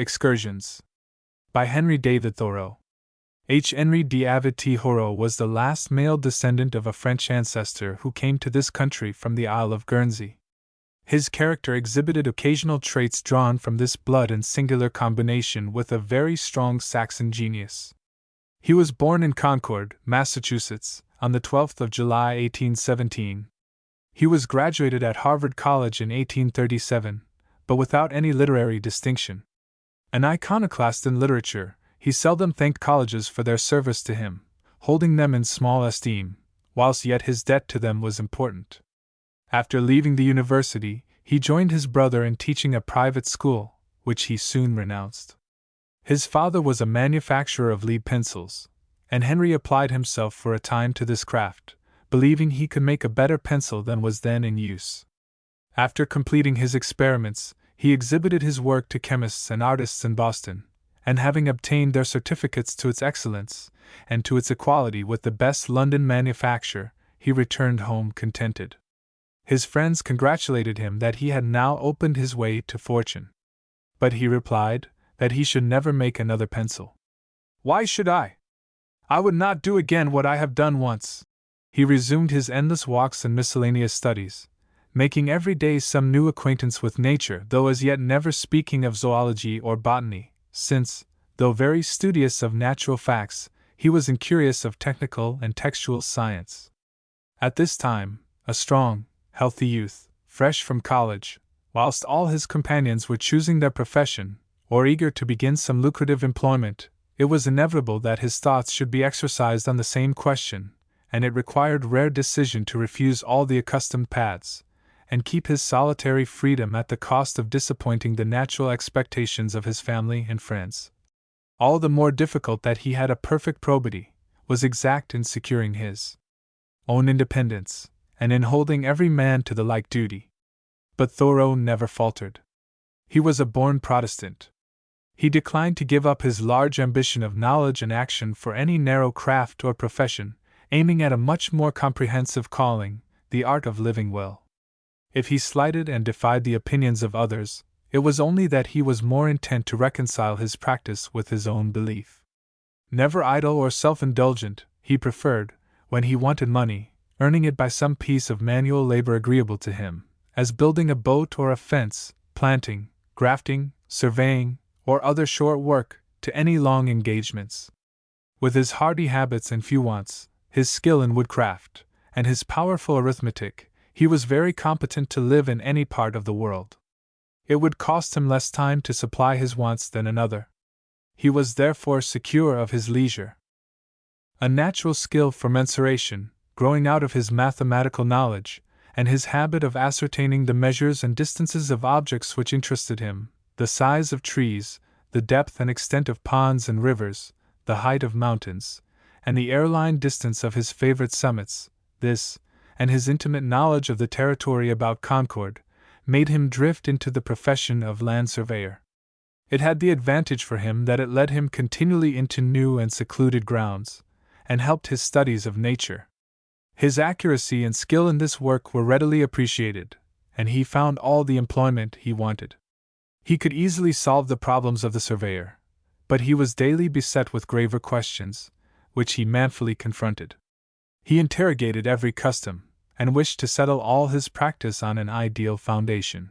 Excursions. By Henry David Thoreau. Henry David Thoreau was the last male descendant of a French ancestor who came to this country from the Isle of Guernsey. His character exhibited occasional traits drawn from this blood in singular combination with a very strong Saxon genius. He was born in Concord, Massachusetts, on the 12th of July 1817. He was graduated at Harvard College in 1837, but without any literary distinction. An iconoclast in literature, he seldom thanked colleges for their service to him, holding them in small esteem, whilst yet his debt to them was important. After leaving the university, he joined his brother in teaching a private school, which he soon renounced. His father was a manufacturer of lead pencils, and Henry applied himself for a time to this craft, believing he could make a better pencil than was then in use. After completing his experiments, he exhibited his work to chemists and artists in Boston, and having obtained their certificates to its excellence, and to its equality with the best London manufacture, he returned home contented. His friends congratulated him that he had now opened his way to fortune. But he replied that he should never make another pencil. "Why should I? I would not do again what I have done once." He resumed his endless walks and miscellaneous studies, making every day some new acquaintance with nature, though as yet never speaking of zoology or botany, since, though very studious of natural facts, he was incurious of technical and textual science. At this time, a strong, healthy youth, fresh from college, whilst all his companions were choosing their profession, or eager to begin some lucrative employment, it was inevitable that his thoughts should be exercised on the same question, and it required rare decision to refuse all the accustomed paths, and keep his solitary freedom at the cost of disappointing the natural expectations of his family and friends. All the more difficult that he had a perfect probity, was exact in securing his own independence, and in holding every man to the like duty. But Thoreau never faltered. He was a born Protestant. He declined to give up his large ambition of knowledge and action for any narrow craft or profession, aiming at a much more comprehensive calling, the art of living well. If he slighted and defied the opinions of others, it was only that he was more intent to reconcile his practice with his own belief. Never idle or self-indulgent, he preferred, when he wanted money, earning it by some piece of manual labor agreeable to him, as building a boat or a fence, planting, grafting, surveying, or other short work, to any long engagements. With his hardy habits and few wants, his skill in woodcraft, and his powerful arithmetic, he was very competent to live in any part of the world. It would cost him less time to supply his wants than another. He was therefore secure of his leisure. A natural skill for mensuration, growing out of his mathematical knowledge, and his habit of ascertaining the measures and distances of objects which interested him, the size of trees, the depth and extent of ponds and rivers, the height of mountains, and the airline distance of his favorite summits, this, and his intimate knowledge of the territory about Concord, made him drift into the profession of land surveyor. It had the advantage for him that it led him continually into new and secluded grounds, and helped his studies of nature. His accuracy and skill in this work were readily appreciated, and he found all the employment he wanted. He could easily solve the problems of the surveyor, but he was daily beset with graver questions, which he manfully confronted. He interrogated every custom, and wished to settle all his practice on an ideal foundation.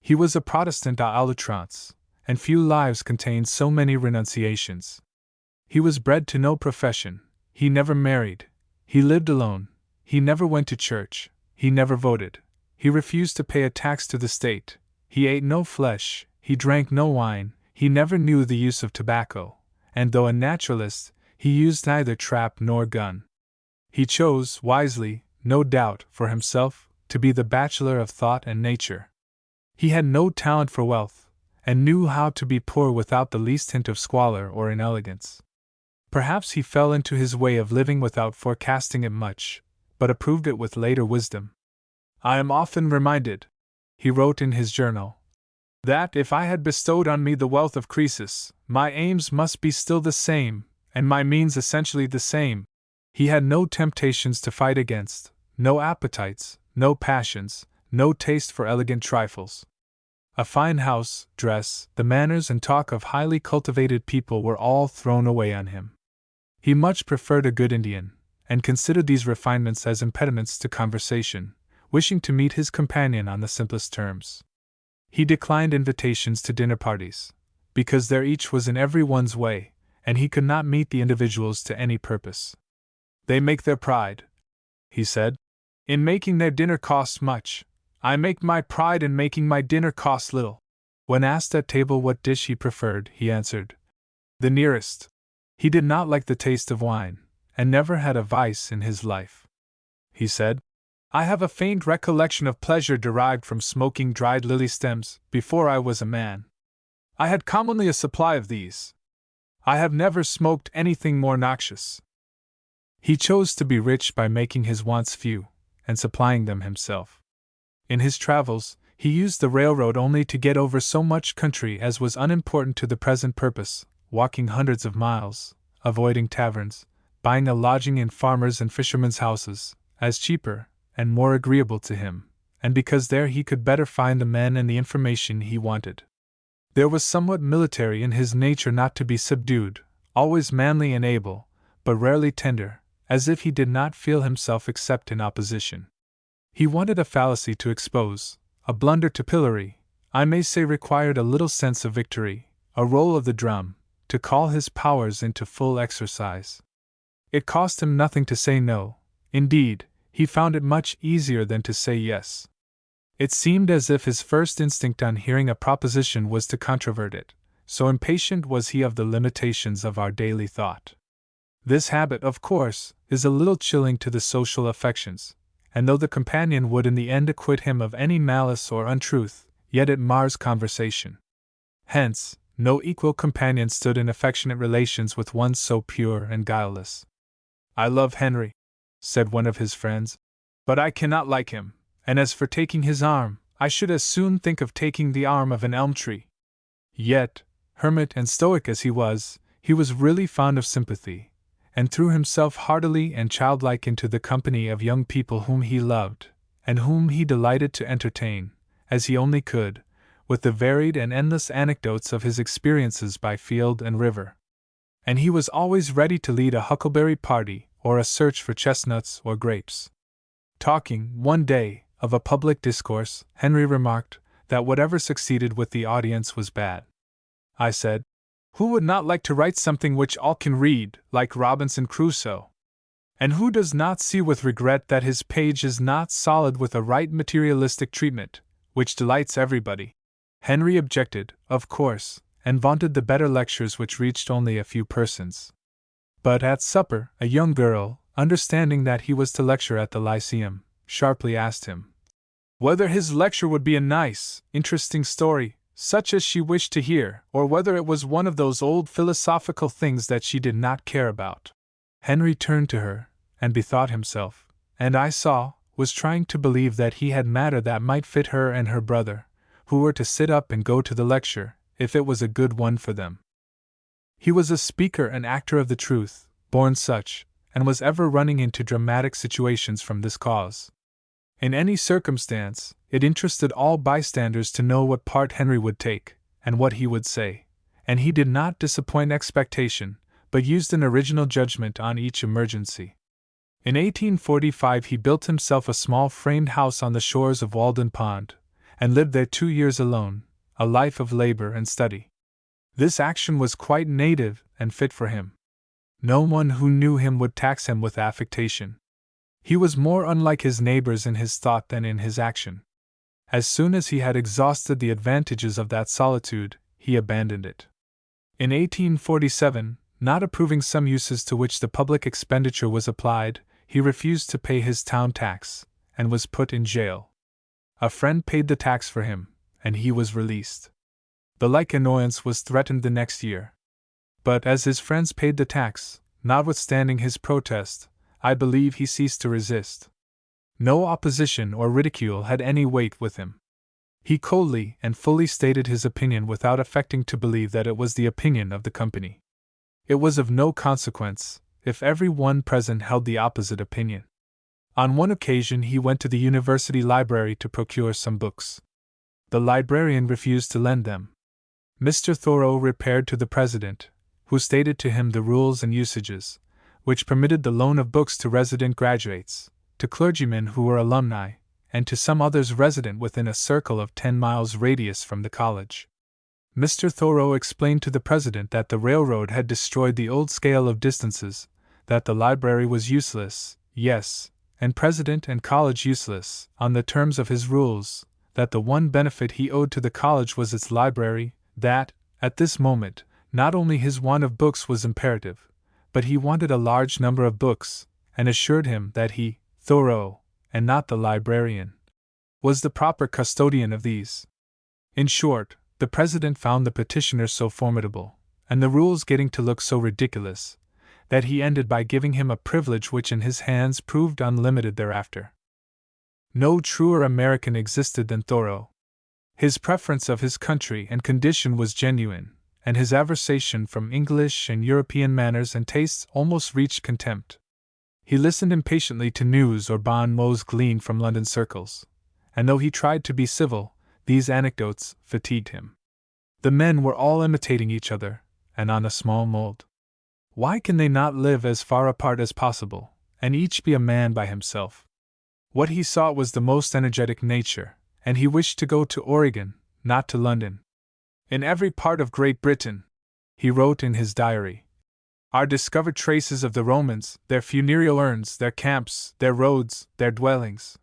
He was a Protestant à outrance, and few lives contained so many renunciations. He was bred to no profession, he never married, he lived alone, he never went to church, he never voted, he refused to pay a tax to the state, he ate no flesh, he drank no wine, he never knew the use of tobacco, and though a naturalist, he used neither trap nor gun. He chose, wisely, no doubt, for himself, to be the bachelor of thought and nature. He had no talent for wealth, and knew how to be poor without the least hint of squalor or inelegance. Perhaps he fell into his way of living without forecasting it much, but approved it with later wisdom. "I am often reminded," he wrote in his journal, "that if I had bestowed on me the wealth of Croesus, my aims must be still the same, and my means essentially the same." He had no temptations to fight against, no appetites, no passions, no taste for elegant trifles. A fine house, dress, the manners and talk of highly cultivated people were all thrown away on him. He much preferred a good Indian, and considered these refinements as impediments to conversation, wishing to meet his companion on the simplest terms. He declined invitations to dinner parties, because their each was in every one's way, and he could not meet the individuals to any purpose. They make their pride, he said, in making their dinner cost much. I make my pride in making my dinner cost little. When asked at table what dish he preferred, he answered, the nearest. He did not like the taste of wine, and never had a vice in his life. He said, I have a faint recollection of pleasure derived from smoking dried lily stems before I was a man. I had commonly a supply of these. I have never smoked anything more noxious. He chose to be rich by making his wants few, and supplying them himself. In his travels, he used the railroad only to get over so much country as was unimportant to the present purpose, walking hundreds of miles, avoiding taverns, buying a lodging in farmers' and fishermen's houses, as cheaper and more agreeable to him, and because there he could better find the men and the information he wanted. There was somewhat military in his nature not to be subdued, always manly and able, but rarely tender, as if he did not feel himself except in opposition. He wanted a fallacy to expose, a blunder to pillory, I may say required a little sense of victory, a roll of the drum, to call his powers into full exercise. It cost him nothing to say no, indeed, he found it much easier than to say yes. It seemed as if his first instinct on hearing a proposition was to controvert it, so impatient was he of the limitations of our daily thought. This habit, of course, is a little chilling to the social affections, and though the companion would in the end acquit him of any malice or untruth, yet it mars conversation. Hence, no equal companion stood in affectionate relations with one so pure and guileless. I love Henry, said one of his friends, but I cannot like him, and as for taking his arm, I should as soon think of taking the arm of an elm tree. Yet, hermit and stoic as he was really fond of sympathy, and threw himself heartily and childlike into the company of young people whom he loved, and whom he delighted to entertain, as he only could, with the varied and endless anecdotes of his experiences by field and river. And he was always ready to lead a huckleberry party, or a search for chestnuts or grapes. Talking, one day, of a public discourse, Henry remarked that whatever succeeded with the audience was bad. I said, who would not like to write something which all can read, like Robinson Crusoe? And who does not see with regret that his page is not solid with a right materialistic treatment, which delights everybody? Henry objected, of course, and vaunted the better lectures which reached only a few persons. But at supper, a young girl, understanding that he was to lecture at the Lyceum, sharply asked him whether his lecture would be a nice, interesting story, such as she wished to hear, or whether it was one of those old philosophical things that she did not care about. Henry turned to her, and bethought himself, and I saw, was trying to believe that he had matter that might fit her and her brother, who were to sit up and go to the lecture, if it was a good one for them. He was a speaker and actor of the truth, born such, and was ever running into dramatic situations from this cause. In any circumstance, it interested all bystanders to know what part Henry would take, and what he would say, and he did not disappoint expectation, but used an original judgment on each emergency. In 1845 he built himself a small framed house on the shores of Walden Pond, and lived there 2 years alone, a life of labor and study. This action was quite native and fit for him. No one who knew him would tax him with affectation. He was more unlike his neighbors in his thought than in his action. As soon as he had exhausted the advantages of that solitude, he abandoned it. In 1847, not approving some uses to which the public expenditure was applied, he refused to pay his town tax, and was put in jail. A friend paid the tax for him, and he was released. The like annoyance was threatened the next year. But as his friends paid the tax, notwithstanding his protest, I believe he ceased to resist. No opposition or ridicule had any weight with him. He coldly and fully stated his opinion without affecting to believe that it was the opinion of the company. It was of no consequence if every one present held the opposite opinion. On one occasion he went to the university library to procure some books. The librarian refused to lend them. Mr. Thoreau repaired to the president, who stated to him the rules and usages, which permitted the loan of books to resident graduates, to clergymen who were alumni, and to some others resident within a circle of 10 miles radius from the college. Mr. Thoreau explained to the president that the railroad had destroyed the old scale of distances, that the library was useless, yes, and president and college useless, on the terms of his rules, that the one benefit he owed to the college was its library, that, at this moment, not only his want of books was imperative, but he wanted a large number of books, and assured him that he, Thoreau, and not the librarian, was the proper custodian of these. In short, the president found the petitioner so formidable, and the rules getting to look so ridiculous, that he ended by giving him a privilege which in his hands proved unlimited thereafter. No truer American existed than Thoreau. His preference of his country and condition was genuine, and his aversion from English and European manners and tastes almost reached contempt. He listened impatiently to news or bon mots gleaned from London circles, and though he tried to be civil, these anecdotes fatigued him. The men were all imitating each other, and on a small mold. Why can they not live as far apart as possible, and each be a man by himself? What he sought was the most energetic nature, and he wished to go to Oregon, not to London. In every part of Great Britain, he wrote in his diary, are discovered traces of the Romans, their funereal urns, their camps, their roads, their dwellings.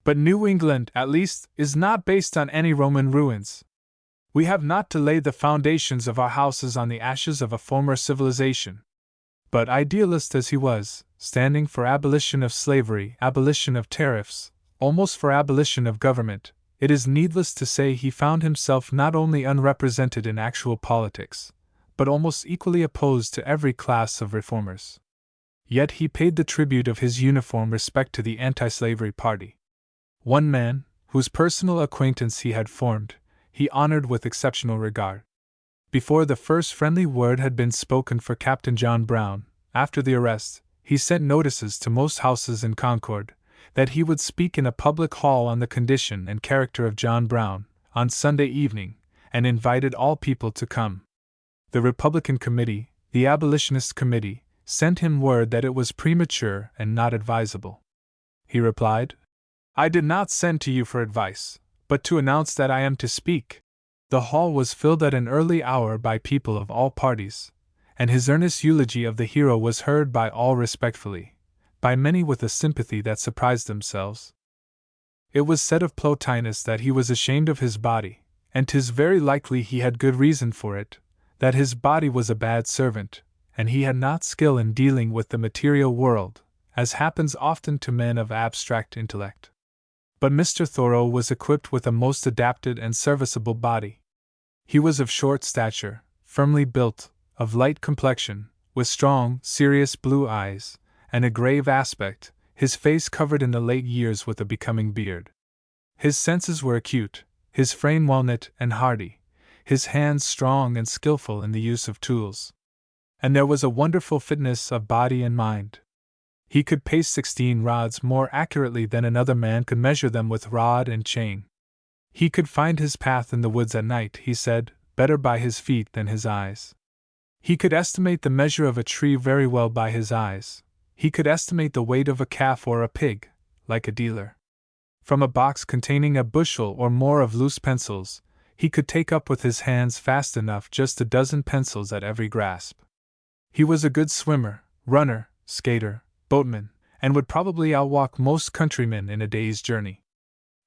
But New England, at least, is not based on any Roman ruins. We have not to lay the foundations of our houses on the ashes of a former civilization. But idealist as he was, standing for abolition of slavery, abolition of tariffs, almost for abolition of government, it is needless to say he found himself not only unrepresented in actual politics, but almost equally opposed to every class of reformers. Yet he paid the tribute of his uniform respect to the anti-slavery party. One man, whose personal acquaintance he had formed, he honored with exceptional regard. Before the first friendly word had been spoken for Captain John Brown, after the arrest, he sent notices to most houses in Concord that he would speak in a public hall on the condition and character of John Brown, on Sunday evening, and invited all people to come. The Republican Committee, the Abolitionist Committee, sent him word that it was premature and not advisable. He replied, I did not send to you for advice, but to announce that I am to speak. The hall was filled at an early hour by people of all parties, and his earnest eulogy of the hero was heard by all respectfully, by many with a sympathy that surprised themselves. It was said of Plotinus that he was ashamed of his body, and 'tis very likely he had good reason for it, that his body was a bad servant, and he had not skill in dealing with the material world, as happens often to men of abstract intellect. But Mr. Thoreau was equipped with a most adapted and serviceable body. He was of short stature, firmly built, of light complexion, with strong, serious blue eyes, and a grave aspect, his face covered in the late years with a becoming beard. His senses were acute, his frame well knit and hardy, his hands strong and skillful in the use of tools. And there was a wonderful fitness of body and mind. He could pace 16 rods more accurately than another man could measure them with rod and chain. He could find his path in the woods at night, he said, better by his feet than his eyes. He could estimate the measure of a tree very well by his eyes. He could estimate the weight of a calf or a pig, like a dealer. From a box containing a bushel or more of loose pencils, he could take up with his hands fast enough just a dozen pencils at every grasp. He was a good swimmer, runner, skater, boatman, and would probably outwalk most countrymen in a day's journey.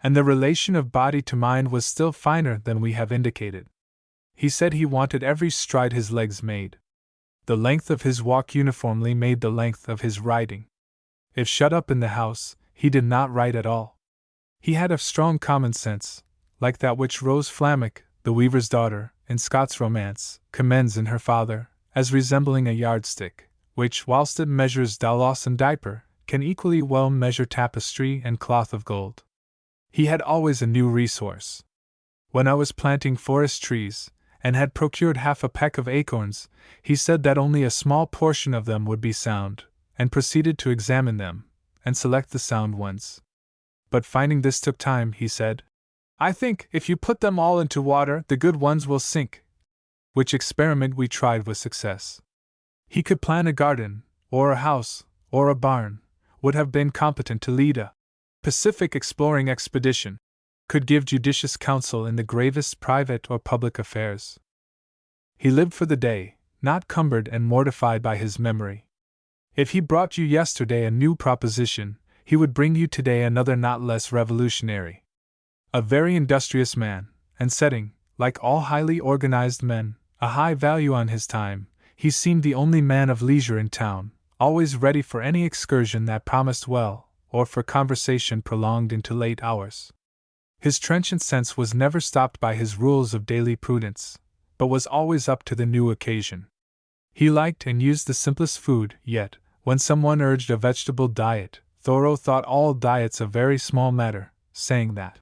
And the relation of body to mind was still finer than we have indicated. He said he wanted every stride his legs made. The length of his walk uniformly made the length of his riding. If shut up in the house, he did not write at all. He had a strong common sense, like that which Rose Flammock, the weaver's daughter, in Scott's romance, commends in her father, as resembling a yardstick, which, whilst it measures dowlas and diaper, can equally well measure tapestry and cloth of gold. He had always a new resource. When I was planting forest trees, and had procured half a peck of acorns, he said that only a small portion of them would be sound, and proceeded to examine them, and select the sound ones. But finding this took time, he said, I think, if you put them all into water, the good ones will sink. Which experiment we tried with success. He could plan a garden, or a house, or a barn, would have been competent to lead a Pacific exploring expedition, could give judicious counsel in the gravest private or public affairs. He lived for the day, not cumbered and mortified by his memory. If he brought you yesterday a new proposition, he would bring you today another not less revolutionary. A very industrious man, and setting, like all highly organized men, a high value on his time, he seemed the only man of leisure in town, always ready for any excursion that promised well, or for conversation prolonged into late hours. His trenchant sense was never stopped by his rules of daily prudence, but was always up to the new occasion. He liked and used the simplest food, yet, when someone urged a vegetable diet, Thoreau thought all diets a very small matter, saying that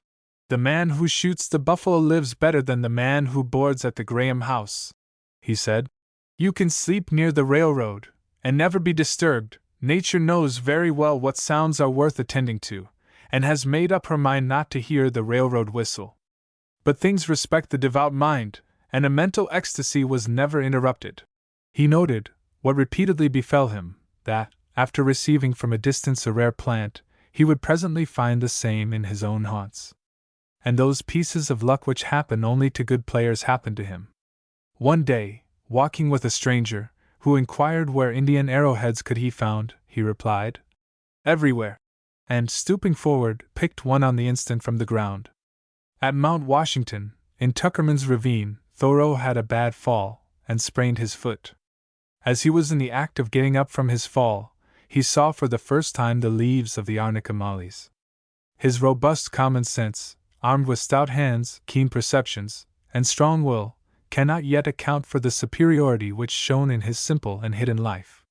the man who shoots the buffalo lives better than the man who boards at the Graham House. He said, "You can sleep near the railroad, and never be disturbed. Nature knows very well what sounds are worth attending to, and has made up her mind not to hear the railroad whistle. But things respect the devout mind, and a mental ecstasy was never interrupted." He noted, what repeatedly befell him, that, after receiving from a distance a rare plant, he would presently find the same in his own haunts. And those pieces of luck which happen only to good players happened to him. One day, walking with a stranger, who inquired where Indian arrowheads could he found, he replied, "Everywhere," and, stooping forward, picked one on the instant from the ground. At Mount Washington, in Tuckerman's Ravine, Thoreau had a bad fall, and sprained his foot. As he was in the act of getting up from his fall, he saw for the first time the leaves of the arnica mollies. His robust common sense, armed with stout hands, keen perceptions, and strong will, cannot yet account for the superiority which shone in his simple and hidden life.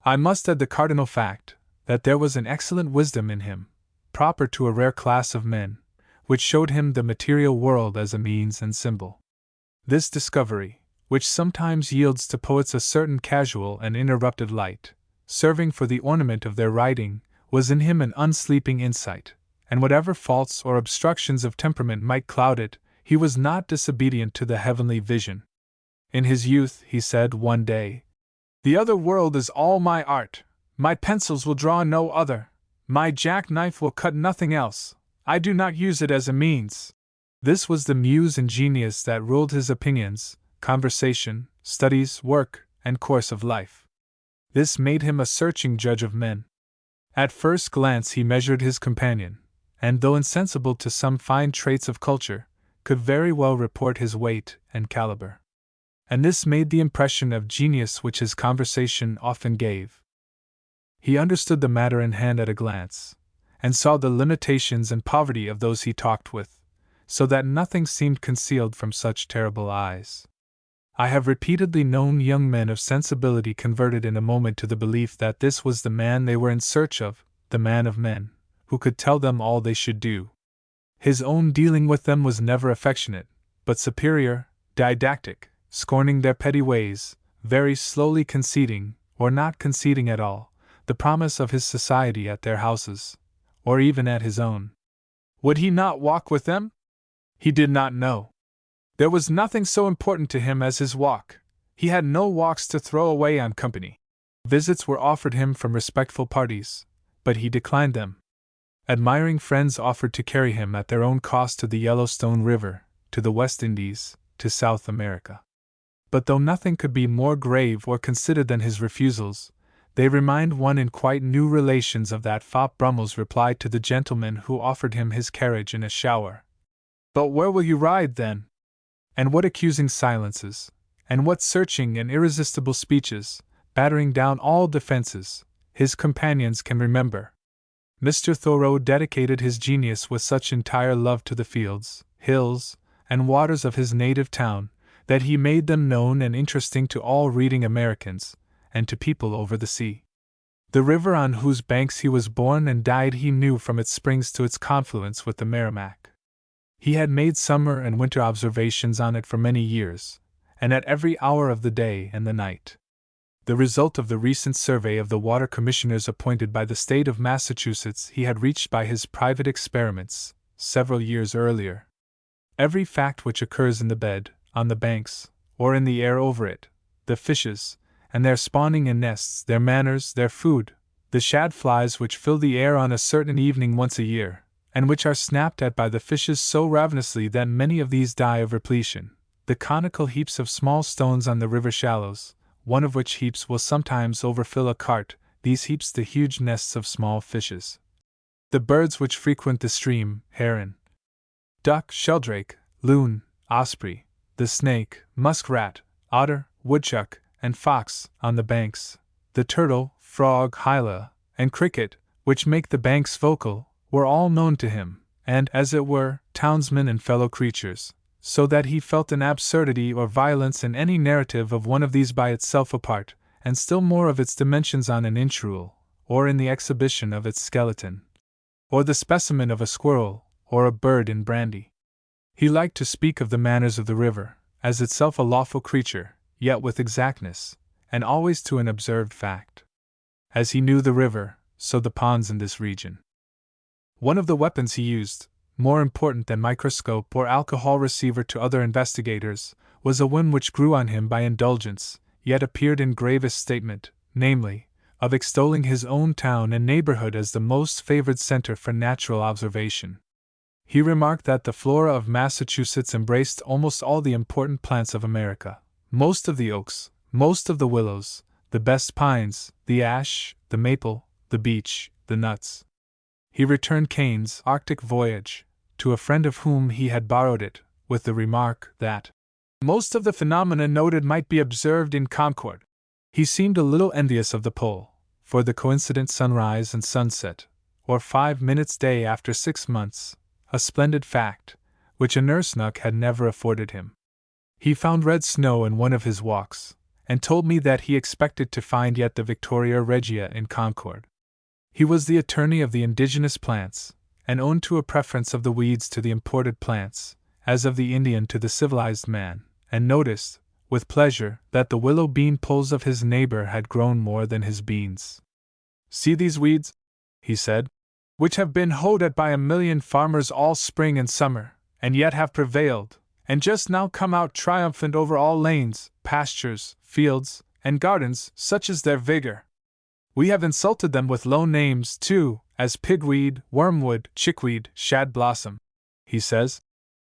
I must add the cardinal fact, that there was an excellent wisdom in him, proper to a rare class of men, which showed him the material world as a means and symbol. This discovery, which sometimes yields to poets a certain casual and interrupted light, serving for the ornament of their writing, was in him an unsleeping insight, and whatever faults or obstructions of temperament might cloud it, he was not disobedient to the heavenly vision. In his youth, he said one day, "The other world is all my art. My pencils will draw no other. My jackknife will cut nothing else. I do not use it as a means." This was the muse and genius that ruled his opinions, conversation, studies, work, and course of life. This made him a searching judge of men. At first glance he measured his companion, and though insensible to some fine traits of culture, could very well report his weight and caliber. And this made the impression of genius which his conversation often gave. He understood the matter in hand at a glance, and saw the limitations and poverty of those he talked with, so that nothing seemed concealed from such terrible eyes. I have repeatedly known young men of sensibility converted in a moment to the belief that this was the man they were in search of, the man of men, who could tell them all they should do. His own dealing with them was never affectionate, but superior, didactic, scorning their petty ways, very slowly conceding, or not conceding at all, the promise of his society at their houses, or even at his own. Would he not walk with them? He did not know. There was nothing so important to him as his walk. He had no walks to throw away on company. Visits were offered him from respectful parties, but he declined them. Admiring friends offered to carry him at their own cost to the Yellowstone River, to the West Indies, to South America. But though nothing could be more grave or considered than his refusals, they remind one in quite new relations of that fop Brummell's reply to the gentleman who offered him his carriage in a shower. "But where will you ride, then?" And what accusing silences, and what searching and irresistible speeches, battering down all defenses, his companions can remember. Mr. Thoreau dedicated his genius with such entire love to the fields, hills, and waters of his native town, that he made them known and interesting to all reading Americans, and to people over the sea. The river on whose banks he was born and died he knew from its springs to its confluence with the Merrimack. He had made summer and winter observations on it for many years, and at every hour of the day and the night. The result of the recent survey of the water commissioners appointed by the state of Massachusetts he had reached by his private experiments, several years earlier, Every fact which occurs in the bed, on the banks, or in the air over it, the fishes, and their spawning in nests, their manners, their food, the shad-flies which fill the air on a certain evening once a year, and which are snapped at by the fishes so ravenously that many of these die of repletion, the conical heaps of small stones on the river shallows, one of which heaps will sometimes overfill a cart, these heaps the huge nests of small fishes. The birds which frequent the stream, heron, duck, sheldrake, loon, osprey, the snake, muskrat, otter, woodchuck, and fox, on the banks, the turtle, frog, hyla, and cricket, which make the banks vocal, were all known to him, and, as it were, townsmen and fellow creatures, so that he felt an absurdity or violence in any narrative of one of these by itself apart, and still more of its dimensions on an inch rule, or in the exhibition of its skeleton, or the specimen of a squirrel, or a bird in brandy. He liked to speak of the manners of the river, as itself a lawful creature, yet with exactness, and always to an observed fact. As he knew the river, so the ponds in this region. One of the weapons he used, more important than microscope or alcohol receiver to other investigators, was a whim which grew on him by indulgence, yet appeared in gravest statement, namely, of extolling his own town and neighborhood as the most favored center for natural observation. He remarked that the flora of Massachusetts embraced almost all the important plants of America, most of the oaks, most of the willows, the best pines, the ash, the maple, the beech, the nuts. He returned Kane's Arctic Voyage to a friend of whom he had borrowed it, with the remark that most of the phenomena noted might be observed in Concord. He seemed a little envious of the pole, for the coincident sunrise and sunset, or 5 minutes day after 6 months, a splendid fact, which a nurse nook had never afforded him. He found red snow in one of his walks, and told me that he expected to find yet the Victoria Regia in Concord. He was the attorney of the indigenous plants, and owned to a preference of the weeds to the imported plants, as of the Indian to the civilized man, and noticed, with pleasure, that the willow bean poles of his neighbor had grown more than his beans. "See these weeds," he said, "which have been hoed at by a million farmers all spring and summer, and yet have prevailed, and just now come out triumphant over all lanes, pastures, fields, and gardens, such is their vigor. We have insulted them with low names, too, as pigweed, wormwood, chickweed, shad blossom," he says.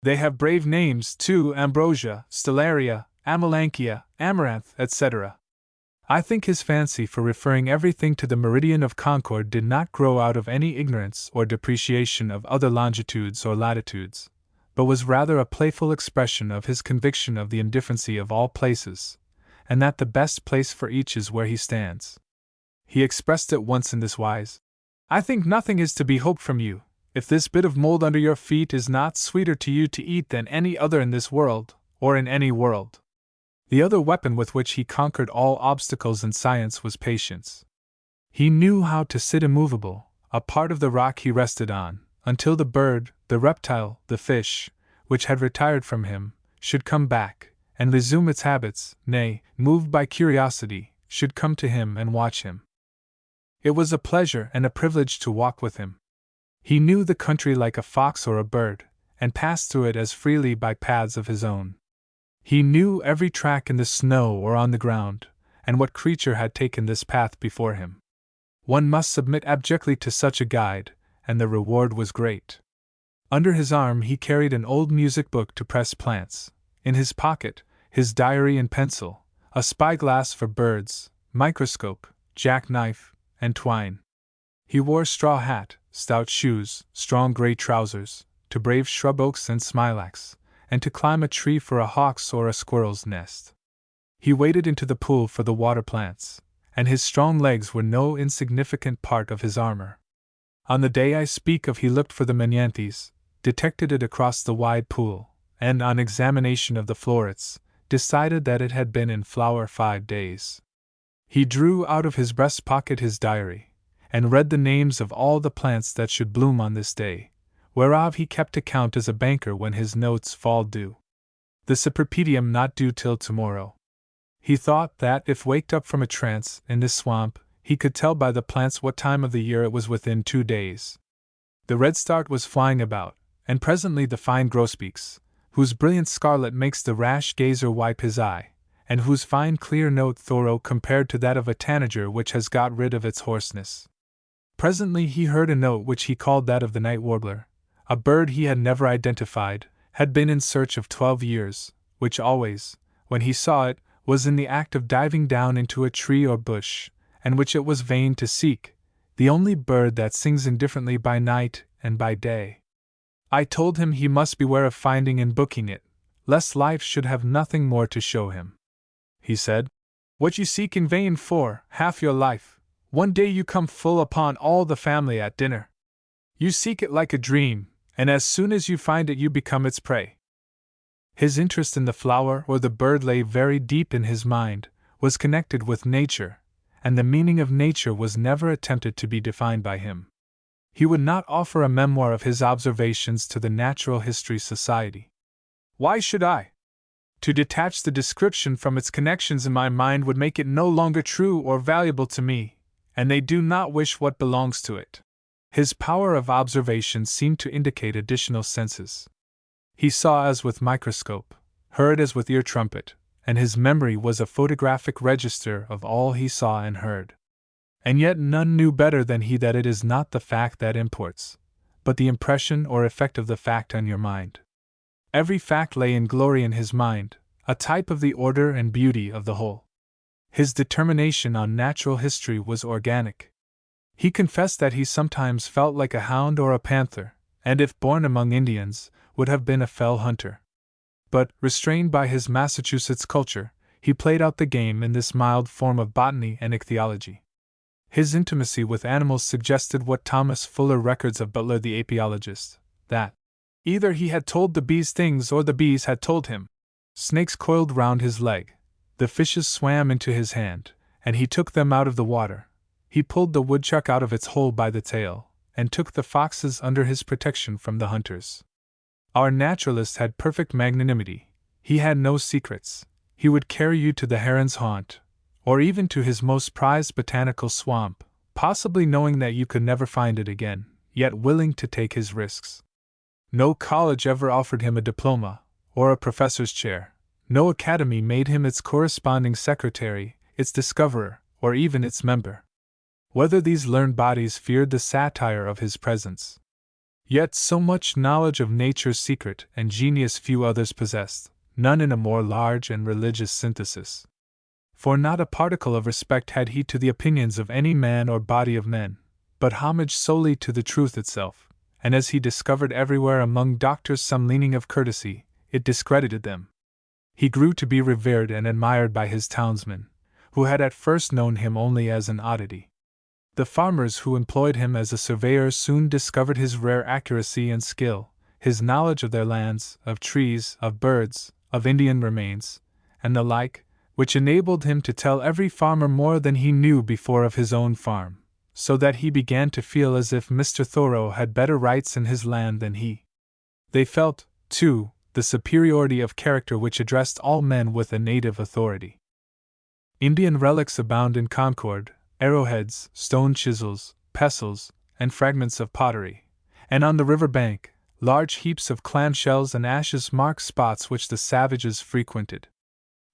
"They have brave names, too, ambrosia, stellaria, amelanchia, amaranth, etc." I think his fancy for referring everything to the meridian of Concord did not grow out of any ignorance or depreciation of other longitudes or latitudes, but was rather a playful expression of his conviction of the indifferency of all places, and that the best place for each is where he stands. He expressed it once in this wise: "I think nothing is to be hoped from you, if this bit of mold under your feet is not sweeter to you to eat than any other in this world, or in any world." The other weapon with which he conquered all obstacles in science was patience. He knew how to sit immovable, a part of the rock he rested on, until the bird, the reptile, the fish, which had retired from him, should come back, and resume its habits, nay, moved by curiosity, should come to him and watch him. It was a pleasure and a privilege to walk with him. He knew the country like a fox or a bird, and passed through it as freely by paths of his own. He knew every track in the snow or on the ground, and what creature had taken this path before him. One must submit abjectly to such a guide, and the reward was great. Under his arm he carried an old music book to press plants, in his pocket, his diary and pencil, a spyglass for birds, microscope, jackknife, and twine. He wore a straw hat, stout shoes, strong gray trousers, to brave shrub oaks and smilax, and to climb a tree for a hawk's or a squirrel's nest. He waded into the pool for the water plants, and his strong legs were no insignificant part of his armor. On the day I speak of he looked for the Menanthes, detected it across the wide pool, and on examination of the florets, decided that it had been in flower 5 days. He drew out of his breast pocket his diary, and read the names of all the plants that should bloom on this day, whereof he kept account as a banker when his notes fall due. The Cypripedium not due till tomorrow. He thought that, if waked up from a trance in this swamp, he could tell by the plants what time of the year it was within 2 days. The redstart was flying about, and presently the fine grosbeaks, whose brilliant scarlet makes the rash gazer wipe his eye, and whose fine clear note Thoreau compared to that of a tanager which has got rid of its hoarseness. Presently he heard a note which he called that of the night warbler, a bird he had never identified, had been in search of 12 years, which always, when he saw it, was in the act of diving down into a tree or bush, and which it was vain to seek, the only bird that sings indifferently by night and by day. I told him he must beware of finding and booking it, lest life should have nothing more to show him. He said, "What you seek in vain for half your life, one day you come full upon all the family at dinner. You seek it like a dream, and as soon as you find it you become its prey." His interest in the flower or the bird lay very deep in his mind, was connected with nature, and the meaning of nature was never attempted to be defined by him. He would not offer a memoir of his observations to the Natural History Society. Why should I? To detach the description from its connections in my mind would make it no longer true or valuable to me, and they do not wish what belongs to it. His power of observation seemed to indicate additional senses. He saw as with microscope, heard as with ear trumpet, and his memory was a photographic register of all he saw and heard. And yet none knew better than he that it is not the fact that imports, but the impression or effect of the fact on your mind. Every fact lay in glory in his mind, a type of the order and beauty of the whole. His determination on natural history was organic. He confessed that he sometimes felt like a hound or a panther, and if born among Indians, would have been a fell hunter. But, restrained by his Massachusetts culture, he played out the game in this mild form of botany and ichthyology. His intimacy with animals suggested what Thomas Fuller records of Butler the apiologist, that either he had told the bees things or the bees had told him. Snakes coiled round his leg, the fishes swam into his hand, and he took them out of the water. He pulled the woodchuck out of its hole by the tail, and took the foxes under his protection from the hunters. Our naturalist had perfect magnanimity. He had no secrets. He would carry you to the heron's haunt, or even to his most prized botanical swamp, possibly knowing that you could never find it again, yet willing to take his risks. No college ever offered him a diploma, or a professor's chair. No academy made him its corresponding secretary, its discoverer, or even its member. Whether these learned bodies feared the satire of his presence. Yet so much knowledge of nature's secret and genius few others possessed, none in a more large and religious synthesis. For not a particle of respect had he to the opinions of any man or body of men, but homage solely to the truth itself, and as he discovered everywhere among doctors some leaning of courtesy, it discredited them. He grew to be revered and admired by his townsmen, who had at first known him only as an oddity. The farmers who employed him as a surveyor soon discovered his rare accuracy and skill, his knowledge of their lands, of trees, of birds, of Indian remains, and the like, which enabled him to tell every farmer more than he knew before of his own farm, so that he began to feel as if Mr. Thoreau had better rights in his land than he. They felt, too, the superiority of character which addressed all men with a native authority. Indian relics abound in Concord, arrowheads, stone chisels, pestles, and fragments of pottery, and on the river bank, large heaps of clamshells and ashes mark spots which the savages frequented.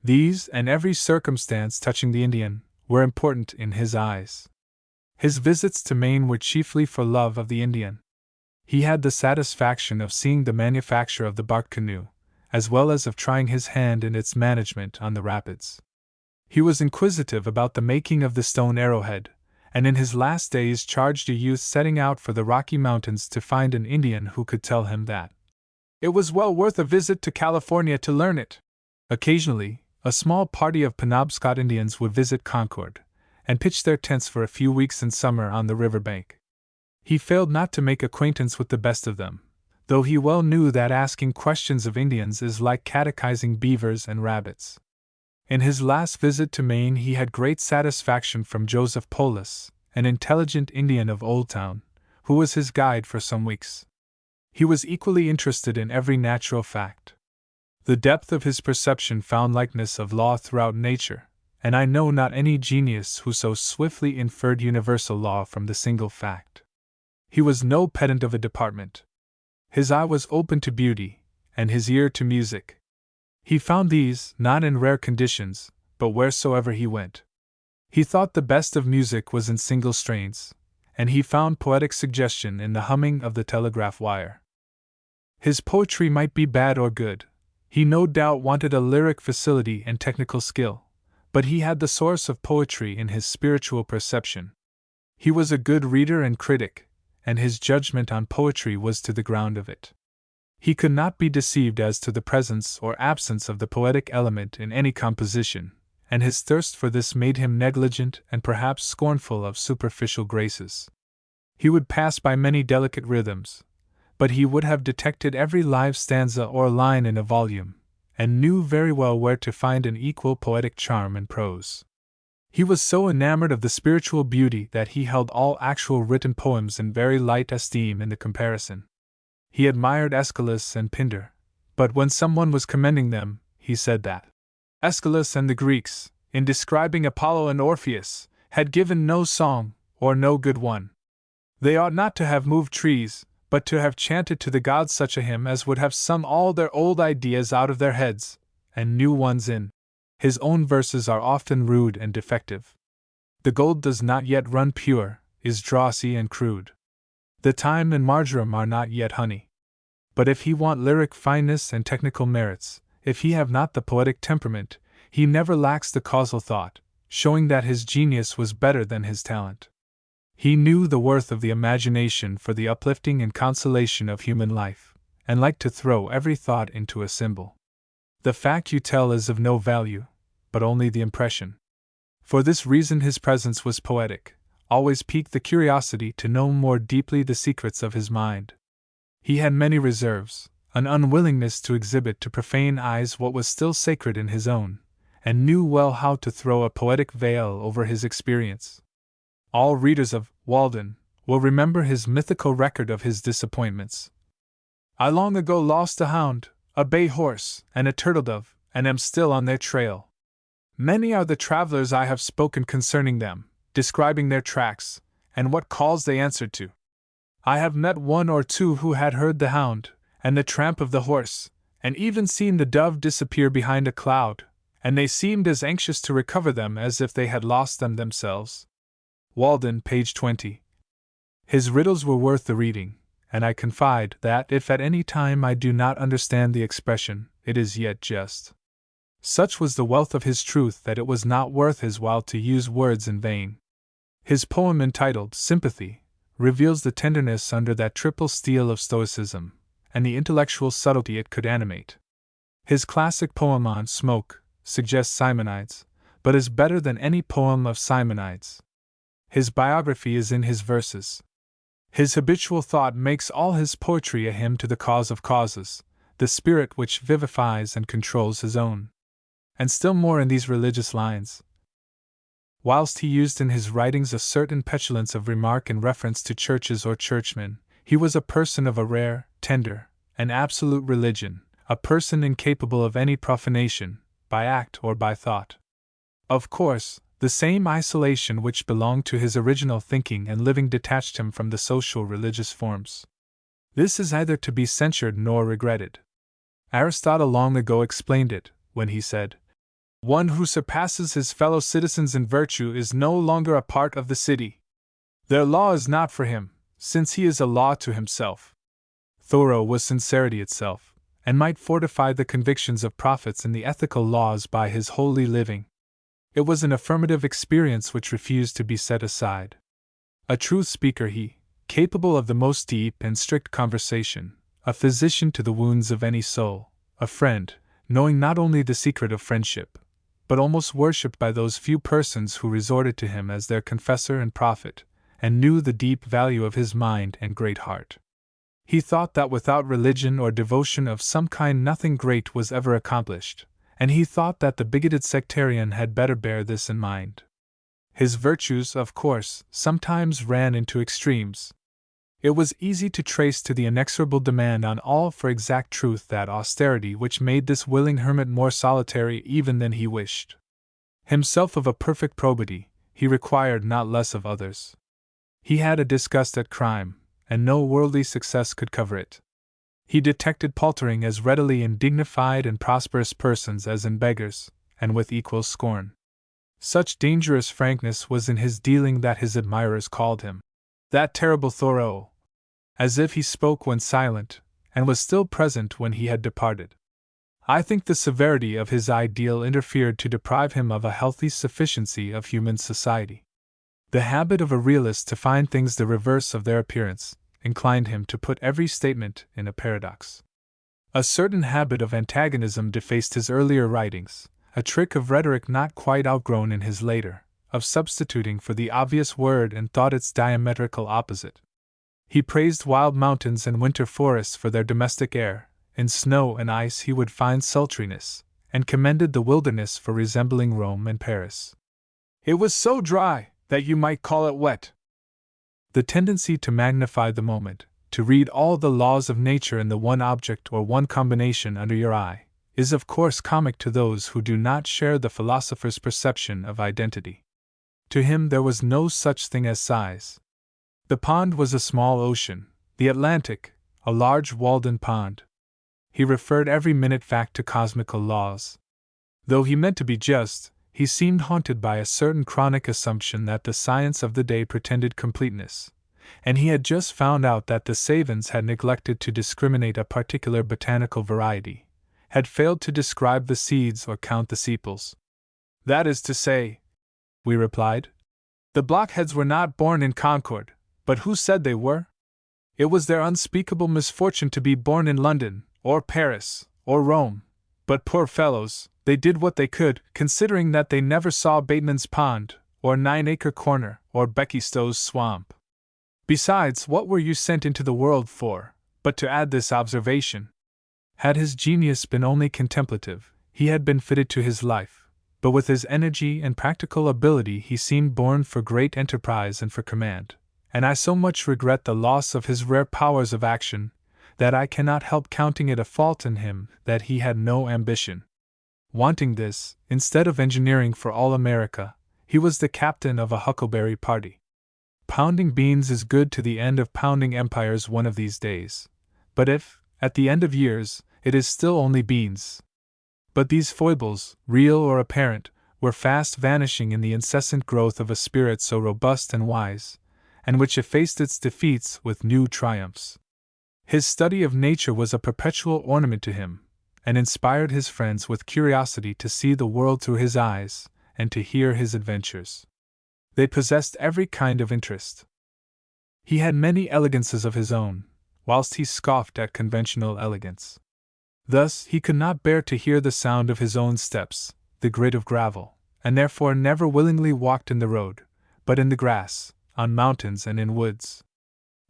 These, and every circumstance touching the Indian, were important in his eyes. His visits to Maine were chiefly for love of the Indian. He had the satisfaction of seeing the manufacture of the bark canoe, as well as of trying his hand in its management on the rapids. He was inquisitive about the making of the stone arrowhead, and in his last days charged a youth setting out for the Rocky Mountains to find an Indian who could tell him that it was well worth a visit to California to learn it. Occasionally, a small party of Penobscot Indians would visit Concord, and pitch their tents for a few weeks in summer on the river bank. He failed not to make acquaintance with the best of them, though he well knew that asking questions of Indians is like catechizing beavers and rabbits. In his last visit to Maine he had great satisfaction from Joseph Polis, an intelligent Indian of Oldtown, who was his guide for some weeks. He was equally interested in every natural fact. The depth of his perception found likeness of law throughout nature, and I know not any genius who so swiftly inferred universal law from the single fact. He was no pedant of a department. His eye was open to beauty, and his ear to music. He found these, not in rare conditions, but wheresoever he went. He thought the best of music was in single strains, and he found poetic suggestion in the humming of the telegraph wire. His poetry might be bad or good. He no doubt wanted a lyric facility and technical skill, but he had the source of poetry in his spiritual perception. He was a good reader and critic, and his judgment on poetry was to the ground of it. He could not be deceived as to the presence or absence of the poetic element in any composition, and his thirst for this made him negligent and perhaps scornful of superficial graces. He would pass by many delicate rhythms, but he would have detected every live stanza or line in a volume, and knew very well where to find an equal poetic charm in prose. He was so enamored of the spiritual beauty that he held all actual written poems in very light esteem in the comparison. He admired Aeschylus and Pindar, but when someone was commending them, he said that Aeschylus and the Greeks, in describing Apollo and Orpheus, had given no song, or no good one. They ought not to have moved trees, but to have chanted to the gods such a hymn as would have sung all their old ideas out of their heads, and new ones in. His own verses are often rude and defective. The gold does not yet run pure, is drossy and crude. The thyme and marjoram are not yet honey. But if he want lyric fineness and technical merits, if he have not the poetic temperament, he never lacks the causal thought, showing that his genius was better than his talent. He knew the worth of the imagination for the uplifting and consolation of human life, and liked to throw every thought into a symbol. The fact you tell is of no value, but only the impression. For this reason his presence was poetic, always piqued the curiosity to know more deeply the secrets of his mind. He had many reserves, an unwillingness to exhibit to profane eyes what was still sacred in his own, and knew well how to throw a poetic veil over his experience. All readers of Walden will remember his mythical record of his disappointments. I long ago lost a hound, a bay horse, and a turtle dove, and am still on their trail. Many are the travelers I have spoken concerning them, describing their tracks, and what calls they answered to. I have met one or two who had heard the hound, and the tramp of the horse, and even seen the dove disappear behind a cloud, and they seemed as anxious to recover them as if they had lost them themselves. Walden, page 20. His riddles were worth the reading, and I confide that if at any time I do not understand the expression, it is yet just. Such was the wealth of his truth that it was not worth his while to use words in vain. His poem entitled Sympathy reveals the tenderness under that triple steel of Stoicism, and the intellectual subtlety it could animate. His classic poem on Smoke suggests Simonides, but is better than any poem of Simonides. His biography is in his verses. His habitual thought makes all his poetry a hymn to the cause of causes, the spirit which vivifies and controls his own. And still more in these religious lines. Whilst he used in his writings a certain petulance of remark in reference to churches or churchmen, he was a person of a rare, tender, and absolute religion, a person incapable of any profanation, by act or by thought. Of course, the same isolation which belonged to his original thinking and living detached him from the social religious forms. This is neither to be censured nor regretted. Aristotle long ago explained it, when he said, "One who surpasses his fellow citizens in virtue is no longer a part of the city. Their law is not for him, since he is a law to himself." Thoreau was sincerity itself, and might fortify the convictions of prophets in the ethical laws by his holy living. It was an affirmative experience which refused to be set aside. A truth speaker he, capable of the most deep and strict conversation, a physician to the wounds of any soul, a friend, knowing not only the secret of friendship, but almost worshipped by those few persons who resorted to him as their confessor and prophet, and knew the deep value of his mind and great heart. He thought that without religion or devotion of some kind nothing great was ever accomplished, and he thought that the bigoted sectarian had better bear this in mind. His virtues, of course, sometimes ran into extremes. It was easy to trace to the inexorable demand on all for exact truth that austerity which made this willing hermit more solitary even than he wished. Himself of a perfect probity, he required not less of others. He had a disgust at crime, and no worldly success could cover it. He detected paltering as readily in dignified and prosperous persons as in beggars, and with equal scorn. Such dangerous frankness was in his dealing that his admirers called him that terrible Thoreau, as if he spoke when silent, and was still present when he had departed. I think the severity of his ideal interfered to deprive him of a healthy sufficiency of human society. The habit of a realist to find things the reverse of their appearance inclined him to put every statement in a paradox. A certain habit of antagonism defaced his earlier writings, a trick of rhetoric not quite outgrown in his later, of substituting for the obvious word and thought its diametrical opposite. He praised wild mountains and winter forests for their domestic air. In snow and ice he would find sultriness, and commended the wilderness for resembling Rome and Paris. It was so dry that you might call it wet. The tendency to magnify the moment, to read all the laws of nature in the one object or one combination under your eye, is of course comic to those who do not share the philosopher's perception of identity. To him there was no such thing as size. The pond was a small ocean, the Atlantic, a large walled-in pond. He referred every minute fact to cosmical laws. Though he meant to be just, he seemed haunted by a certain chronic assumption that the science of the day pretended completeness, and he had just found out that the savans had neglected to discriminate a particular botanical variety, had failed to describe the seeds or count the sepals. That is to say, we replied, the blockheads were not born in Concord, but who said they were? It was their unspeakable misfortune to be born in London, or Paris, or Rome, but poor fellows, they did what they could, considering that they never saw Bateman's Pond, or 9-Acre Corner, or Becky Stowe's Swamp. Besides, what were you sent into the world for, but to add this observation? Had his genius been only contemplative, he had been fitted to his life, but with his energy and practical ability he seemed born for great enterprise and for command, and I so much regret the loss of his rare powers of action, that I cannot help counting it a fault in him that he had no ambition. Wanting this, instead of engineering for all America, he was the captain of a huckleberry party. Pounding beans is good to the end of pounding empires one of these days, but if, at the end of years, it is still only beans. But these foibles, real or apparent, were fast vanishing in the incessant growth of a spirit so robust and wise, and which effaced its defeats with new triumphs. His study of nature was a perpetual ornament to him, and inspired his friends with curiosity to see the world through his eyes, and to hear his adventures. They possessed every kind of interest. He had many elegances of his own, whilst he scoffed at conventional elegance. Thus, he could not bear to hear the sound of his own steps, the grit of gravel, and therefore never willingly walked in the road, but in the grass, on mountains and in woods.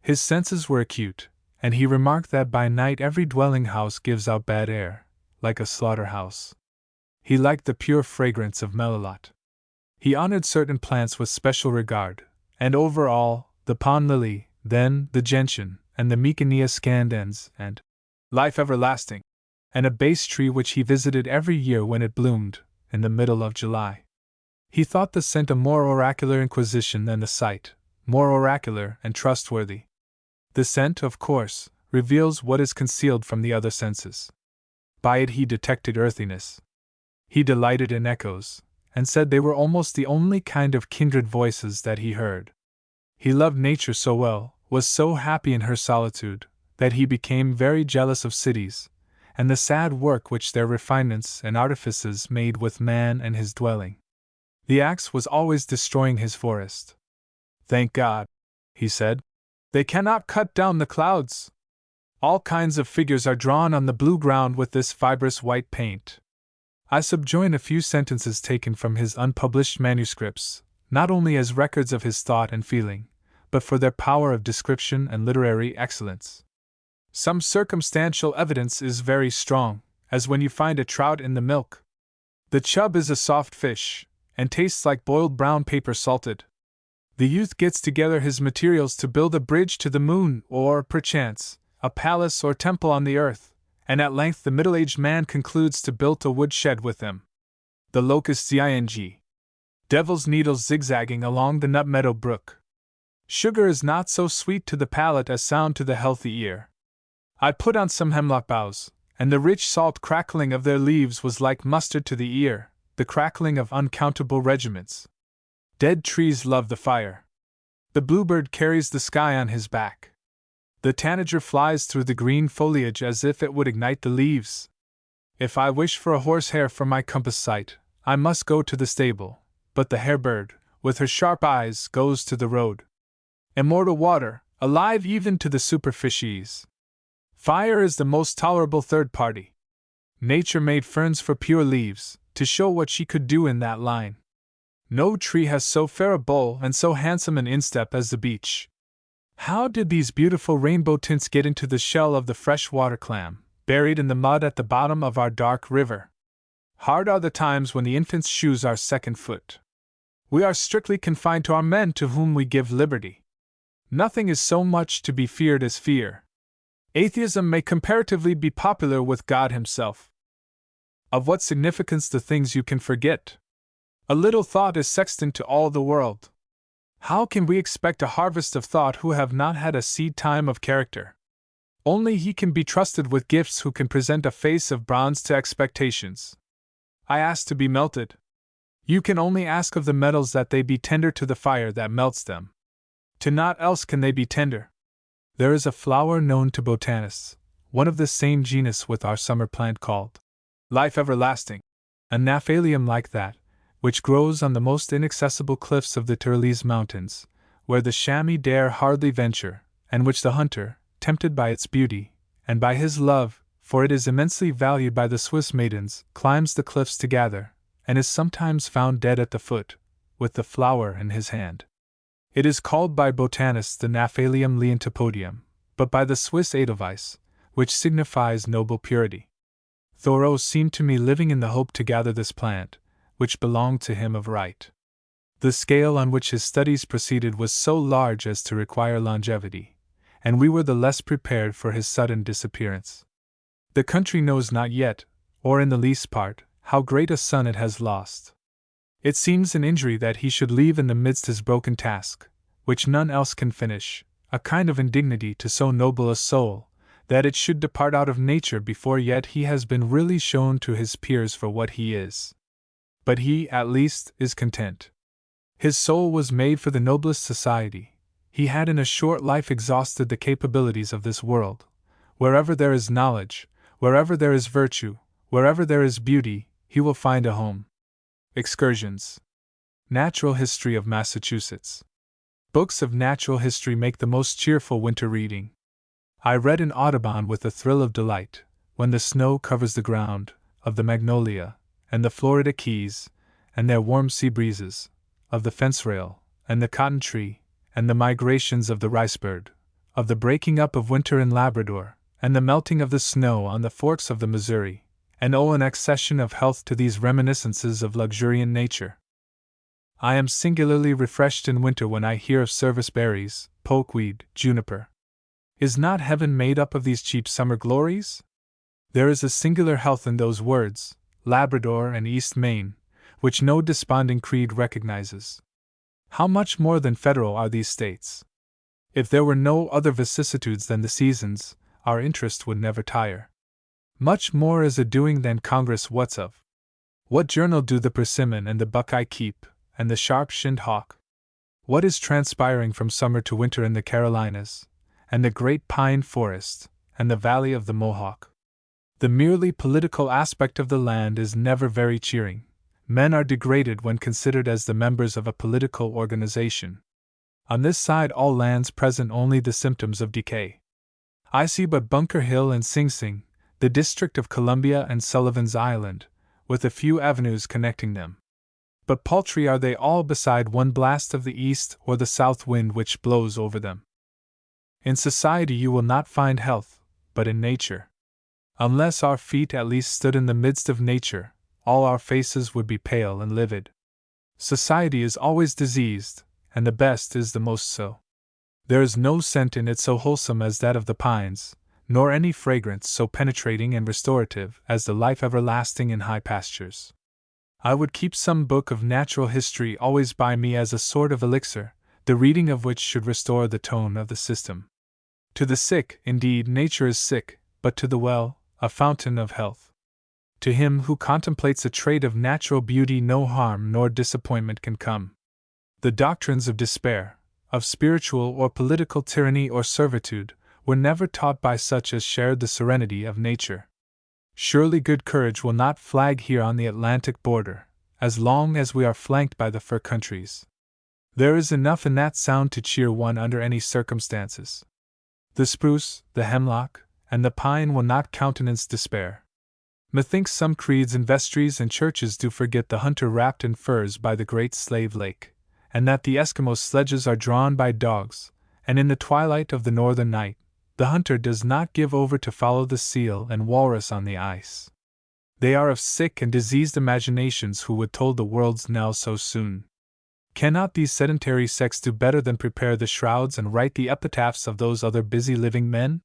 His senses were acute, and he remarked that by night every dwelling house gives out bad air, like a slaughter-house. He liked the pure fragrance of melilot. He honored certain plants with special regard, and over all, the pond lily, then the gentian, and the Mecania scandens, and life everlasting, and a base tree which he visited every year when it bloomed, in the middle of July. He thought the scent a more oracular inquisition than the sight, more oracular and trustworthy. The scent, of course, reveals what is concealed from the other senses. By it he detected earthiness. He delighted in echoes, and said they were almost the only kind of kindred voices that he heard. He loved nature so well, was so happy in her solitude, that he became very jealous of cities, and the sad work which their refinements and artifices made with man and his dwelling. The axe was always destroying his forest. Thank God, he said, they cannot cut down the clouds. All kinds of figures are drawn on the blue ground with this fibrous white paint. I subjoin a few sentences taken from his unpublished manuscripts, not only as records of his thought and feeling, but for their power of description and literary excellence. Some circumstantial evidence is very strong, as when you find a trout in the milk. The chub is a soft fish, and tastes like boiled brown paper salted. The youth gets together his materials to build a bridge to the moon, or, perchance, a palace or temple on the earth, and at length the middle-aged man concludes to build a woodshed with them. The locusts zing. Devil's needles zigzagging along the nut meadow brook. Sugar is not so sweet to the palate as sound to the healthy ear. I put on some hemlock boughs, and the rich salt crackling of their leaves was like mustard to the ear, the crackling of uncountable regiments. Dead trees love the fire. The bluebird carries the sky on his back. The tanager flies through the green foliage as if it would ignite the leaves. If I wish for a horsehair for my compass sight, I must go to the stable, but the harebird, with her sharp eyes, goes to the road. Immortal water, alive even to the superficies. Fire is the most tolerable third party. Nature made ferns for pure leaves, to show what she could do in that line. No tree has so fair a bole and so handsome an instep as the beech. How did these beautiful rainbow tints get into the shell of the fresh water clam, buried in the mud at the bottom of our dark river? Hard are the times when the infant's shoes are second foot. We are strictly confined to our men to whom we give liberty. Nothing is so much to be feared as fear. Atheism may comparatively be popular with God Himself. Of what significance the things you can forget? A little thought is sextant to all the world. How can we expect a harvest of thought who have not had a seed time of character? Only he can be trusted with gifts who can present a face of bronze to expectations. I ask to be melted. You can only ask of the metals that they be tender to the fire that melts them. To naught else can they be tender. There is a flower known to botanists, one of the same genus with our summer plant called life everlasting, a gnaphalium like that, which grows on the most inaccessible cliffs of the Tyrolese mountains, where the chamois dare hardly venture, and which the hunter, tempted by its beauty, and by his love, for it is immensely valued by the Swiss maidens, climbs the cliffs to gather, and is sometimes found dead at the foot, with the flower in his hand. It is called by botanists the Gnaphalium leontopodium, but by the Swiss Edelweiss, which signifies noble purity. Thoreau seemed to me living in the hope to gather this plant, which belonged to him of right. The scale on which his studies proceeded was so large as to require longevity, and we were the less prepared for his sudden disappearance. The country knows not yet, or in the least part, how great a son it has lost. It seems an injury that he should leave in the midst his broken task, which none else can finish, a kind of indignity to so noble a soul, that it should depart out of nature before yet he has been really shown to his peers for what he is. But he, at least, is content. His soul was made for the noblest society. He had in a short life exhausted the capabilities of this world. Wherever there is knowledge, wherever there is virtue, wherever there is beauty, he will find a home. Excursions. Natural History of Massachusetts. Books of natural history make the most cheerful winter reading. I read in Audubon with a thrill of delight, when the snow covers the ground, of the magnolia, and the Florida Keys, and their warm sea breezes, of the fence rail, and the cotton tree, and the migrations of the ricebird, of the breaking up of winter in Labrador, and the melting of the snow on the forks of the Missouri, and an accession of health to these reminiscences of luxuriant nature. I am singularly refreshed in winter when I hear of service berries, pokeweed, juniper. Is not heaven made up of these cheap summer glories? There is a singular health in those words, Labrador and East Maine, which no desponding creed recognizes. How much more than federal are these states? If there were no other vicissitudes than the seasons, our interest would never tire. Much more is a-doing than Congress wot's of. What journal do the persimmon and the buckeye keep, and the sharp-shinned hawk? What is transpiring from summer to winter in the Carolinas, and the great pine forest, and the valley of the Mohawk? The merely political aspect of the land is never very cheering. Men are degraded when considered as the members of a political organization. On this side all lands present only the symptoms of decay. I see but Bunker Hill and Sing Sing, the District of Columbia and Sullivan's Island, with a few avenues connecting them. But paltry are they all beside one blast of the east or the south wind which blows over them. In society you will not find health, but in nature. Unless our feet at least stood in the midst of nature, all our faces would be pale and livid. Society is always diseased, and the best is the most so. There is no scent in it so wholesome as that of the pines, nor any fragrance so penetrating and restorative as the life everlasting in high pastures. I would keep some book of natural history always by me as a sort of elixir, the reading of which should restore the tone of the system. To the sick, indeed, nature is sick, but to the well, a fountain of health. To him who contemplates a trait of natural beauty, no harm nor disappointment can come. The doctrines of despair, of spiritual or political tyranny or servitude, were never taught by such as shared the serenity of nature. Surely good courage will not flag here on the Atlantic border, as long as we are flanked by the fur countries. There is enough in that sound to cheer one under any circumstances. The spruce, the hemlock, and the pine will not countenance despair. Methinks some creeds and vestries and churches do forget the hunter wrapped in furs by the great Slave Lake, and that the Eskimo sledges are drawn by dogs, and in the twilight of the northern night, the hunter does not give over to follow the seal and walrus on the ice. They are of sick and diseased imaginations who would toll the world's knell so soon. Cannot these sedentary sects do better than prepare the shrouds and write the epitaphs of those other busy living men?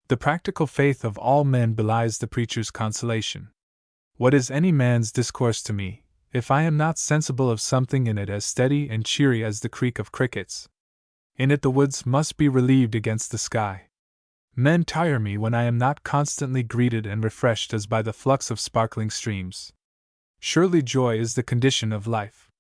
The practical faith of all men belies the preacher's consolation. What is any man's discourse to me, if I am not sensible of something in it as steady and cheery as the creak of crickets? In it the woods must be relieved against the sky. Men tire me when I am not constantly greeted and refreshed as by the flux of sparkling streams. Surely joy is the condition of life.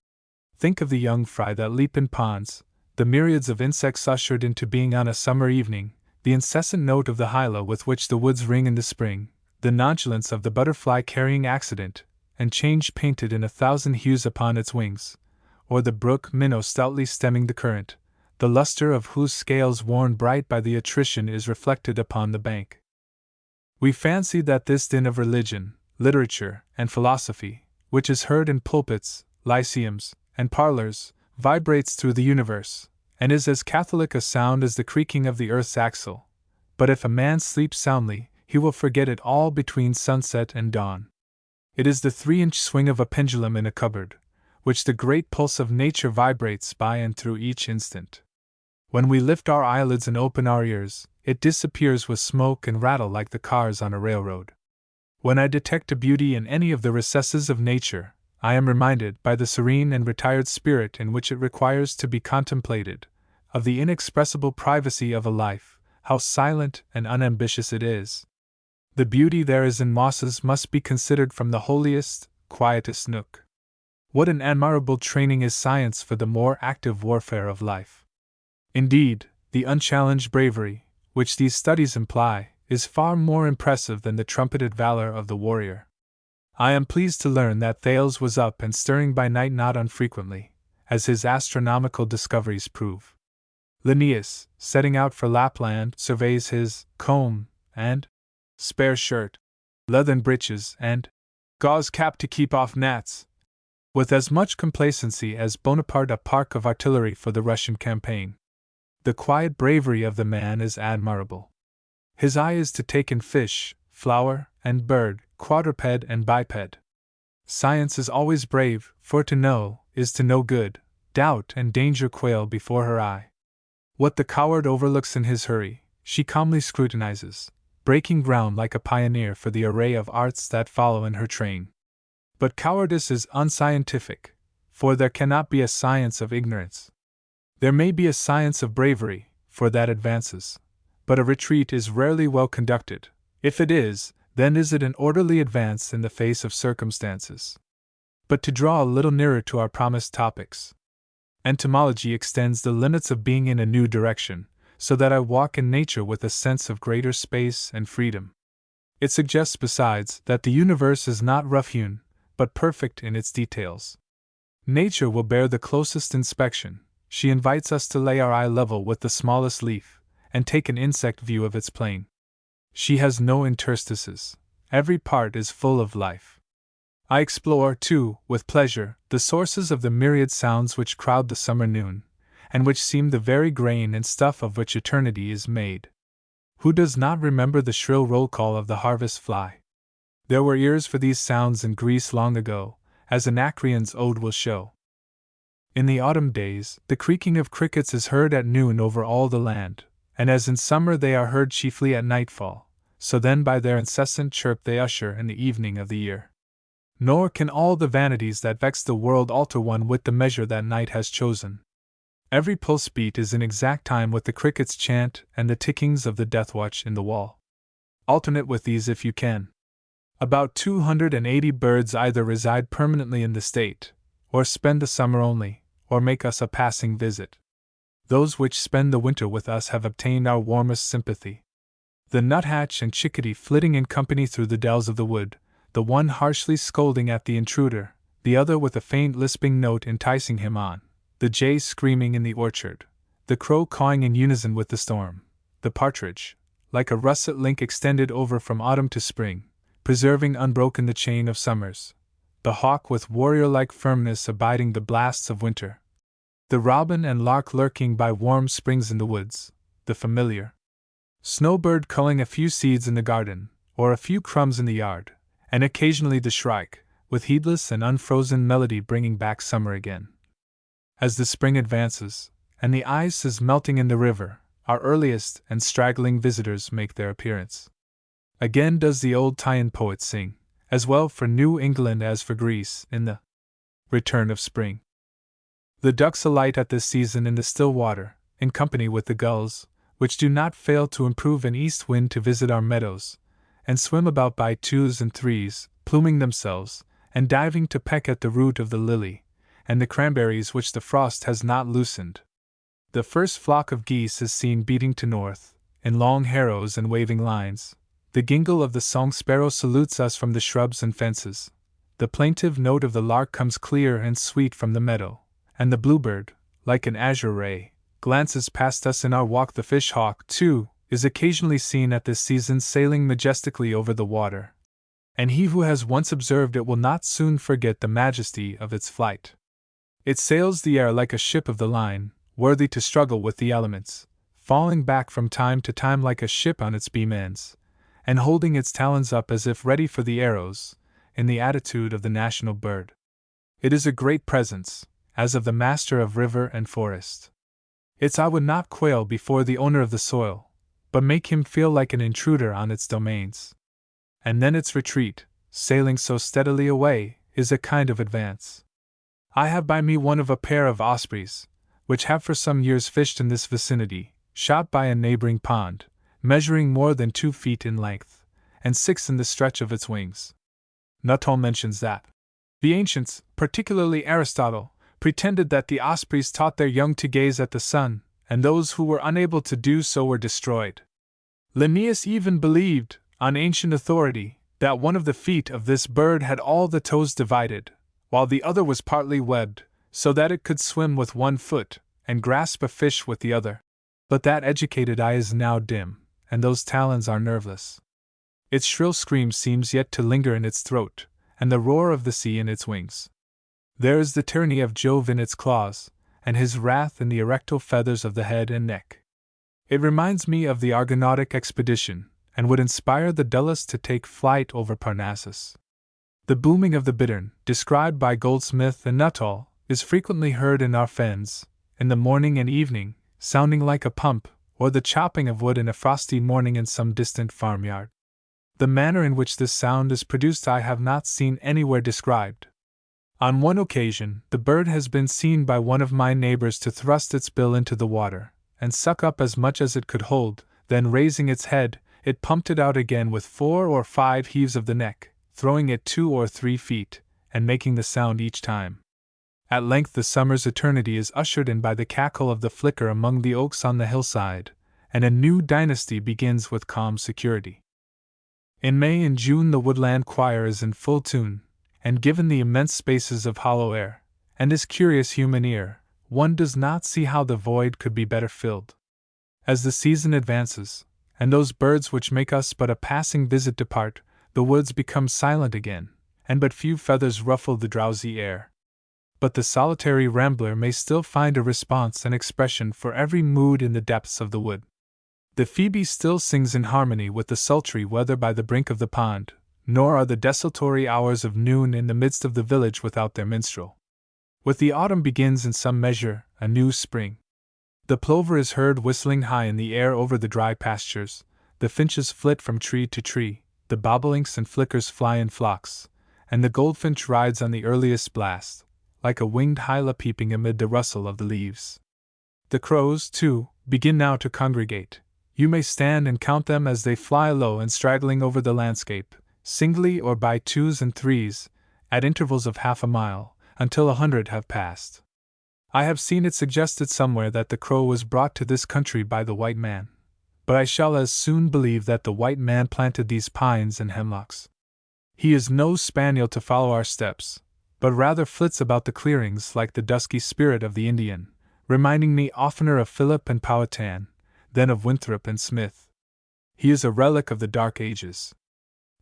Think of the young fry that leap in ponds, the myriads of insects ushered into being on a summer evening, the incessant note of the hyla with which the woods ring in the spring, the nonchalance of the butterfly carrying accident and change painted in 1,000 hues upon its wings, or the brook minnow stoutly stemming the current, the luster of whose scales worn bright by the attrition is reflected upon the bank. We fancy that this din of religion, literature, and philosophy, which is heard in pulpits, lyceums, and parlors, vibrates through the universe, and is as catholic a sound as the creaking of the earth's axle. But if a man sleeps soundly, he will forget it all between sunset and dawn. It is the 3-inch swing of a pendulum in a cupboard, which the great pulse of nature vibrates by and through each instant. When we lift our eyelids and open our ears, it disappears with smoke and rattle like the cars on a railroad. When I detect a beauty in any of the recesses of nature, I am reminded, by the serene and retired spirit in which it requires to be contemplated, of the inexpressible privacy of a life, how silent and unambitious it is. The beauty there is in mosses must be considered from the holiest, quietest nook. What an admirable training is science for the more active warfare of life! Indeed, the unchallenged bravery, which these studies imply, is far more impressive than the trumpeted valor of the warrior. I am pleased to learn that Thales was up and stirring by night not unfrequently, as his astronomical discoveries prove. Linnaeus, setting out for Lapland, surveys his comb and spare shirt, leathern breeches, and gauze cap to keep off gnats, with as much complacency as Bonaparte a park of artillery for the Russian campaign. The quiet bravery of the man is admirable. His eye is to take in fish, flower, and bird, quadruped and biped. Science is always brave, for to know is to know good. Doubt and danger quail before her eye. What the coward overlooks in his hurry, she calmly scrutinizes, breaking ground like a pioneer for the array of arts that follow in her train. But cowardice is unscientific, for there cannot be a science of ignorance. There may be a science of bravery, for that advances, but a retreat is rarely well conducted. If it is, then is it an orderly advance in the face of circumstances. But to draw a little nearer to our promised topics. Entomology extends the limits of being in a new direction, so that I walk in nature with a sense of greater space and freedom. It suggests besides that the universe is not rough-hewn, but perfect in its details. Nature will bear the closest inspection. She invites us to lay our eye level with the smallest leaf, and take an insect view of its plane. She has no interstices. Every part is full of life. I explore, too, with pleasure, the sources of the myriad sounds which crowd the summer noon, and which seem the very grain and stuff of which eternity is made. Who does not remember the shrill roll call of the harvest fly? There were ears for these sounds in Greece long ago, as Anacreon's ode will show. In the autumn days, the creaking of crickets is heard at noon over all the land, and as in summer they are heard chiefly at nightfall, so then by their incessant chirp they usher in the evening of the year. Nor can all the vanities that vex the world alter one whit the measure that night has chosen. Every pulse beat is in exact time with the cricket's chant and the tickings of the death watch in the wall. Alternate with these if you can. About 280 birds either reside permanently in the state, or spend the summer only, or make us a passing visit. Those which spend the winter with us have obtained our warmest sympathy. The nuthatch and chickadee flitting in company through the dells of the wood, the one harshly scolding at the intruder, the other with a faint lisping note enticing him on, the jay screaming in the orchard, the crow cawing in unison with the storm, the partridge, like a russet link extended over from autumn to spring, preserving unbroken the chain of summers, the hawk with warrior-like firmness abiding the blasts of winter, the robin and lark lurking by warm springs in the woods, the familiar snowbird culling a few seeds in the garden, or a few crumbs in the yard, and occasionally the shrike, with heedless and unfrozen melody bringing back summer again. As the spring advances, and the ice is melting in the river, our earliest and straggling visitors make their appearance. Again does the old Teian poet sing, as well for New England as for Greece, in the return of spring. The ducks alight at this season in the still water, in company with the gulls, which do not fail to improve an east wind to visit our meadows, and swim about by twos and threes, pluming themselves, and diving to peck at the root of the lily, and the cranberries which the frost has not loosened. The first flock of geese is seen beating to north, in long harrows and waving lines. The gingle of the song sparrow salutes us from the shrubs and fences. The plaintive note of the lark comes clear and sweet from the meadow, and the bluebird, like an azure ray, glances past us in our walk. The fish hawk, too, is occasionally seen at this season sailing majestically over the water, and he who has once observed it will not soon forget the majesty of its flight. It sails the air like a ship of the line, worthy to struggle with the elements, falling back from time to time like a ship on its beam ends, and holding its talons up as if ready for the arrows, in the attitude of the national bird. It is a great presence, as of the master of river and forest. Its eye would not quail before the owner of the soil, but make him feel like an intruder on its domains. And then its retreat, sailing so steadily away, is a kind of advance. I have by me one of a pair of ospreys, which have for some years fished in this vicinity, shot by a neighboring pond, measuring more than 2 feet in length, and 6 in the stretch of its wings. Nuttall mentions that the ancients, particularly Aristotle, pretended that the ospreys taught their young to gaze at the sun, and those who were unable to do so were destroyed. Linnaeus even believed, on ancient authority, that one of the feet of this bird had all the toes divided, while the other was partly webbed, so that it could swim with one foot, and grasp a fish with the other. But that educated eye is now dim, and those talons are nerveless. Its shrill scream seems yet to linger in its throat, and the roar of the sea in its wings. There is the tyranny of Jove in its claws, and his wrath in the erectile feathers of the head and neck. It reminds me of the Argonautic expedition, and would inspire the dullest to take flight over Parnassus. The booming of the bittern, described by Goldsmith and Nuttall, is frequently heard in our fens, in the morning and evening, sounding like a pump, or the chopping of wood in a frosty morning in some distant farmyard. The manner in which this sound is produced I have not seen anywhere described. On one occasion, the bird has been seen by one of my neighbors to thrust its bill into the water, and suck up as much as it could hold, then raising its head, it pumped it out again with 4 or 5 heaves of the neck, throwing it 2 or 3 feet, and making the sound each time. At length the summer's eternity is ushered in by the cackle of the flicker among the oaks on the hillside, and a new dynasty begins with calm security. In May and June the woodland choir is in full tune, and given the immense spaces of hollow air, and his curious human ear, one does not see how the void could be better filled. As the season advances, and those birds which make us but a passing visit depart, the woods become silent again, and but few feathers ruffle the drowsy air. But the solitary rambler may still find a response and expression for every mood in the depths of the wood. The phoebe still sings in harmony with the sultry weather by the brink of the pond, nor are the desultory hours of noon in the midst of the village without their minstrel. With the autumn begins in some measure a new spring. The plover is heard whistling high in the air over the dry pastures, the finches flit from tree to tree, the bobolinks and flickers fly in flocks, and the goldfinch rides on the earliest blast, like a winged hyla peeping amid the rustle of the leaves. The crows, too, begin now to congregate. You may stand and count them as they fly low and straggling over the landscape, singly or by twos and threes, at intervals of half a mile, until 100 have passed. I have seen it suggested somewhere that the crow was brought to this country by the white man, but I shall as soon believe that the white man planted these pines and hemlocks. He is no spaniel to follow our steps, but rather flits about the clearings like the dusky spirit of the Indian, reminding me oftener of Philip and Powhatan than of Winthrop and Smith. He is a relic of the Dark Ages.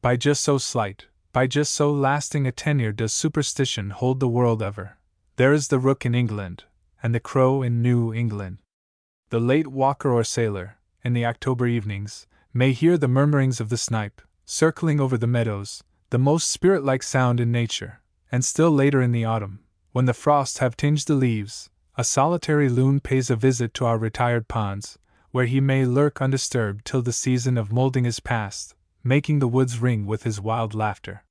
By just so slight, by just so lasting a tenure does superstition hold the world ever. There is the rook in England, and the crow in New England. The late walker or sailor, in the October evenings, may hear the murmurings of the snipe, circling over the meadows, the most spirit-like sound in nature, and still later in the autumn, when the frosts have tinged the leaves, a solitary loon pays a visit to our retired ponds, where he may lurk undisturbed till the season of moulting is past, making the woods ring with his wild laughter.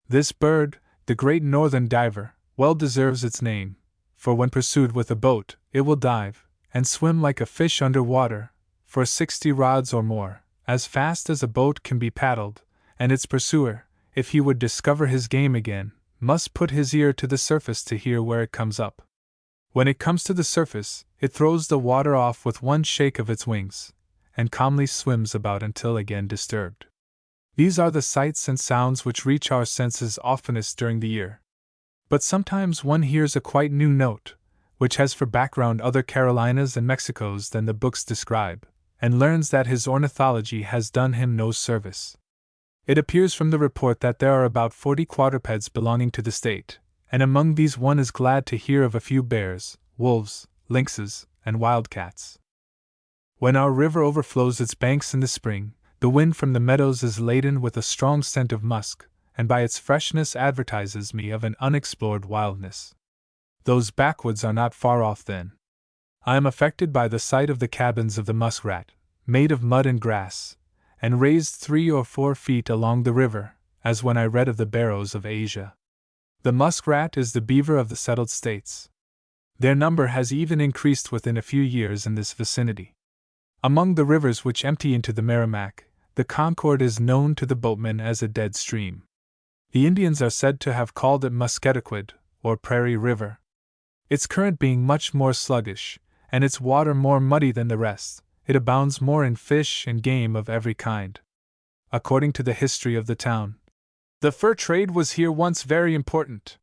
This bird, the great northern diver, well deserves its name, for when pursued with a boat, it will dive, and swim like a fish under water, for 60 rods or more, as fast as a boat can be paddled, and its pursuer, if he would discover his game again, must put his ear to the surface to hear where it comes up. When it comes to the surface, it throws the water off with one shake of its wings, and calmly swims about until again disturbed. These are the sights and sounds which reach our senses oftenest during the year. But sometimes one hears a quite new note, which has for background other Carolinas and Mexicos than the books describe, and learns that his ornithology has done him no service. It appears from the report that there are about 40 quadrupeds belonging to the state, and among these one is glad to hear of a few bears, wolves, lynxes, and wildcats. When our river overflows its banks in the spring, the wind from the meadows is laden with a strong scent of musk, and by its freshness advertises me of an unexplored wildness. Those backwoods are not far off then. I am affected by the sight of the cabins of the muskrat, made of mud and grass, and raised 3 or 4 feet along the river, as when I read of the barrows of Asia. The muskrat is the beaver of the settled states. Their number has even increased within a few years in this vicinity. Among the rivers which empty into the Merrimack, the Concord is known to the boatmen as a dead stream. The Indians are said to have called it Musketaquid, or Prairie River. Its current being much more sluggish, and its water more muddy than the rest, it abounds more in fish and game of every kind. According to the history of the town, the fur trade was here once very important.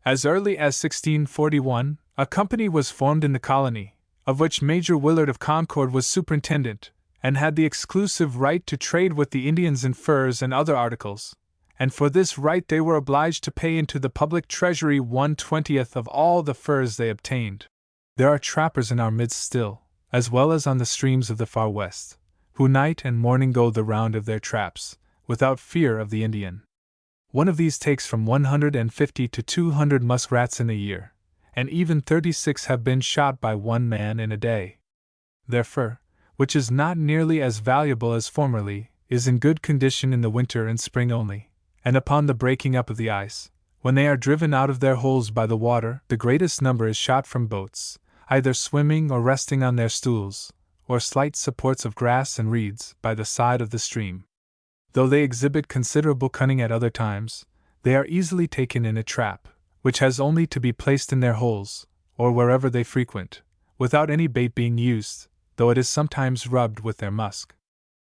As early as 1641, a company was formed in the colony, of which Major Willard of Concord was superintendent, and had the exclusive right to trade with the Indians in furs and other articles, and for this right they were obliged to pay into the public treasury 1/20 of all the furs they obtained. There are trappers in our midst still, as well as on the streams of the far west, who night and morning go the round of their traps, without fear of the Indian. One of these takes from 150 to 200 muskrats in a year, and even 36 have been shot by one man in a day. Their fur, which is not nearly as valuable as formerly, is in good condition in the winter and spring only, and upon the breaking up of the ice, when they are driven out of their holes by the water, the greatest number is shot from boats, either swimming or resting on their stools, or slight supports of grass and reeds, by the side of the stream. Though they exhibit considerable cunning at other times, they are easily taken in a trap, which has only to be placed in their holes, or wherever they frequent, without any bait being used, though it is sometimes rubbed with their musk.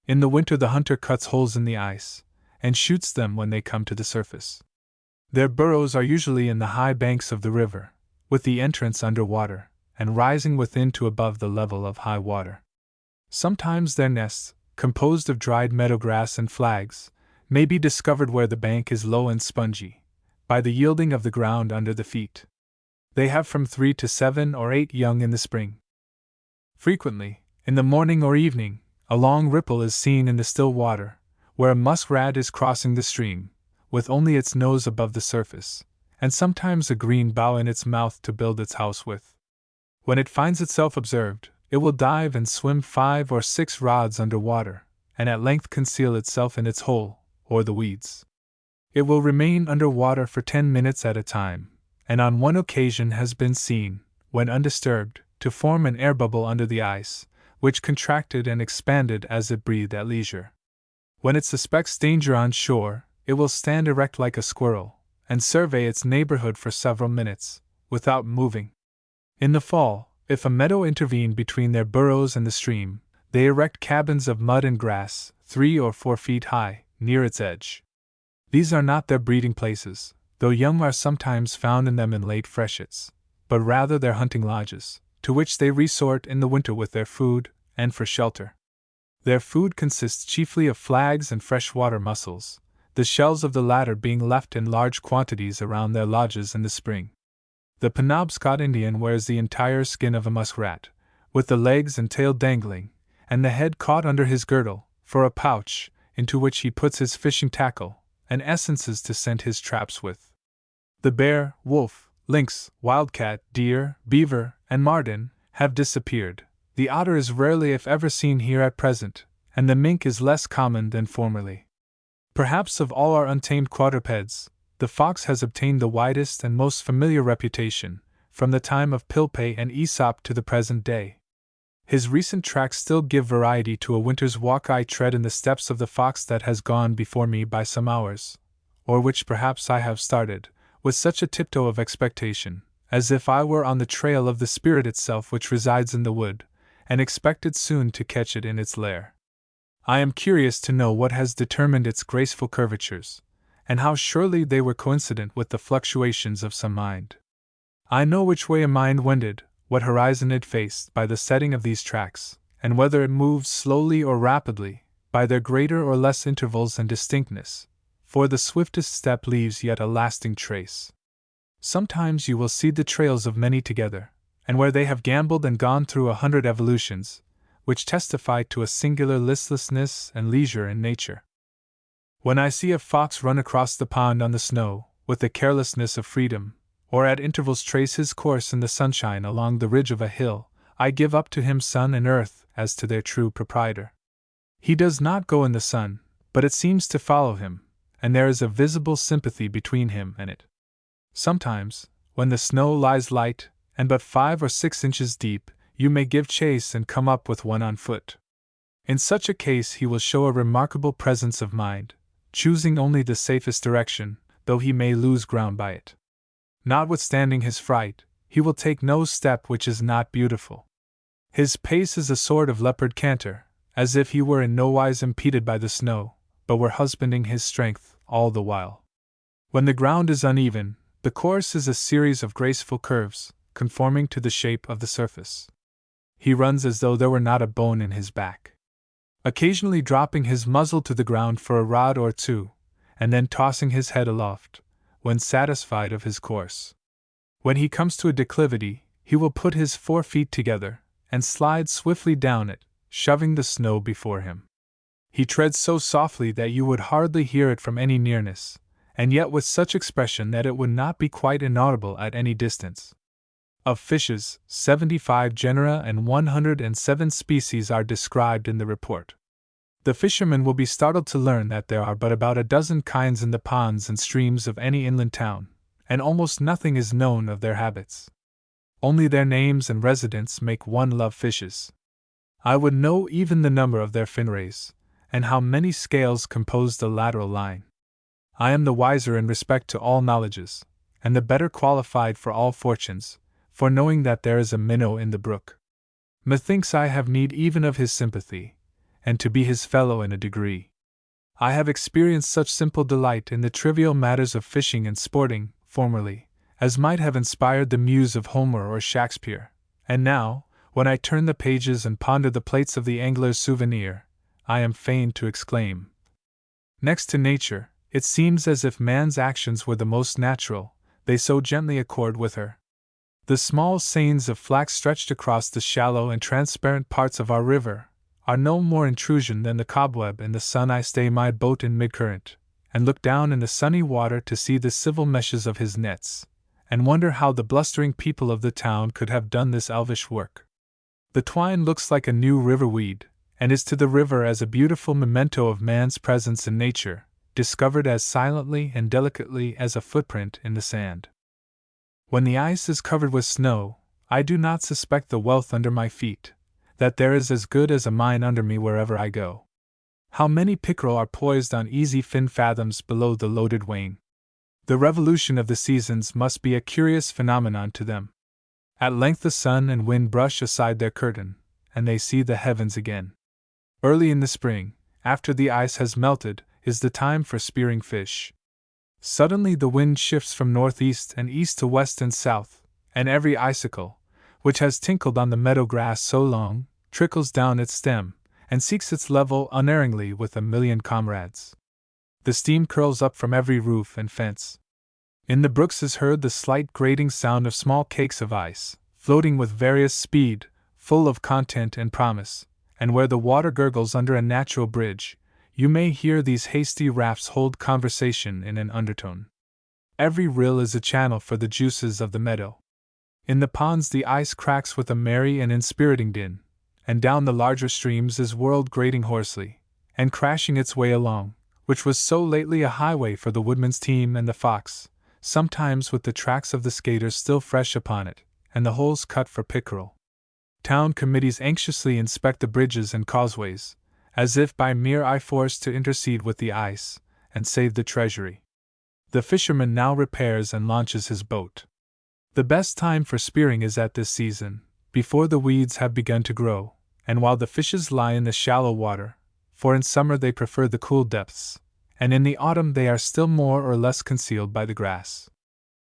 In the winter the hunter cuts holes in the ice, and shoots them when they come to the surface. Their burrows are usually in the high banks of the river, with the entrance under water, and rising within to above the level of high water. Sometimes their nests, composed of dried meadow grass and flags, may be discovered where the bank is low and spongy, by the yielding of the ground under the feet. They have from 3 to 7 or 8 young in the spring. Frequently, in the morning or evening, a long ripple is seen in the still water, where a muskrat is crossing the stream, with only its nose above the surface, and sometimes a green bough in its mouth to build its house with. When it finds itself observed, it will dive and swim 5 or 6 rods under water, and at length conceal itself in its hole, or the weeds. It will remain under water for 10 minutes at a time, and on one occasion has been seen, when undisturbed, to form an air bubble under the ice, which contracted and expanded as it breathed at leisure. When it suspects danger on shore, it will stand erect like a squirrel, and survey its neighborhood for several minutes, without moving. In the fall, if a meadow intervened between their burrows and the stream, they erect cabins of mud and grass, 3 or 4 feet high, near its edge. These are not their breeding places, though young are sometimes found in them in late freshets, but rather their hunting lodges, to which they resort in the winter with their food, and for shelter. Their food consists chiefly of flags and freshwater mussels, the shells of the latter being left in large quantities around their lodges in the spring. The Penobscot Indian wears the entire skin of a muskrat, with the legs and tail dangling, and the head caught under his girdle, for a pouch, into which he puts his fishing tackle, and essences to scent his traps with. The bear, wolf, lynx, wildcat, deer, beaver, and marten have disappeared. The otter is rarely if ever seen here at present, and the mink is less common than formerly. Perhaps of all our untamed quadrupeds, the fox has obtained the widest and most familiar reputation, from the time of Pilpay and Aesop to the present day. His recent tracks still give variety to a winter's walk I tread in the steps of the fox that has gone before me by some hours, or which perhaps I have started, with such a tiptoe of expectation, as if I were on the trail of the spirit itself which resides in the wood, and expected soon to catch it in its lair. I am curious to know what has determined its graceful curvatures, and how surely they were coincident with the fluctuations of some mind. I know which way a mind wended, what horizon it faced, by the setting of these tracks, and whether it moved slowly or rapidly, by their greater or less intervals and distinctness, for the swiftest step leaves yet a lasting trace. Sometimes you will see the trails of many together, and where they have gamboled and gone through 100 evolutions, which testify to a singular listlessness and leisure in nature. When I see a fox run across the pond on the snow, with the carelessness of freedom, or at intervals trace his course in the sunshine along the ridge of a hill, I give up to him sun and earth as to their true proprietor. He does not go in the sun, but it seems to follow him, and there is a visible sympathy between him and it. Sometimes, when the snow lies light, and but 5 or 6 inches deep, you may give chase and come up with one on foot. In such a case he will show a remarkable presence of mind, choosing only the safest direction, though he may lose ground by it. Notwithstanding his fright, he will take no step which is not beautiful. His pace is a sort of leopard canter, as if he were in nowise impeded by the snow, but were husbanding his strength all the while. When the ground is uneven, the course is a series of graceful curves, conforming to the shape of the surface. He runs as though there were not a bone in his back, occasionally dropping his muzzle to the ground for a rod or two, and then tossing his head aloft, when satisfied of his course. When he comes to a declivity, he will put his 4 feet together, and slide swiftly down it, shoving the snow before him. He treads so softly that you would hardly hear it from any nearness, and yet with such expression that it would not be quite inaudible at any distance. Of fishes, 75 genera and 107 species are described in the report. The fisherman will be startled to learn that there are but about a dozen kinds in the ponds and streams of any inland town, and almost nothing is known of their habits. Only their names and residence make one love fishes. I would know even the number of their fin rays, and how many scales compose the lateral line. I am the wiser in respect to all knowledges, and the better qualified for all fortunes, for knowing that there is a minnow in the brook. Methinks I have need even of his sympathy, and to be his fellow in a degree. I have experienced such simple delight in the trivial matters of fishing and sporting, formerly, as might have inspired the muse of Homer or Shakespeare, and now, when I turn the pages and ponder the plates of the angler's souvenir, I am fain to exclaim, next to nature, it seems as if man's actions were the most natural, they so gently accord with her. The small seines of flax stretched across the shallow and transparent parts of our river are no more intrusion than the cobweb in the sun. I stay my boat in mid-current, and look down in the sunny water to see the civil meshes of his nets, and wonder how the blustering people of the town could have done this elvish work. The twine looks like a new river weed, and is to the river as a beautiful memento of man's presence in nature, discovered as silently and delicately as a footprint in the sand. When the ice is covered with snow, I do not suspect the wealth under my feet, that there is as good as a mine under me wherever I go. How many pickerel are poised on easy fin fathoms below the loaded wain? The revolution of the seasons must be a curious phenomenon to them. At length the sun and wind brush aside their curtain, and they see the heavens again. Early in the spring, after the ice has melted, is the time for spearing fish. Suddenly the wind shifts from northeast and east to west and south, and every icicle, which has tinkled on the meadow grass so long, trickles down its stem, and seeks its level unerringly with a million comrades. The steam curls up from every roof and fence. In the brooks is heard the slight grating sound of small cakes of ice, floating with various speed, full of content and promise, and where the water gurgles under a natural bridge, you may hear these hasty rafts hold conversation in an undertone. Every rill is a channel for the juices of the meadow. In the ponds the ice cracks with a merry and inspiriting din, and down the larger streams is whirled grating hoarsely, and crashing its way along, which was so lately a highway for the woodman's team and the fox, sometimes with the tracks of the skaters still fresh upon it, and the holes cut for pickerel. Town committees anxiously inspect the bridges and causeways, as if by mere eye force to intercede with the ice, and save the treasury. The fisherman now repairs and launches his boat. The best time for spearing is at this season, before the weeds have begun to grow, and while the fishes lie in the shallow water, for in summer they prefer the cool depths, and in the autumn they are still more or less concealed by the grass.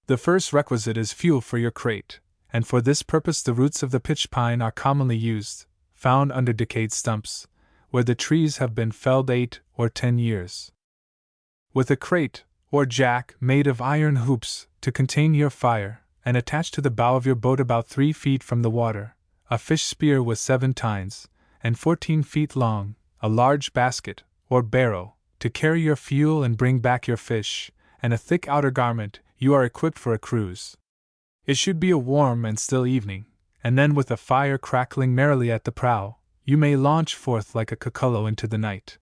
The first requisite is fuel for your crate, and for this purpose the roots of the pitch pine are commonly used, found under decayed stumps, where the trees have been felled 8 or 10 years. With a crate, or jack, made of iron hoops, to contain your fire, and attached to the bow of your boat about 3 feet from the water, a fish spear with 7 tines, and 14 feet long, a large basket, or barrow, to carry your fuel and bring back your fish, and a thick outer garment, you are equipped for a cruise. It should be a warm and still evening, and then with a fire crackling merrily at the prow, you may launch forth like a cucullo into the night.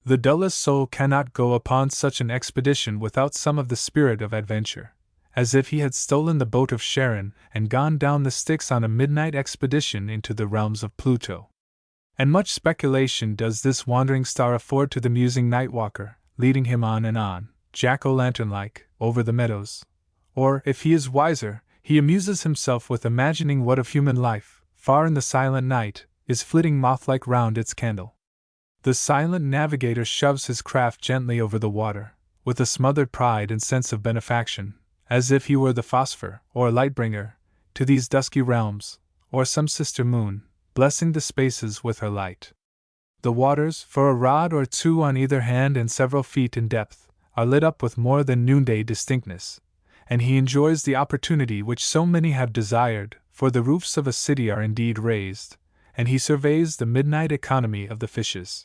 The dullest soul cannot go upon such an expedition without some of the spirit of adventure, as if he had stolen the boat of Charon and gone down the Styx on a midnight expedition into the realms of Pluto. And much speculation does this wandering star afford to the musing night walker, leading him on and on, jack-o'-lantern-like, over the meadows. Or, if he is wiser, he amuses himself with imagining what of human life, far in the silent night, is flitting moth-like round its candle. The silent navigator shoves his craft gently over the water, with a smothered pride and sense of benefaction, as if he were the phosphor, or light-bringer, to these dusky realms, or some sister moon, blessing the spaces with her light. The waters, for a rod or 2 on either hand and several feet in depth, are lit up with more than noonday distinctness, and he enjoys the opportunity which so many have desired, for the roofs of a city are indeed raised, and he surveys the midnight economy of the fishes.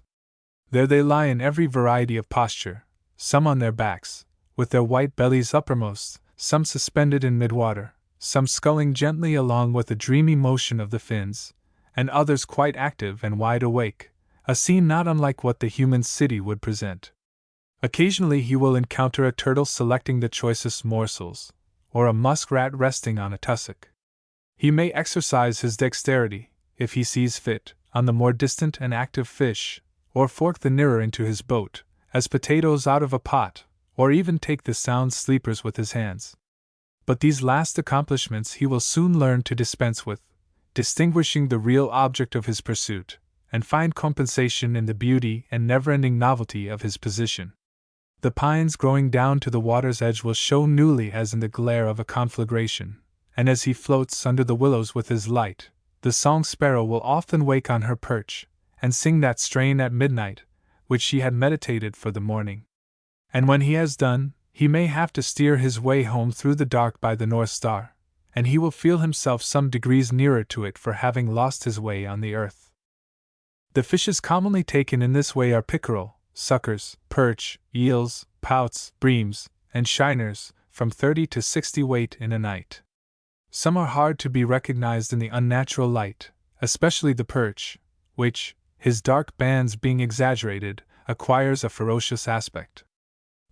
There they lie in every variety of posture, some on their backs, with their white bellies uppermost, some suspended in midwater, some sculling gently along with a dreamy motion of the fins, and others quite active and wide awake, a scene not unlike what the human city would present. Occasionally he will encounter a turtle selecting the choicest morsels, or a muskrat resting on a tussock. He may exercise his dexterity, if he sees fit, on the more distant and active fish, or fork the nearer into his boat, as potatoes out of a pot, or even take the sound sleepers with his hands. But these last accomplishments he will soon learn to dispense with, distinguishing the real object of his pursuit, and find compensation in the beauty and never-ending novelty of his position. The pines growing down to the water's edge will show newly as in the glare of a conflagration, and as he floats under the willows with his light, the song sparrow will often wake on her perch, and sing that strain at midnight, which she had meditated for the morning. And when he has done, he may have to steer his way home through the dark by the North Star, and he will feel himself some degrees nearer to it for having lost his way on the earth. The fishes commonly taken in this way are pickerel, suckers, perch, eels, pouts, breams, and shiners, from 30 to 60 weight in a night. Some are hard to be recognized in the unnatural light, especially the perch, which, his dark bands being exaggerated, acquires a ferocious aspect.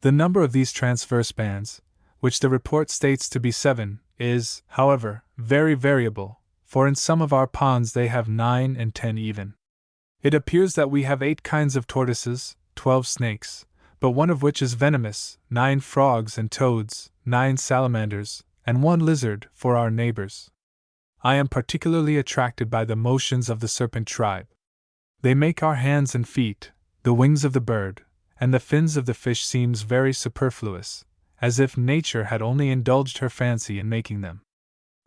The number of these transverse bands, which the report states to be 7, is, however, very variable, for in some of our ponds they have 9 and 10 even. It appears that we have 8 kinds of tortoises, 12 snakes, but one of which is venomous, 9 frogs and toads, 9 salamanders, and 1 lizard for our neighbors. I am particularly attracted by the motions of the serpent tribe. They make our hands and feet, the wings of the bird, and the fins of the fish seems very superfluous, as if nature had only indulged her fancy in making them.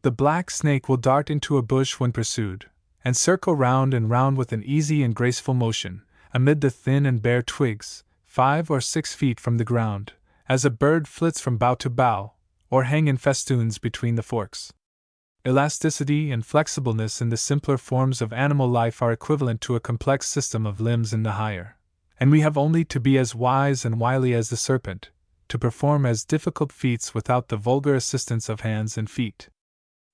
The black snake will dart into a bush when pursued, and circle round and round with an easy and graceful motion, amid the thin and bare twigs, 5 or 6 feet from the ground, as a bird flits from bough to bough, or hang in festoons between the forks. Elasticity and flexibleness in the simpler forms of animal life are equivalent to a complex system of limbs in the higher, and we have only to be as wise and wily as the serpent, to perform as difficult feats without the vulgar assistance of hands and feet.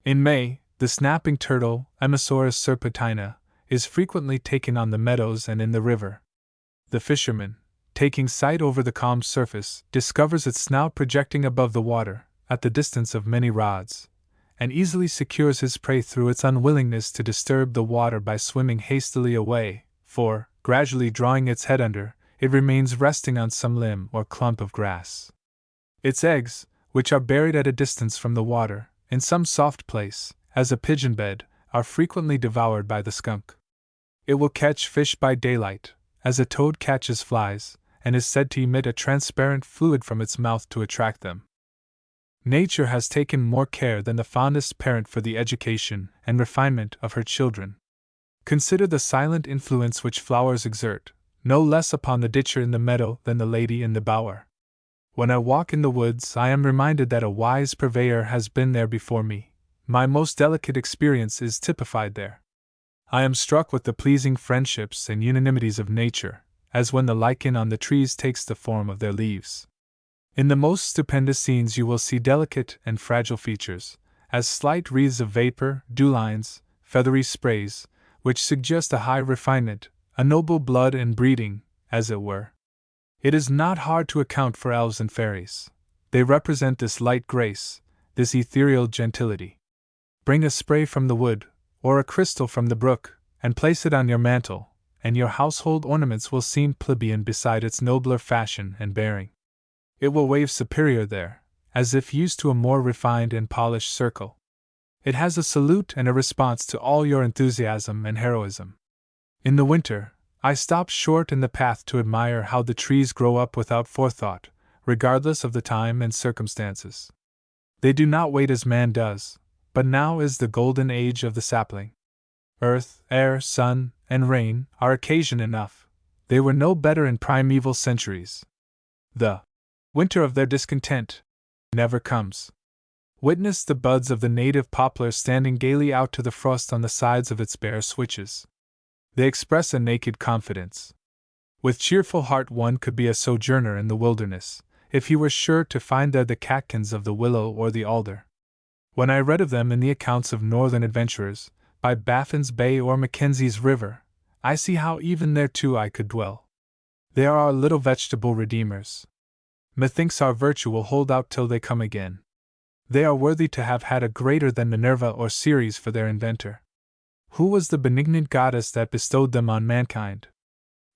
In May, the snapping turtle, Emisaurus serpentina, is frequently taken on the meadows and in the river. The fisherman, taking sight over the calm surface, discovers its snout projecting above the water, at the distance of many rods, and easily secures his prey through its unwillingness to disturb the water by swimming hastily away, for, gradually drawing its head under, it remains resting on some limb or clump of grass. Its eggs, which are buried at a distance from the water, in some soft place, as a pigeon bed, are frequently devoured by the skunk. It will catch fish by daylight, as a toad catches flies, and is said to emit a transparent fluid from its mouth to attract them. Nature has taken more care than the fondest parent for the education and refinement of her children. Consider the silent influence which flowers exert, no less upon the ditcher in the meadow than the lady in the bower. When I walk in the woods, I am reminded that a wise purveyor has been there before me. My most delicate experience is typified there. I am struck with the pleasing friendships and unanimities of nature, as when the lichen on the trees takes the form of their leaves. In the most stupendous scenes you will see delicate and fragile features, as slight wreaths of vapor, dewlines, feathery sprays, which suggest a high refinement, a noble blood and breeding, as it were. It is not hard to account for elves and fairies. They represent this light grace, this ethereal gentility. Bring a spray from the wood, or a crystal from the brook, and place it on your mantle, and your household ornaments will seem plebeian beside its nobler fashion and bearing. It will wave superior there, as if used to a more refined and polished circle. It has a salute and a response to all your enthusiasm and heroism. In the winter, I stop short in the path to admire how the trees grow up without forethought, regardless of the time and circumstances. They do not wait as man does, but now is the golden age of the sapling. Earth, air, sun, and rain are occasion enough. They were no better in primeval centuries. The winter of their discontent never comes. Witness the buds of the native poplar standing gaily out to the frost on the sides of its bare switches. They express a naked confidence. With cheerful heart one could be a sojourner in the wilderness, if he were sure to find there the catkins of the willow or the alder. When I read of them in the accounts of northern adventurers, by Baffin's Bay or Mackenzie's River, I see how even there too I could dwell. They are our little vegetable redeemers. Methinks our virtue will hold out till they come again. They are worthy to have had a greater than Minerva or Ceres for their inventor. Who was the benignant goddess that bestowed them on mankind?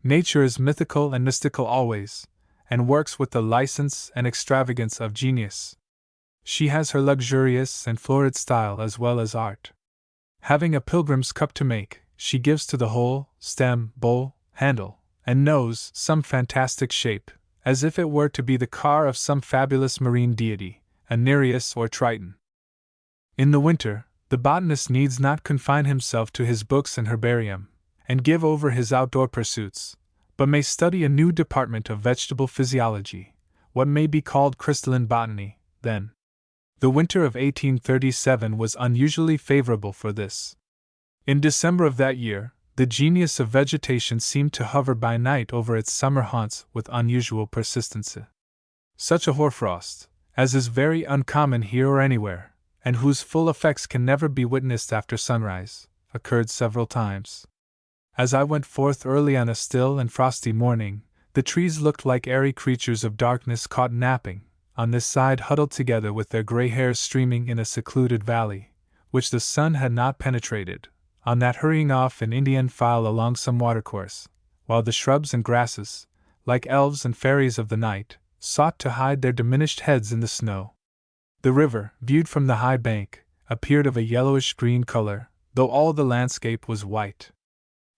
Nature is mythical and mystical always, and works with the license and extravagance of genius. She has her luxurious and florid style as well as art. Having a pilgrim's cup to make, she gives to the whole, stem, bowl, handle, and nose some fantastic shape, as if it were to be the car of some fabulous marine deity, a Nereus or Triton. In the winter, the botanist needs not confine himself to his books and herbarium, and give over his outdoor pursuits, but may study a new department of vegetable physiology, what may be called crystalline botany, then. The winter of 1837 was unusually favorable for this. In December of that year, the genius of vegetation seemed to hover by night over its summer haunts with unusual persistency. Such a hoarfrost, as is very uncommon here or anywhere, and whose full effects can never be witnessed after sunrise, occurred several times. As I went forth early on a still and frosty morning, the trees looked like airy creatures of darkness caught napping, on this side huddled together with their gray hairs streaming in a secluded valley, which the sun had not penetrated, on that hurrying off in Indian file along some watercourse, while the shrubs and grasses, like elves and fairies of the night, sought to hide their diminished heads in the snow. The river, viewed from the high bank, appeared of a yellowish-green color, though all the landscape was white.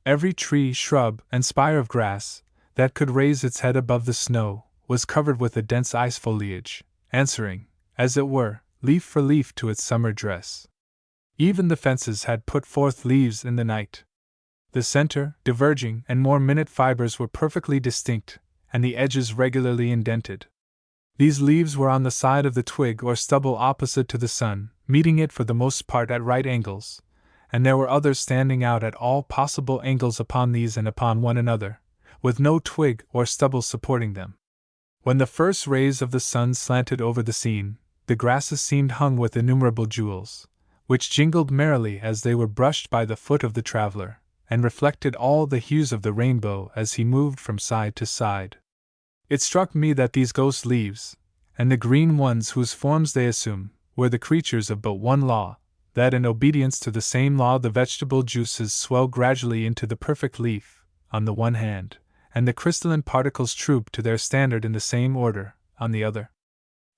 Every tree, shrub, and spire of grass that could raise its head above the snow was covered with a dense ice foliage, answering, as it were, leaf for leaf to its summer dress. Even the fences had put forth leaves in the night. The center, diverging, and more minute fibers were perfectly distinct, and the edges regularly indented. These leaves were on the side of the twig or stubble opposite to the sun, meeting it for the most part at right angles, and there were others standing out at all possible angles upon these and upon one another, with no twig or stubble supporting them. When the first rays of the sun slanted over the scene, the grasses seemed hung with innumerable jewels, which jingled merrily as they were brushed by the foot of the traveler, and reflected all the hues of the rainbow as he moved from side to side. It struck me that these ghost leaves, and the green ones whose forms they assume, were the creatures of but one law, that in obedience to the same law the vegetable juices swell gradually into the perfect leaf, on the one hand, and the crystalline particles troop to their standard in the same order, on the other.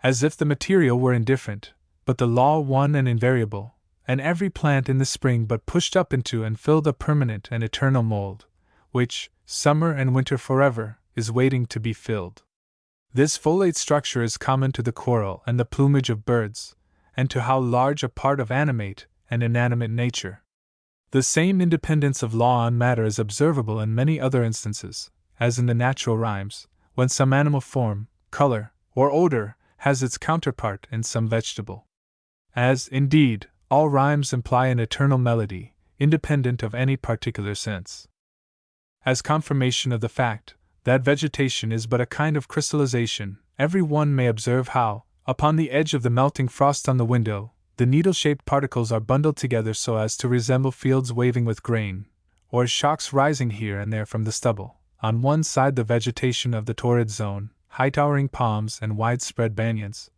As if the material were indifferent, but the law one and invariable, and every plant in the spring but pushed up into and filled a permanent and eternal mold, which, summer and winter forever, is waiting to be filled. This folate structure is common to the coral and the plumage of birds, and to how large a part of animate and inanimate nature. The same independence of law on matter is observable in many other instances, as in the natural rhymes, when some animal form, color, or odor has its counterpart in some vegetable. As, indeed, all rhymes imply an eternal melody, independent of any particular sense. As confirmation of the fact that vegetation is but a kind of crystallization, every one may observe how, upon the edge of the melting frost on the window, the needle-shaped particles are bundled together so as to resemble fields waving with grain, or shocks rising here and there from the stubble. On one side the vegetation of the torrid zone, high-towering palms and widespread banyans,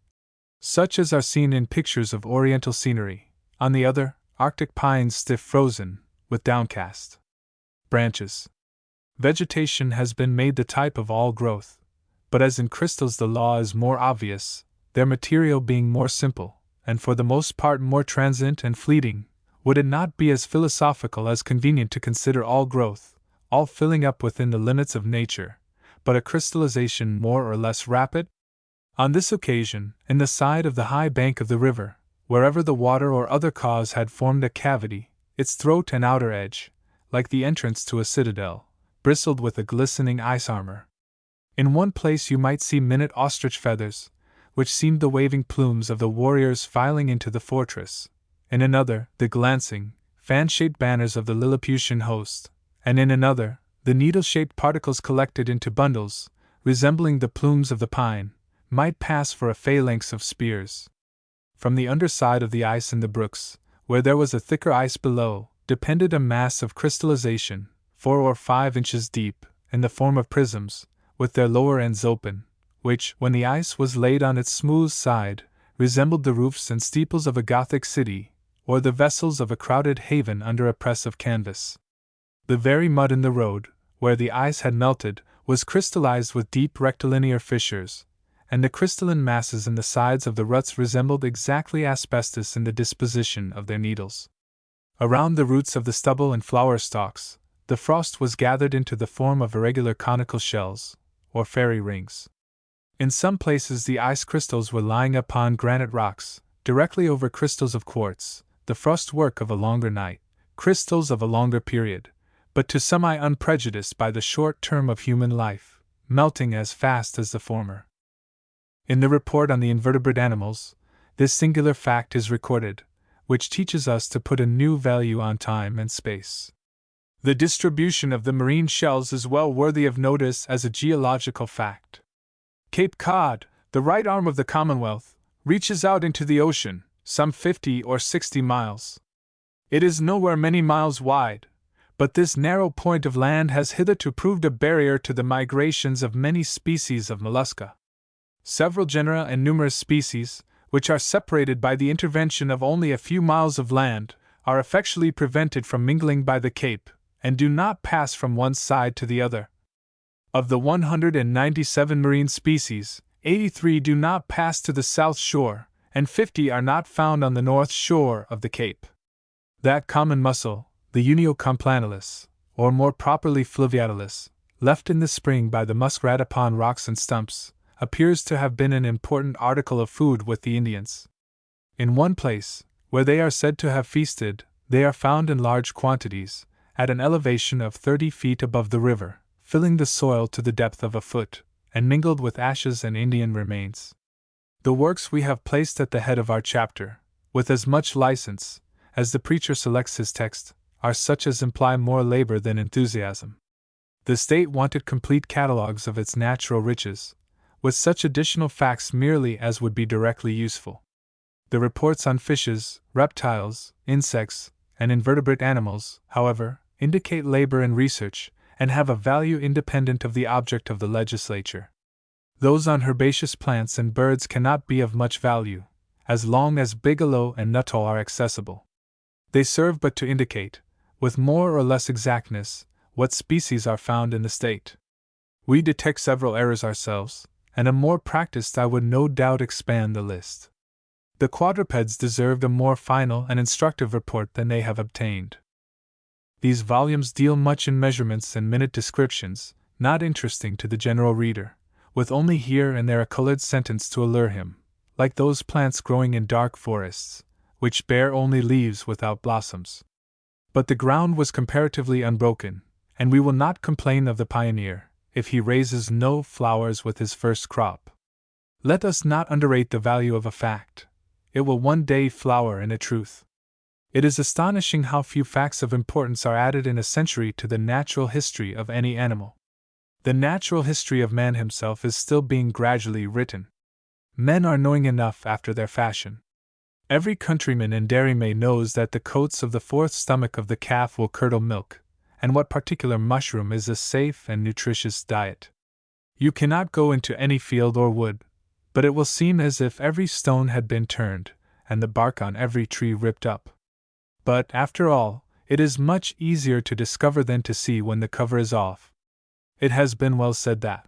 such as are seen in pictures of oriental scenery; on the other, Arctic pines stiff frozen, with downcast branches. Vegetation has been made the type of all growth, but as in crystals the law is more obvious, their material being more simple, and for the most part more transient and fleeting, would it not be as philosophical as convenient to consider all growth, all filling up within the limits of nature, but a crystallization more or less rapid? On this occasion, in the side of the high bank of the river, wherever the water or other cause had formed a cavity, its throat and outer edge, like the entrance to a citadel, bristled with a glistening ice armor. In one place you might see minute ostrich feathers, which seemed the waving plumes of the warriors filing into the fortress; in another, the glancing, fan-shaped banners of the Lilliputian host; and in another, the needle-shaped particles collected into bundles, resembling the plumes of the pine, might pass for a phalanx of spears. From the underside of the ice in the brooks, where there was a thicker ice below, depended a mass of crystallization, 4 or 5 inches deep, in the form of prisms, with their lower ends open, which, when the ice was laid on its smooth side, resembled the roofs and steeples of a Gothic city, or the vessels of a crowded haven under a press of canvas. The very mud in the road, where the ice had melted, was crystallized with deep rectilinear fissures, and the crystalline masses in the sides of the ruts resembled exactly asbestos in the disposition of their needles. Around the roots of the stubble and flower stalks, the frost was gathered into the form of irregular conical shells, or fairy rings. In some places the ice crystals were lying upon granite rocks, directly over crystals of quartz, the frost work of a longer night, crystals of a longer period, but to some eye unprejudiced by the short term of human life, melting as fast as the former. In the report on the invertebrate animals, this singular fact is recorded, which teaches us to put a new value on time and space. The distribution of the marine shells is well worthy of notice as a geological fact. Cape Cod, the right arm of the Commonwealth, reaches out into the ocean, some 50 or 60 miles. It is nowhere many miles wide, but this narrow point of land has hitherto proved a barrier to the migrations of many species of mollusca. Several genera and numerous species, which are separated by the intervention of only a few miles of land, are effectually prevented from mingling by the Cape, and do not pass from one side to the other. Of the 197 marine species, 83 do not pass to the south shore, and 50 are not found on the north shore of the Cape. That common mussel, the Uniocomplanilus, or more properly Fluviatilis, left in the spring by the muskrat upon rocks and stumps, appears to have been an important article of food with the Indians. In one place, where they are said to have feasted, they are found in large quantities, at an elevation of 30 feet above the river, filling the soil to the depth of a foot, and mingled with ashes and Indian remains. The works we have placed at the head of our chapter, with as much license as the preacher selects his text, are such as imply more labor than enthusiasm. The state wanted complete catalogues of its natural riches, with such additional facts merely as would be directly useful. The reports on fishes, reptiles, insects, and invertebrate animals, however, indicate labor and research, and have a value independent of the object of the legislature. Those on herbaceous plants and birds cannot be of much value, as long as Bigelow and Nuttall are accessible. They serve but to indicate, with more or less exactness, what species are found in the state. We detect several errors ourselves, and a more practiced eye would no doubt expand the list. The quadrupeds deserved a more final and instructive report than they have obtained. These volumes deal much in measurements and minute descriptions, not interesting to the general reader, with only here and there a colored sentence to allure him, like those plants growing in dark forests, which bear only leaves without blossoms. But the ground was comparatively unbroken, and we will not complain of the pioneer, if he raises no flowers with his first crop. Let us not underrate the value of a fact. It will one day flower in a truth. It is astonishing how few facts of importance are added in a century to the natural history of any animal. The natural history of man himself is still being gradually written. Men are knowing enough after their fashion. Every countryman and dairymaid knows that the coats of the fourth stomach of the calf will curdle milk, and what particular mushroom is a safe and nutritious diet. You cannot go into any field or wood, but it will seem as if every stone had been turned, and the bark on every tree ripped up. But, after all, it is much easier to discover than to see when the cover is off. It has been well said that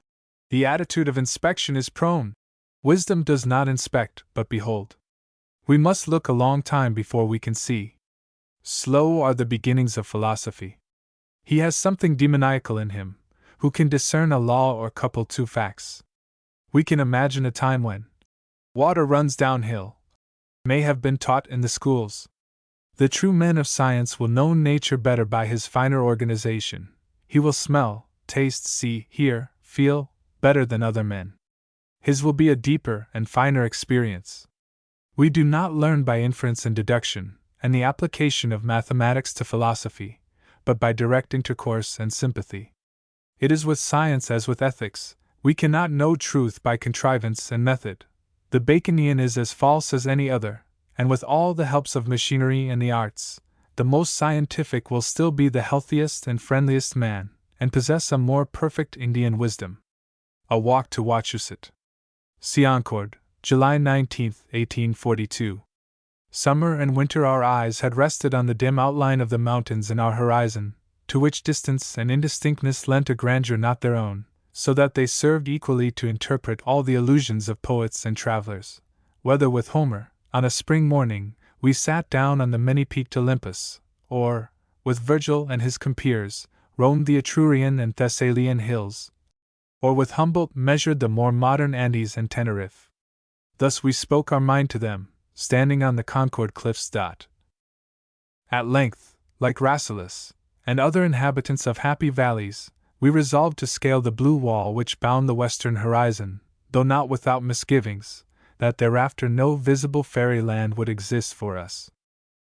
the attitude of inspection is prone. Wisdom does not inspect, but behold. We must look a long time before we can see. Slow are the beginnings of philosophy. He has something demoniacal in him, who can discern a law or couple two facts. We can imagine a time when water runs downhill, may have been taught in the schools. The true man of science will know nature better by his finer organization. He will smell, taste, see, hear, feel better than other men. His will be a deeper and finer experience. We do not learn by inference and deduction, and the application of mathematics to philosophy, but by direct intercourse and sympathy. It is with science as with ethics. We cannot know truth by contrivance and method. The Baconian is as false as any other, and with all the helps of machinery and the arts, the most scientific will still be the healthiest and friendliest man, and possess a more perfect Indian wisdom. A Walk to Wachusett. Concord, July 19, 1842. Summer and winter our eyes had rested on the dim outline of the mountains in our horizon, to which distance and indistinctness lent a grandeur not their own, so that they served equally to interpret all the allusions of poets and travelers. Whether with Homer, on a spring morning, we sat down on the many-peaked Olympus, or, with Virgil and his compeers, roamed the Etrurian and Thessalian hills, or with Humboldt measured the more modern Andes and Tenerife. Thus we spoke our mind to them, standing on the Concord cliffs. At length, like Rasselas, and other inhabitants of happy valleys, we resolved to scale the blue wall which bound the western horizon, though not without misgivings, that thereafter no visible fairyland would exist for us.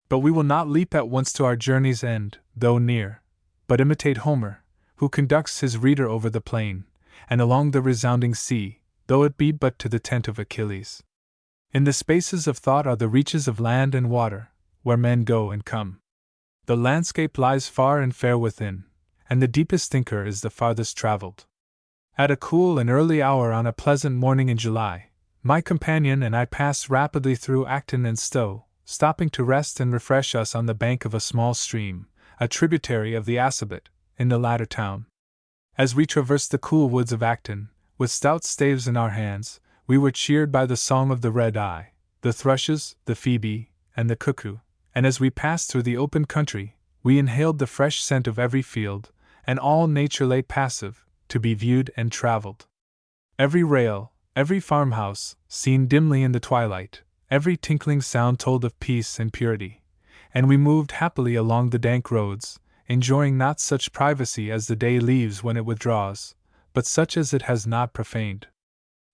But we will not leap at once to our journey's end, though near, but imitate Homer, who conducts his reader over the plain, and along the resounding sea, though it be but to the tent of Achilles. In the spaces of thought are the reaches of land and water, where men go and come. The landscape lies far and fair within, and the deepest thinker is the farthest traveled. At a cool and early hour on a pleasant morning in July, my companion and I passed rapidly through Acton and Stowe, stopping to rest and refresh us on the bank of a small stream, a tributary of the Assabet, in the latter town. As we traversed the cool woods of Acton, with stout staves in our hands, we were cheered by the song of the red-eye, the thrushes, the phoebe, and the cuckoo, and as we passed through the open country, we inhaled the fresh scent of every field, and all nature lay passive, to be viewed and travelled. Every rail, every farmhouse, seen dimly in the twilight, every tinkling sound told of peace and purity, and we moved happily along the dank roads, enjoying not such privacy as the day leaves when it withdraws, but such as it has not profaned.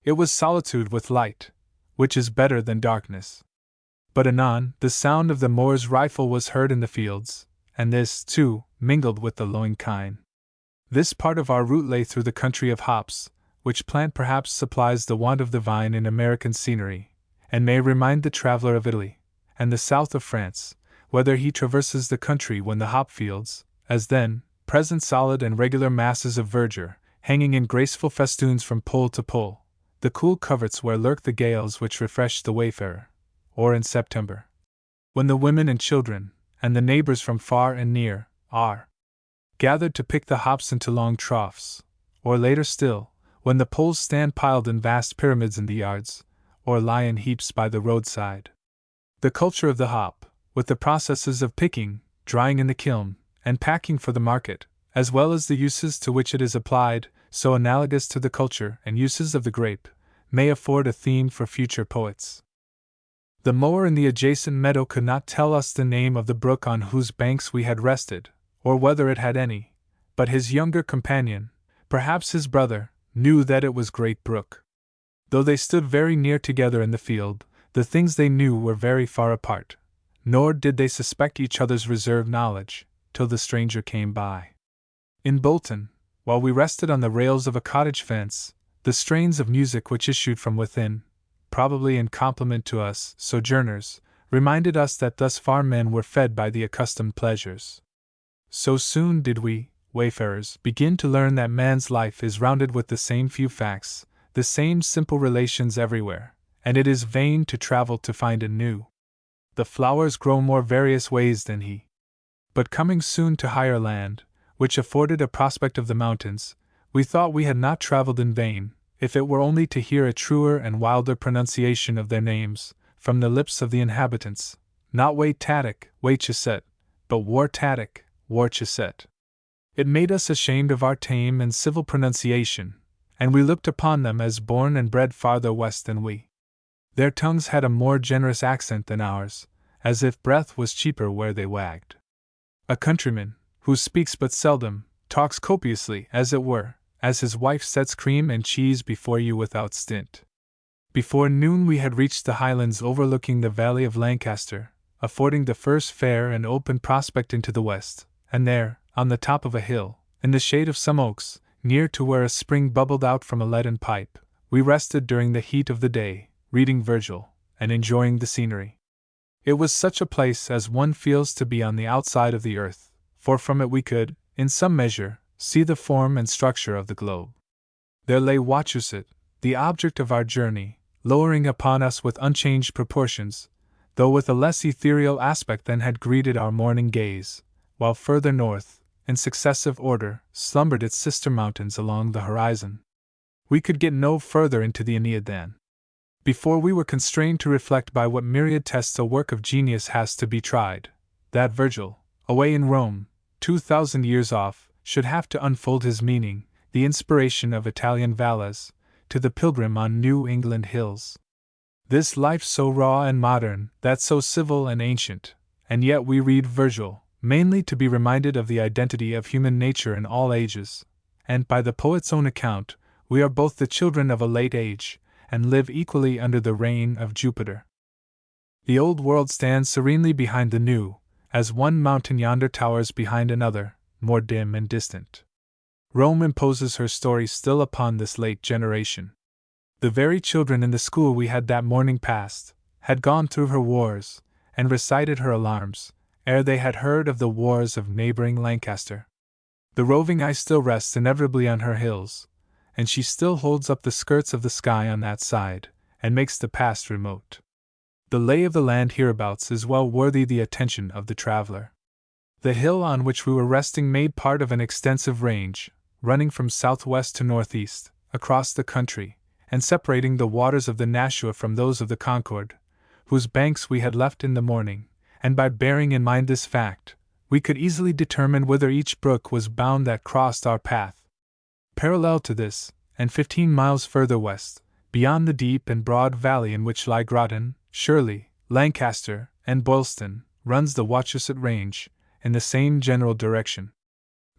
It was solitude with light, which is better than darkness. But anon, the sound of the Moor's rifle was heard in the fields, and this, too, mingled with the lowing kine. This part of our route lay through the country of hops, which plant perhaps supplies the want of the vine in American scenery, and may remind the traveler of Italy, and the south of France, whether he traverses the country when the hop fields, as then, present solid and regular masses of verdure, hanging in graceful festoons from pole to pole, the cool coverts where lurk the gales which refresh the wayfarer, or in September, when the women and children, and the neighbors from far and near, are gathered to pick the hops into long troughs, or later still, when the poles stand piled in vast pyramids in the yards, or lie in heaps by the roadside. The culture of the hop, with the processes of picking, drying in the kiln, and packing for the market, as well as the uses to which it is applied, so analogous to the culture and uses of the grape, may afford a theme for future poets. The mower in the adjacent meadow could not tell us the name of the brook on whose banks we had rested, or whether it had any, but his younger companion, perhaps his brother, knew that it was Great Brook. Though they stood very near together in the field, the things they knew were very far apart, nor did they suspect each other's reserved knowledge, till the stranger came by. In Bolton, while we rested on the rails of a cottage fence, the strains of music which issued from within, probably in compliment to us, sojourners, reminded us that thus far men were fed by the accustomed pleasures. So soon did we, wayfarers, begin to learn that man's life is rounded with the same few facts, the same simple relations everywhere, and it is vain to travel to find a new. The flowers grow more various ways than he. But coming soon to higher land, which afforded a prospect of the mountains, we thought we had not traveled in vain, if it were only to hear a truer and wilder pronunciation of their names, from the lips of the inhabitants, not Way-Taddock, Way-Chesett, but War-Taddock, War-Chesett. It made us ashamed of our tame and civil pronunciation, and we looked upon them as born and bred farther west than we. Their tongues had a more generous accent than ours, as if breath was cheaper where they wagged. A countryman, who speaks but seldom, talks copiously, as it were, as his wife sets cream and cheese before you without stint. Before noon we had reached the highlands overlooking the valley of Lancaster, affording the first fair and open prospect into the west, and there, on the top of a hill, in the shade of some oaks, near to where a spring bubbled out from a leaden pipe, we rested during the heat of the day, reading Virgil, and enjoying the scenery. It was such a place as one feels to be on the outside of the earth, for from it we could, in some measure, see the form and structure of the globe. There lay Wachusett, the object of our journey, lowering upon us with unchanged proportions, though with a less ethereal aspect than had greeted our morning gaze, while further north, in successive order, slumbered its sister mountains along the horizon. We could get no further into the Aeneid than before we were constrained to reflect by what myriad tests a work of genius has to be tried, that Virgil, away in Rome, 2,000 years off, should have to unfold his meaning, the inspiration of Italian valses, to the pilgrim on New England hills. This life so raw and modern, that so civil and ancient, and yet we read Virgil, mainly to be reminded of the identity of human nature in all ages, and by the poet's own account, we are both the children of a late age, and live equally under the reign of Jupiter. The old world stands serenely behind the new, as one mountain yonder towers behind another, more dim and distant. Rome imposes her story still upon this late generation. The very children in the school we had that morning passed, had gone through her wars, and recited her alarms, ere they had heard of the wars of neighboring Lancaster. The roving eye still rests inevitably on her hills, and she still holds up the skirts of the sky on that side, and makes the past remote. The lay of the land hereabouts is well worthy the attention of the traveler. The hill on which we were resting made part of an extensive range, running from southwest to northeast, across the country, and separating the waters of the Nashua from those of the Concord, whose banks we had left in the morning, and by bearing in mind this fact, we could easily determine whither each brook was bound that crossed our path. Parallel to this, and 15 miles further west, beyond the deep and broad valley in which lie Groton, Shirley, Lancaster, and Boylston, runs the Wachusett Range, in the same general direction.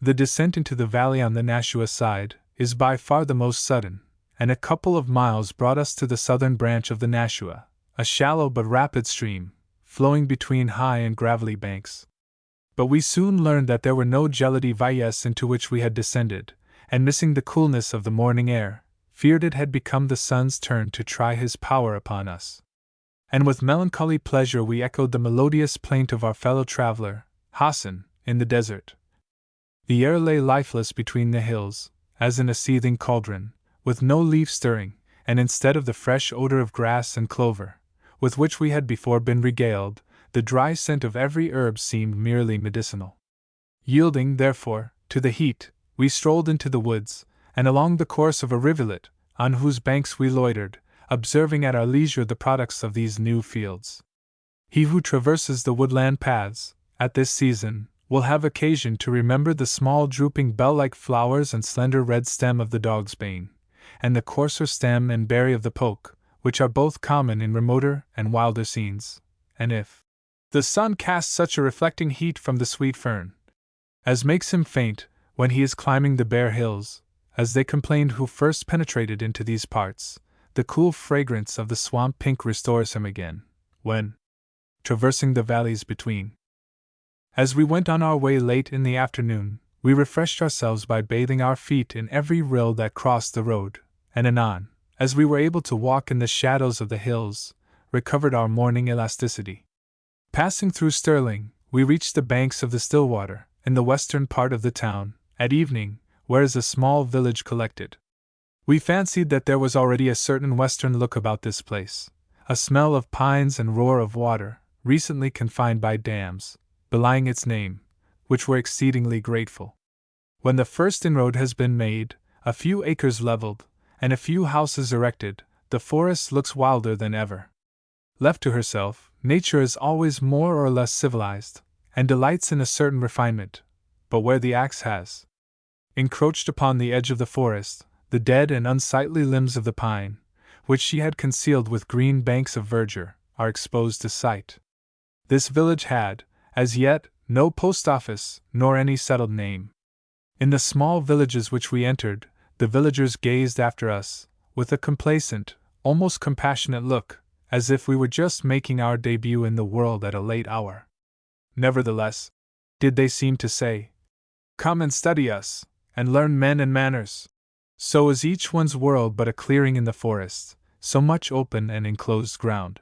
The descent into the valley on the Nashua side is by far the most sudden, and a couple of miles brought us to the southern branch of the Nashua, a shallow but rapid stream, flowing between high and gravelly banks. But we soon learned that there were no gelady valles into which we had descended, and missing the coolness of the morning air, feared it had become the sun's turn to try his power upon us. And with melancholy pleasure we echoed the melodious plaint of our fellow traveler, Hassan, in the desert. The air lay lifeless between the hills, as in a seething cauldron, with no leaf stirring, and instead of the fresh odor of grass and clover, with which we had before been regaled, the dry scent of every herb seemed merely medicinal. Yielding, therefore, to the heat, we strolled into the woods, and along the course of a rivulet, on whose banks we loitered, observing at our leisure the products of these new fields. He who traverses the woodland paths, at this season, will have occasion to remember the small drooping bell-like flowers and slender red stem of the dogsbane, and the coarser stem and berry of the poke, which are both common in remoter and wilder scenes, and if the sun casts such a reflecting heat from the sweet fern as makes him faint when he is climbing the bare hills, as they complained who first penetrated into these parts, the cool fragrance of the swamp pink restores him again, when traversing the valleys between. As we went on our way late in the afternoon, we refreshed ourselves by bathing our feet in every rill that crossed the road, and anon, as we were able to walk in the shadows of the hills, recovered our morning elasticity. Passing through Stirling, we reached the banks of the Stillwater, in the western part of the town, at evening, where is a small village collected. We fancied that there was already a certain western look about this place, a smell of pines and roar of water, recently confined by dams, belying its name, which were exceedingly grateful. When the first inroad has been made, a few acres leveled, and a few houses erected, the forest looks wilder than ever. Left to herself, nature is always more or less civilized, and delights in a certain refinement, but where the axe has encroached upon the edge of the forest, the dead and unsightly limbs of the pine, which she had concealed with green banks of verdure, are exposed to sight. This village had, as yet, no post office, nor any settled name. In the small villages which we entered, the villagers gazed after us, with a complacent, almost compassionate look, as if we were just making our debut in the world at a late hour. Nevertheless, did they seem to say, "Come and study us, and learn men and manners." So is each one's world but a clearing in the forest, so much open and enclosed ground.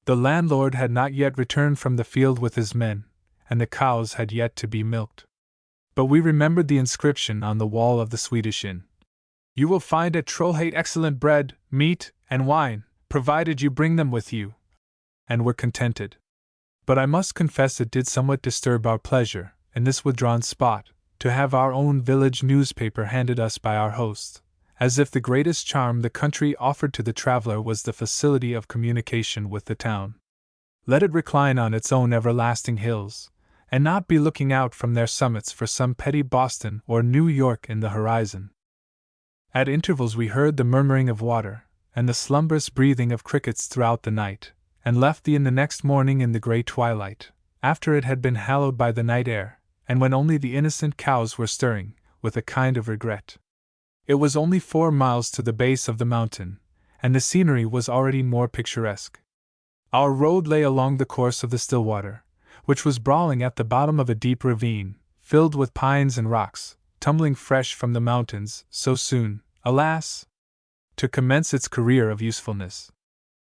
The landlord had not yet returned from the field with his men, and the cows had yet to be milked. But we remembered the inscription on the wall of the Swedish inn. "You will find at Trollhätte excellent bread, meat, and wine, provided you bring them with you," and were contented. But I must confess it did somewhat disturb our pleasure, in this withdrawn spot, to have our own village newspaper handed us by our host, as if the greatest charm the country offered to the traveler was the facility of communication with the town. Let it recline on its own everlasting hills, and not be looking out from their summits for some petty Boston or New York in the horizon. At intervals we heard the murmuring of water, and the slumberous breathing of crickets throughout the night, and left the inn the next morning in the grey twilight, after it had been hallowed by the night air, and when only the innocent cows were stirring, with a kind of regret. It was only 4 miles to the base of the mountain, and the scenery was already more picturesque. Our road lay along the course of the Stillwater, which was brawling at the bottom of a deep ravine, filled with pines and rocks, tumbling fresh from the mountains, so soon, alas, to commence its career of usefulness.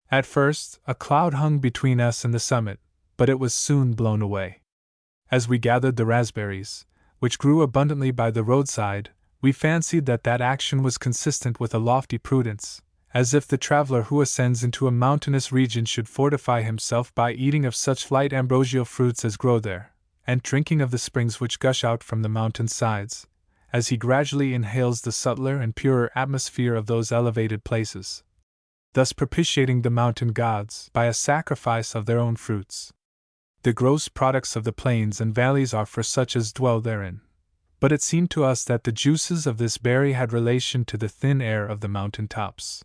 At first, a cloud hung between us and the summit, but it was soon blown away. As we gathered the raspberries, which grew abundantly by the roadside, We fancied that action was consistent with a lofty prudence, as if the traveler who ascends into a mountainous region should fortify himself by eating of such light ambrosial fruits as grow there, and drinking of the springs which gush out from the mountain sides, as he gradually inhales the subtler and purer atmosphere of those elevated places, thus propitiating the mountain gods by a sacrifice of their own fruits. The gross products of the plains and valleys are for such as dwell therein, but it seemed to us that the juices of this berry had relation to the thin air of the mountain tops.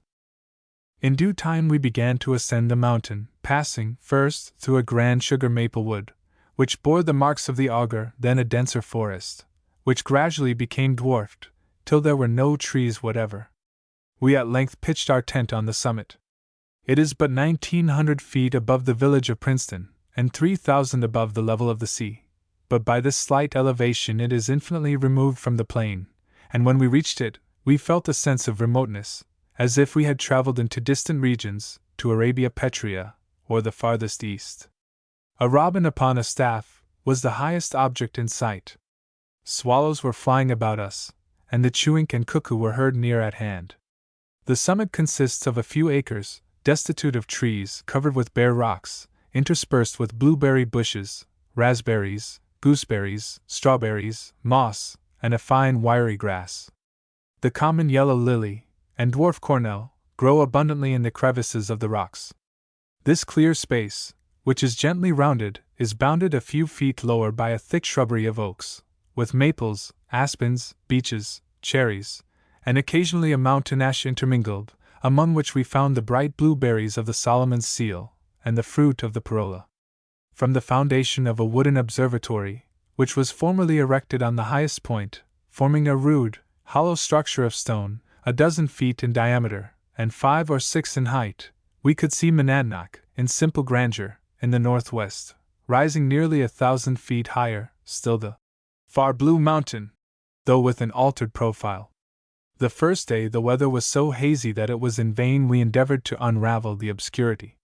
In due time we began to ascend the mountain, passing, first, through a grand sugar maple wood, which bore the marks of the auger, then a denser forest, which gradually became dwarfed, till there were no trees whatever. We at length pitched our tent on the summit. It is but 1,900 feet above the village of Princeton, and 3,000 above the level of the sea, but by this slight elevation it is infinitely removed from the plain, and when we reached it, we felt a sense of remoteness, as if we had traveled into distant regions, to Arabia Petrea, or the farthest east. A robin upon a staff was the highest object in sight. Swallows were flying about us, and the chewink and cuckoo were heard near at hand. The summit consists of a few acres, destitute of trees, covered with bare rocks, interspersed with blueberry bushes, raspberries, gooseberries, strawberries, moss, and a fine wiry grass. The common yellow lily and dwarf cornel grow abundantly in the crevices of the rocks. This clear space, which is gently rounded, is bounded a few feet lower by a thick shrubbery of oaks, with maples, aspens, beeches, cherries, and occasionally a mountain ash intermingled, among which we found the bright blueberries of the Solomon's seal, and the fruit of the perola. From the foundation of a wooden observatory, which was formerly erected on the highest point, forming a rude, hollow structure of stone, 12 feet in diameter, and 5 or 6 in height, we could see Monadnock, in simple grandeur, in the northwest, rising nearly 1,000 feet higher, still the far blue mountain, though with an altered profile. The first day the weather was so hazy that it was in vain we endeavored to unravel the obscurity.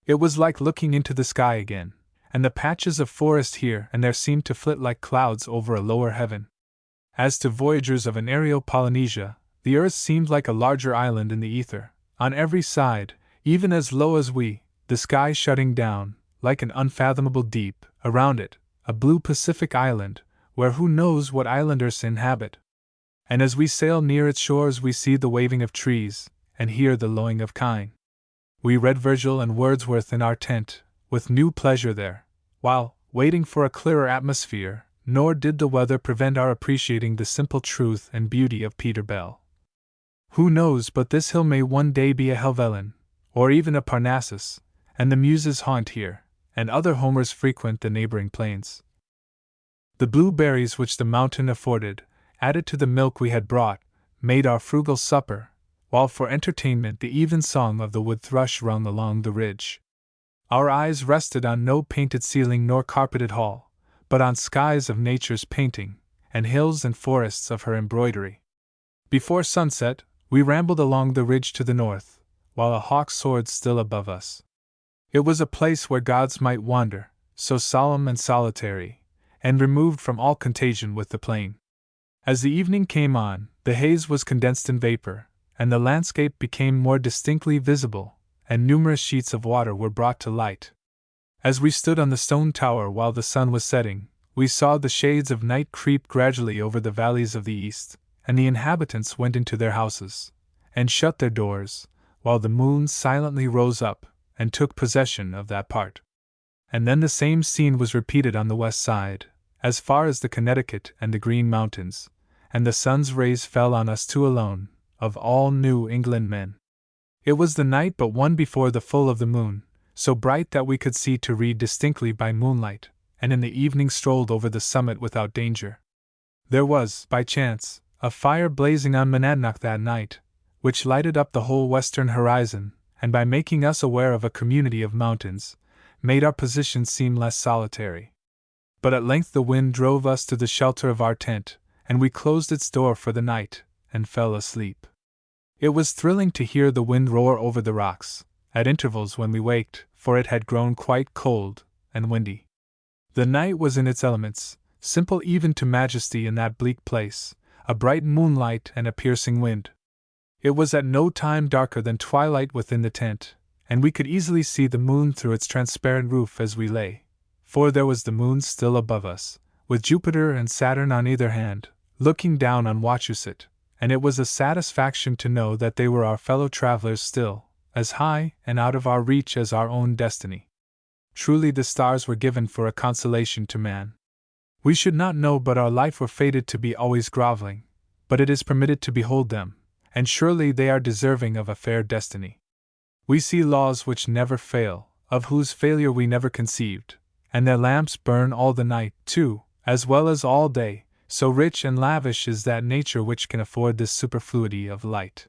It was like looking into the sky again, and the patches of forest here and there seemed to flit like clouds over a lower heaven. As to voyagers of an aerial Polynesia, the earth seemed like a larger island in the ether, on every side, even as low as we, the sky shutting down, like an unfathomable deep, around it, a blue Pacific island, where who knows what islanders inhabit. And as we sail near its shores we see the waving of trees, and hear the lowing of kine. We read Virgil and Wordsworth in our tent, with new pleasure there, while, waiting for a clearer atmosphere, nor did the weather prevent our appreciating the simple truth and beauty of Peter Bell. Who knows but this hill may one day be a Helvellyn, or even a Parnassus, and the Muses haunt here, and other Homers frequent the neighboring plains. The blueberries which the mountain afforded, added to the milk we had brought, made our frugal supper, while for entertainment the even song of the wood thrush rung along the ridge. Our eyes rested on no painted ceiling nor carpeted hall, but on skies of nature's painting, and hills and forests of her embroidery. Before sunset, we rambled along the ridge to the north, while a hawk soared still above us. It was a place where gods might wander, so solemn and solitary, and removed from all contagion with the plain. As the evening came on, the haze was condensed in vapor, and the landscape became more distinctly visible, and numerous sheets of water were brought to light. As we stood on the stone tower while the sun was setting, we saw the shades of night creep gradually over the valleys of the east, and the inhabitants went into their houses, and shut their doors, while the moon silently rose up, and took possession of that part. And then the same scene was repeated on the west side, as far as the Connecticut and the Green Mountains, and the sun's rays fell on us two alone, of all New England men. It was the night but one before the full of the moon, so bright that we could see to read distinctly by moonlight, and in the evening strolled over the summit without danger. There was, by chance, a fire blazing on Monadnock that night, which lighted up the whole western horizon, and by making us aware of a community of mountains, made our position seem less solitary. But at length the wind drove us to the shelter of our tent, and we closed its door for the night, and fell asleep. It was thrilling to hear the wind roar over the rocks, at intervals when we waked, for it had grown quite cold and windy. The night was in its elements, simple even to majesty in that bleak place, a bright moonlight and a piercing wind. It was at no time darker than twilight within the tent, and we could easily see the moon through its transparent roof as we lay, for there was the moon still above us, with Jupiter and Saturn on either hand, looking down on Wachusett, and it was a satisfaction to know that they were our fellow travelers still, as high and out of our reach as our own destiny. Truly the stars were given for a consolation to man. We should not know but our life were fated to be always groveling, but it is permitted to behold them, and surely they are deserving of a fair destiny. We see laws which never fail, of whose failure we never conceived, and their lamps burn all the night, too, as well as all day, so rich and lavish is that nature which can afford this superfluity of light.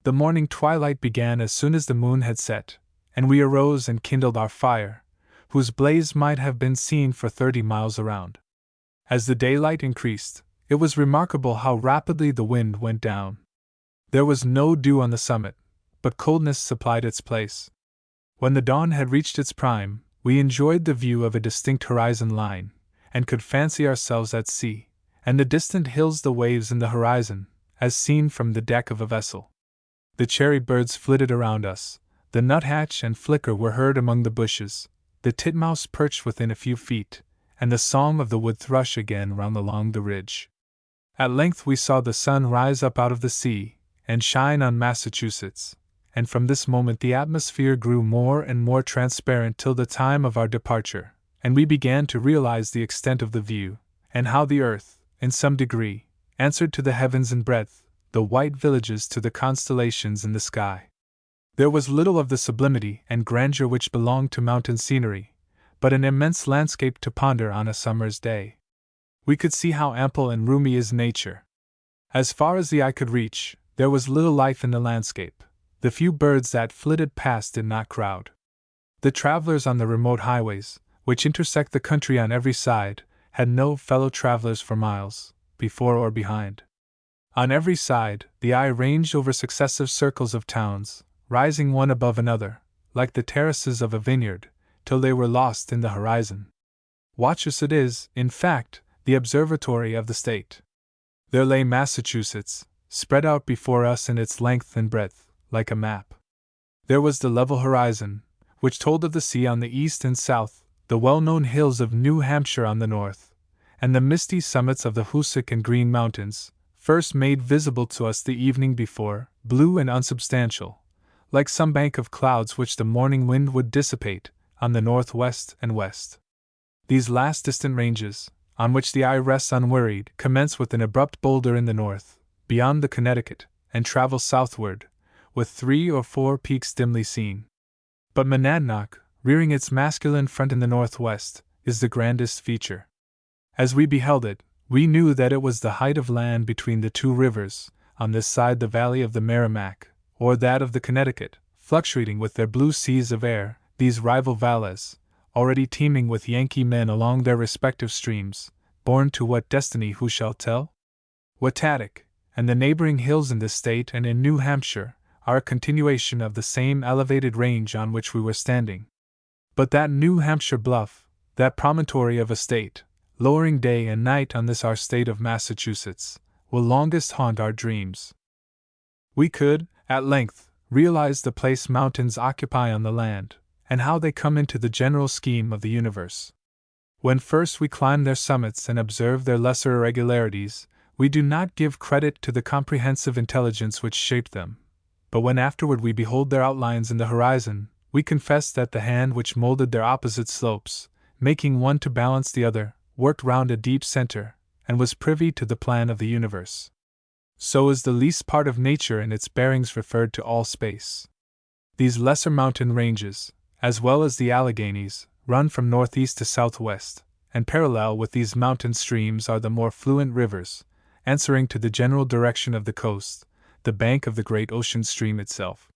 The morning twilight began as soon as the moon had set, and we arose and kindled our fire, whose blaze might have been seen for 30 miles around. As the daylight increased, it was remarkable how rapidly the wind went down. There was no dew on the summit, but coldness supplied its place. When the dawn had reached its prime, we enjoyed the view of a distinct horizon line, and could fancy ourselves at sea, and the distant hills the waves in the horizon, as seen from the deck of a vessel. The cherry birds flitted around us, the nuthatch and flicker were heard among the bushes, the titmouse perched within a few feet, and the song of the wood thrush again round along the ridge. At length we saw the sun rise up out of the sea, and shine on Massachusetts, and from this moment the atmosphere grew more and more transparent till the time of our departure, and we began to realize the extent of the view, and how the earth, in some degree, answered to the heavens in breadth, the white villages to the constellations in the sky. There was little of the sublimity and grandeur which belonged to mountain scenery, but an immense landscape to ponder on a summer's day. We could see how ample and roomy is nature. As far as the eye could reach, there was little life in the landscape. The few birds that flitted past did not crowd. The travelers on the remote highways, which intersect the country on every side, had no fellow travelers for miles, before or behind. On every side, the eye ranged over successive circles of towns, rising one above another, like the terraces of a vineyard, till they were lost in the horizon. Wachusett is, in fact, the observatory of the state. There lay Massachusetts, spread out before us in its length and breadth, like a map. There was the level horizon, which told of the sea on the east and south, the well-known hills of New Hampshire on the north, and the misty summits of the Hoosick and Green Mountains, first made visible to us the evening before, blue and unsubstantial, like some bank of clouds which the morning wind would dissipate, on the northwest and west. These last distant ranges, on which the eye rests unworried, commence with an abrupt boulder in the north, beyond the Connecticut, and travel southward, with 3 or 4 peaks dimly seen. But Monadnock, rearing its masculine front in the northwest, is the grandest feature. As we beheld it, we knew that it was the height of land between the two rivers, on this side the valley of the Merrimack, or that of the Connecticut, fluctuating with their blue seas of air, these rival valleys, already teeming with Yankee men along their respective streams, born to what destiny who shall tell? Wattatic, and the neighboring hills in this state and in New Hampshire, are a continuation of the same elevated range on which we were standing. But that New Hampshire bluff, that promontory of a state, lowering day and night on this our state of Massachusetts, will longest haunt our dreams. We could, at length, realize the place mountains occupy on the land, and how they come into the general scheme of the universe. When first we climb their summits and observe their lesser irregularities, we do not give credit to the comprehensive intelligence which shaped them, but when afterward we behold their outlines in the horizon, we confess that the hand which molded their opposite slopes, making one to balance the other, worked round a deep center, and was privy to the plan of the universe. So is the least part of nature in its bearings referred to all space. These lesser mountain ranges, as well as the Alleghanies, run from northeast to southwest, and parallel with these mountain streams are the more fluent rivers, answering to the general direction of the coast, the bank of the great ocean stream itself.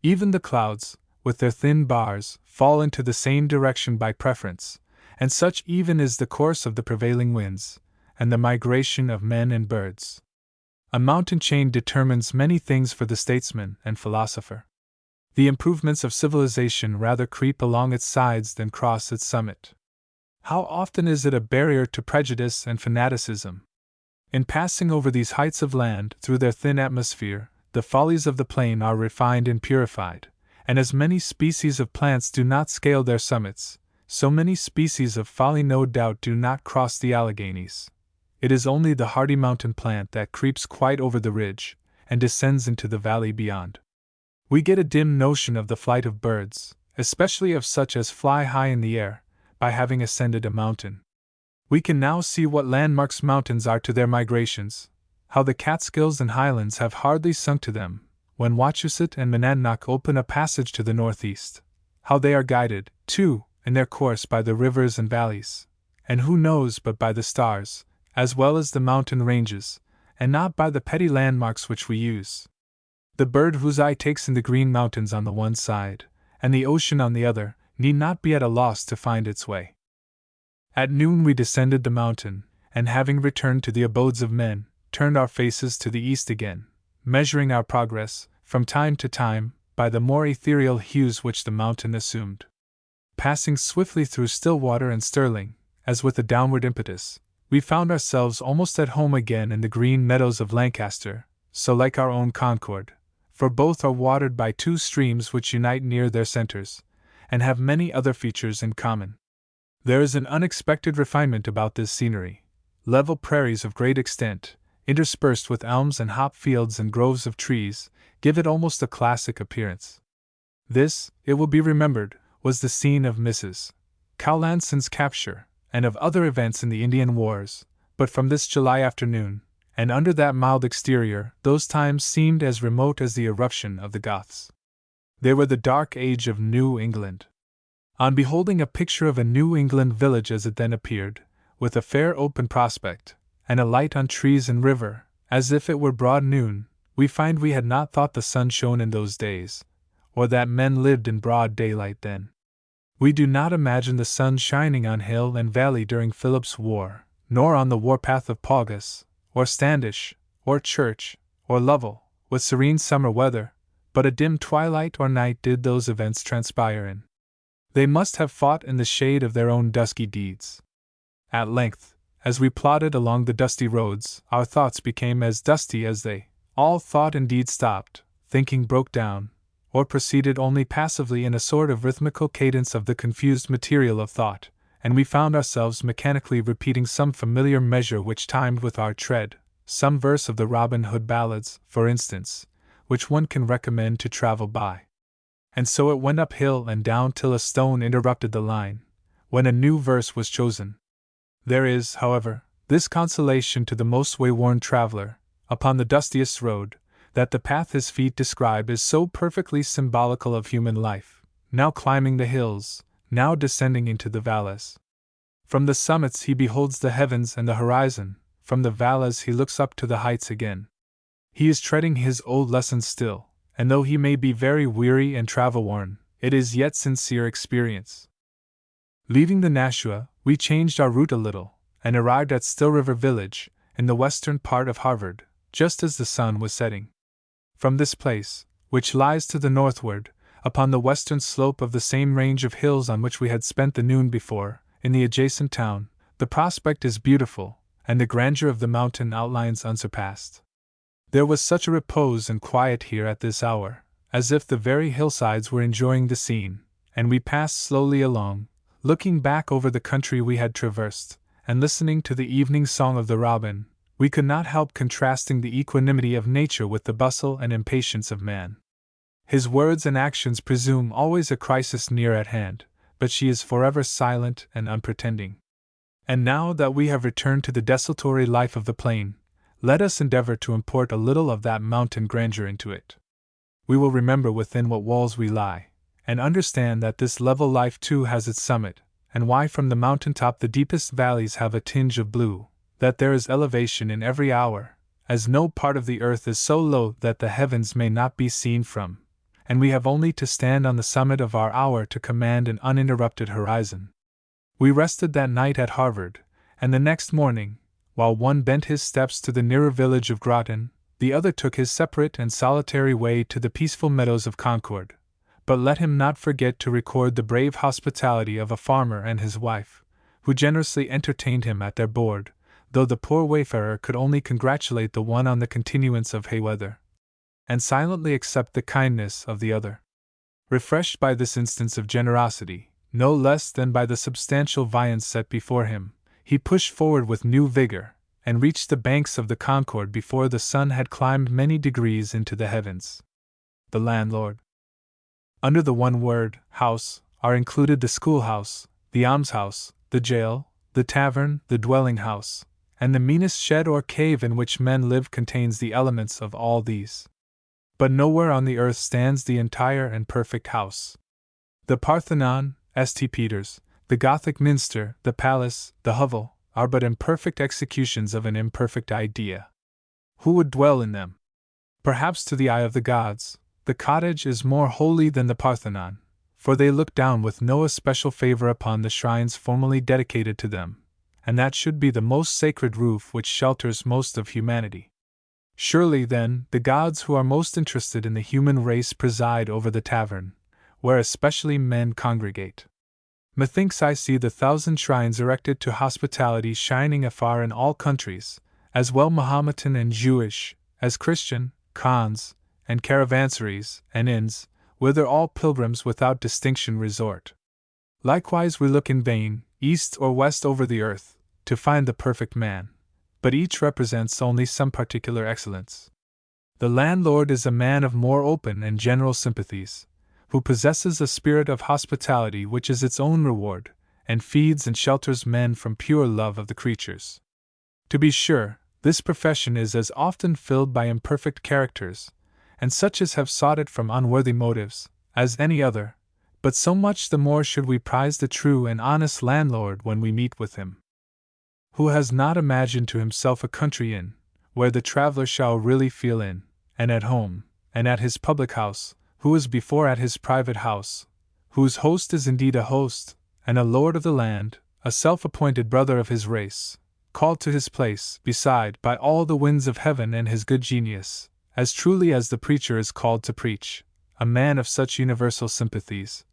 Even the clouds, with their thin bars, fall into the same direction by preference, and such even is the course of the prevailing winds, and the migration of men and birds. A mountain chain determines many things for the statesman and philosopher. The improvements of civilization rather creep along its sides than cross its summit. How often is it a barrier to prejudice and fanaticism? In passing over these heights of land through their thin atmosphere, the follies of the plain are refined and purified, and as many species of plants do not scale their summits, so many species of folly no doubt do not cross the Alleghanies. It is only the hardy mountain plant that creeps quite over the ridge, and descends into the valley beyond. We get a dim notion of the flight of birds, especially of such as fly high in the air, by having ascended a mountain. We can now see what landmarks mountains are to their migrations, how the Catskills and Highlands have hardly sunk to them, when Wachusett and Monadnock open a passage to the northeast, how they are guided, too, in their course by the rivers and valleys, and who knows but by the stars, as well as the mountain ranges, and not by the petty landmarks which we use. The bird whose eye takes in the Green Mountains on the one side, and the ocean on the other, need not be at a loss to find its way. At noon we descended the mountain, and having returned to the abodes of men, turned our faces to the east again, measuring our progress, from time to time, by the more ethereal hues which the mountain assumed. Passing swiftly through Stillwater and Sterling, as with a downward impetus, we found ourselves almost at home again in the green meadows of Lancaster, so like our own Concord, for both are watered by two streams which unite near their centers, and have many other features in common. There is an unexpected refinement about this scenery. Level prairies of great extent, interspersed with elms and hop fields and groves of trees, give it almost a classic appearance. This, it will be remembered, was the scene of Mrs. Cowlanson's capture, and of other events in the Indian Wars, but from this July afternoon, and under that mild exterior, those times seemed as remote as the eruption of the Goths. They were the dark age of New England. On beholding a picture of a New England village as it then appeared, with a fair open prospect, and a light on trees and river, as if it were broad noon, we find we had not thought the sun shone in those days, or that men lived in broad daylight then. We do not imagine the sun shining on hill and valley during Philip's War, nor on the warpath of Paugus, or Standish, or Church, or Lovell, with serene summer weather, but a dim twilight or night did those events transpire in. They must have fought in the shade of their own dusky deeds. At length, as we plodded along the dusty roads, our thoughts became as dusty as they. All thought indeed stopped, thinking broke down, or proceeded only passively in a sort of rhythmical cadence of the confused material of thought, and we found ourselves mechanically repeating some familiar measure which timed with our tread, some verse of the Robin Hood ballads, for instance, which one can recommend to travel by. And so it went up hill and down till a stone interrupted the line, when a new verse was chosen. There is, however, this consolation to the most wayworn traveler, upon the dustiest road, that the path his feet describe is so perfectly symbolical of human life, now climbing the hills, now descending into the valleys. From the summits he beholds the heavens and the horizon, from the valleys he looks up to the heights again. He is treading his old lessons still, and though he may be very weary and travel-worn, it is yet sincere experience. Leaving the Nashua, we changed our route a little, and arrived at Still River Village, in the western part of Harvard, just as the sun was setting. From this place, which lies to the northward, upon the western slope of the same range of hills on which we had spent the noon before, in the adjacent town, the prospect is beautiful, and the grandeur of the mountain outlines unsurpassed. There was such a repose and quiet here at this hour, as if the very hillsides were enjoying the scene, and we passed slowly along, looking back over the country we had traversed, and listening to the evening song of the robin. We could not help contrasting the equanimity of nature with the bustle and impatience of man. His words and actions presume always a crisis near at hand, but she is forever silent and unpretending. And now that we have returned to the desultory life of the plain, let us endeavor to import a little of that mountain grandeur into it. We will remember within what walls we lie, and understand that this level life too has its summit, and why from the mountain top the deepest valleys have a tinge of blue, that there is elevation in every hour, as no part of the earth is so low that the heavens may not be seen from, and we have only to stand on the summit of our hour to command an uninterrupted horizon. We rested that night at Harvard, and the next morning, while one bent his steps to the nearer village of Groton, the other took his separate and solitary way to the peaceful meadows of Concord. But let him not forget to record the brave hospitality of a farmer and his wife, who generously entertained him at their board, though the poor wayfarer could only congratulate the one on the continuance of hay weather, and silently accept the kindness of the other. Refreshed by this instance of generosity, no less than by the substantial viands set before him, he pushed forward with new vigor, and reached the banks of the Concord before the sun had climbed many degrees into the heavens. The landlord. Under the one word, house, are included the schoolhouse, the almshouse, the jail, the tavern, the dwelling house, and the meanest shed or cave in which men live contains the elements of all these. But nowhere on the earth stands the entire and perfect house. The Parthenon, St. Peter's, the Gothic minster, the palace, the hovel, are but imperfect executions of an imperfect idea. Who would dwell in them? Perhaps to the eye of the gods, the cottage is more holy than the Parthenon, for they look down with no especial favor upon the shrines formerly dedicated to them, and that should be the most sacred roof which shelters most of humanity. Surely, then, the gods who are most interested in the human race preside over the tavern, where especially men congregate. Methinks I see the 1,000 shrines erected to hospitality shining afar in all countries, as well Mahometan and Jewish, as Christian, khans, and caravansaries, and inns, whither all pilgrims without distinction resort. Likewise we look in vain, east or west over the earth, to find the perfect man, but each represents only some particular excellence. The landlord is a man of more open and general sympathies, who possesses a spirit of hospitality which is its own reward, and feeds and shelters men from pure love of the creatures. To be sure, this profession is as often filled by imperfect characters, and such as have sought it from unworthy motives, as any other, but so much the more should we prize the true and honest landlord when we meet with him, who has not imagined to himself a country inn, where the traveler shall really feel in, and at home, and at his public house, who is before at his private house, whose host is indeed a host, and a lord of the land, a self-appointed brother of his race, called to his place, beside, by all the winds of heaven and his good genius, as truly as the preacher is called to preach, a man of such universal sympathies,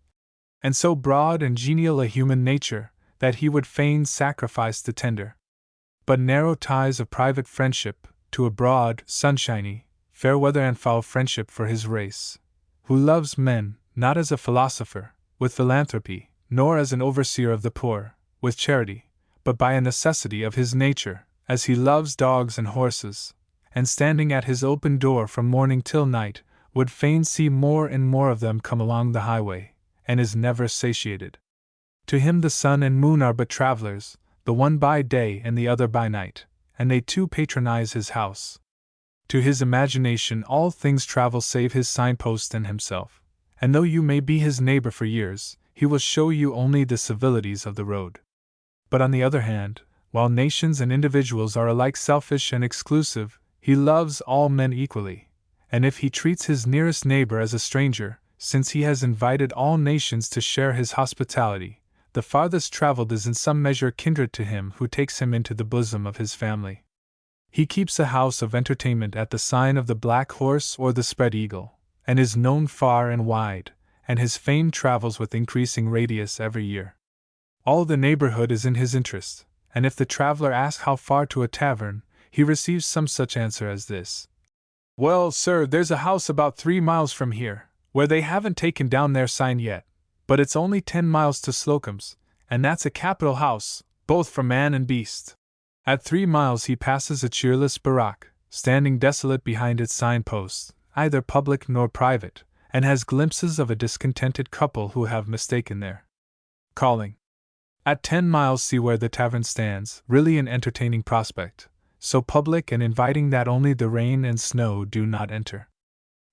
and so broad and genial a human nature, that he would fain sacrifice the tender, but narrow ties of private friendship, to a broad, sunshiny, fair weather and foul friendship for his race, who loves men, not as a philosopher, with philanthropy, nor as an overseer of the poor, with charity, but by a necessity of his nature, as he loves dogs and horses, and standing at his open door from morning till night, would fain see more and more of them come along the highway, and is never satiated. To him the sun and moon are but travelers, the one by day and the other by night, and they too patronize his house. To his imagination all things travel save his signpost and himself, and though you may be his neighbor for years, he will show you only the civilities of the road. But on the other hand, while nations and individuals are alike selfish and exclusive, he loves all men equally, and if he treats his nearest neighbor as a stranger, since he has invited all nations to share his hospitality, the farthest traveled is in some measure kindred to him who takes him into the bosom of his family. He keeps a house of entertainment at the sign of the Black Horse or the Spread Eagle, and is known far and wide, and his fame travels with increasing radius every year. All the neighborhood is in his interest, and if the traveler asks how far to a tavern, he receives some such answer as this: "Well, sir, there's a house about 3 miles from here, where they haven't taken down their sign yet, but it's only 10 miles to Slocum's, and that's a capital house, both for man and beast." At 3 miles he passes a cheerless barack, standing desolate behind its signposts, either public nor private, and has glimpses of a discontented couple who have mistaken their calling. At 10 miles see where the tavern stands, really an entertaining prospect, so public and inviting that only the rain and snow do not enter.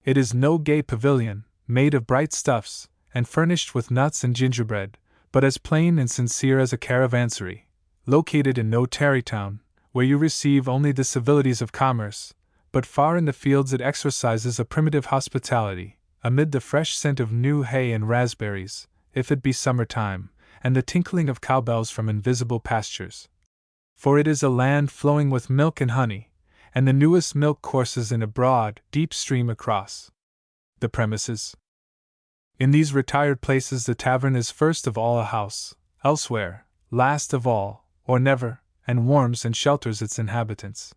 It is no gay pavilion, made of bright stuffs, and furnished with nuts and gingerbread, but as plain and sincere as a caravansary, located in no Tarrytown, where you receive only the civilities of commerce, but far in the fields it exercises a primitive hospitality, amid the fresh scent of new hay and raspberries, if it be summer time, and the tinkling of cowbells from invisible pastures. For it is a land flowing with milk and honey, and the newest milk courses in a broad, deep stream across the premises. In these retired places the tavern is first of all a house, elsewhere, last of all, or never, and warms and shelters its inhabitants.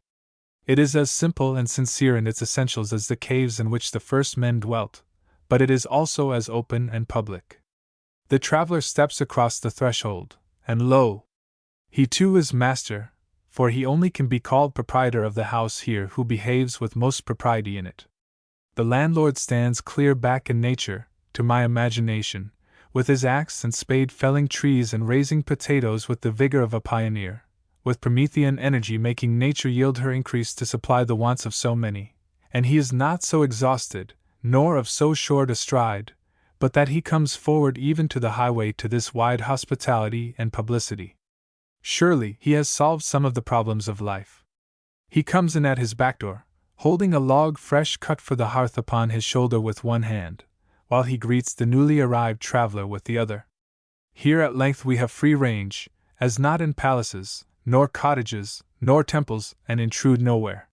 It is as simple and sincere in its essentials as the caves in which the first men dwelt, but it is also as open and public. The traveler steps across the threshold, and lo! He too is master, for he only can be called proprietor of the house here who behaves with most propriety in it. The landlord stands clear back in nature, to my imagination, with his axe and spade felling trees and raising potatoes with the vigor of a pioneer, with Promethean energy making nature yield her increase to supply the wants of so many, and he is not so exhausted, nor of so short a stride, but that he comes forward even to the highway to this wide hospitality and publicity. Surely he has solved some of the problems of life. He comes in at his back door, holding a log fresh cut for the hearth upon his shoulder with one hand, while he greets the newly arrived traveler with the other. Here at length we have free range, as not in palaces, nor cottages, nor temples, and intrude nowhere.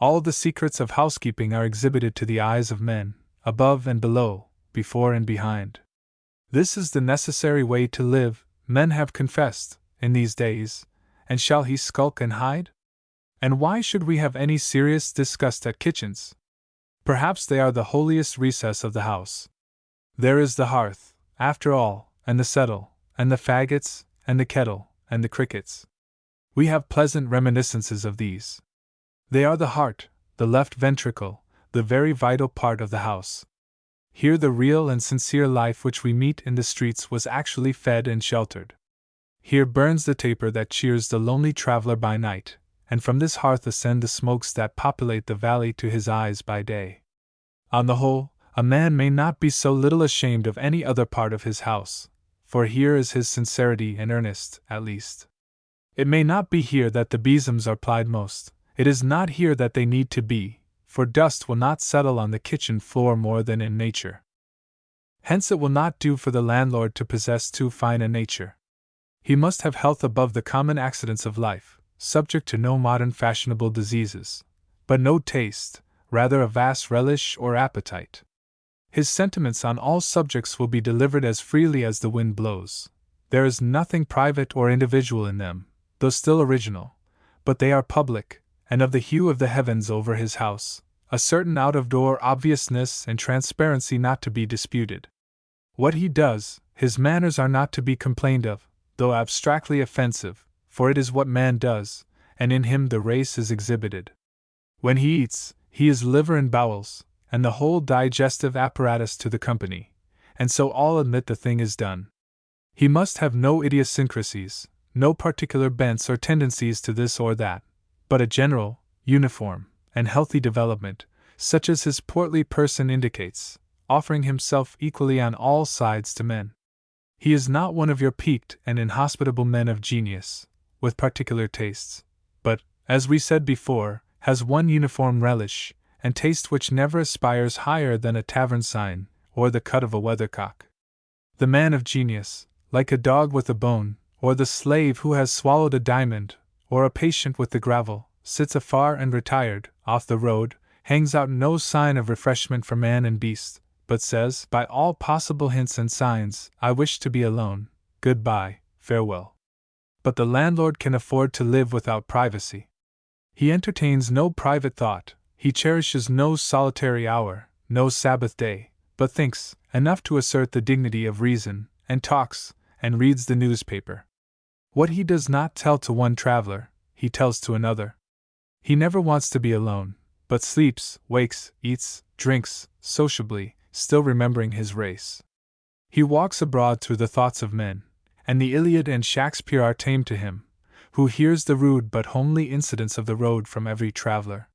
All the secrets of housekeeping are exhibited to the eyes of men, above and below, before and behind. This is the necessary way to live, men have confessed, in these days, and shall he skulk and hide? And why should we have any serious disgust at kitchens? Perhaps they are the holiest recess of the house. There is the hearth, after all, and the settle, and the faggots, and the kettle, and the crickets. We have pleasant reminiscences of these. They are the heart, the left ventricle, the very vital part of the house. Here the real and sincere life which we meet in the streets was actually fed and sheltered. Here burns the taper that cheers the lonely traveler by night, and from this hearth ascend the smokes that populate the valley to his eyes by day. On the whole, a man may not be so little ashamed of any other part of his house, for here is his sincerity and earnest, at least. It may not be here that the besoms are plied most, it is not here that they need to be, for dust will not settle on the kitchen floor more than in nature. Hence it will not do for the landlord to possess too fine a nature. He must have health above the common accidents of life, subject to no modern fashionable diseases, but no taste, rather a vast relish or appetite. His sentiments on all subjects will be delivered as freely as the wind blows. There is nothing private or individual in them, though still original, but they are public, and of the hue of the heavens over his house, a certain out-of-door obviousness and transparency not to be disputed. What he does, his manners are not to be complained of, though abstractly offensive, for it is what man does, and in him the race is exhibited. When he eats, he is liver and bowels, and the whole digestive apparatus to the company, and so all admit the thing is done. He must have no idiosyncrasies, no particular bents or tendencies to this or that, but a general, uniform, and healthy development, such as his portly person indicates, offering himself equally on all sides to men. He is not one of your piqued and inhospitable men of genius, with particular tastes, but, as we said before, has one uniform relish, and taste which never aspires higher than a tavern sign, or the cut of a weathercock. The man of genius, like a dog with a bone, or the slave who has swallowed a diamond, or a patient with the gravel, sits afar and retired, off the road, hangs out no sign of refreshment for man and beast, but says, by all possible hints and signs, I wish to be alone, good-bye, farewell. But the landlord can afford to live without privacy. He entertains no private thought, he cherishes no solitary hour, no Sabbath day, but thinks enough to assert the dignity of reason, and talks, and reads the newspaper. What he does not tell to one traveler, he tells to another. He never wants to be alone, but sleeps, wakes, eats, drinks, sociably, still remembering his race. He walks abroad through the thoughts of men, and the Iliad and Shakespeare are tame to him, who hears the rude but homely incidents of the road from every traveler.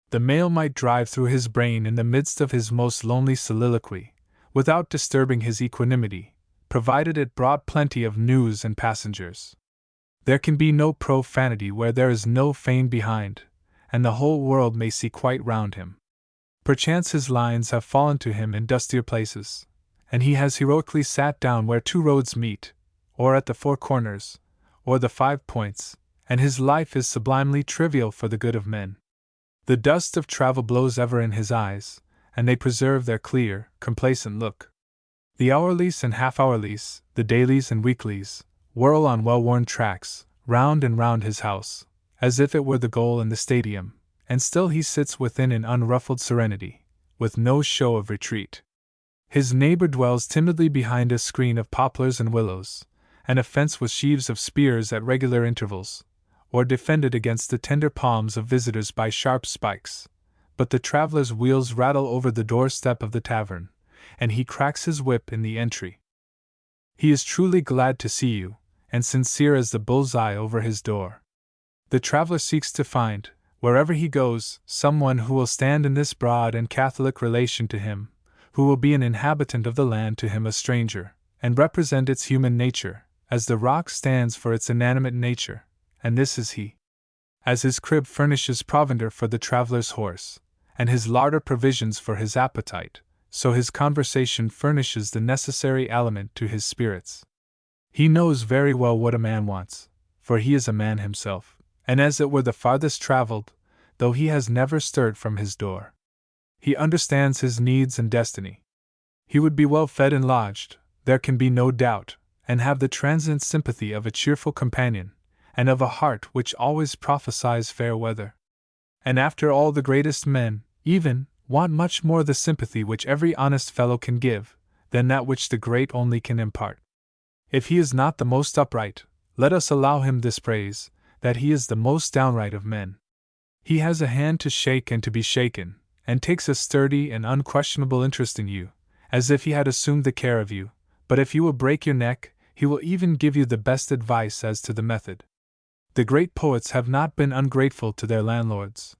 The mail might drive through his brain in the midst of his most lonely soliloquy, without disturbing his equanimity, provided it brought plenty of news and passengers. There can be no profanity where there is no fame behind, and the whole world may see quite round him. Perchance his lines have fallen to him in dustier places, and he has heroically sat down where two roads meet, or at the four corners, or the 5 points, and his life is sublimely trivial for the good of men. The dust of travel blows ever in his eyes, and they preserve their clear, complacent look. The hourlies and half-hourlies, the dailies and weeklies, whirl on well-worn tracks, round and round his house, as if it were the goal in the stadium, and still he sits within in unruffled serenity, with no show of retreat. His neighbor dwells timidly behind a screen of poplars and willows, and a fence with sheaves of spears at regular intervals, or defended against the tender palms of visitors by sharp spikes. But the traveler's wheels rattle over the doorstep of the tavern, and he cracks his whip in the entry. He is truly glad to see you, and sincere as the bull's-eye over his door. The traveler seeks to find, wherever he goes, someone who will stand in this broad and catholic relation to him, who will be an inhabitant of the land to him a stranger, and represent its human nature, as the rock stands for its inanimate nature, and this is he. As his crib furnishes provender for the traveler's horse, and his larder provisions for his appetite, so his conversation furnishes the necessary aliment to his spirits. He knows very well what a man wants, for he is a man himself, and as it were the farthest traveled, though he has never stirred from his door. He understands his needs and destiny. He would be well fed and lodged, there can be no doubt, and have the transient sympathy of a cheerful companion, and of a heart which always prophesies fair weather. And after all, the greatest men, even, want much more the sympathy which every honest fellow can give, than that which the great only can impart. If he is not the most upright, let us allow him this praise, that he is the most downright of men. He has a hand to shake and to be shaken, and takes a sturdy and unquestionable interest in you, as if he had assumed the care of you, but if you will break your neck, he will even give you the best advice as to the method. The great poets have not been ungrateful to their landlords.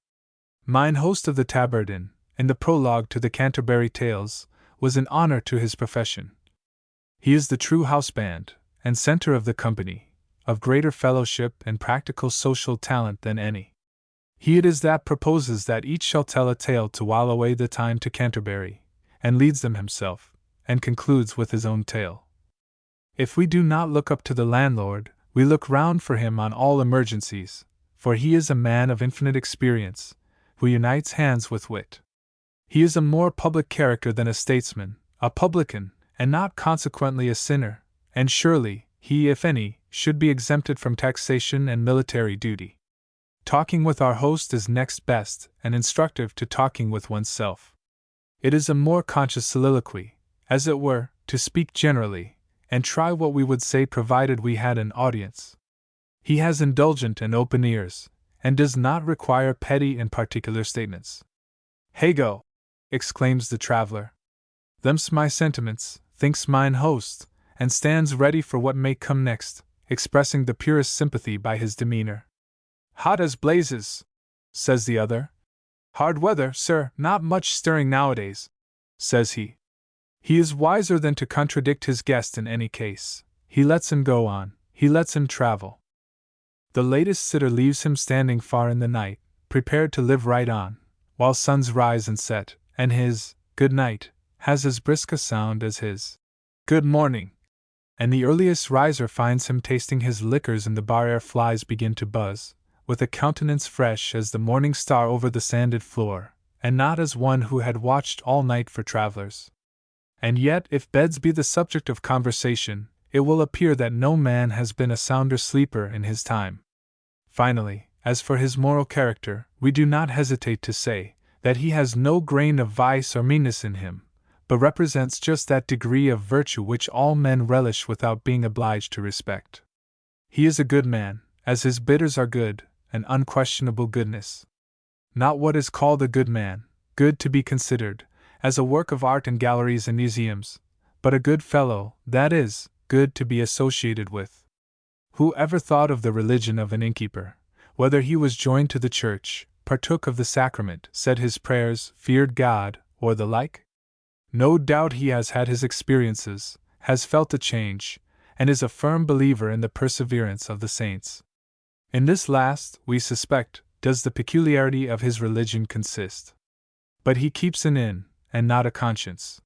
Mine host of the Tabard Inn, in the prologue to the Canterbury Tales, was an honor to his profession. He is the true houseband, and center of the company, of greater fellowship and practical social talent than any. He it is that proposes that each shall tell a tale to while away the time to Canterbury, and leads them himself, and concludes with his own tale. If we do not look up to the landlord, we look round for him on all emergencies, for he is a man of infinite experience, who unites hands with wit. He is a more public character than a statesman, a publican, and not consequently a sinner, and surely, he, if any, should be exempted from taxation and military duty. Talking with our host is next best and instructive to talking with oneself. It is a more conscious soliloquy, as it were, to speak generally, and try what we would say provided we had an audience. He has indulgent and open ears, and does not require petty and particular statements. "Hego!" exclaims the traveler. "Them's my sentiments," thinks mine host, and stands ready for what may come next, expressing the purest sympathy by his demeanor. "Hot as blazes," says the other. "Hard weather, sir, not much stirring nowadays," says he. He is wiser than to contradict his guest in any case. He lets him go on, he lets him travel. The latest sitter leaves him standing far in the night, prepared to live right on, while suns rise and set, and his "good night" has as brisk a sound as his "good morning." And the earliest riser finds him tasting his liquors in the bar ere flies begin to buzz, with a countenance fresh as the morning star over the sanded floor, and not as one who had watched all night for travelers. And yet, if beds be the subject of conversation, it will appear that no man has been a sounder sleeper in his time. Finally, as for his moral character, we do not hesitate to say that he has no grain of vice or meanness in him, but represents just that degree of virtue which all men relish without being obliged to respect. He is a good man, as his bidders are good, an unquestionable goodness. Not what is called a good man, good to be considered as a work of art in galleries and museums, but a good fellow, that is, good to be associated with. Who ever thought of the religion of an innkeeper, whether he was joined to the church, partook of the sacrament, said his prayers, feared God, or the like? No doubt he has had his experiences, has felt a change, and is a firm believer in the perseverance of the saints. In this last, we suspect, does the peculiarity of his religion consist. But he keeps an inn, and not a conscience.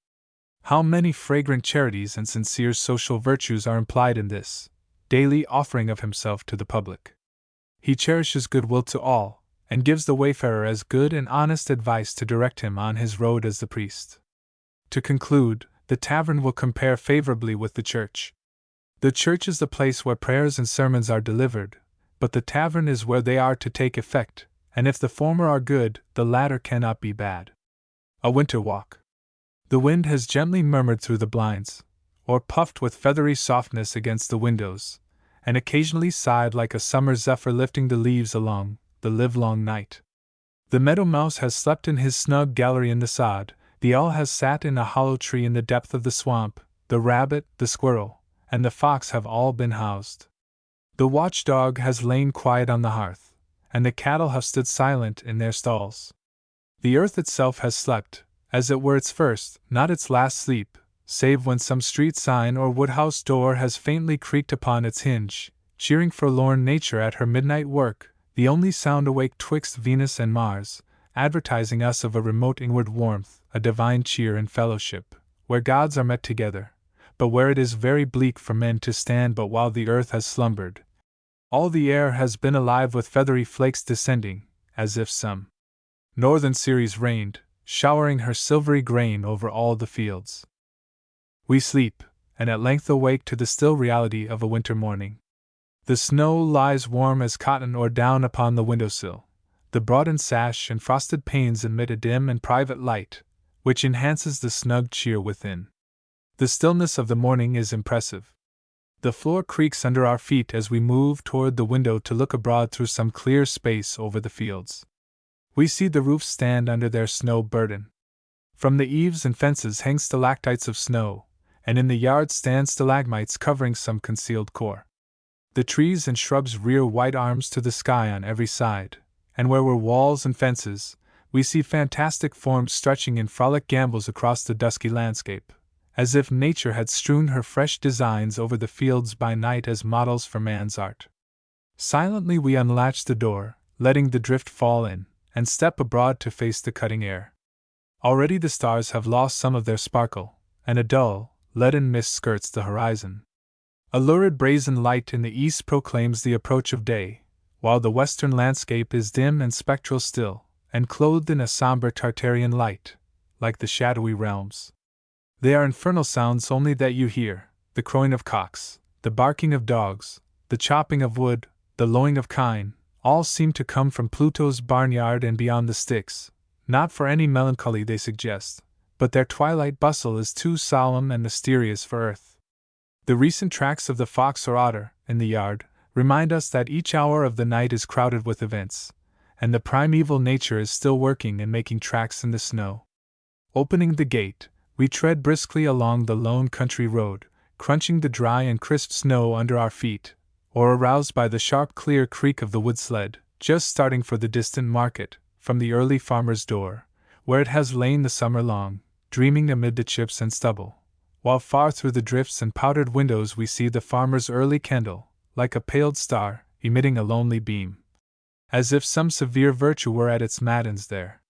How many fragrant charities and sincere social virtues are implied in this daily offering of himself to the public. He cherishes goodwill to all, and gives the wayfarer as good and honest advice to direct him on his road as the priest. To conclude, the tavern will compare favorably with the church. The church is the place where prayers and sermons are delivered, but the tavern is where they are to take effect, and if the former are good, the latter cannot be bad. A winter walk. The wind has gently murmured through the blinds, or puffed with feathery softness against the windows, and occasionally sighed like a summer zephyr lifting the leaves along the livelong night. The meadow mouse has slept in his snug gallery in the sod, the owl has sat in a hollow tree in the depth of the swamp, the rabbit, the squirrel, and the fox have all been housed. The watchdog has lain quiet on the hearth, and the cattle have stood silent in their stalls. The earth itself has slept, as it were its first, not its last sleep, save when some street sign or woodhouse door has faintly creaked upon its hinge, cheering forlorn nature at her midnight work, the only sound awake twixt Venus and Mars, advertising us of a remote inward warmth, a divine cheer and fellowship, where gods are met together, but where it is very bleak for men to stand but while the earth has slumbered. All the air has been alive with feathery flakes descending, as if some northern Ceres reigned, showering her silvery grain over all the fields. We sleep, and at length awake to the still reality of a winter morning. The snow lies warm as cotton or down upon the windowsill. The broadened sash and frosted panes emit a dim and private light, which enhances the snug cheer within. The stillness of the morning is impressive. The floor creaks under our feet as we move toward the window to look abroad through some clear space over the fields. We see the roofs stand under their snow burden. From the eaves and fences hang stalactites of snow, and in the yard stand stalagmites covering some concealed core. The trees and shrubs rear white arms to the sky on every side, and where were walls and fences, we see fantastic forms stretching in frolic gambols across the dusky landscape, as if nature had strewn her fresh designs over the fields by night as models for man's art. Silently we unlatch the door, letting the drift fall in, and step abroad to face the cutting air. Already the stars have lost some of their sparkle, and a dull, leaden mist skirts the horizon. A lurid brazen light in the east proclaims the approach of day, while the western landscape is dim and spectral still, and clothed in a somber Tartarian light, like the shadowy realms. They are infernal sounds only that you hear, the crowing of cocks, the barking of dogs, the chopping of wood, the lowing of kine, all seem to come from Pluto's barnyard and beyond the Styx, not for any melancholy they suggest, but their twilight bustle is too solemn and mysterious for earth. The recent tracks of the fox or otter, in the yard, remind us that each hour of the night is crowded with events, and the primeval nature is still working and making tracks in the snow. Opening the gate, we tread briskly along the lone country road, crunching the dry and crisp snow under our feet, or aroused by the sharp clear creak of the wood sled, just starting for the distant market, from the early farmer's door, where it has lain the summer long, dreaming amid the chips and stubble, while far through the drifts and powdered windows we see the farmer's early candle, like a paled star, emitting a lonely beam, as if some severe virtue were at its matins there.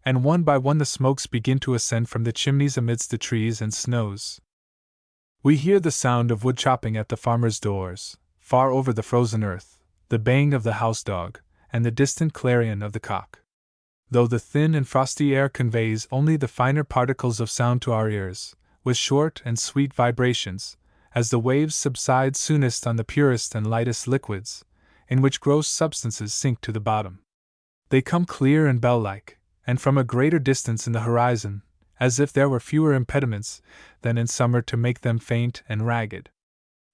And one by one the smokes begin to ascend from the chimneys amidst the trees and snows. We hear the sound of wood chopping at the farmer's doors, far over the frozen earth, the baying of the house dog, and the distant clarion of the cock. Though the thin and frosty air conveys only the finer particles of sound to our ears, with short and sweet vibrations, as the waves subside soonest on the purest and lightest liquids, in which gross substances sink to the bottom. They come clear and bell-like, and from a greater distance in the horizon, as if there were fewer impediments than in summer to make them faint and ragged.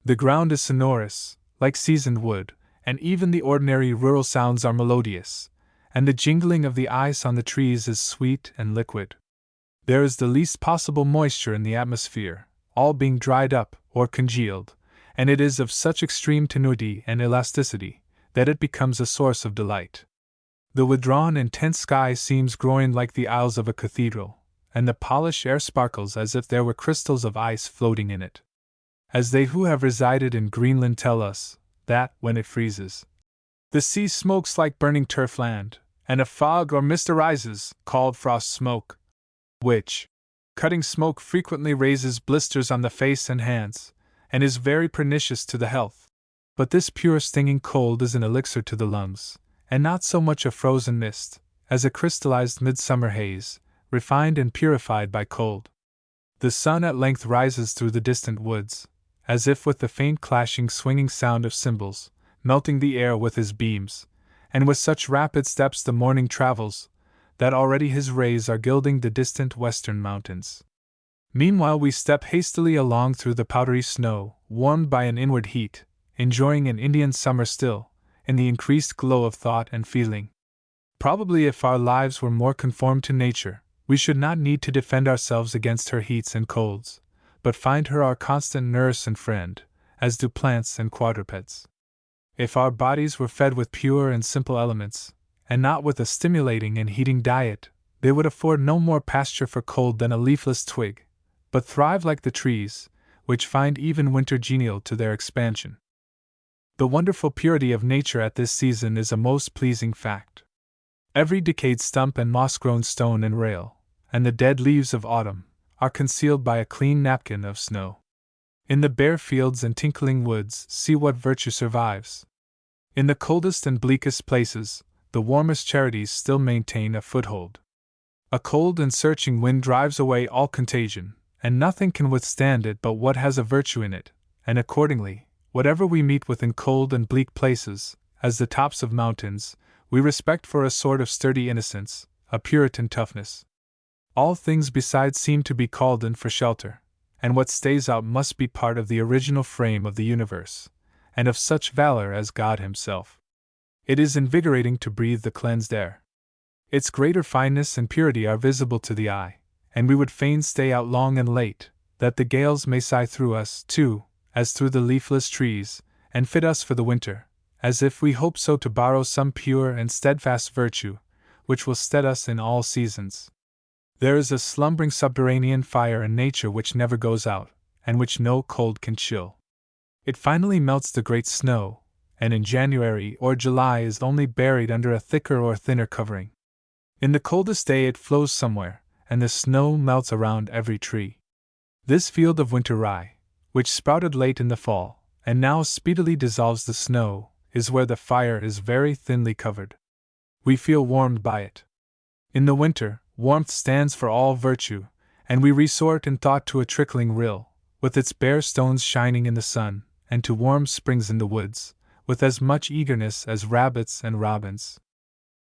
The ground is sonorous, like seasoned wood, and even the ordinary rural sounds are melodious, and the jingling of the ice on the trees is sweet and liquid. There is the least possible moisture in the atmosphere, all being dried up or congealed, and it is of such extreme tenuity and elasticity that it becomes a source of delight. The withdrawn intense sky seems growing like the aisles of a cathedral, and the polished air sparkles as if there were crystals of ice floating in it. As they who have resided in Greenland tell us, that, when it freezes, the sea smokes like burning turf land, and a fog or mist arises, called frost smoke, which, cutting smoke, frequently raises blisters on the face and hands, and is very pernicious to the health. But this pure stinging cold is an elixir to the lungs, and not so much a frozen mist, as a crystallized midsummer haze, refined and purified by cold. The sun at length rises through the distant woods, as if with the faint clashing swinging sound of cymbals, melting the air with his beams, and with such rapid steps the morning travels, that already his rays are gilding the distant western mountains. Meanwhile we step hastily along through the powdery snow, warmed by an inward heat, enjoying an Indian summer still, in the increased glow of thought and feeling. Probably if our lives were more conformed to nature, we should not need to defend ourselves against her heats and colds, but find her our constant nurse and friend, as do plants and quadrupeds. If our bodies were fed with pure and simple elements, and not with a stimulating and heating diet, they would afford no more pasture for cold than a leafless twig, but thrive like the trees, which find even winter genial to their expansion. The wonderful purity of nature at this season is a most pleasing fact. Every decayed stump and moss-grown stone and rail, and the dead leaves of autumn, are concealed by a clean napkin of snow. In the bare fields and tinkling woods, see what virtue survives. In the coldest and bleakest places, the warmest charities still maintain a foothold. A cold and searching wind drives away all contagion, and nothing can withstand it but what has a virtue in it, and accordingly, whatever we meet with in cold and bleak places, as the tops of mountains, we respect for a sort of sturdy innocence, a Puritan toughness. All things besides seem to be called in for shelter, and what stays out must be part of the original frame of the universe, and of such valor as God Himself. It is invigorating to breathe the cleansed air. Its greater fineness and purity are visible to the eye, and we would fain stay out long and late, that the gales may sigh through us, too, as through the leafless trees, and fit us for the winter, as if we hope so to borrow some pure and steadfast virtue, which will stead us in all seasons. There is a slumbering subterranean fire in nature which never goes out, and which no cold can chill. It finally melts the great snow, and in January or July is only buried under a thicker or thinner covering. In the coldest day it flows somewhere, and the snow melts around every tree. This field of winter rye, which sprouted late in the fall, and now speedily dissolves the snow, is where the fire is very thinly covered. We feel warmed by it. In the winter, warmth stands for all virtue, and we resort in thought to a trickling rill, with its bare stones shining in the sun, and to warm springs in the woods, with as much eagerness as rabbits and robins.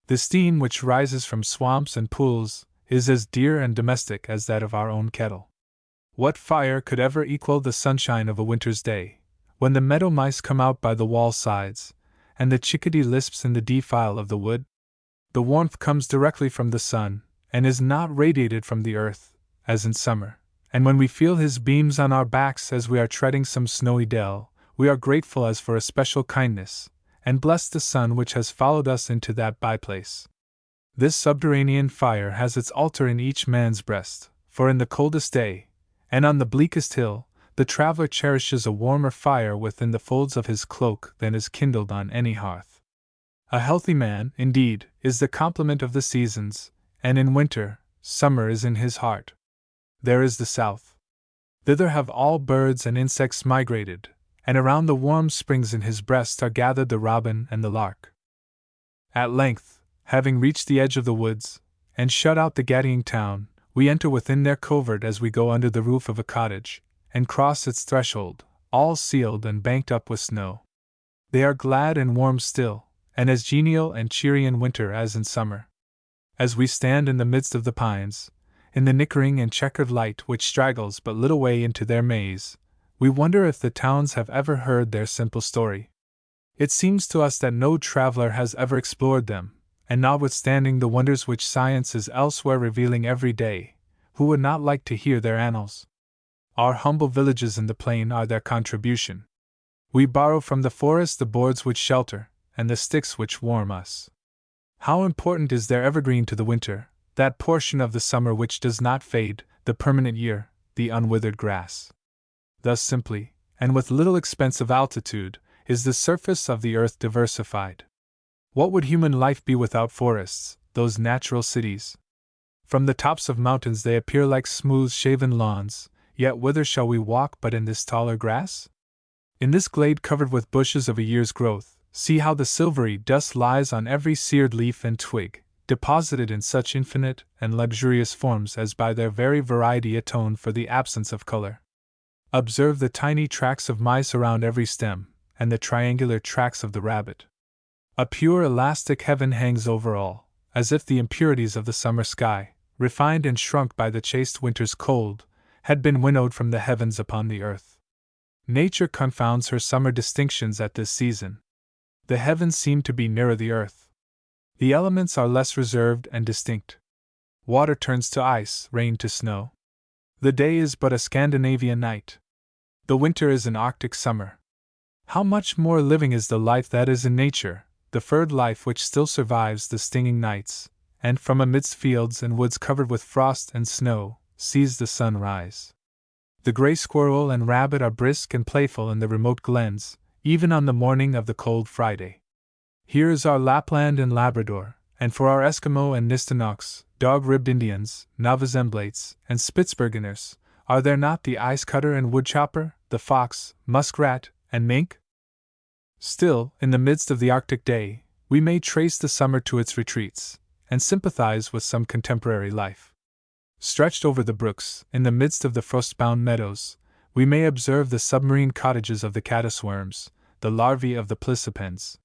The steam which rises from swamps and pools is as dear and domestic as that of our own kettle. What fire could ever equal the sunshine of a winter's day, when the meadow mice come out by the wall sides, and the chickadee lisps in the defile of the wood? The warmth comes directly from the sun, and is not radiated from the earth, as in summer, and when we feel his beams on our backs as we are treading some snowy dell, we are grateful as for a special kindness, and bless the sun which has followed us into that byplace. This subterranean fire has its altar in each man's breast, for in the coldest day, and on the bleakest hill, the traveler cherishes a warmer fire within the folds of his cloak than is kindled on any hearth. A healthy man, indeed, is the complement of the seasons, and in winter, summer is in his heart. There is the south. Thither have all birds and insects migrated, and around the warm springs in his breast are gathered the robin and the lark. At length, having reached the edge of the woods, and shut out the Gaddying town, we enter within their covert as we go under the roof of a cottage, and cross its threshold, all sealed and banked up with snow. They are glad and warm still, and as genial and cheery in winter as in summer. As we stand in the midst of the pines, in the nickering and checkered light which straggles but little way into their maze, we wonder if the towns have ever heard their simple story. It seems to us that no traveler has ever explored them, and notwithstanding the wonders which science is elsewhere revealing every day, who would not like to hear their annals? Our humble villages in the plain are their contribution. We borrow from the forest the boards which shelter, and the sticks which warm us. How important is their evergreen to the winter, that portion of the summer which does not fade, the permanent year, the unwithered grass. Thus simply, and with little expense of altitude, is the surface of the earth diversified. What would human life be without forests, those natural cities? From the tops of mountains they appear like smooth shaven lawns, yet whither shall we walk but in this taller grass? In this glade covered with bushes of a year's growth, see how the silvery dust lies on every seared leaf and twig, deposited in such infinite and luxurious forms as by their very variety atone for the absence of color. Observe the tiny tracks of mice around every stem, and the triangular tracks of the rabbit. A pure elastic heaven hangs over all, as if the impurities of the summer sky, refined and shrunk by the chaste winter's cold, had been winnowed from the heavens upon the earth. Nature confounds her summer distinctions at this season. The heavens seem to be nearer the earth. The elements are less reserved and distinct. Water turns to ice, rain to snow. The day is but a Scandinavian night. The winter is an Arctic summer. How much more living is the life that is in nature, the furred life which still survives the stinging nights, and from amidst fields and woods covered with frost and snow, sees the sun rise. The gray squirrel and rabbit are brisk and playful in the remote glens, even on the morning of the cold Friday. Here is our Lapland and Labrador, and for our Eskimo and Nistanoks, dog-ribbed Indians, Navazemblates, and Spitzbergeners, are there not the ice-cutter and woodchopper, the fox, muskrat, and mink? Still, in the midst of the Arctic day, we may trace the summer to its retreats, and sympathize with some contemporary life. Stretched over the brooks, in the midst of the frost-bound meadows, we may observe the submarine cottages of the caddisworms, the larvae of the plicipens.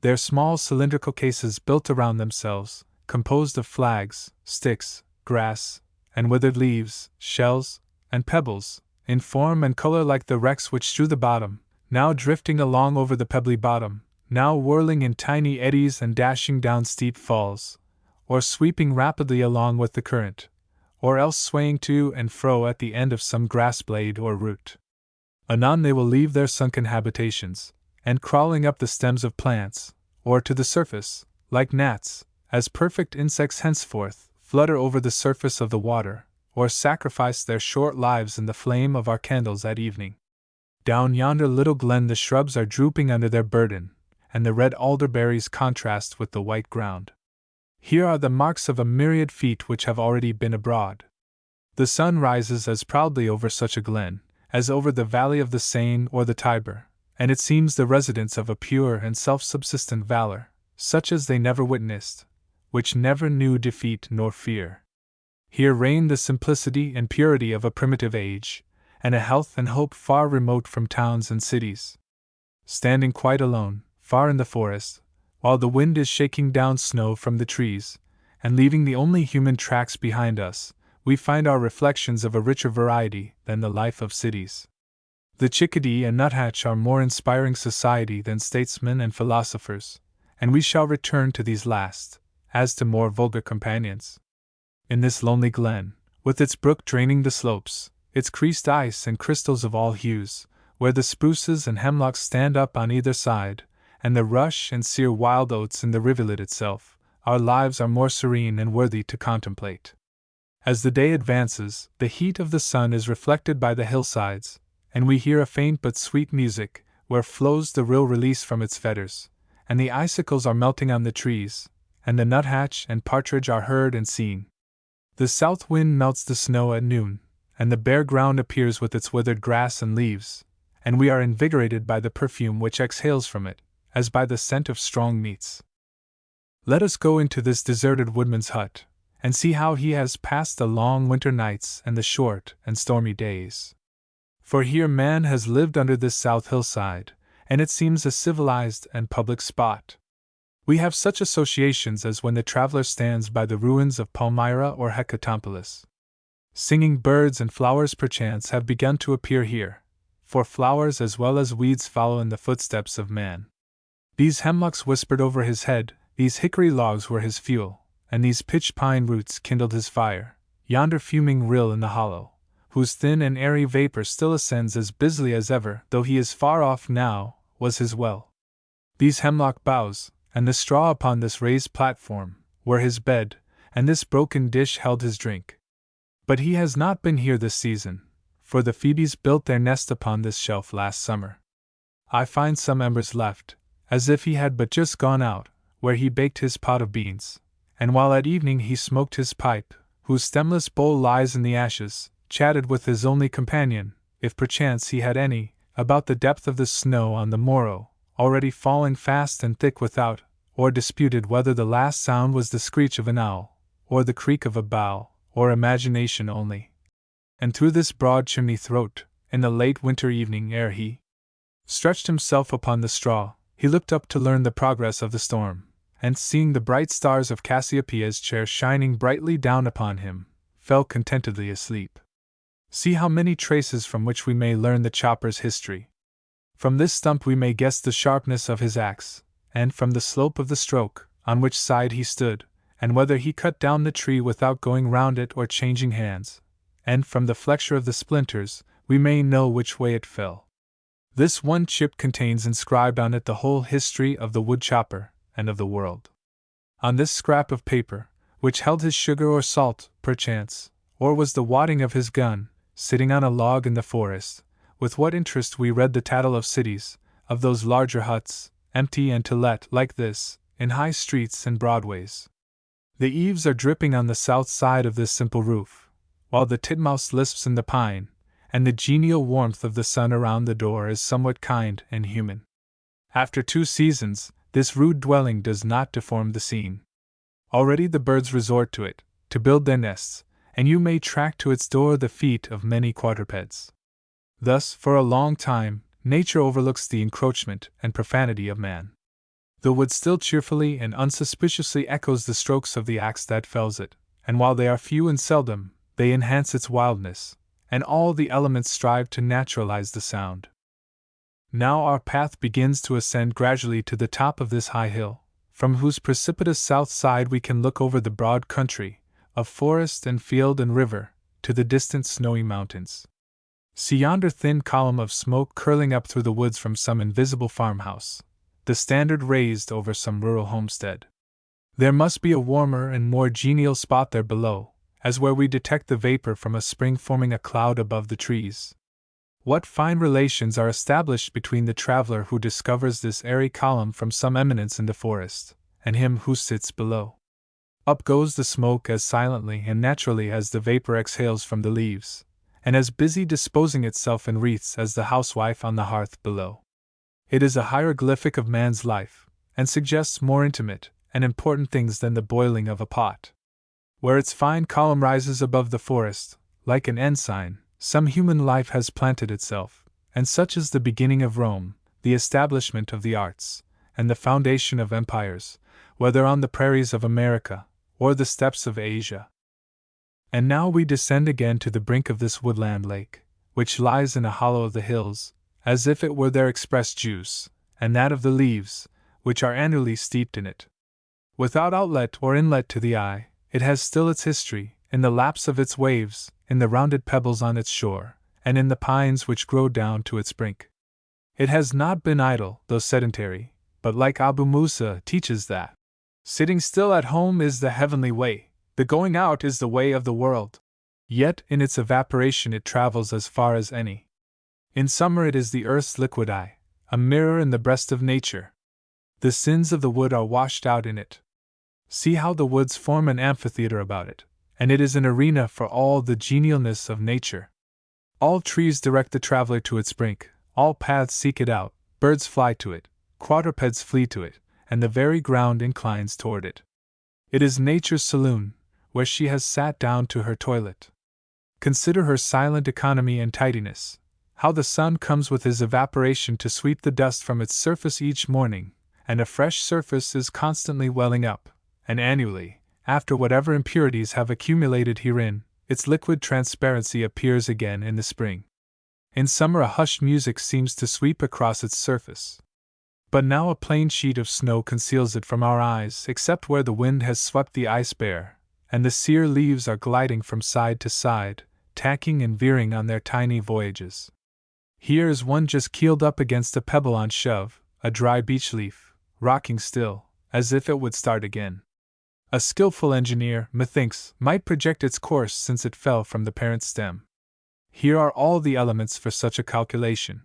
Their small cylindrical cases built around themselves, composed of flags, sticks, grass, and withered leaves, shells, and pebbles, in form and color like the wrecks which strew the bottom, now drifting along over the pebbly bottom, now whirling in tiny eddies and dashing down steep falls, or sweeping rapidly along with the current, or else swaying to and fro at the end of some grass blade or root. Anon they will leave their sunken habitations, and crawling up the stems of plants, or to the surface, like gnats, as perfect insects henceforth, flutter over the surface of the water, or sacrifice their short lives in the flame of our candles at evening. Down yonder little glen the shrubs are drooping under their burden, and the red alderberries contrast with the white ground. Here are the marks of a myriad feet which have already been abroad. The sun rises as proudly over such a glen, as over the valley of the Seine or the Tiber, and it seems the residence of a pure and self-subsistent valor, such as they never witnessed, which never knew defeat nor fear. Here reign the simplicity and purity of a primitive age, and a health and hope far remote from towns and cities. Standing quite alone, far in the forest, while the wind is shaking down snow from the trees, and leaving the only human tracks behind us, we find our reflections of a richer variety than the life of cities. The chickadee and nuthatch are more inspiring society than statesmen and philosophers, and we shall return to these last, as to more vulgar companions. In this lonely glen, with its brook draining the slopes, its creased ice and crystals of all hues, where the spruces and hemlocks stand up on either side, and the rush and sere wild oats in the rivulet itself, our lives are more serene and worthy to contemplate. As the day advances, the heat of the sun is reflected by the hillsides, and we hear a faint but sweet music, where flows the rill released from its fetters, and the icicles are melting on the trees, and the nuthatch and partridge are heard and seen. The south wind melts the snow at noon, and the bare ground appears with its withered grass and leaves, and we are invigorated by the perfume which exhales from it, as by the scent of strong meats. Let us go into this deserted woodman's hut, and see how he has passed the long winter nights and the short and stormy days. For here man has lived under this south hillside, and it seems a civilized and public spot. We have such associations as when the traveler stands by the ruins of Palmyra or Hecatompolis. Singing birds and flowers perchance have begun to appear here, for flowers as well as weeds follow in the footsteps of man. These hemlocks whispered over his head, these hickory logs were his fuel, and these pitch pine roots kindled his fire. Yonder fuming rill in the hollow, whose thin and airy vapor still ascends as busily as ever, though he is far off now, was his well. These hemlock boughs, and the straw upon this raised platform, were his bed, and this broken dish held his drink. But he has not been here this season, for the phoebes built their nest upon this shelf last summer. I find some embers left, as if he had but just gone out, where he baked his pot of beans, and while at evening he smoked his pipe, whose stemless bowl lies in the ashes, chatted with his only companion, if perchance he had any, about the depth of the snow on the morrow, already falling fast and thick without, or disputed whether the last sound was the screech of an owl, or the creak of a bough, or imagination only. And through this broad chimney throat, in the late winter evening ere he stretched himself upon the straw, he looked up to learn the progress of the storm, and seeing the bright stars of Cassiopeia's chair shining brightly down upon him, fell contentedly asleep. See how many traces from which we may learn the chopper's history. From this stump we may guess the sharpness of his axe, and from the slope of the stroke, on which side he stood, and whether he cut down the tree without going round it or changing hands, and from the flexure of the splinters, we may know which way it fell. This one chip contains inscribed on it the whole history of the wood chopper and of the world. On this scrap of paper, which held his sugar or salt, perchance, or was the wadding of his gun, sitting on a log in the forest, with what interest we read the tattle of cities, of those larger huts, empty and to let, like this, in high streets and broadways. The eaves are dripping on the south side of this simple roof, while the titmouse lisps in the pine, and the genial warmth of the sun around the door is somewhat kind and human. After 2 seasons, this rude dwelling does not deform the scene. Already the birds resort to it, to build their nests, and you may track to its door the feet of many quadrupeds. Thus, for a long time, nature overlooks the encroachment and profanity of man. The wood still cheerfully and unsuspiciously echoes the strokes of the axe that fells it, and while they are few and seldom, they enhance its wildness, and all the elements strive to naturalize the sound. Now our path begins to ascend gradually to the top of this high hill, from whose precipitous south side we can look over the broad country, of forest and field and river, to the distant snowy mountains. See yonder thin column of smoke curling up through the woods from some invisible farmhouse, the standard raised over some rural homestead. There must be a warmer and more genial spot there below, as where we detect the vapor from a spring forming a cloud above the trees. What fine relations are established between the traveler who discovers this airy column from some eminence in the forest, and him who sits below. Up goes the smoke as silently and naturally as the vapor exhales from the leaves, and as busy disposing itself in wreaths as the housewife on the hearth below. It is a hieroglyphic of man's life, and suggests more intimate and important things than the boiling of a pot. Where its fine column rises above the forest, like an ensign, some human life has planted itself, and such is the beginning of Rome, the establishment of the arts, and the foundation of empires, whether on the prairies of America, or the steppes of Asia. And now we descend again to the brink of this woodland lake, which lies in a hollow of the hills, as if it were their express juice, and that of the leaves, which are annually steeped in it. Without outlet or inlet to the eye, it has still its history, in the lapse of its waves, in the rounded pebbles on its shore, and in the pines which grow down to its brink. It has not been idle, though sedentary, but like Abu Musa teaches that sitting still at home is the heavenly way, the going out is the way of the world. Yet in its evaporation it travels as far as any. In summer it is the earth's liquid eye, a mirror in the breast of nature. The sins of the wood are washed out in it. See how the woods form an amphitheater about it, and it is an arena for all the genialness of nature. All trees direct the traveler to its brink, all paths seek it out, birds fly to it, quadrupeds flee to it, and the very ground inclines toward it. It is nature's saloon, where she has sat down to her toilet. Consider her silent economy and tidiness, how the sun comes with his evaporation to sweep the dust from its surface each morning, and a fresh surface is constantly welling up, and annually, after whatever impurities have accumulated herein, its liquid transparency appears again in the spring. In summer a hushed music seems to sweep across its surface. But now a plain sheet of snow conceals it from our eyes except where the wind has swept the ice bare, and the sere leaves are gliding from side to side, tacking and veering on their tiny voyages. Here is one just keeled up against a pebble on shove, a dry beech leaf, rocking still, as if it would start again. A skillful engineer, methinks, might project its course since it fell from the parent stem. Here are all the elements for such a calculation.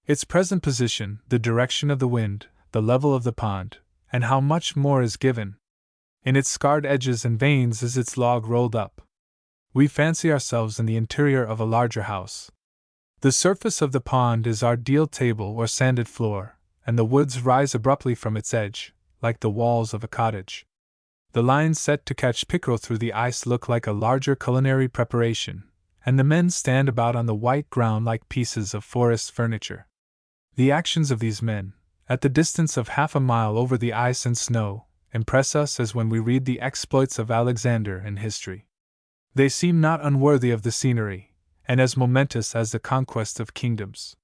Its present position, the direction of the wind, the level of the pond, and how much more is given. In its scarred edges and veins is its log rolled up. We fancy ourselves in the interior of a larger house. The surface of the pond is our deal table or sanded floor, and the woods rise abruptly from its edge, like the walls of a cottage. The lines set to catch pickerel through the ice look like a larger culinary preparation, and the men stand about on the white ground like pieces of forest furniture. The actions of these men, at the distance of half a mile over the ice and snow, impress us as when we read the exploits of Alexander in history. They seem not unworthy of the scenery, and as momentous as the conquest of kingdoms.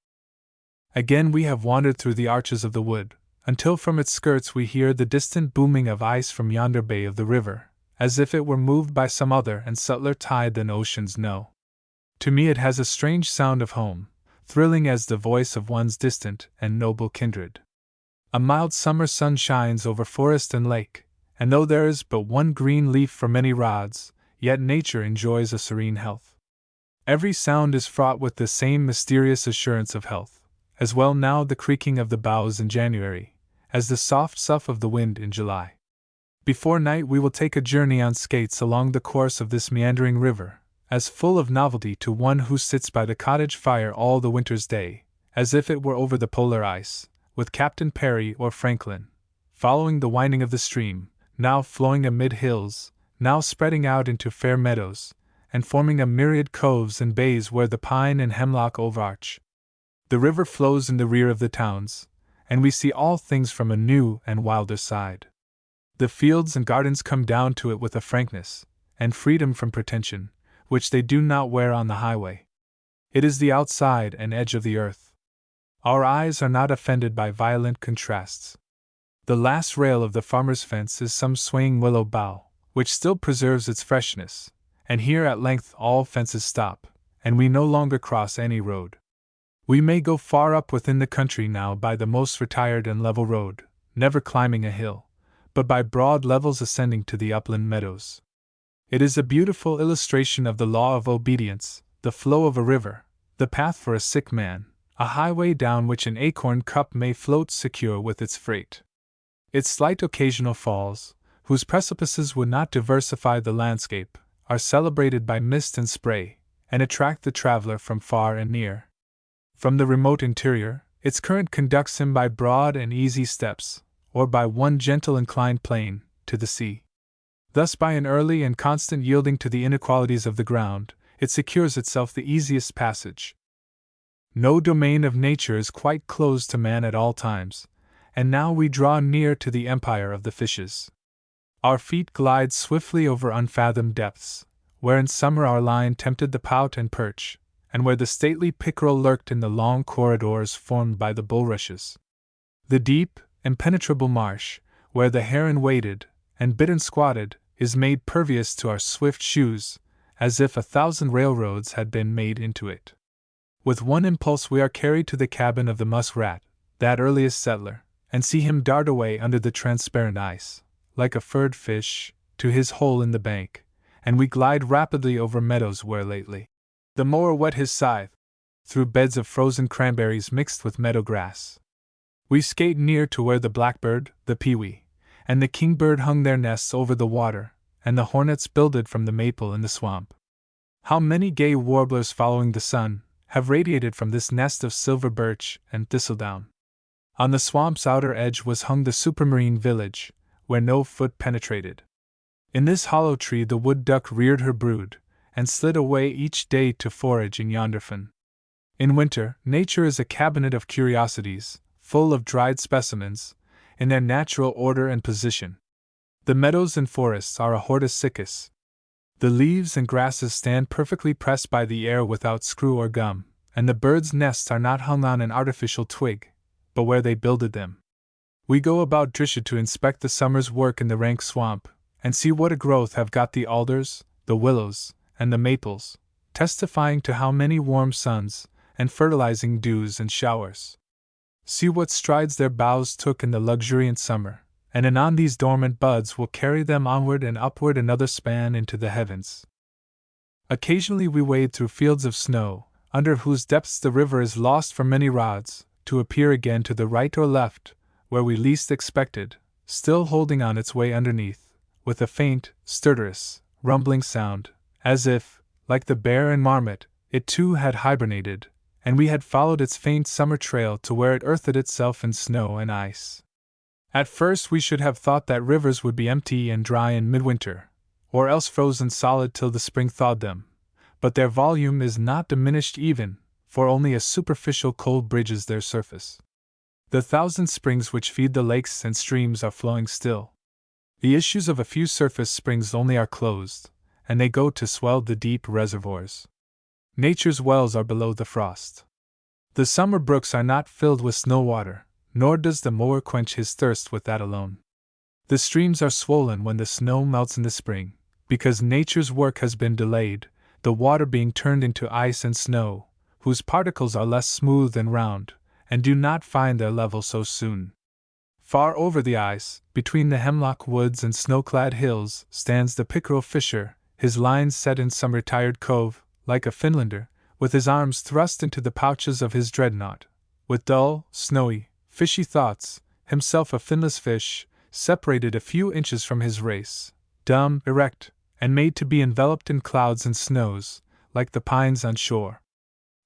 Again we have wandered through the arches of the wood, until from its skirts we hear the distant booming of ice from yonder bay of the river, as if it were moved by some other and subtler tide than oceans know. To me it has a strange sound of home, thrilling as the voice of one's distant and noble kindred. A mild summer sun shines over forest and lake, and though there is but one green leaf for many rods, yet nature enjoys a serene health. Every sound is fraught with the same mysterious assurance of health, as well now the creaking of the boughs in January, as the soft sough of the wind in July. Before night we will take a journey on skates along the course of this meandering river, as full of novelty to one who sits by the cottage fire all the winter's day, as if it were over the polar ice, with Captain Parry or Franklin, following the winding of the stream, now flowing amid hills, now spreading out into fair meadows, and forming a myriad coves and bays where the pine and hemlock overarch. The river flows in the rear of the towns, and we see all things from a new and wilder side. The fields and gardens come down to it with a frankness and freedom from pretension, which they do not wear on the highway. It is the outside and edge of the earth. Our eyes are not offended by violent contrasts. The last rail of the farmer's fence is some swaying willow bough, which still preserves its freshness, and here at length all fences stop, and we no longer cross any road. We may go far up within the country now by the most retired and level road, never climbing a hill, but by broad levels ascending to the upland meadows. It is a beautiful illustration of the law of obedience, the flow of a river, the path for a sick man, a highway down which an acorn cup may float secure with its freight. Its slight occasional falls, whose precipices would not diversify the landscape, are celebrated by mist and spray, and attract the traveler from far and near. From the remote interior, its current conducts him by broad and easy steps, or by one gentle inclined plane, to the sea. Thus, by an early and constant yielding to the inequalities of the ground, it secures itself the easiest passage. No domain of nature is quite closed to man at all times, and now we draw near to the empire of the fishes. Our feet glide swiftly over unfathomed depths, where in summer our line tempted the pout and perch, and where the stately pickerel lurked in the long corridors formed by the bulrushes. The deep, impenetrable marsh, where the heron waded, and bit and squatted, is made pervious to our swift shoes, as if 1,000 railroads had been made into it. With one impulse we are carried to the cabin of the muskrat, that earliest settler, and see him dart away under the transparent ice, like a furred fish, to his hole in the bank, and we glide rapidly over meadows where lately the mower whet his scythe, through beds of frozen cranberries mixed with meadow grass. We skate near to where the blackbird, the pewee, and the kingbird hung their nests over the water, and the hornets builded from the maple in the swamp. How many gay warblers following the sun have radiated from this nest of silver birch and thistledown. On the swamp's outer edge was hung the supermarine village, where no foot penetrated. In this hollow tree the wood duck reared her brood, and slid away each day to forage in yonder fen. In winter, nature is a cabinet of curiosities, full of dried specimens, in their natural order and position. The meadows and forests are a hortus siccus. The leaves and grasses stand perfectly pressed by the air without screw or gum, and the birds' nests are not hung on an artificial twig, but where they builded them. We go about Drisha to inspect the summer's work in the rank swamp, and see what a growth have got the alders, the willows, and the maples, testifying to how many warm suns, and fertilizing dews and showers. See what strides their boughs took in the luxuriant summer, and anon these dormant buds will carry them onward and upward another span into the heavens. Occasionally we wade through fields of snow, under whose depths the river is lost for many rods, to appear again to the right or left, where we least expected, still holding on its way underneath, with a faint, stertorous, rumbling sound, as if, like the bear and marmot, it too had hibernated, and we had followed its faint summer trail to where it earthed itself in snow and ice. At first we should have thought that rivers would be empty and dry in midwinter, or else frozen solid till the spring thawed them, but their volume is not diminished even, for only a superficial cold bridges their surface. The thousand springs which feed the lakes and streams are flowing still. The issues of a few surface springs only are closed, and they go to swell the deep reservoirs. Nature's wells are below the frost. The summer brooks are not filled with snow water, nor does the mower quench his thirst with that alone. The streams are swollen when the snow melts in the spring, because nature's work has been delayed, the water being turned into ice and snow, whose particles are less smooth and round, and do not find their level so soon. Far over the ice, between the hemlock woods and snow-clad hills, stands the pickerel fisher, his lines set in some retired cove, like a Finlander, with his arms thrust into the pouches of his dreadnought, with dull, snowy, fishy thoughts, himself a finless fish, separated a few inches from his race, dumb, erect, and made to be enveloped in clouds and snows, like the pines on shore.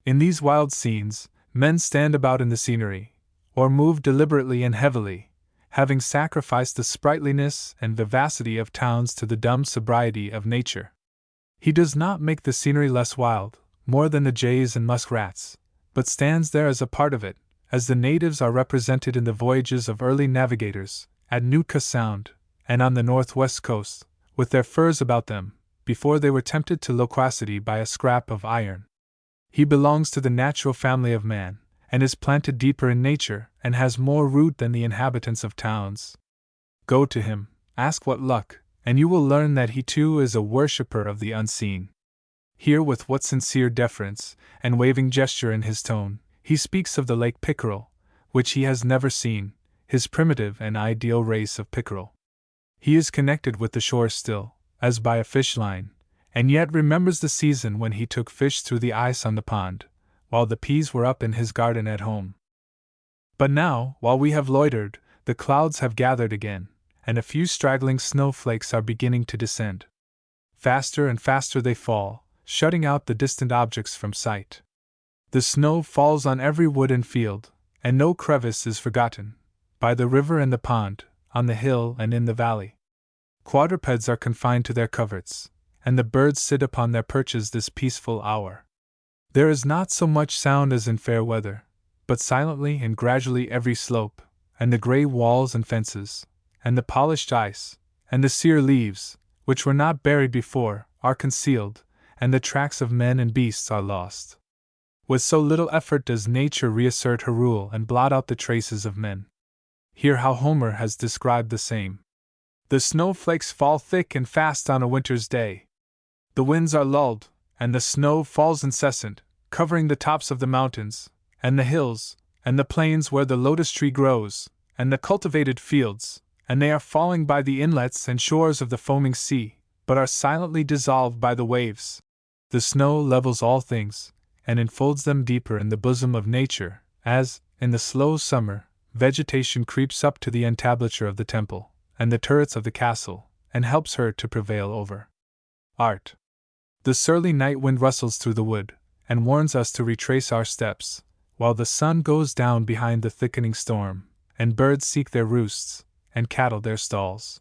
In these wild scenes, men stand about in the scenery, or move deliberately and heavily, having sacrificed the sprightliness and vivacity of towns to the dumb sobriety of nature. He does not make the scenery less wild, more than the jays and muskrats, but stands there as a part of it, as the natives are represented in the voyages of early navigators, at Nootka Sound, and on the northwest coast, with their furs about them, before they were tempted to loquacity by a scrap of iron. He belongs to the natural family of man, and is planted deeper in nature, and has more root than the inhabitants of towns. Go to him, ask what luck, and you will learn that he too is a worshipper of the unseen. Hear with what sincere deference, and waving gesture in his tone, he speaks of the lake pickerel, which he has never seen, his primitive and ideal race of pickerel. He is connected with the shore still, as by a fish line, and yet remembers the season when he took fish through the ice on the pond, while the peas were up in his garden at home. But now, while we have loitered, the clouds have gathered again, and a few straggling snowflakes are beginning to descend. Faster and faster they fall, shutting out the distant objects from sight. The snow falls on every wood and field, and no crevice is forgotten, by the river and the pond, on the hill and in the valley. Quadrupeds are confined to their coverts, and the birds sit upon their perches this peaceful hour. There is not so much sound as in fair weather, but silently and gradually every slope, and the gray walls and fences, and the polished ice, and the sere leaves, which were not buried before, are concealed, and the tracks of men and beasts are lost. With so little effort does nature reassert her rule and blot out the traces of men. Hear how Homer has described the same. The snowflakes fall thick and fast on a winter's day. The winds are lulled, and the snow falls incessant, covering the tops of the mountains, and the hills, and the plains where the lotus tree grows, and the cultivated fields, and they are falling by the inlets and shores of the foaming sea, but are silently dissolved by the waves. The snow levels all things, and enfolds them deeper in the bosom of nature, as, in the slow summer, vegetation creeps up to the entablature of the temple, and the turrets of the castle, and helps her to prevail over art. The surly night wind rustles through the wood, and warns us to retrace our steps, while the sun goes down behind the thickening storm, and birds seek their roosts, and cattle their stalls.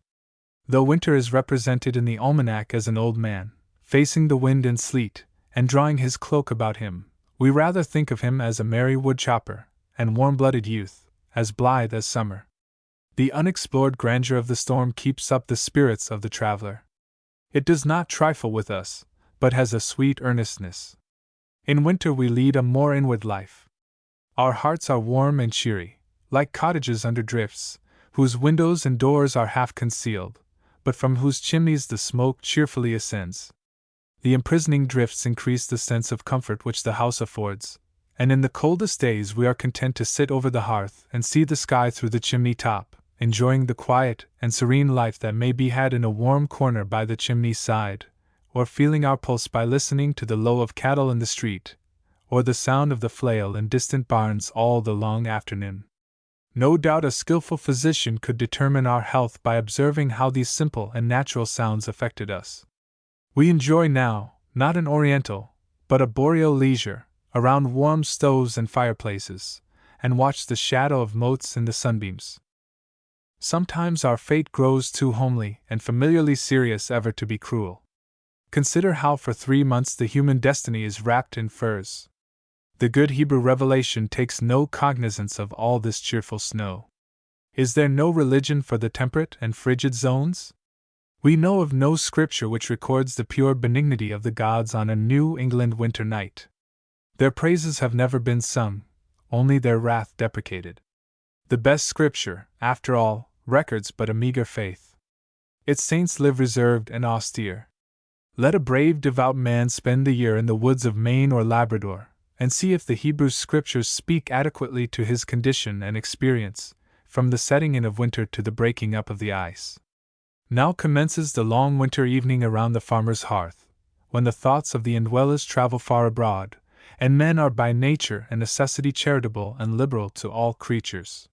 Though winter is represented in the almanac as an old man, facing the wind and sleet, and drawing his cloak about him, we rather think of him as a merry woodchopper, and warm-blooded youth, as blithe as summer. The unexplored grandeur of the storm keeps up the spirits of the traveler. It does not trifle with us, but has a sweet earnestness. In winter we lead a more inward life. Our hearts are warm and cheery, like cottages under drifts, whose windows and doors are half concealed, but from whose chimneys the smoke cheerfully ascends. The imprisoning drifts increase the sense of comfort which the house affords, and in the coldest days we are content to sit over the hearth and see the sky through the chimney top, enjoying the quiet and serene life that may be had in a warm corner by the chimney's side, or feeling our pulse by listening to the low of cattle in the street, or the sound of the flail in distant barns all the long afternoon. No doubt a skillful physician could determine our health by observing how these simple and natural sounds affected us. We enjoy now, not an oriental, but a boreal leisure, around warm stoves and fireplaces, and watch the shadow of motes in the sunbeams. Sometimes our fate grows too homely and familiarly serious ever to be cruel. Consider how for 3 months the human destiny is wrapped in furs. The good Hebrew revelation takes no cognizance of all this cheerful snow. Is there no religion for the temperate and frigid zones? We know of no scripture which records the pure benignity of the gods on a New England winter night. Their praises have never been sung, only their wrath deprecated. The best scripture, after all, records but a meager faith. Its saints live reserved and austere. Let a brave, devout man spend the year in the woods of Maine or Labrador, and see if the Hebrew scriptures speak adequately to his condition and experience, from the setting in of winter to the breaking up of the ice. Now commences the long winter evening around the farmer's hearth, when the thoughts of the indwellers travel far abroad, and men are by nature and necessity charitable and liberal to all creatures.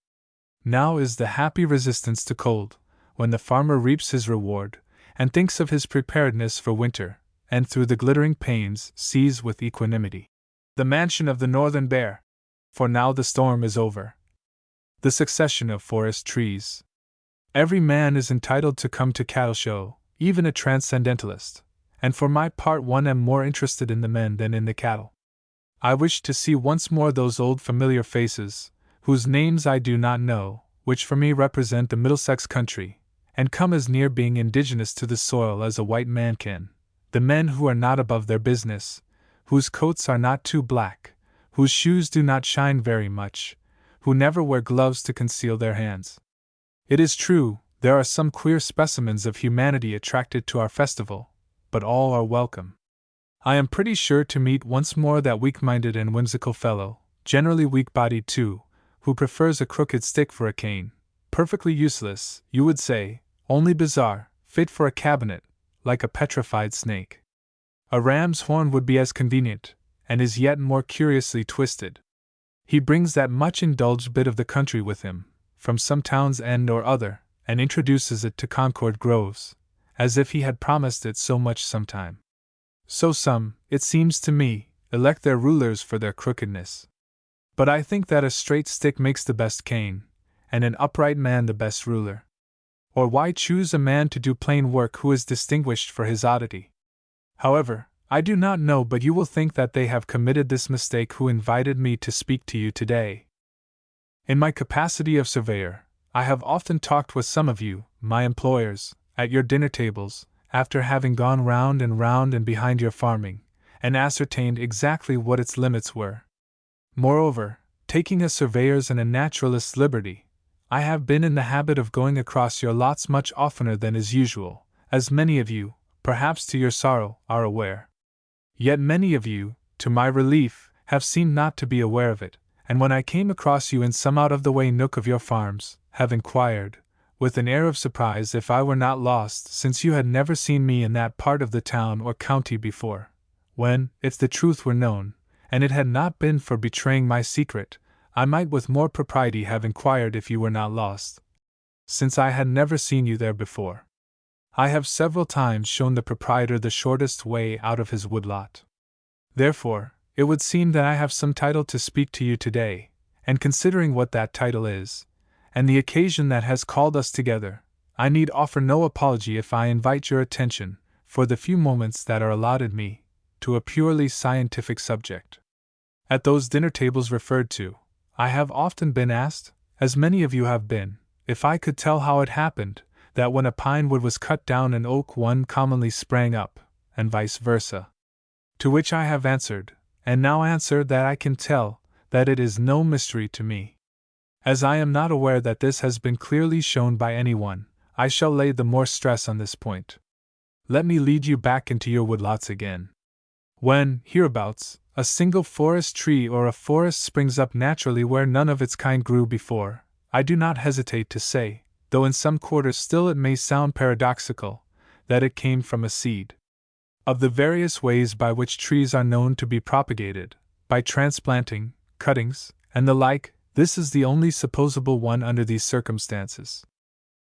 Now is the happy resistance to cold, when the farmer reaps his reward, and thinks of his preparedness for winter, and through the glittering panes sees with equanimity the mansion of the northern bear, for now the storm is over. The succession of forest trees. Every man is entitled to come to cattle show, even a transcendentalist, and for my part one am more interested in the men than in the cattle. I wish to see once more those old familiar faces, whose names I do not know, which for me represent the Middlesex country, and come as near being indigenous to the soil as a white man can, the men who are not above their business, whose coats are not too black, whose shoes do not shine very much, who never wear gloves to conceal their hands. It is true, there are some queer specimens of humanity attracted to our festival, but all are welcome. I am pretty sure to meet once more that weak-minded and whimsical fellow, generally weak-bodied too, who prefers a crooked stick for a cane, perfectly useless, you would say, only bizarre, fit for a cabinet, like a petrified snake. A ram's horn would be as convenient, and is yet more curiously twisted. He brings that much indulged bit of the country with him, from some town's end or other, and introduces it to Concord Groves, as if he had promised it so much sometime. So some, it seems to me, elect their rulers for their crookedness. But I think that a straight stick makes the best cane, and an upright man the best ruler. Or why choose a man to do plain work who is distinguished for his oddity? However, I do not know, but you will think that they have committed this mistake who invited me to speak to you today. In my capacity of surveyor, I have often talked with some of you, my employers, at your dinner tables, after having gone round and behind your farming, and ascertained exactly what its limits were. Moreover, taking a surveyor's and a naturalist's liberty, I have been in the habit of going across your lots much oftener than is usual, as many of you, perhaps to your sorrow, are aware. Yet many of you, to my relief, have seemed not to be aware of it, and when I came across you in some out-of-the-way nook of your farms, have inquired, with an air of surprise, if I were not lost, since you had never seen me in that part of the town or county before, when, if the truth were known, and it had not been for betraying my secret, I might with more propriety have inquired if you were not lost, since I had never seen you there before. I have several times shown the proprietor the shortest way out of his woodlot. Therefore, it would seem that I have some title to speak to you today, and considering what that title is, and the occasion that has called us together, I need offer no apology if I invite your attention, for the few moments that are allotted me, to a purely scientific subject. At those dinner tables referred to, I have often been asked, as many of you have been, if I could tell how it happened that when a pine wood was cut down an oak one commonly sprang up, and vice versa. To which I have answered, and now answer, that I can tell, that it is no mystery to me. As I am not aware that this has been clearly shown by anyone, I shall lay the more stress on this point. Let me lead you back into your woodlots again. When, hereabouts, a single forest tree or a forest springs up naturally where none of its kind grew before, I do not hesitate to say, though in some quarters still it may sound paradoxical, that it came from a seed. Of the various ways by which trees are known to be propagated, by transplanting, cuttings, and the like, this is the only supposable one under these circumstances.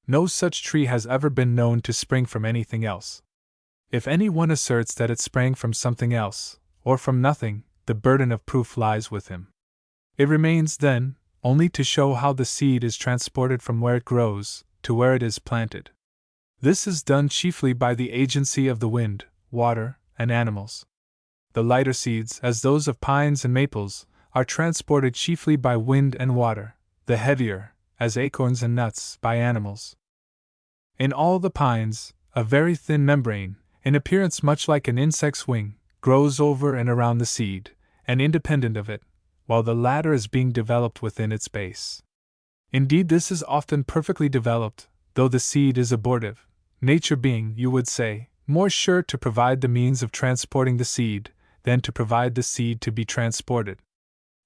No such tree has ever been known to spring from anything else. If any one asserts that it sprang from something else, or from nothing, the burden of proof lies with him. It remains, then, only to show how the seed is transported from where it grows to where it is planted. This is done chiefly by the agency of the wind, water, and animals. The lighter seeds, as those of pines and maples, are transported chiefly by wind and water, the heavier, as acorns and nuts, by animals. In all the pines, a very thin membrane, in appearance much like an insect's wing, grows over and around the seed, and independent of it, while the latter is being developed within its base. Indeed, this is often perfectly developed, though the seed is abortive, nature being, you would say, more sure to provide the means of transporting the seed than to provide the seed to be transported.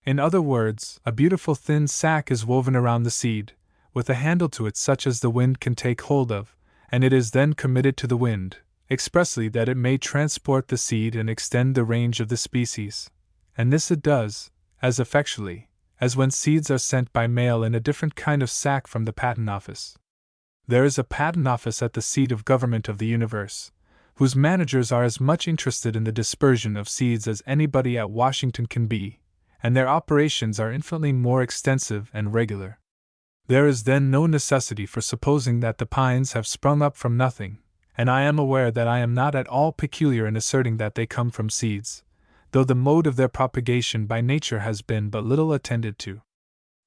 In other words, a beautiful thin sac is woven around the seed, with a handle to it such as the wind can take hold of, and it is then committed to the wind, expressly that it may transport the seed and extend the range of the species, and this it does, as effectually, as when seeds are sent by mail in a different kind of sac from the patent office. There is a patent office at the seat of government of the universe, whose managers are as much interested in the dispersion of seeds as anybody at Washington can be, and their operations are infinitely more extensive and regular. There is then no necessity for supposing that the pines have sprung up from nothing, and I am aware that I am not at all peculiar in asserting that they come from seeds, though the mode of their propagation by nature has been but little attended to.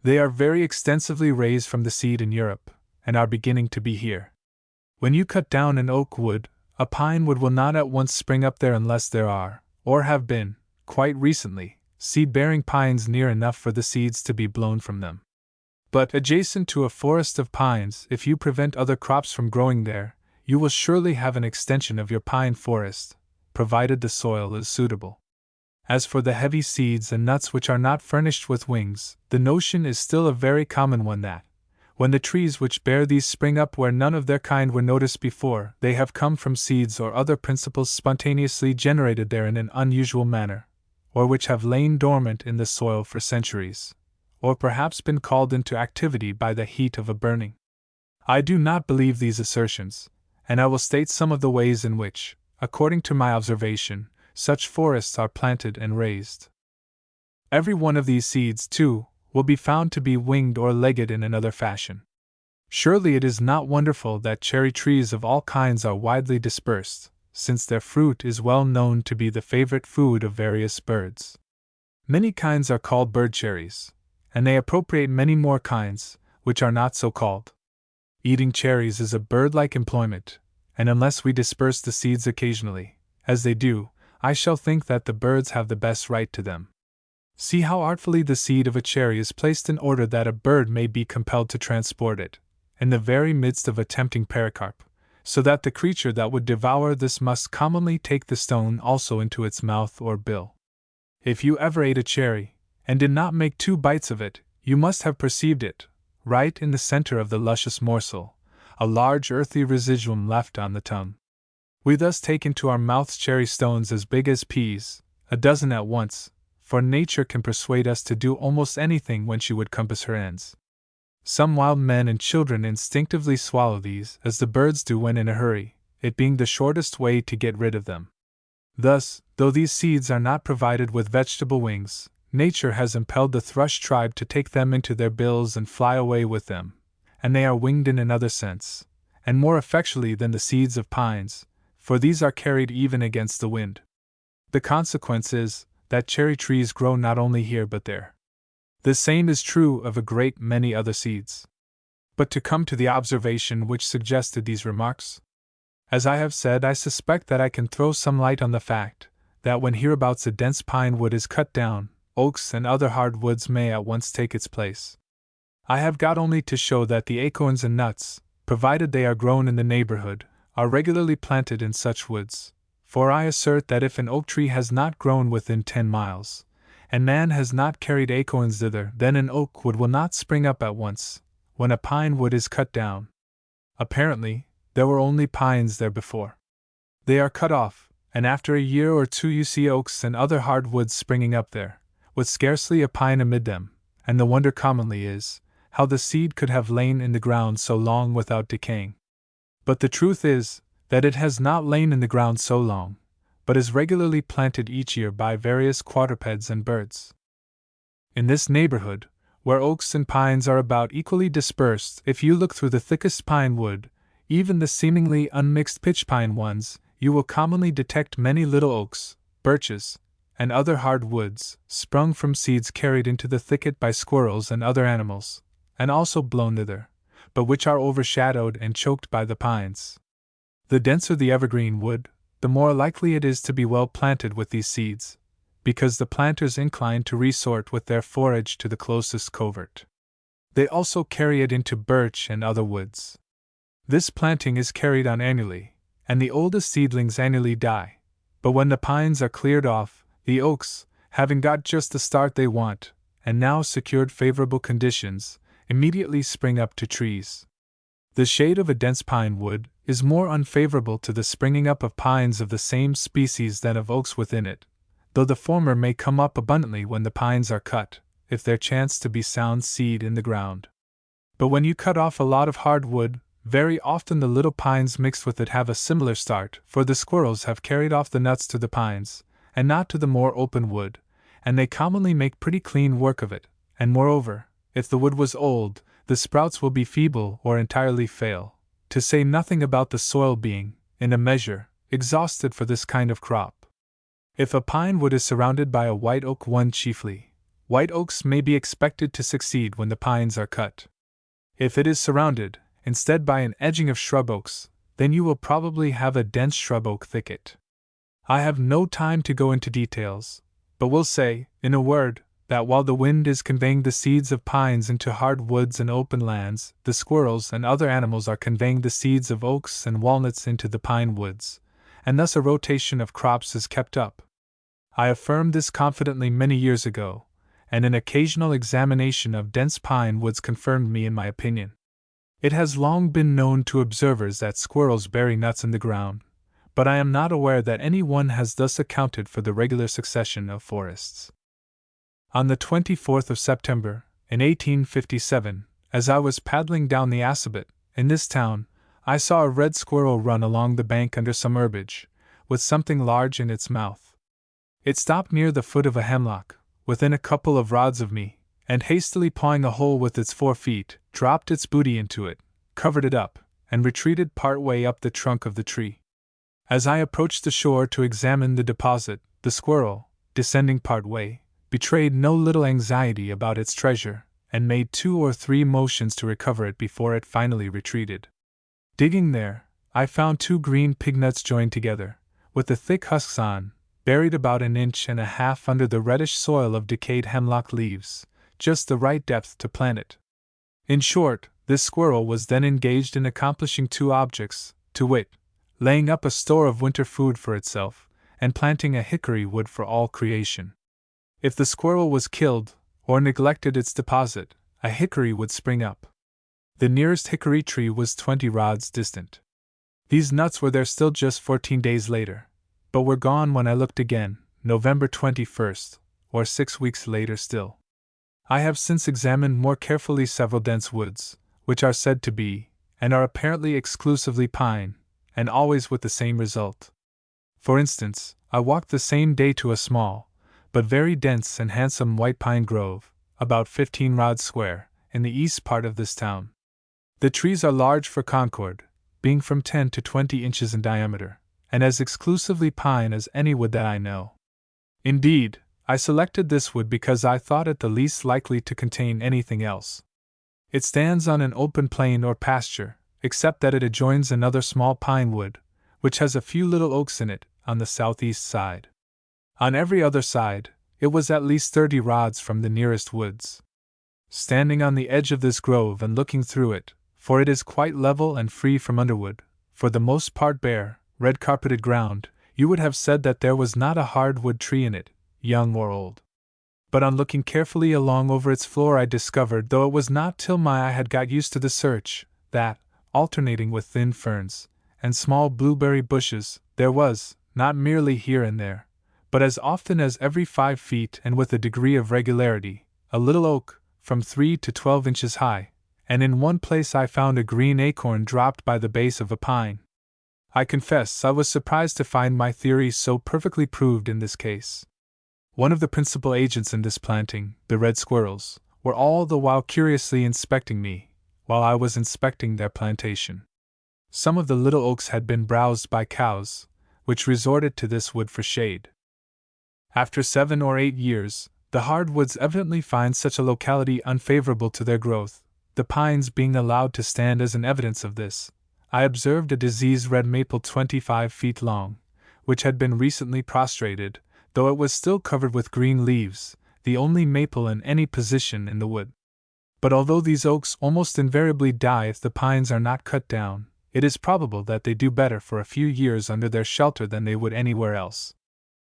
They are very extensively raised from the seed in Europe, and are beginning to be here. When you cut down an oak wood, a pine wood will not at once spring up there unless there are, or have been, quite recently, seed-bearing pines near enough for the seeds to be blown from them. But adjacent to a forest of pines, if you prevent other crops from growing there, you will surely have an extension of your pine forest, provided the soil is suitable. As for the heavy seeds and nuts which are not furnished with wings, the notion is still a very common one that, when the trees which bear these spring up where none of their kind were noticed before, they have come from seeds or other principles spontaneously generated there in an unusual manner, or which have lain dormant in the soil for centuries, or perhaps been called into activity by the heat of a burning. I do not believe these assertions, and I will state some of the ways in which, according to my observation, such forests are planted and raised. Every one of these seeds, too, will be found to be winged or legged in another fashion. Surely it is not wonderful that cherry trees of all kinds are widely dispersed, since their fruit is well known to be the favorite food of various birds. Many kinds are called bird cherries, and they appropriate many more kinds, which are not so called. Eating cherries is a bird-like employment, and unless we disperse the seeds occasionally, as they do, I shall think that the birds have the best right to them. See how artfully the seed of a cherry is placed in order that a bird may be compelled to transport it, in the very midst of a tempting pericarp, so that the creature that would devour this must commonly take the stone also into its mouth or bill. If you ever ate a cherry, and did not make 2 bites of it, you must have perceived it, right in the center of the luscious morsel, a large earthy residuum left on the tongue. We thus take into our mouths cherry stones as big as peas, a dozen at once, for nature can persuade us to do almost anything when she would compass her ends. Some wild men and children instinctively swallow these, as the birds do when in a hurry, it being the shortest way to get rid of them. Thus, though these seeds are not provided with vegetable wings, nature has impelled the thrush tribe to take them into their bills and fly away with them, and they are winged in another sense, and more effectually than the seeds of pines, for these are carried even against the wind. The consequence is, that cherry trees grow not only here but there. The same is true of a great many other seeds. But to come to the observation which suggested these remarks. As I have said, I suspect that I can throw some light on the fact that when hereabouts a dense pine wood is cut down, oaks and other hard woods may at once take its place. I have got only to show that the acorns and nuts, provided they are grown in the neighborhood, are regularly planted in such woods. For I assert that if an oak tree has not grown within 10 miles, and man has not carried acorns thither, then an oak wood will not spring up at once, when a pine wood is cut down. Apparently, there were only pines there before. They are cut off, and after a year or 2 you see oaks and other hard woods springing up there, with scarcely a pine amid them, and the wonder commonly is, how the seed could have lain in the ground so long without decaying. But the truth is, that it has not lain in the ground so long, but is regularly planted each year by various quadrupeds and birds. In this neighborhood, where oaks and pines are about equally dispersed, if you look through the thickest pine wood, even the seemingly unmixed pitch pine ones, you will commonly detect many little oaks, birches, and other hard woods, sprung from seeds carried into the thicket by squirrels and other animals, and also blown thither, but which are overshadowed and choked by the pines. The denser the evergreen wood, the more likely it is to be well planted with these seeds, because the planters incline to resort with their forage to the closest covert. They also carry it into birch and other woods. This planting is carried on annually, and the oldest seedlings annually die, but when the pines are cleared off, the oaks, having got just the start they want, and now secured favorable conditions, immediately spring up to trees. The shade of a dense pine wood is more unfavorable to the springing up of pines of the same species than of oaks within it, though the former may come up abundantly when the pines are cut, if there chance to be sound seed in the ground. But when you cut off a lot of hard wood, very often the little pines mixed with it have a similar start, for the squirrels have carried off the nuts to the pines, and not to the more open wood, and they commonly make pretty clean work of it, and moreover, if the wood was old, the sprouts will be feeble or entirely fail, to say nothing about the soil being, in a measure, exhausted for this kind of crop. If a pine wood is surrounded by a white oak one chiefly, white oaks may be expected to succeed when the pines are cut. If it is surrounded, instead by an edging of shrub oaks, then you will probably have a dense shrub oak thicket. I have no time to go into details, but will say, in a word, that while the wind is conveying the seeds of pines into hard woods and open lands, the squirrels and other animals are conveying the seeds of oaks and walnuts into the pine woods, and thus a rotation of crops is kept up. I affirmed this confidently many years ago, and an occasional examination of dense pine woods confirmed me in my opinion. It has long been known to observers that squirrels bury nuts in the ground, but I am not aware that any one has thus accounted for the regular succession of forests. On the 24th of September, in 1857, as I was paddling down the Assabet, in this town, I saw a red squirrel run along the bank under some herbage, with something large in its mouth. It stopped near the foot of a hemlock, within a couple of rods of me, and hastily pawing a hole with its 4 feet, dropped its booty into it, covered it up, and retreated part way up the trunk of the tree. As I approached the shore to examine the deposit, the squirrel, descending part way, betrayed no little anxiety about its treasure, and made 2 or 3 motions to recover it before it finally retreated. Digging there, I found 2 green pignuts joined together, with the thick husks on, buried about 1.5 inches under the reddish soil of decayed hemlock leaves, just the right depth to plant it. In short, this squirrel was then engaged in accomplishing 2 objects, to wit, laying up a store of winter food for itself, and planting a hickory wood for all creation. If the squirrel was killed, or neglected its deposit, a hickory would spring up. The nearest hickory tree was 20 rods distant. These nuts were there still just 14 days later, but were gone when I looked again, November 21st, or 6 weeks later still. I have since examined more carefully several dense woods, which are said to be, and are apparently exclusively pine, and always with the same result. For instance, I walked the same day to a small, but very dense and handsome white pine grove, about 15 rods square, in the east part of this town. The trees are large for Concord, being from 10 to 20 inches in diameter, and as exclusively pine as any wood that I know. Indeed, I selected this wood because I thought it the least likely to contain anything else. It stands on an open plain or pasture, except that it adjoins another small pine wood, which has a few little oaks in it, on the southeast side. On every other side, it was at least 30 rods from the nearest woods. Standing on the edge of this grove and looking through it, for it is quite level and free from underwood, for the most part bare, red-carpeted ground, you would have said that there was not a hardwood tree in it, young or old. But on looking carefully along over its floor I discovered, though it was not till my eye had got used to the search, that, alternating with thin ferns, and small blueberry bushes, there was, not merely here and there, but as often as every 5 feet and with a degree of regularity, a little oak, from 3 to 12 inches high, and in one place I found a green acorn dropped by the base of a pine. I confess I was surprised to find my theory so perfectly proved in this case. One of the principal agents in this planting, the red squirrels, were all the while curiously inspecting me, while I was inspecting their plantation. Some of the little oaks had been browsed by cows, which resorted to this wood for shade. After 7 or 8 years, the hardwoods evidently find such a locality unfavorable to their growth, the pines being allowed to stand as an evidence of this. I observed a diseased red maple 25 feet long, which had been recently prostrated, though it was still covered with green leaves, the only maple in any position in the wood. But although these oaks almost invariably die if the pines are not cut down, it is probable that they do better for a few years under their shelter than they would anywhere else.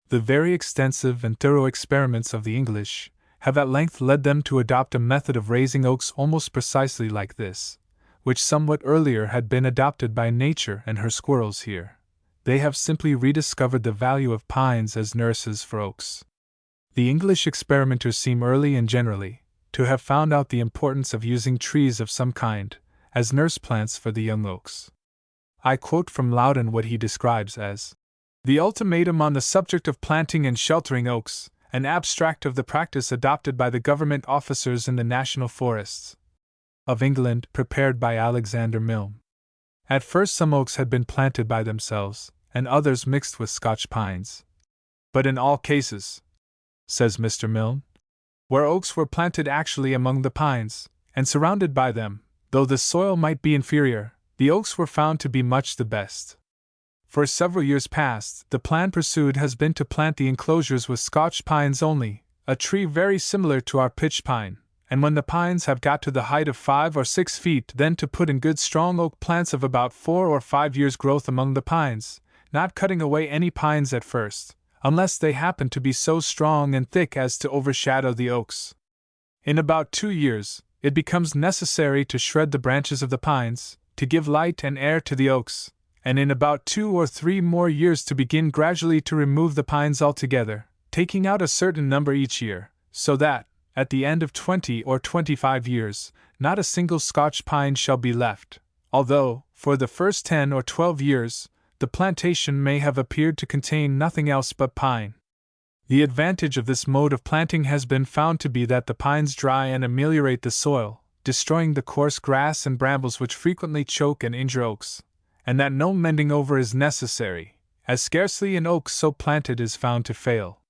The very extensive and thorough experiments of the English have at length led them to adopt a method of raising oaks almost precisely like this, which somewhat earlier had been adopted by nature and her squirrels here. They have simply rediscovered the value of pines as nurses for oaks. The English experimenters seem early and generally to have found out the importance of using trees of some kind as nurse plants for the young oaks. I quote from Loudon what he describes as the ultimatum on the subject of planting and sheltering oaks, an abstract of the practice adopted by the government officers in the national forests of England, prepared by Alexander Milne. At first some oaks had been planted by themselves, and others mixed with Scotch pines. But in all cases, says Mr. Milne, where oaks were planted actually among the pines, and surrounded by them, though the soil might be inferior, the oaks were found to be much the best. For several years past, the plan pursued has been to plant the enclosures with Scotch pines only, a tree very similar to our pitch pine, and when the pines have got to the height of 5 or 6 feet, then to put in good strong oak plants of about 4 or 5 years' growth among the pines, not cutting away any pines at first, unless they happen to be so strong and thick as to overshadow the oaks. In about 2 years, it becomes necessary to shred the branches of the pines, to give light and air to the oaks, and in about 2 or 3 more years to begin gradually to remove the pines altogether, taking out a certain number each year, so that, at the end of 20 or 25 years, not a single Scotch pine shall be left, although, for the first 10 or 12 years, the plantation may have appeared to contain nothing else but pine. The advantage of this mode of planting has been found to be that the pines dry and ameliorate the soil, destroying the coarse grass and brambles which frequently choke and injure oaks, and that no mending over is necessary, as scarcely an oak so planted is found to fail.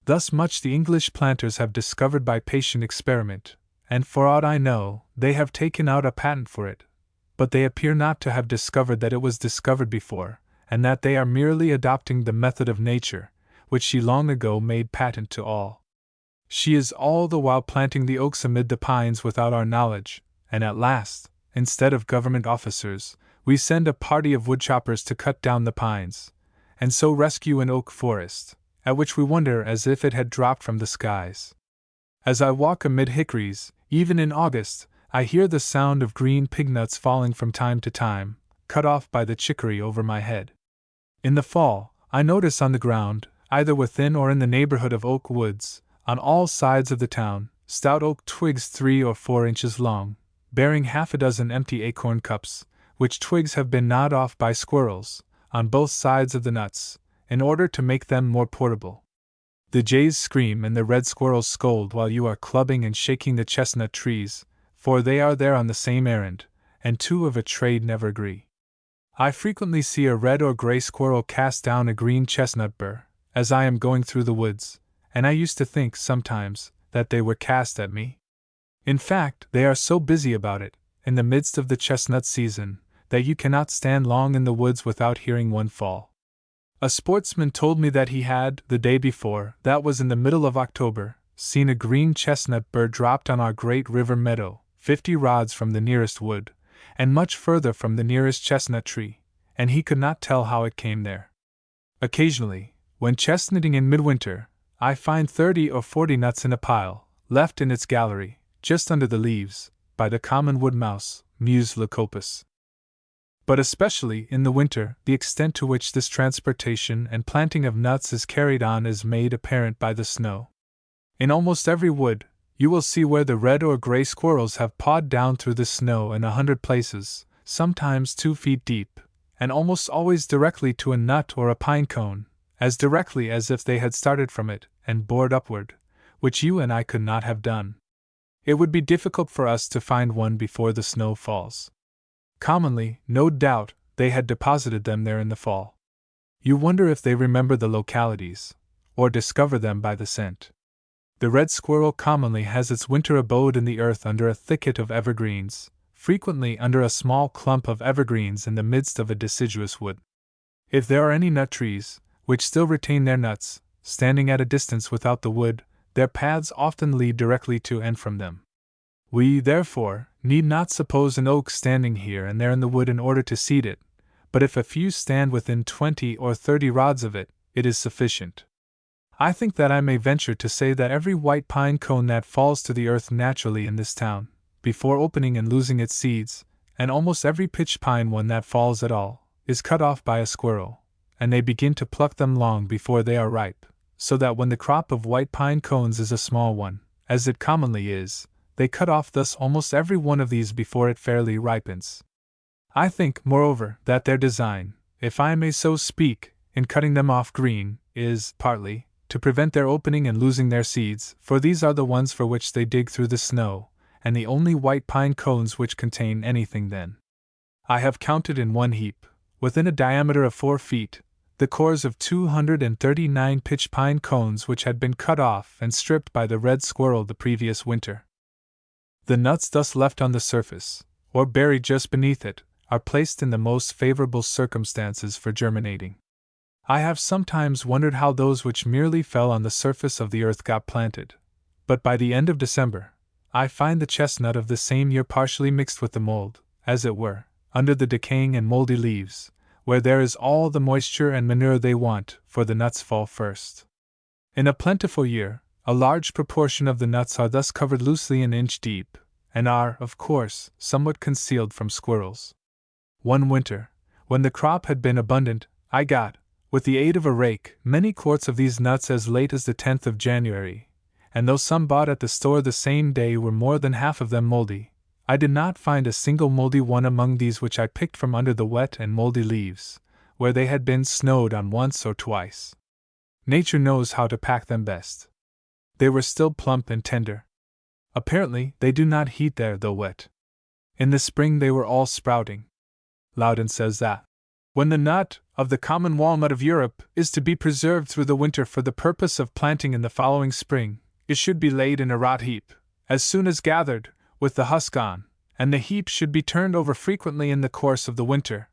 Thus much the English planters have discovered by patient experiment, and for aught I know, they have taken out a patent for it. But they appear not to have discovered that it was discovered before, and that they are merely adopting the method of nature, which she long ago made patent to all. She is all the while planting the oaks amid the pines without our knowledge, and at last, instead of government officers, we send a party of woodchoppers to cut down the pines, and so rescue an oak forest, at which we wonder as if it had dropped from the skies. As I walk amid hickories, even in August, I hear the sound of green pignuts falling from time to time, cut off by the chicory over my head. In the fall, I notice on the ground, either within or in the neighborhood of oak woods, on all sides of the town, stout oak twigs 3 or 4 inches long, bearing half a dozen empty acorn cups, which twigs have been gnawed off by squirrels, on both sides of the nuts, in order to make them more portable. The jays scream and the red squirrels scold while you are clubbing and shaking the chestnut trees, for they are there on the same errand, and two of a trade never agree. I frequently see a red or gray squirrel cast down a green chestnut burr, as I am going through the woods, and I used to think, sometimes, that they were cast at me. In fact, they are so busy about it, in the midst of the chestnut season, that you cannot stand long in the woods without hearing one fall. A sportsman told me that he had, the day before, that was in the middle of October, seen a green chestnut burr dropped on our great river meadow, 50 rods from the nearest wood, and much further from the nearest chestnut tree, and he could not tell how it came there. Occasionally, when chestnutting in midwinter, I find 30 or 40 nuts in a pile, left in its gallery, just under the leaves, by the common wood mouse, Mus leucopus. But especially in the winter, the extent to which this transportation and planting of nuts is carried on is made apparent by the snow. In almost every wood, you will see where the red or gray squirrels have pawed down through the snow in 100 places, sometimes 2 feet deep, and almost always directly to a nut or a pine cone, as directly as if they had started from it and bored upward, which you and I could not have done. It would be difficult for us to find one before the snow falls. Commonly, no doubt, they had deposited them there in the fall. You wonder if they remember the localities, or discover them by the scent. The red squirrel commonly has its winter abode in the earth under a thicket of evergreens, frequently under a small clump of evergreens in the midst of a deciduous wood. If there are any nut trees, which still retain their nuts, standing at a distance without the wood, their paths often lead directly to and from them. We, therefore, need not suppose an oak standing here and there in the wood in order to seed it, but if a few stand within 20 or 30 rods of it, it is sufficient. I think that I may venture to say that every white pine cone that falls to the earth naturally in this town, before opening and losing its seeds, and almost every pitch pine one that falls at all, is cut off by a squirrel, and they begin to pluck them long before they are ripe, so that when the crop of white pine cones is a small one, as it commonly is, they cut off thus almost every one of these before it fairly ripens. I think, moreover, that their design, if I may so speak, in cutting them off green, is, partly, to prevent their opening and losing their seeds, for these are the ones for which they dig through the snow, and the only white pine cones which contain anything then. I have counted in one heap, within a diameter of 4 feet, the cores of 239 pitch pine cones which had been cut off and stripped by the red squirrel the previous winter. The nuts thus left on the surface, or buried just beneath it, are placed in the most favorable circumstances for germinating. I have sometimes wondered how those which merely fell on the surface of the earth got planted, but by the end of December, I find the chestnut of the same year partially mixed with the mold, as it were, under the decaying and moldy leaves, where there is all the moisture and manure they want, for the nuts fall first. In a plentiful year, a large proportion of the nuts are thus covered loosely an inch deep, and are, of course, somewhat concealed from squirrels. One winter, when the crop had been abundant, I got, with the aid of a rake, many quarts of these nuts as late as the 10th of January, and though some bought at the store the same day were more than half of them moldy, I did not find a single moldy one among these which I picked from under the wet and moldy leaves, where they had been snowed on once or twice. Nature knows how to pack them best. They were still plump and tender. Apparently, they do not heat there though wet. In the spring they were all sprouting. Loudon says that, when the nut, of the common walnut of Europe, is to be preserved through the winter for the purpose of planting in the following spring, it should be laid in a rot heap, as soon as gathered, with the husk on, and the heap should be turned over frequently in the course of the winter.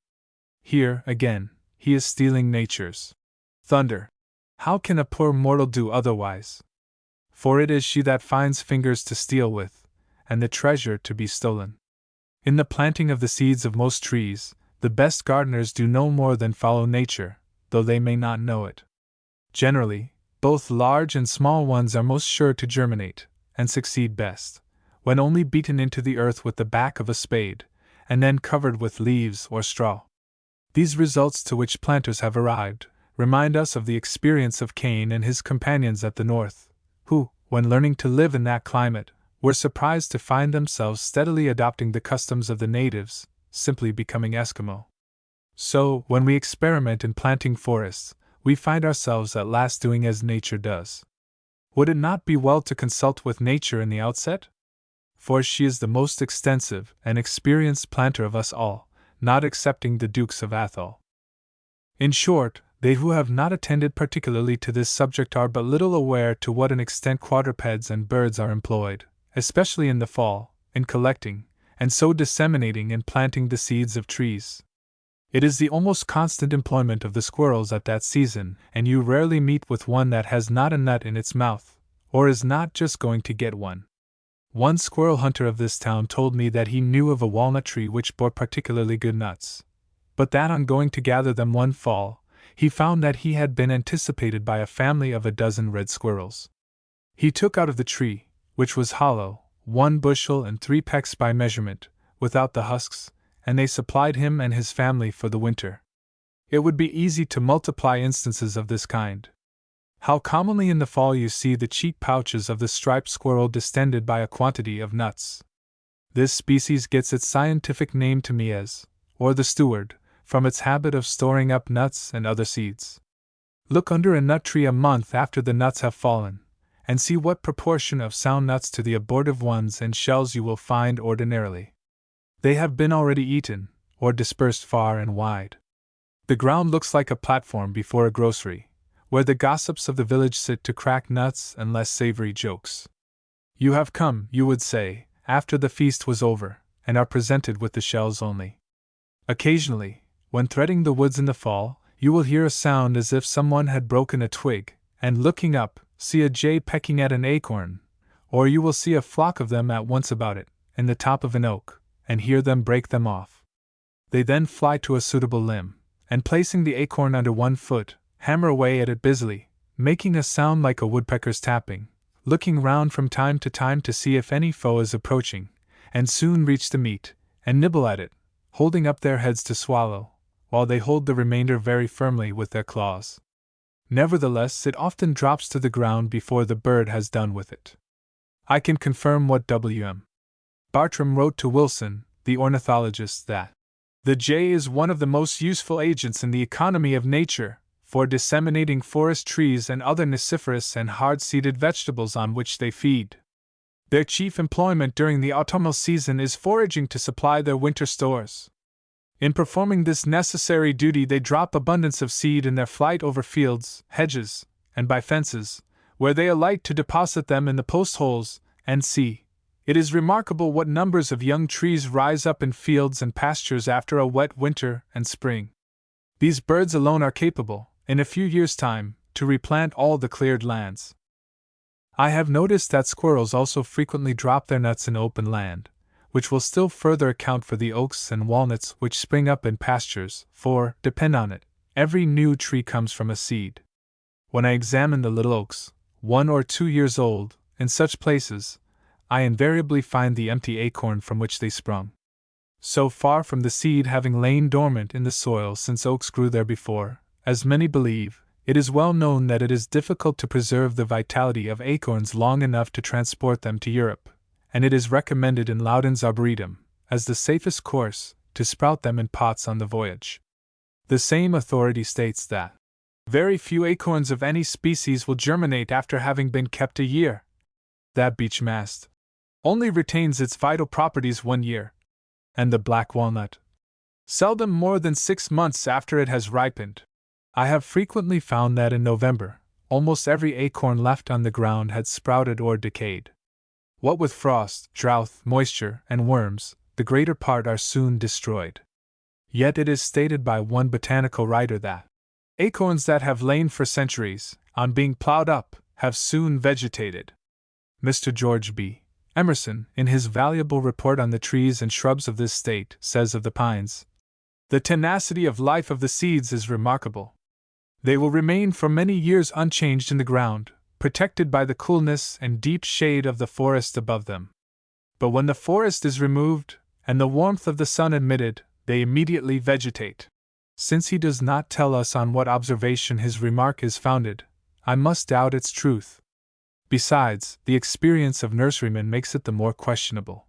Here, again, he is stealing nature's thunder. How can a poor mortal do otherwise? For it is she that finds fingers to steal with, and the treasure to be stolen. In the planting of the seeds of most trees, the best gardeners do no more than follow nature, though they may not know it. Generally, both large and small ones are most sure to germinate, and succeed best, when only beaten into the earth with the back of a spade, and then covered with leaves or straw. These results to which planters have arrived remind us of the experience of Cain and his companions at the north, who, when learning to live in that climate, were surprised to find themselves steadily adopting the customs of the natives, simply becoming Eskimo. So, when we experiment in planting forests, we find ourselves at last doing as nature does. Would it not be well to consult with nature in the outset? For she is the most extensive and experienced planter of us all, not excepting the Dukes of Athol. In short, they who have not attended particularly to this subject are but little aware to what an extent quadrupeds and birds are employed, especially in the fall, in collecting, and so disseminating and planting the seeds of trees. It is the almost constant employment of the squirrels at that season, and you rarely meet with one that has not a nut in its mouth, or is not just going to get one. One squirrel hunter of this town told me that he knew of a walnut tree which bore particularly good nuts, but that on going to gather them one fall, he found that he had been anticipated by a family of 12 red squirrels. He took out of the tree, which was hollow, 1 bushel and 3 pecks by measurement, without the husks, and they supplied him and his family for the winter. It would be easy to multiply instances of this kind. How commonly in the fall you see the cheek pouches of the striped squirrel distended by a quantity of nuts. This species gets its scientific name to me as, or the steward, from its habit of storing up nuts and other seeds. Look under a nut tree a month after the nuts have fallen, and see what proportion of sound nuts to the abortive ones and shells you will find ordinarily. They have been already eaten, or dispersed far and wide. The ground looks like a platform before a grocery, where the gossips of the village sit to crack nuts and less savory jokes. You have come, you would say, after the feast was over, and are presented with the shells only. Occasionally, when threading the woods in the fall, you will hear a sound as if someone had broken a twig, and looking up, see a jay pecking at an acorn, or you will see a flock of them at once about it, in the top of an oak, and hear them break them off. They then fly to a suitable limb, and placing the acorn under one foot, hammer away at it busily, making a sound like a woodpecker's tapping, looking round from time to see if any foe is approaching, and soon reach the meat, and nibble at it, holding up their heads to swallow, while they hold the remainder very firmly with their claws. Nevertheless, it often drops to the ground before the bird has done with it. I can confirm what W.M. Bartram wrote to Wilson, the ornithologist, that the jay is one of the most useful agents in the economy of nature, for disseminating forest trees and other nuciferous and hard-seeded vegetables on which they feed. Their chief employment during the autumnal season is foraging to supply their winter stores. In performing this necessary duty, they drop abundance of seed in their flight over fields, hedges, and by fences, where they alight to deposit them in the post holes, and see. It is remarkable what numbers of young trees rise up in fields and pastures after a wet winter and spring. These birds alone are capable, in a few years' time, to replant all the cleared lands. I have noticed that squirrels also frequently drop their nuts in open land, which will still further account for the oaks and walnuts which spring up in pastures, for, depend on it, every new tree comes from a seed. When I examine the little oaks, 1 or 2 years old, in such places, I invariably find the empty acorn from which they sprung. So far from the seed having lain dormant in the soil since oaks grew there before, as many believe, it is well known that it is difficult to preserve the vitality of acorns long enough to transport them to Europe, and it is recommended in Loudon's Arboretum, as the safest course, to sprout them in pots on the voyage. The same authority states that very few acorns of any species will germinate after having been kept a year. That beech mast only retains its vital properties 1 year, and the black walnut seldom more than 6 months after it has ripened. I have frequently found that in November, almost every acorn left on the ground had sprouted or decayed. What with frost, drought, moisture, and worms, the greater part are soon destroyed. Yet it is stated by one botanical writer that acorns that have lain for centuries, on being plowed up, have soon vegetated. Mr. George B. Emerson, in his valuable report on the trees and shrubs of this state, says of the pines, "The tenacity of life of the seeds is remarkable. They will remain for many years unchanged in the ground, protected by the coolness and deep shade of the forest above them. But when the forest is removed, and the warmth of the sun admitted, they immediately vegetate." Since he does not tell us on what observation his remark is founded, I must doubt its truth. Besides, the experience of nurserymen makes it the more questionable.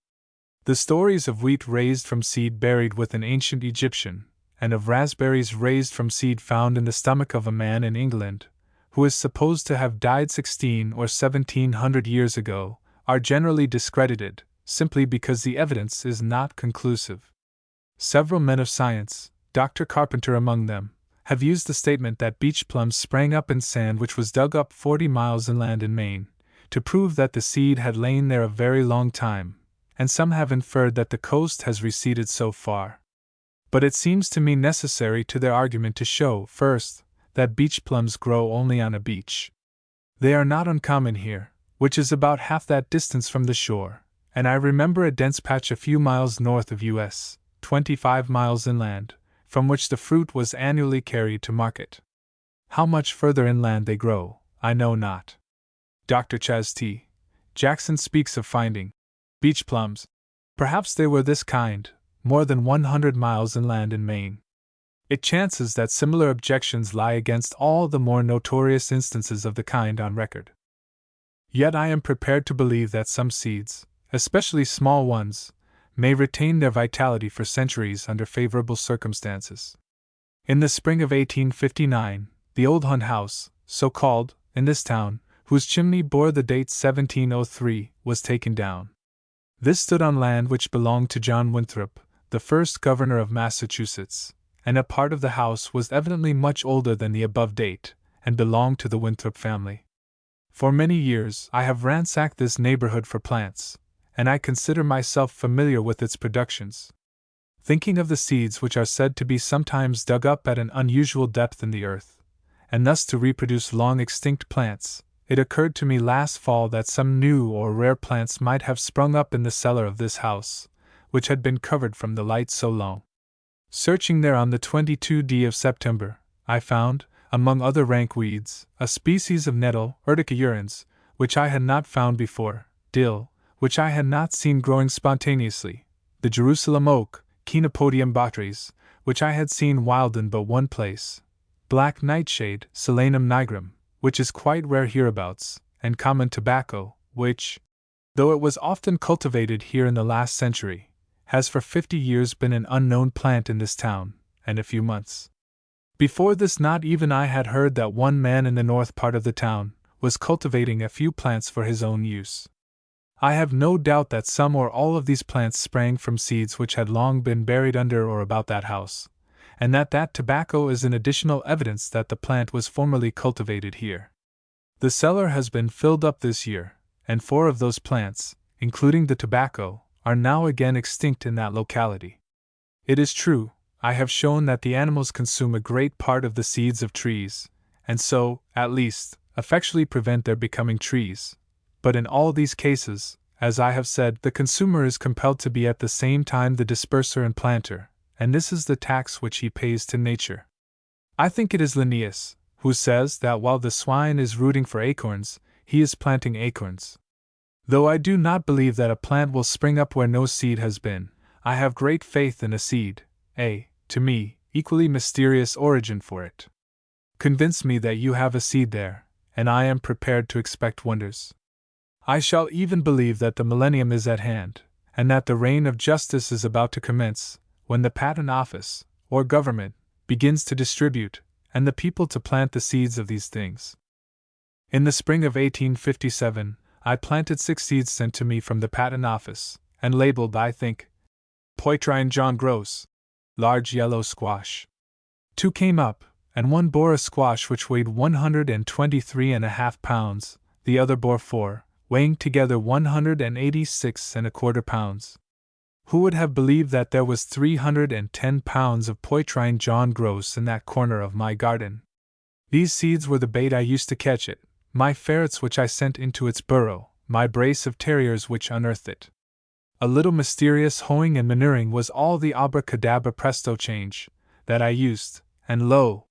The stories of wheat raised from seed buried with an ancient Egyptian, and of raspberries raised from seed found in the stomach of a man in England, who is supposed to have died 16 or 1700 years ago, are generally discredited, simply because the evidence is not conclusive. Several men of science, Dr. Carpenter among them, have used the statement that beech plums sprang up in sand which was dug up 40 miles inland in Maine, to prove that the seed had lain there a very long time, and some have inferred that the coast has receded so far. But it seems to me necessary to their argument to show, first, that beech plums grow only on a beach. They are not uncommon here, which is about half that distance from the shore, and I remember a dense patch a few miles north of US, 25 miles inland, from which the fruit was annually carried to market. How much further inland they grow, I know not. Dr. Chas. T. Jackson speaks of finding beech plums. Perhaps they were this kind, more than 100 miles inland in Maine. It chances that similar objections lie against all the more notorious instances of the kind on record. Yet I am prepared to believe that some seeds, especially small ones, may retain their vitality for centuries under favorable circumstances. In the spring of 1859, the old Hunt House, so called, in this town, whose chimney bore the date 1703, was taken down. This stood on land which belonged to John Winthrop, the first governor of Massachusetts, and a part of the house was evidently much older than the above date, and belonged to the Winthrop family. For many years I have ransacked this neighborhood for plants, and I consider myself familiar with its productions. Thinking of the seeds which are said to be sometimes dug up at an unusual depth in the earth, and thus to reproduce long extinct plants, it occurred to me last fall that some new or rare plants might have sprung up in the cellar of this house, which had been covered from the light so long. Searching there on the 22d of September, I found, among other rank weeds, a species of nettle, Urtica urens, which I had not found before, dill, which I had not seen growing spontaneously, the Jerusalem oak, Chenopodium botrys, which I had seen wild in but one place, black nightshade, Solanum nigrum, which is quite rare hereabouts, and common tobacco, which, though it was often cultivated here in the last century, has for 50 years been an unknown plant in this town, and a few months before this not even I had heard that one man in the north part of the town was cultivating a few plants for his own use. I have no doubt that some or all of these plants sprang from seeds which had long been buried under or about that house, and that tobacco is an additional evidence that the plant was formerly cultivated here. The cellar has been filled up this year, and 4 of those plants, including the tobacco, are now again extinct in that locality. It is true, I have shown that the animals consume a great part of the seeds of trees, and so, at least, effectually prevent their becoming trees. But in all these cases, as I have said, the consumer is compelled to be at the same time the disperser and planter, and this is the tax which he pays to nature. I think it is Linnaeus who says that while the swine is rooting for acorns, he is planting acorns. Though I do not believe that a plant will spring up where no seed has been, I have great faith in a seed, to me, equally mysterious origin for it. Convince me that you have a seed there, and I am prepared to expect wonders. I shall even believe that the millennium is at hand, and that the reign of justice is about to commence, when the patent office, or government, begins to distribute, and the people to plant the seeds of these things. In the spring of 1857, I planted 6 seeds sent to me from the patent office, and labeled, I think, Poitrine John Gross, large yellow squash. 2 came up, and one bore a squash which weighed 123.5 pounds, the other bore 4, weighing together 186.25 pounds. Who would have believed that there was 310 pounds of Poitrine John Gross in that corner of my garden? These seeds were the bait I used to catch it, my ferrets which I sent into its burrow, my brace of terriers which unearthed it. A little mysterious hoeing and manuring was all the abracadabra presto change that I used, and lo!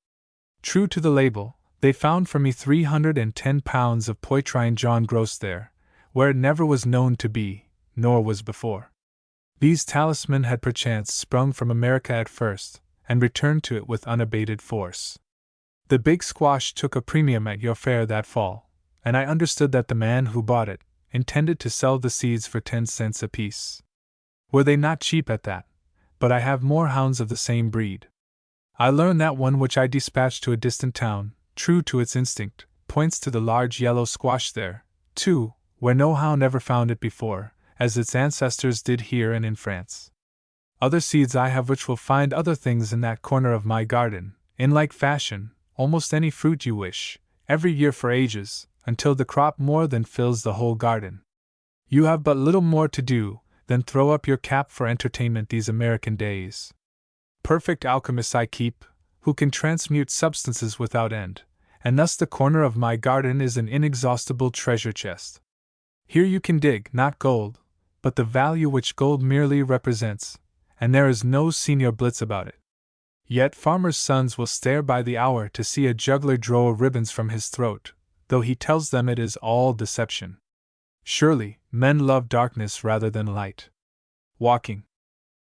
True to the label, they found for me 310 pounds of Poitrine John Gross there, where it never was known to be, nor was before. These talisman had perchance sprung from America at first, and returned to it with unabated force. The big squash took a premium at your fair that fall, and I understood that the man who bought it intended to sell the seeds for 10 cents apiece. Were they not cheap at that? But I have more hounds of the same breed. I learned that one which I dispatched to a distant town, true to its instinct, points to the large yellow squash there, too, where no hound ever found it before, as its ancestors did here and in France. Other seeds I have which will find other things in that corner of my garden, in like fashion, almost any fruit you wish, every year for ages, until the crop more than fills the whole garden. You have but little more to do than throw up your cap for entertainment these American days. Perfect alchemists I keep, who can transmute substances without end, and thus the corner of my garden is an inexhaustible treasure chest. Here you can dig, not gold, but the value which gold merely represents, and there is no Senior Blitz about it. Yet farmers' sons will stare by the hour to see a juggler draw ribbons from his throat, though he tells them it is all deception. Surely, men love darkness rather than light. Walking.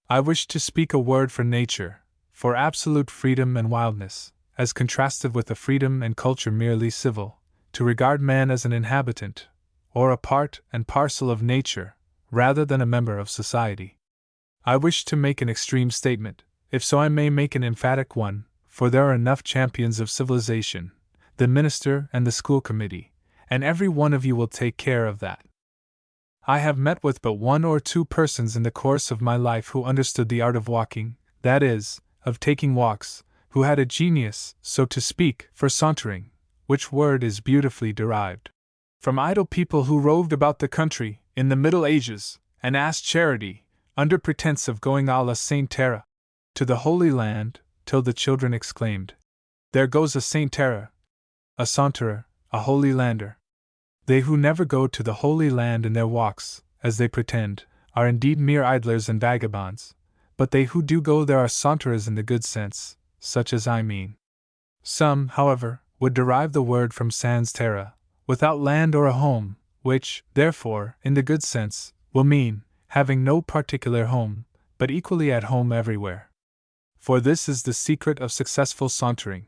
I wish to speak a word for nature, for absolute freedom and wildness, as contrasted with a freedom and culture merely civil, to regard man as an inhabitant, or a part and parcel of nature, rather than a member of society. I wish to make an extreme statement, if so I may make an emphatic one, for there are enough champions of civilization, the minister and the school committee, and every one of you will take care of that. I have met with but 1 or 2 persons in the course of my life who understood the art of walking, that is, of taking walks, who had a genius, so to speak, for sauntering, which word is beautifully derived from idle people who roved about the country in the Middle Ages, and asked charity, under pretense of going à la Sainte Terre, to the Holy Land, till the children exclaimed, "There goes a Saint Terre, a saunterer, a Holy Lander." They who never go to the Holy Land in their walks, as they pretend, are indeed mere idlers and vagabonds, but they who do go there are saunterers in the good sense, such as I mean. Some, however, would derive the word from sans terre, without land or a home, which, therefore, in the good sense, will mean, having no particular home, but equally at home everywhere. For this is the secret of successful sauntering.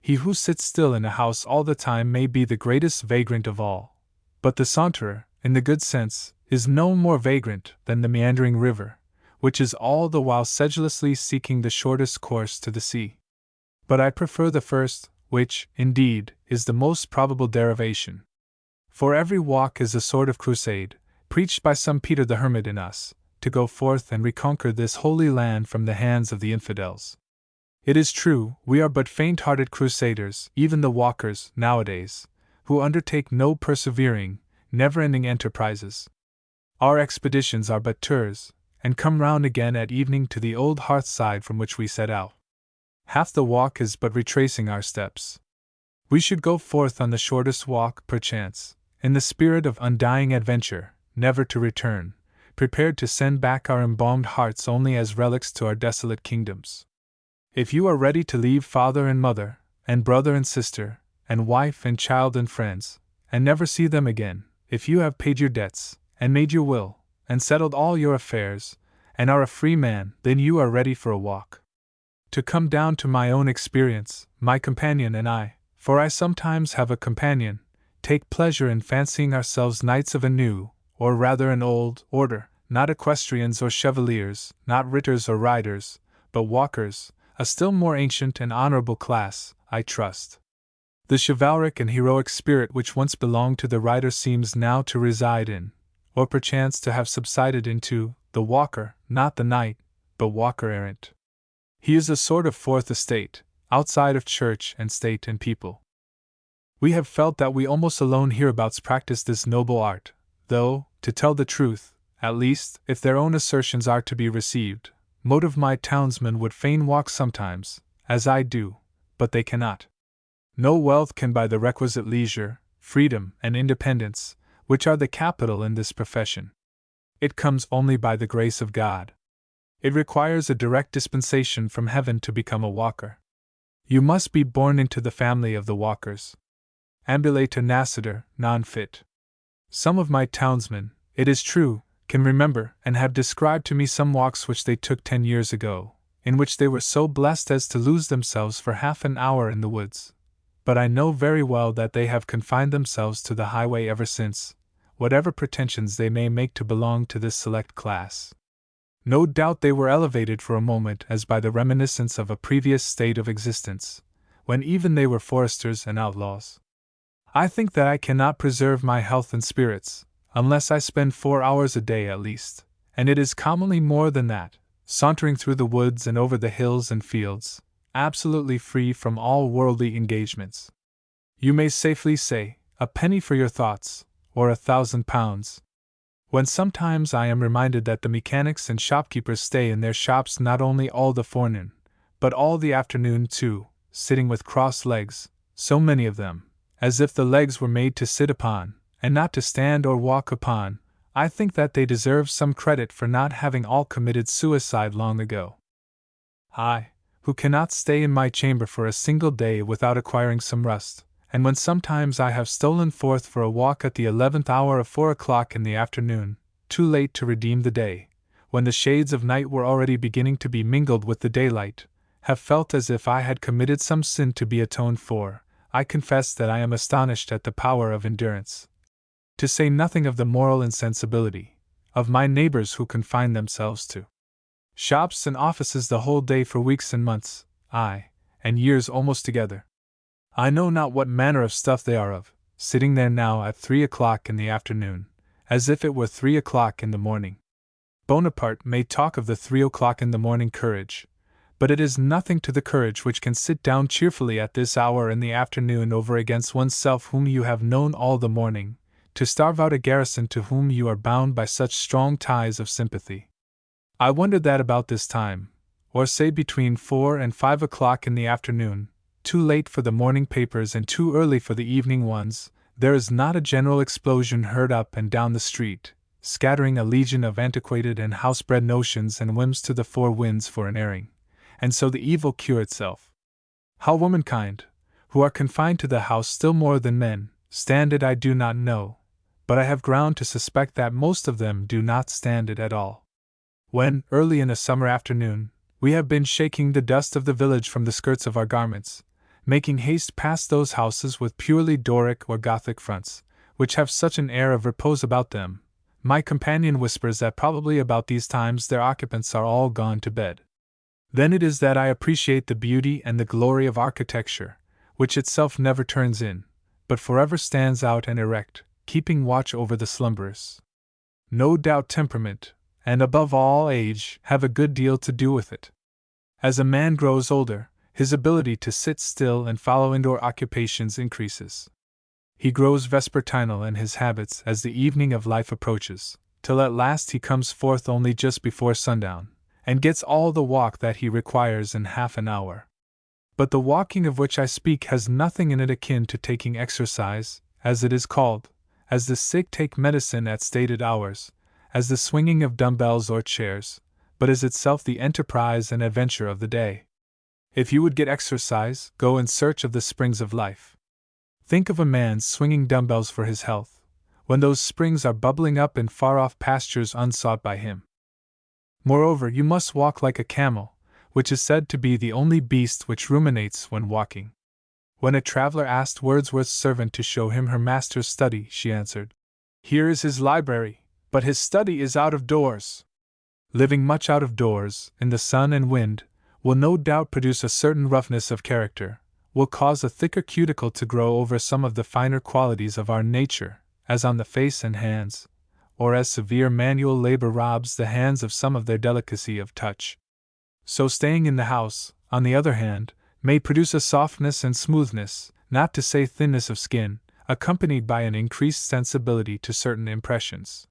He who sits still in a house all the time may be the greatest vagrant of all, but the saunterer, in the good sense, is no more vagrant than the meandering river, which is all the while sedulously seeking the shortest course to the sea. But I prefer the first, which, indeed, is the most probable derivation. For every walk is a sort of crusade, preached by some Peter the Hermit in us, to go forth and reconquer this holy land from the hands of the infidels. It is true, we are but faint-hearted crusaders, even the walkers, nowadays, who undertake no persevering, never-ending enterprises. Our expeditions are but tours, and come round again at evening to the old hearthside from which we set out. Half the walk is but retracing our steps. We should go forth on the shortest walk, perchance, in the spirit of undying adventure, never to return, prepared to send back our embalmed hearts only as relics to our desolate kingdoms. If you are ready to leave father and mother, and brother and sister, and wife and child and friends, and never see them again, if you have paid your debts, and made your will, and settled all your affairs, and are a free man, then you are ready for a walk. To come down to my own experience, my companion and I, for I sometimes have a companion, take pleasure in fancying ourselves knights of a new, or rather an old, order, not equestrians or chevaliers, not ritters or riders, but walkers, a still more ancient and honorable class, I trust. The chivalric and heroic spirit which once belonged to the rider seems now to reside in, or perchance to have subsided into, the walker, not the knight, but walker errant. He is a sort of fourth estate, outside of church and state and people. We have felt that we almost alone hereabouts practice this noble art, though, to tell the truth, at least, if their own assertions are to be received, most of my townsmen would fain walk sometimes, as I do, but they cannot. No wealth can buy the requisite leisure, freedom, and independence, which are the capital in this profession. It comes only by the grace of God. It requires a direct dispensation from heaven to become a walker. You must be born into the family of the walkers. Ambulate nascitur, non fit. Some of my townsmen, it is true, can remember and have described to me some walks which they took 10 years ago, in which they were so blessed as to lose themselves for half an hour in the woods. But I know very well that they have confined themselves to the highway ever since, whatever pretensions they may make to belong to this select class. No doubt they were elevated for a moment as by the reminiscence of a previous state of existence, when even they were foresters and outlaws. I think that I cannot preserve my health and spirits, unless I spend 4 hours a day at least, and it is commonly more than that, sauntering through the woods and over the hills and fields, absolutely free from all worldly engagements. You may safely say, a penny for your thoughts, or 1,000 pounds. When sometimes I am reminded that the mechanics and shopkeepers stay in their shops not only all the forenoon, but all the afternoon too, sitting with crossed legs, so many of them, as if the legs were made to sit upon, and not to stand or walk upon, I think that they deserve some credit for not having all committed suicide long ago. I, who cannot stay in my chamber for a single day without acquiring some rust, and when sometimes I have stolen forth for a walk at the 11th hour of 4 o'clock in the afternoon, too late to redeem the day, when the shades of night were already beginning to be mingled with the daylight, have felt as if I had committed some sin to be atoned for, I confess that I am astonished at the power of endurance. To say nothing of the moral insensibility of my neighbors who confine themselves to shops and offices the whole day for weeks and months, aye, and years almost together. I know not what manner of stuff they are of, sitting there now at 3 o'clock in the afternoon, as if it were 3 o'clock in the morning. Bonaparte may talk of the 3 o'clock in the morning courage, but it is nothing to the courage which can sit down cheerfully at this hour in the afternoon over against oneself whom you have known all the morning, to starve out a garrison to whom you are bound by such strong ties of sympathy. I wonder that about this time, or say between 4 and 5 o'clock in the afternoon, too late for the morning papers and too early for the evening ones, there is not a general explosion heard up and down the street, scattering a legion of antiquated and housebred notions and whims to the four winds for an airing, and so the evil cure itself. How womankind, who are confined to the house still more than men, stand it I do not know, but I have ground to suspect that most of them do not stand it at all. When, early in a summer afternoon, we have been shaking the dust of the village from the skirts of our garments, making haste past those houses with purely Doric or Gothic fronts, which have such an air of repose about them, my companion whispers that probably about these times their occupants are all gone to bed. Then it is that I appreciate the beauty and the glory of architecture, which itself never turns in, but forever stands out and erect, keeping watch over the slumberers. No doubt temperament, and above all age, have a good deal to do with it. As a man grows older, his ability to sit still and follow indoor occupations increases. He grows vespertinal in his habits as the evening of life approaches, till at last he comes forth only just before sundown, and gets all the walk that he requires in half an hour. But the walking of which I speak has nothing in it akin to taking exercise, as it is called, as the sick take medicine at stated hours, as the swinging of dumbbells or chairs, but is itself the enterprise and adventure of the day. If you would get exercise, go in search of the springs of life. Think of a man swinging dumbbells for his health, when those springs are bubbling up in far-off pastures unsought by him. Moreover, you must walk like a camel, which is said to be the only beast which ruminates when walking. When a traveler asked Wordsworth's servant to show him her master's study, she answered, "Here is his library, but his study is out of doors." Living much out of doors, in the sun and wind, will no doubt produce a certain roughness of character, will cause a thicker cuticle to grow over some of the finer qualities of our nature, as on the face and hands, or as severe manual labor robs the hands of some of their delicacy of touch. So staying in the house, on the other hand, may produce a softness and smoothness, not to say thinness of skin, accompanied by an increased sensibility to certain impressions.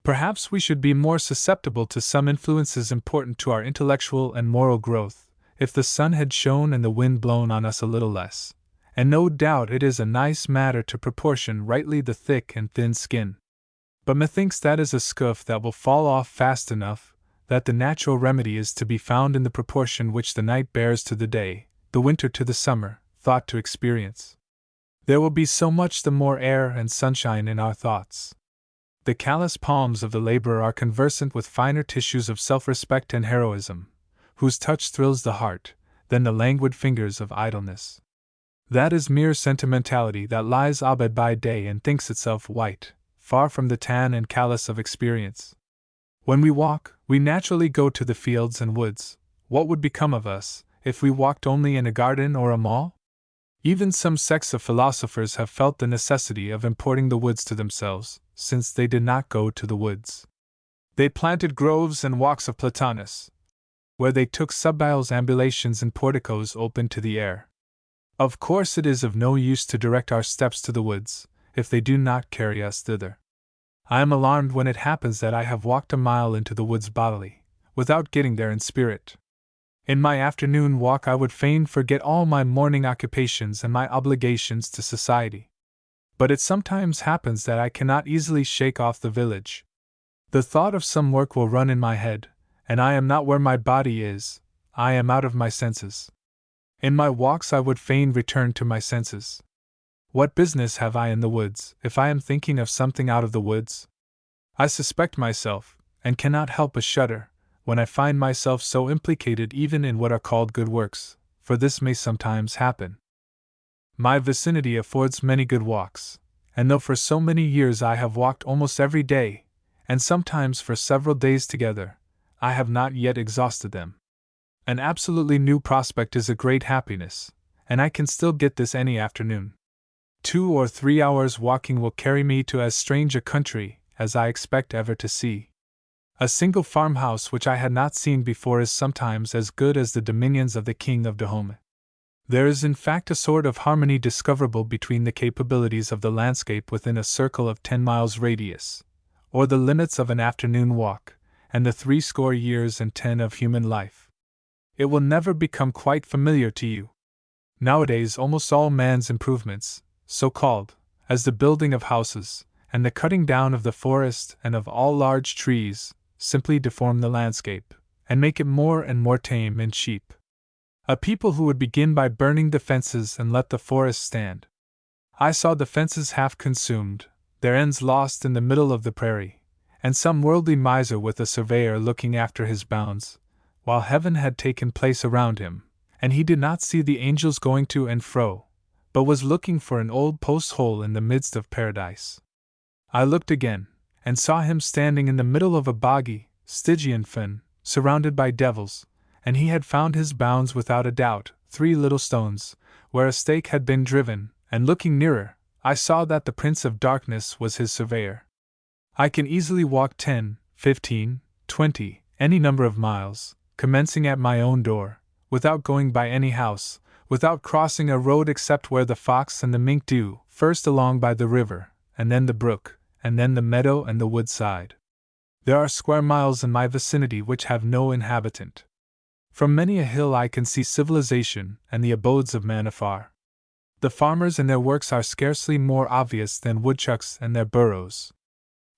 Perhaps we should be more susceptible to some influences important to our intellectual and moral growth, if the sun had shone and the wind blown on us a little less, and no doubt it is a nice matter to proportion rightly the thick and thin skin. But methinks that is a scurf that will fall off fast enough, that the natural remedy is to be found in the proportion which the night bears to the day, the winter to the summer, thought to experience. There will be so much the more air and sunshine in our thoughts. The callous palms of the laborer are conversant with finer tissues of self-respect and heroism, whose touch thrills the heart, than the languid fingers of idleness. That is mere sentimentality that lies abed by day and thinks itself white, far from the tan and callous of experience. When we walk, we naturally go to the fields and woods. What would become of us, if we walked only in a garden or a mall? Even some sects of philosophers have felt the necessity of importing the woods to themselves, since they did not go to the woods. They planted groves and walks of Plotinus, where they took subaisles ambulations in porticos open to the air. Of course it is of no use to direct our steps to the woods, if they do not carry us thither. I am alarmed when it happens that I have walked a mile into the woods bodily, without getting there in spirit. In my afternoon walk I would fain forget all my morning occupations and my obligations to society. But it sometimes happens that I cannot easily shake off the village. The thought of some work will run in my head, and I am not where my body is, I am out of my senses. In my walks I would fain return to my senses. What business have I in the woods, if I am thinking of something out of the woods? I suspect myself, and cannot help but shudder, when I find myself so implicated even in what are called good works, for this may sometimes happen. My vicinity affords many good walks, and though for so many years I have walked almost every day, and sometimes for several days together, I have not yet exhausted them. An absolutely new prospect is a great happiness, and I can still get this any afternoon. 2 or 3 hours walking will carry me to as strange a country as I expect ever to see. A single farmhouse which I had not seen before is sometimes as good as the dominions of the King of Dahomey. There is in fact a sort of harmony discoverable between the capabilities of the landscape within a circle of 10 miles radius, or the limits of an afternoon walk, and the 70 years of human life. It will never become quite familiar to you. Nowadays almost all man's improvements, so called, as the building of houses, and the cutting down of the forest and of all large trees, simply deform the landscape, and make it more and more tame and cheap. A people who would begin by burning the fences and let the forest stand. I saw the fences half consumed, their ends lost in the middle of the prairie, and some worldly miser with a surveyor looking after his bounds, while heaven had taken place around him, and he did not see the angels going to and fro, but was looking for an old post hole in the midst of paradise. I looked again, and saw him standing in the middle of a boggy, Stygian fen, surrounded by devils, and he had found his bounds without a doubt, 3 little stones, where a stake had been driven, and looking nearer, I saw that the Prince of Darkness was his surveyor. I can easily walk 10, 15, 20, any number of miles, commencing at my own door, without going by any house, without crossing a road except where the fox and the mink do, first along by the river, and then the brook, and then the meadow and the wood side. There are square miles in my vicinity which have no inhabitant. From many a hill I can see civilization and the abodes of man afar. The farmers and their works are scarcely more obvious than woodchucks and their burrows.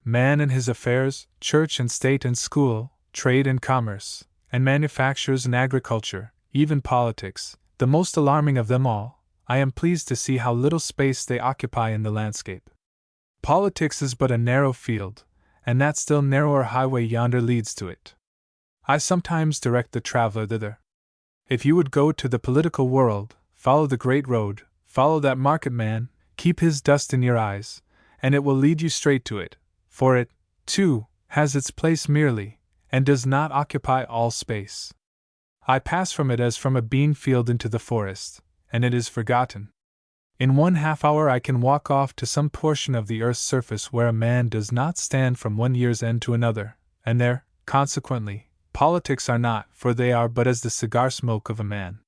Man and his affairs, church and state and school, trade and commerce, and manufactures and agriculture, even politics, the most alarming of them all, I am pleased to see how little space they occupy in the landscape. Politics is but a narrow field, and that still narrower highway yonder leads to it. I sometimes direct the traveler thither. If you would go to the political world, follow the great road, follow that market man, keep his dust in your eyes, and it will lead you straight to it, for it, too, has its place merely, and does not occupy all space. I pass from it as from a bean field into the forest, and it is forgotten. In 1/2 hour I can walk off to some portion of the earth's surface where a man does not stand from one year's end to another, and there, consequently, politics are not, for they are but as the cigar smoke of a man.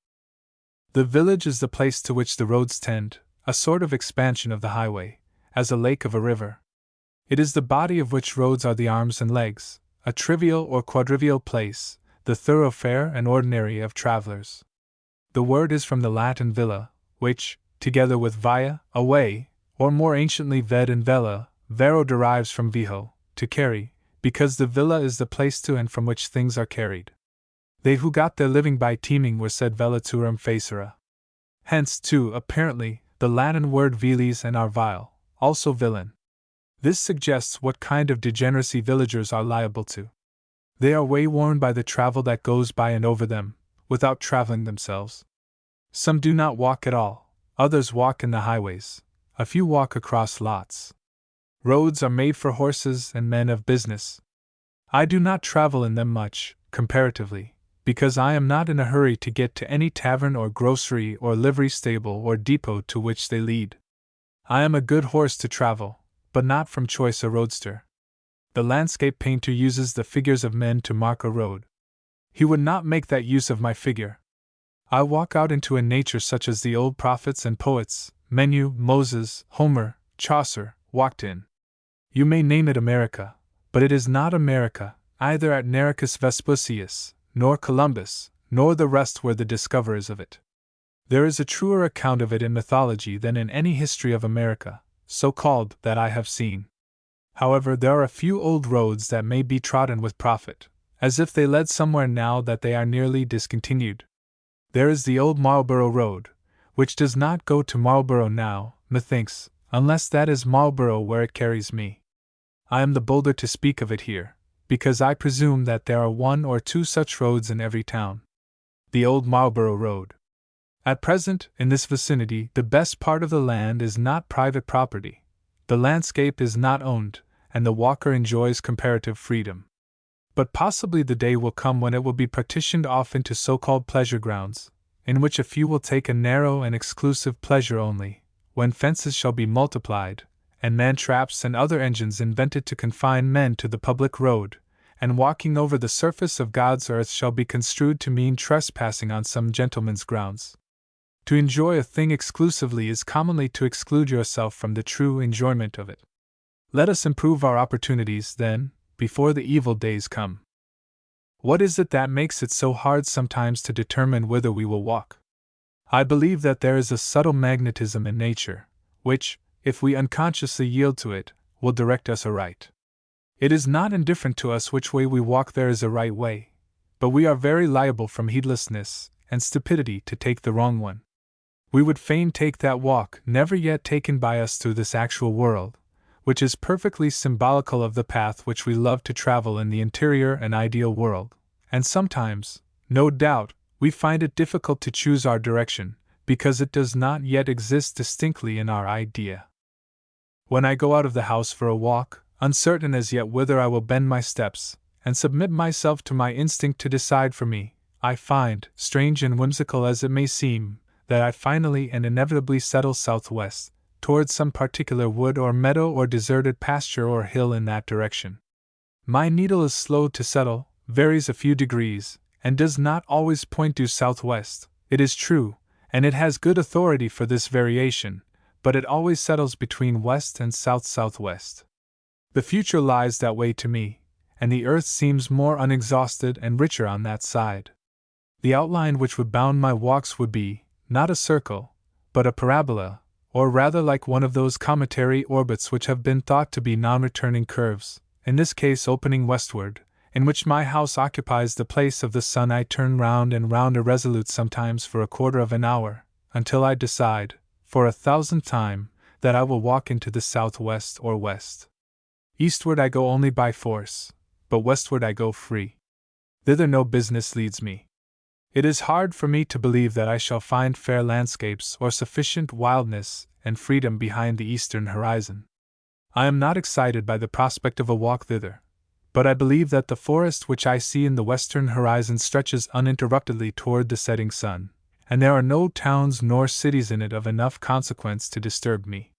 The village is the place to which the roads tend, a sort of expansion of the highway, as a lake of a river. It is the body of which roads are the arms and legs, a trivial or quadrivial place, the thoroughfare and ordinary of travelers. The word is from the Latin villa, which, together with via, a way, or more anciently ved and vella, vero derives from viho, to carry, because the villa is the place to and from which things are carried. They who got their living by teaming were said vellaturum facere. Hence, too, apparently, the Latin word vilis and are vile, also villain. This suggests what kind of degeneracy villagers are liable to. They are wayworn by the travel that goes by and over them, without traveling themselves. Some do not walk at all. Others walk in the highways, a few walk across lots. Roads are made for horses and men of business. I do not travel in them much, comparatively, because I am not in a hurry to get to any tavern or grocery or livery stable or depot to which they lead. I am a good horse to travel, but not from choice a roadster. The landscape painter uses the figures of men to mark a road. He would not make that use of my figure. I walk out into a nature such as the old prophets and poets, Menu, Moses, Homer, Chaucer, walked in. You may name it America, but it is not America, either at Nericus Vespucius, nor Columbus, nor the rest were the discoverers of it. There is a truer account of it in mythology than in any history of America, so called, that I have seen. However, there are a few old roads that may be trodden with profit, as if they led somewhere now that they are nearly discontinued. There is the old Marlborough Road, which does not go to Marlborough now, methinks, unless that is Marlborough where it carries me. I am the bolder to speak of it here, because I presume that there are 1 or 2 such roads in every town. The old Marlborough Road. At present, in this vicinity, the best part of the land is not private property. The landscape is not owned, and the walker enjoys comparative freedom. But possibly the day will come when it will be partitioned off into so-called pleasure grounds, in which a few will take a narrow and exclusive pleasure only, when fences shall be multiplied, and man-traps and other engines invented to confine men to the public road, and walking over the surface of God's earth shall be construed to mean trespassing on some gentleman's grounds. To enjoy a thing exclusively is commonly to exclude yourself from the true enjoyment of it. Let us improve our opportunities, then, before the evil days come. What is it that makes it so hard sometimes to determine whither we will walk? I believe that there is a subtle magnetism in nature, which, if we unconsciously yield to it, will direct us aright. It is not indifferent to us which way we walk there is a right way, but we are very liable from heedlessness and stupidity to take the wrong one. We would fain take that walk never yet taken by us through this actual world, which is perfectly symbolical of the path which we love to travel in the interior and ideal world, and sometimes, no doubt, we find it difficult to choose our direction, because it does not yet exist distinctly in our idea. When I go out of the house for a walk, uncertain as yet whither I will bend my steps, and submit myself to my instinct to decide for me, I find, strange and whimsical as it may seem, that I finally and inevitably settle southwest, towards some particular wood or meadow or deserted pasture or hill in that direction. My needle is slow to settle, varies a few degrees, and does not always point due southwest, it is true, and it has good authority for this variation, but it always settles between west and south-southwest. The future lies that way to me, and the earth seems more unexhausted and richer on that side. The outline which would bound my walks would be, not a circle, but a parabola, or rather like one of those cometary orbits which have been thought to be non-returning curves, in this case opening westward, in which my house occupies the place of the sun. I turn round and round irresolute sometimes for a quarter of an hour, until I decide, for 1,000th time, that I will walk into the southwest or west. Eastward I go only by force, but westward I go free. Thither no business leads me. It is hard for me to believe that I shall find fair landscapes or sufficient wildness and freedom behind the eastern horizon. I am not excited by the prospect of a walk thither, but I believe that the forest which I see in the western horizon stretches uninterruptedly toward the setting sun, and there are no towns nor cities in it of enough consequence to disturb me.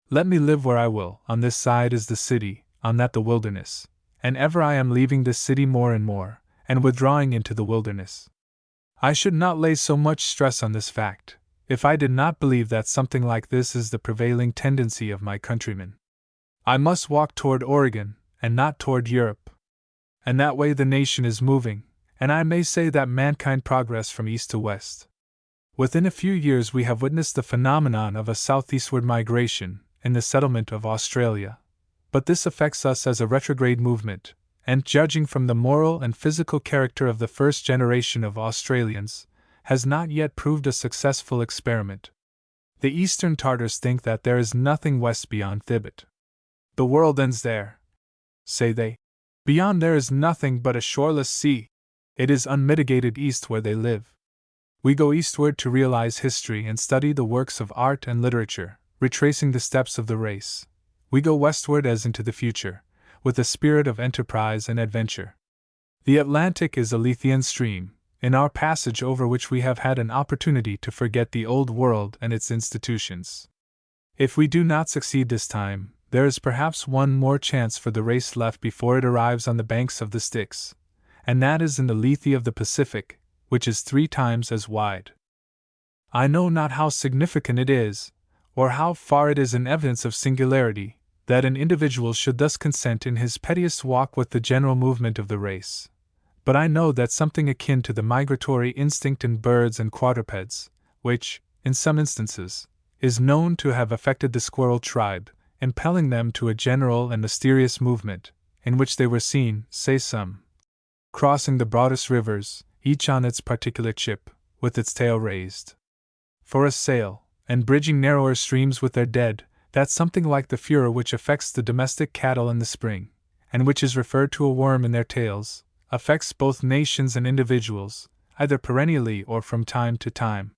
Let me live where I will, on this side is the city, on that the wilderness, and ever I am leaving this city more and more, and withdrawing into the wilderness. I should not lay so much stress on this fact, if I did not believe that something like this is the prevailing tendency of my countrymen. I must walk toward Oregon, and not toward Europe. And that way the nation is moving, and I may say that mankind progress from east to west. Within a few years we have witnessed the phenomenon of a southeastward migration in the settlement of Australia, but this affects us as a retrograde movement, and judging from the moral and physical character of the first generation of Australians, has not yet proved a successful experiment. The Eastern Tartars think that there is nothing west beyond Thibet. The world ends there, say they. Beyond there is nothing but a shoreless sea. It is unmitigated east where they live. We go eastward to realize history and study the works of art and literature, retracing the steps of the race. We go westward as into the future, with a spirit of enterprise and adventure. The Atlantic is a Lethean stream, in our passage over which we have had an opportunity to forget the old world and its institutions. If we do not succeed this time, there is perhaps one more chance for the race left before it arrives on the banks of the Styx, and that is in the Lethe of the Pacific, which is 3 times as wide. I know not how significant it is, or how far it is an evidence of singularity, that an individual should thus consent in his pettiest walk with the general movement of the race. But I know that something akin to the migratory instinct in birds and quadrupeds, which, in some instances, is known to have affected the squirrel tribe, impelling them to a general and mysterious movement, in which they were seen, say some, crossing the broadest rivers, each on its particular chip, with its tail raised for a sail, and bridging narrower streams with their dead, that's something like the furor which affects the domestic cattle in the spring, and which is referred to a worm in their tails, affects both nations and individuals, either perennially or from time to time.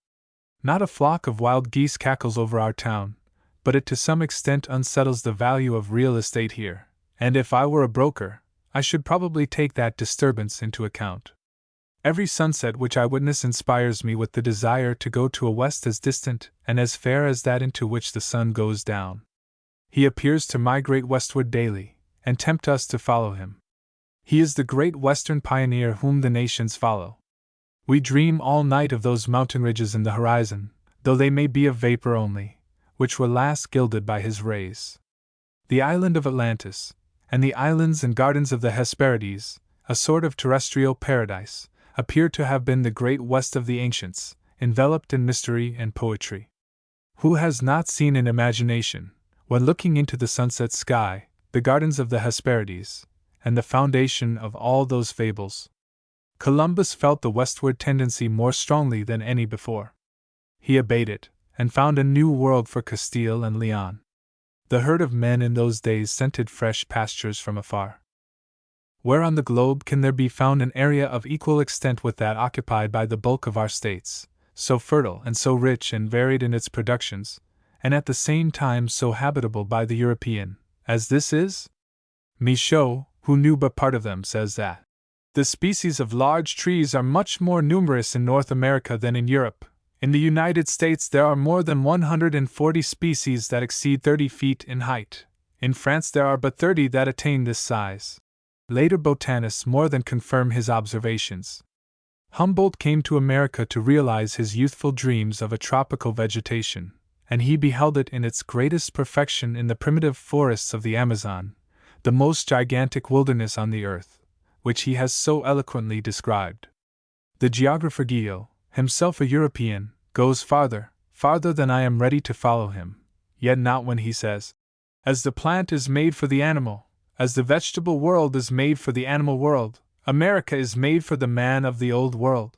Not a flock of wild geese cackles over our town, but it to some extent unsettles the value of real estate here, and if I were a broker, I should probably take that disturbance into account. Every sunset which I witness inspires me with the desire to go to a west as distant and as fair as that into which the sun goes down. He appears to migrate westward daily, and tempt us to follow him. He is the great Western pioneer whom the nations follow. We dream all night of those mountain ridges in the horizon, though they may be of vapor only, which were last gilded by his rays. The island of Atlantis, and the islands and gardens of the Hesperides, a sort of terrestrial paradise, appear to have been the great West of the ancients, enveloped in mystery and poetry. Who has not seen in imagination, when looking into the sunset sky, the gardens of the Hesperides, and the foundation of all those fables? Columbus felt the westward tendency more strongly than any before. He obeyed it, and found a new world for Castile and Leon. The herd of men in those days scented fresh pastures from afar. Where on the globe can there be found an area of equal extent with that occupied by the bulk of our states, so fertile and so rich and varied in its productions, and at the same time so habitable by the European, as this is? Michaud, who knew but part of them, says that the species of large trees are much more numerous in North America than in Europe. In the United States there are more than 140 species that exceed 30 feet in height. In France there are but 30 that attain this size. Later botanists more than confirm his observations. Humboldt came to America to realize his youthful dreams of a tropical vegetation, and he beheld it in its greatest perfection in the primitive forests of the Amazon, the most gigantic wilderness on the earth, which he has so eloquently described. The geographer Guyot, himself a European, goes farther than I am ready to follow him, yet not when he says, "As the plant is made for the animal, as the vegetable world is made for the animal world, America is made for the man of the Old World."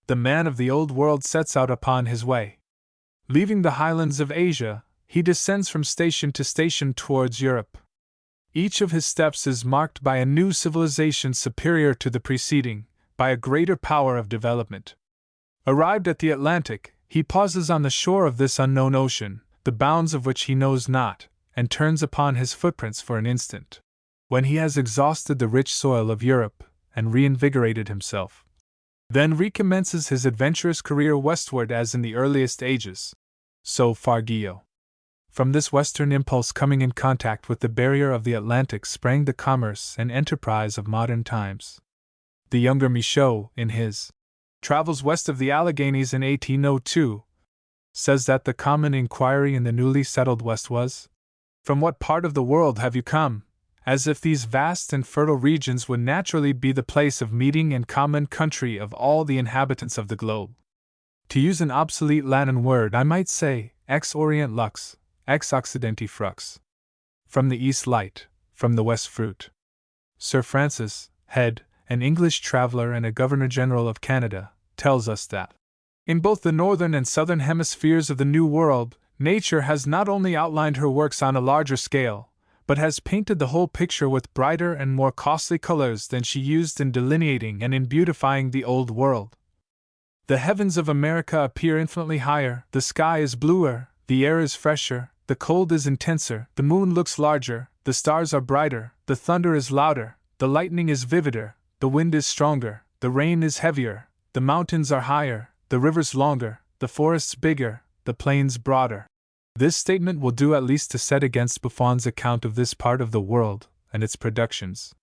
The man of the Old World sets out upon his way. Leaving the highlands of Asia, he descends from station to station towards Europe. Each of his steps is marked by a new civilization superior to the preceding, by a greater power of development. Arrived at the Atlantic, he pauses on the shore of this unknown ocean, the bounds of which he knows not, and turns upon his footprints for an instant. When he has exhausted the rich soil of Europe, and reinvigorated himself, then recommences his adventurous career westward as in the earliest ages. So far Guyot. From this western impulse coming in contact with the barrier of the Atlantic sprang the commerce and enterprise of modern times. The younger Michaud, in his Travels West of the Alleghanies in 1802, says that the common inquiry in the newly settled West was, "From what part of the world have you come?" as if these vast and fertile regions would naturally be the place of meeting and common country of all the inhabitants of the globe. To use an obsolete Latin word, I might say, ex orient lux, ex occidenti frux. From the east light, from the west fruit. Sir Francis Head, an English traveler and a Governor-General of Canada, tells us that in both the northern and southern hemispheres of the New World, Nature has not only outlined her works on a larger scale, but has painted the whole picture with brighter and more costly colors than she used in delineating and in beautifying the Old World. The heavens of America appear infinitely higher, the sky is bluer, the air is fresher, the cold is intenser, the moon looks larger, the stars are brighter, the thunder is louder, the lightning is vivider, the wind is stronger, the rain is heavier, the mountains are higher, the rivers longer, the forests bigger, the plains broader. This statement will do at least to set against Buffon's account of this part of the world and its productions.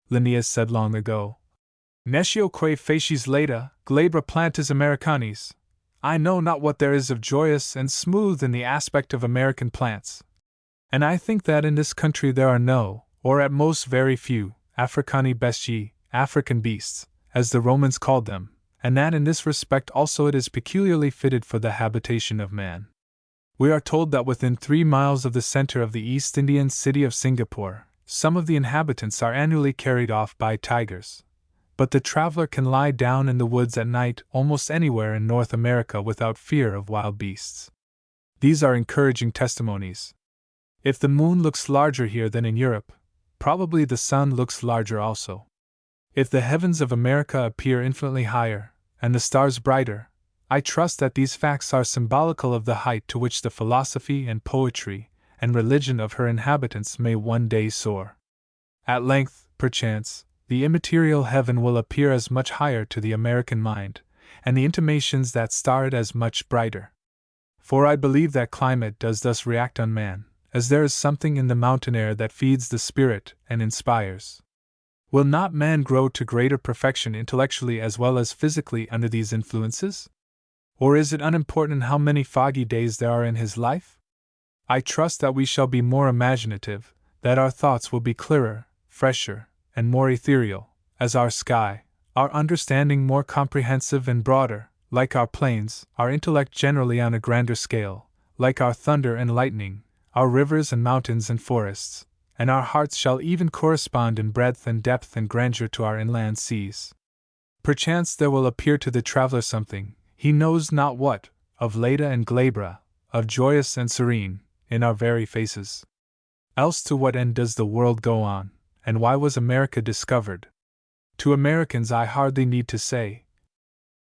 Linnaeus said long ago, "Nescio quae facies leda, glabra plantis Americanis." I know not what there is of joyous and smooth in the aspect of American plants. And I think that in this country there are no, or at most very few, Africani bestiae, African beasts, as the Romans called them, and that in this respect also it is peculiarly fitted for the habitation of man. We are told that within 3 miles of the center of the East Indian city of Singapore, some of the inhabitants are annually carried off by tigers. But the traveler can lie down in the woods at night almost anywhere in North America without fear of wild beasts. These are encouraging testimonies. If the moon looks larger here than in Europe, probably the sun looks larger also. If the heavens of America appear infinitely higher, and the stars brighter, I trust that these facts are symbolical of the height to which the philosophy and poetry and religion of her inhabitants may one day soar. At length, perchance, the immaterial heaven will appear as much higher to the American mind, and the intimations that star it as much brighter. For I believe that climate does thus react on man, as there is something in the mountain air that feeds the spirit and inspires. Will not man grow to greater perfection intellectually as well as physically under these influences? Or is it unimportant how many foggy days there are in his life? I trust that we shall be more imaginative, that our thoughts will be clearer, fresher, and more ethereal, as our sky, our understanding more comprehensive and broader, like our plains, our intellect generally on a grander scale, like our thunder and lightning, our rivers and mountains and forests, and our hearts shall even correspond in breadth and depth and grandeur to our inland seas. Perchance there will appear to the traveler something, he knows not what, of Leda and Glabra, of joyous and serene, in our very faces. Else to what end does the world go on, and why was America discovered? To Americans I hardly need to say.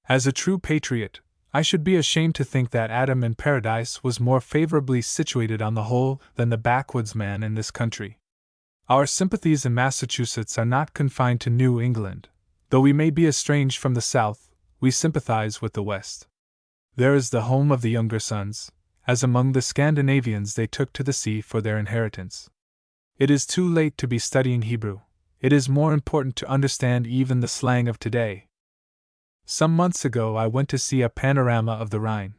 As a true patriot, I should be ashamed to think that Adam in Paradise was more favorably situated on the whole than the backwoodsman in this country. Our sympathies in Massachusetts are not confined to New England. Though we may be estranged from the South, we sympathize with the West. There is the home of the younger sons, as among the Scandinavians they took to the sea for their inheritance. It is too late to be studying Hebrew. It is more important to understand even the slang of today. Some months ago I went to see a panorama of the Rhine.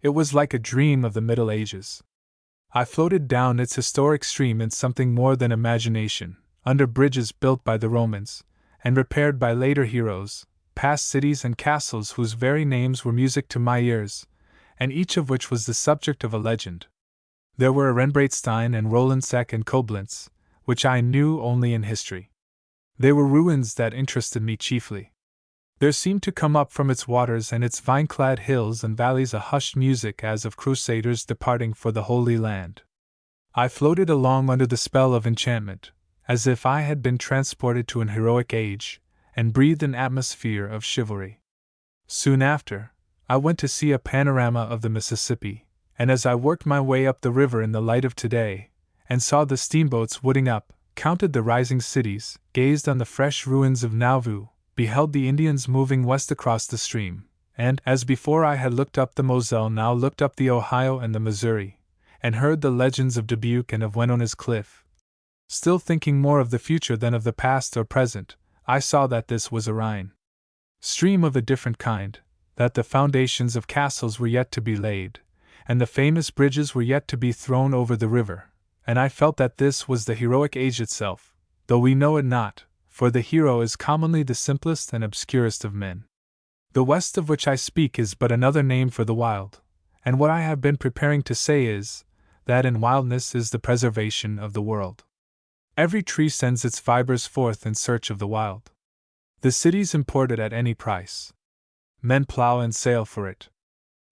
It was like a dream of the Middle Ages. I floated down its historic stream in something more than imagination, under bridges built by the Romans, and repaired by later heroes, past cities and castles whose very names were music to my ears, and each of which was the subject of a legend. There were Rembrandtstein and Rolandseck and Koblenz, which I knew only in history. They were ruins that interested me chiefly. There seemed to come up from its waters and its vine-clad hills and valleys a hushed music as of crusaders departing for the Holy Land. I floated along under the spell of enchantment, as if I had been transported to an heroic age, and breathed an atmosphere of chivalry. Soon after, I went to see a panorama of the Mississippi, and as I worked my way up the river in the light of today, and saw the steamboats wooding up, counted the rising cities, gazed on the fresh ruins of Nauvoo, beheld the Indians moving west across the stream, and, as before I had looked up the Moselle, now looked up the Ohio and the Missouri, and heard the legends of Dubuque and of Wenona's Cliff. Still thinking more of the future than of the past or present, I saw that this was a Rhine stream of a different kind, that the foundations of castles were yet to be laid, and the famous bridges were yet to be thrown over the river, and I felt that this was the heroic age itself, though we know it not, for the hero is commonly the simplest and obscurest of men. The West of which I speak is but another name for the wild, and what I have been preparing to say is, that in wildness is the preservation of the world. Every tree sends its fibers forth in search of the wild. The cities import it at any price. Men plow and sail for it.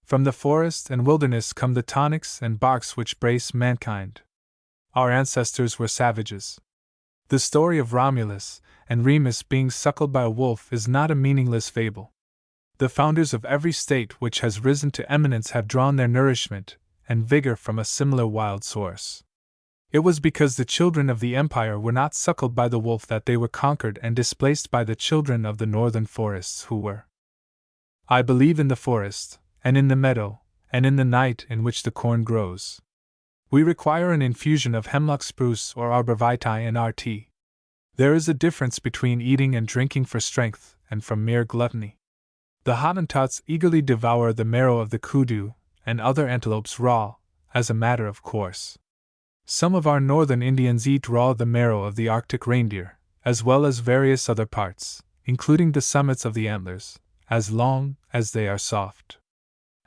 From the forest and wilderness come the tonics and barks which brace mankind. Our ancestors were savages. The story of Romulus and Remus being suckled by a wolf is not a meaningless fable. The founders of every state which has risen to eminence have drawn their nourishment and vigor from a similar wild source. It was because the children of the empire were not suckled by the wolf that they were conquered and displaced by the children of the northern forests who were. I believe in the forest, and in the meadow, and in the night in which the corn grows. We require an infusion of hemlock spruce or arbor vitae in our tea. There is a difference between eating and drinking for strength and from mere gluttony. The Hottentots eagerly devour the marrow of the kudu and other antelopes raw, as a matter of course. Some of our northern Indians eat raw the marrow of the Arctic reindeer, as well as various other parts, including the summits of the antlers, as long as they are soft.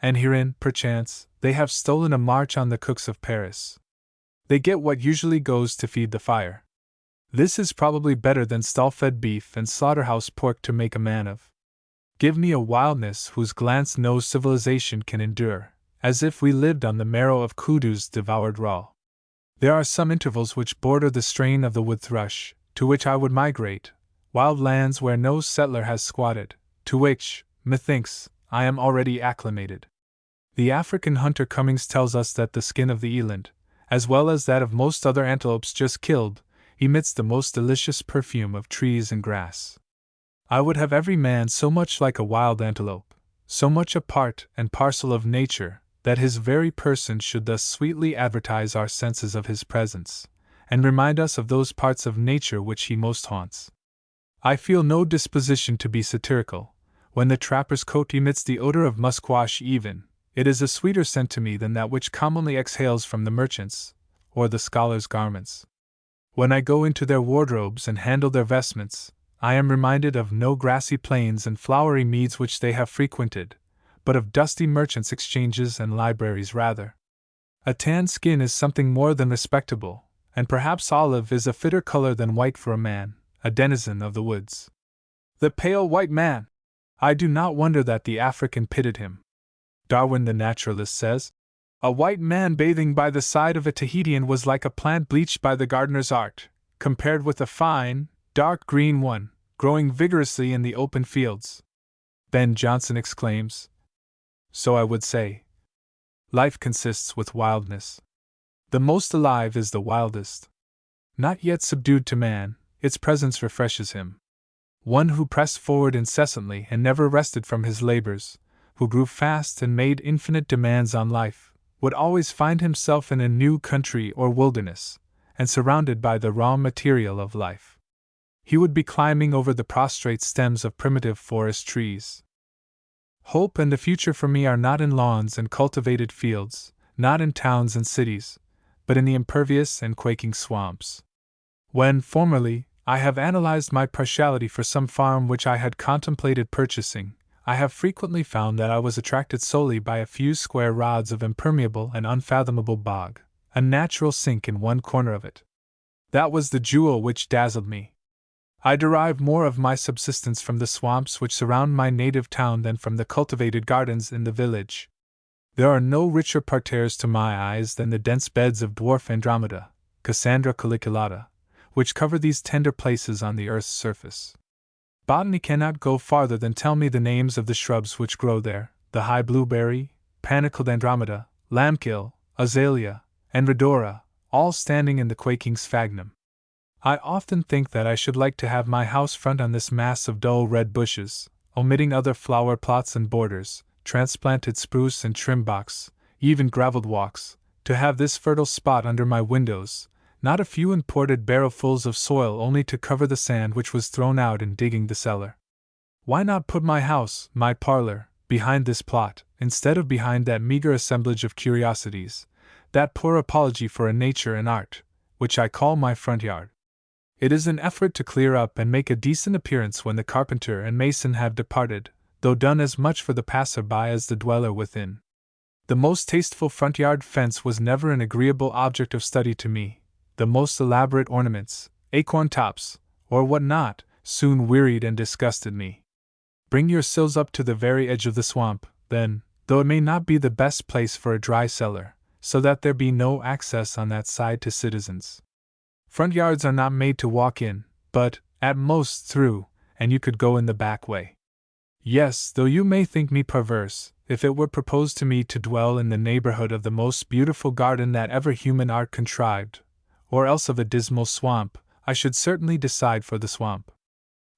And herein, perchance, they have stolen a march on the cooks of Paris. They get what usually goes to feed the fire. This is probably better than stall-fed beef and slaughterhouse pork to make a man of. Give me a wildness whose glance no civilization can endure, as if we lived on the marrow of kudus devoured raw. There are some intervals which border the strain of the wood thrush, to which I would migrate, wild lands where no settler has squatted, to which, methinks, I am already acclimated. The African hunter Cummings tells us that the skin of the eland, as well as that of most other antelopes just killed, emits the most delicious perfume of trees and grass. I would have every man so much like a wild antelope, so much a part and parcel of nature, that his very person should thus sweetly advertise our senses of his presence, and remind us of those parts of nature which he most haunts. I feel no disposition to be satirical. When the trapper's coat emits the odor of musquash even, it is a sweeter scent to me than that which commonly exhales from the merchant's, or the scholar's garments. When I go into their wardrobes and handle their vestments, I am reminded of no grassy plains and flowery meads which they have frequented, but of dusty merchants' exchanges and libraries rather. A tanned skin is something more than respectable, and perhaps olive is a fitter color than white for a man, a denizen of the woods. The pale white man! I do not wonder that the African pitied him. Darwin the naturalist says, "A white man bathing by the side of a Tahitian was like a plant bleached by the gardener's art, compared with a fine, dark green one, growing vigorously in the open fields." Ben Jonson exclaims, "So I would say. Life consists with wildness. The most alive is the wildest. Not yet subdued to man, its presence refreshes him. One who pressed forward incessantly and never rested from his labors, who grew fast and made infinite demands on life, would always find himself in a new country or wilderness, and surrounded by the raw material of life. He would be climbing over the prostrate stems of primitive forest trees. Hope and the future for me are not in lawns and cultivated fields, not in towns and cities, but in the impervious and quaking swamps. When, formerly, I have analyzed my partiality for some farm which I had contemplated purchasing, I have frequently found that I was attracted solely by a few square rods of impermeable and unfathomable bog, a natural sink in one corner of it. That was the jewel which dazzled me. I derive more of my subsistence from the swamps which surround my native town than from the cultivated gardens in the village. There are no richer parterres to my eyes than the dense beds of dwarf Andromeda, Cassandra colliculata, which cover these tender places on the earth's surface. Botany cannot go farther than tell me the names of the shrubs which grow there, the high blueberry, panicled Andromeda, lambkill, azalea, and rhodora, all standing in the quaking sphagnum. I often think that I should like to have my house front on this mass of dull red bushes, omitting other flower plots and borders, transplanted spruce and trim box, even gravelled walks, to have this fertile spot under my windows, not a few imported barrowfuls of soil only to cover the sand which was thrown out in digging the cellar. Why not put my house, my parlor, behind this plot, instead of behind that meager assemblage of curiosities, that poor apology for a nature and art, which I call my front yard? It is an effort to clear up and make a decent appearance when the carpenter and mason have departed, though done as much for the passer-by as the dweller within. The most tasteful front yard fence was never an agreeable object of study to me. The most elaborate ornaments, acorn tops, or what not, soon wearied and disgusted me. Bring your sills up to the very edge of the swamp, then, though it may not be the best place for a dry cellar, so that there be no access on that side to citizens. Front yards are not made to walk in, but, at most, through, and you could go in the back way. Yes, though you may think me perverse, if it were proposed to me to dwell in the neighborhood of the most beautiful garden that ever human art contrived, or else of a dismal swamp, I should certainly decide for the swamp.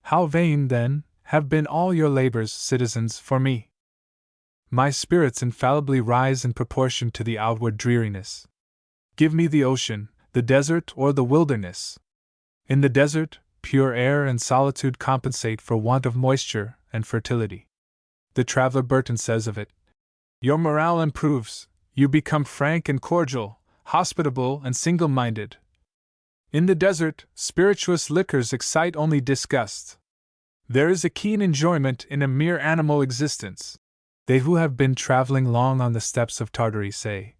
How vain, then, have been all your labors, citizens, for me! My spirits infallibly rise in proportion to the outward dreariness. Give me the ocean, the desert, or the wilderness. In the desert, pure air and solitude compensate for want of moisture and fertility. The traveler Burton says of it, "Your morale improves, you become frank and cordial, hospitable and single-minded. In the desert, spirituous liquors excite only disgust. There is a keen enjoyment in a mere animal existence." They who have been traveling long on the steppes of Tartary say,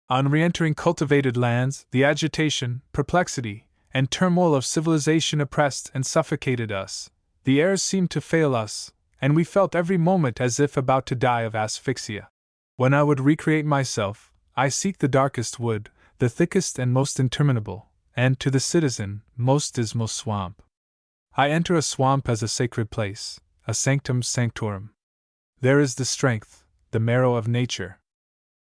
"On re-entering cultivated lands, the agitation, perplexity, and turmoil of civilization oppressed and suffocated us. The air seemed to fail us, and we felt every moment as if about to die of asphyxia. When I would recreate myself, I seek the darkest wood, the thickest and most interminable, and, to the citizen, most dismal swamp. I enter a swamp as a sacred place, a sanctum sanctorum. There is the strength, the marrow of nature.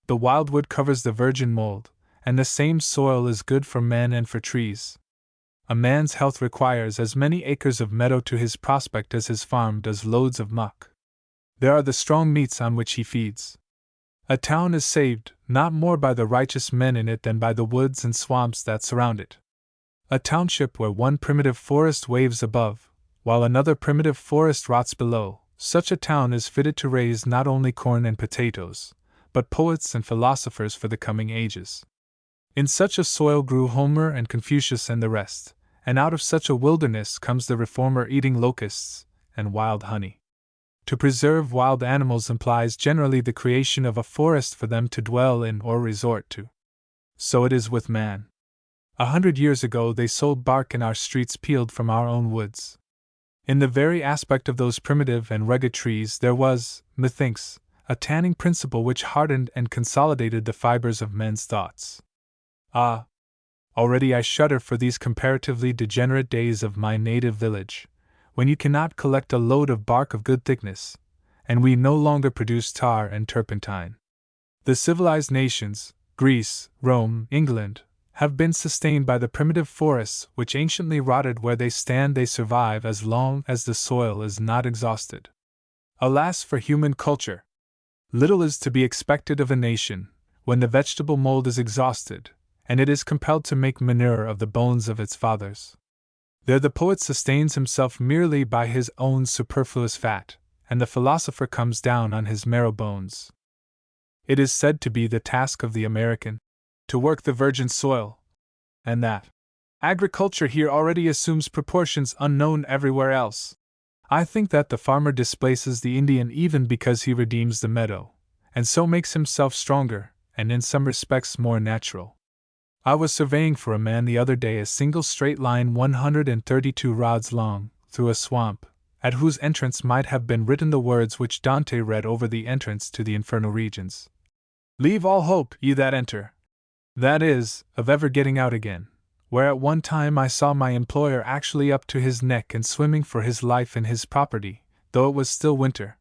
The wildwood covers the virgin mold, and the same soil is good for men and for trees. A man's health requires as many acres of meadow to his prospect as his farm does loads of muck. There are the strong meats on which he feeds. A town is saved, not more by the righteous men in it than by the woods and swamps that surround it. A township where one primitive forest waves above, while another primitive forest rots below. Such a town is fitted to raise not only corn and potatoes, but poets and philosophers for the coming ages. In such a soil grew Homer and Confucius and the rest, and out of such a wilderness comes the reformer eating locusts and wild honey. To preserve wild animals implies generally the creation of a forest for them to dwell in or resort to. So it is with man. 100 years ago they sold bark in our streets peeled from our own woods. In the very aspect of those primitive and rugged trees there was, methinks, a tanning principle which hardened and consolidated the fibers of men's thoughts. Ah! Already I shudder for these comparatively degenerate days of my native village, when you cannot collect a load of bark of good thickness, and we no longer produce tar and turpentine. The civilized nations, Greece, Rome, England, have been sustained by the primitive forests which anciently rotted where they stand. They survive as long as the soil is not exhausted. Alas for human culture! Little is to be expected of a nation, when the vegetable mold is exhausted, and it is compelled to make manure of the bones of its fathers. There the poet sustains himself merely by his own superfluous fat, and the philosopher comes down on his marrow bones. It is said to be the task of the American to work the virgin soil, and that agriculture here already assumes proportions unknown everywhere else. I think that the farmer displaces the Indian even because he redeems the meadow, and so makes himself stronger, and in some respects more natural. I was surveying for a man the other day a single straight line 132 rods long, through a swamp, at whose entrance might have been written the words which Dante read over the entrance to the infernal regions. Leave all hope, ye that enter. That is, of ever getting out again, where at one time I saw my employer actually up to his neck and swimming for his life in his property, though it was still winter.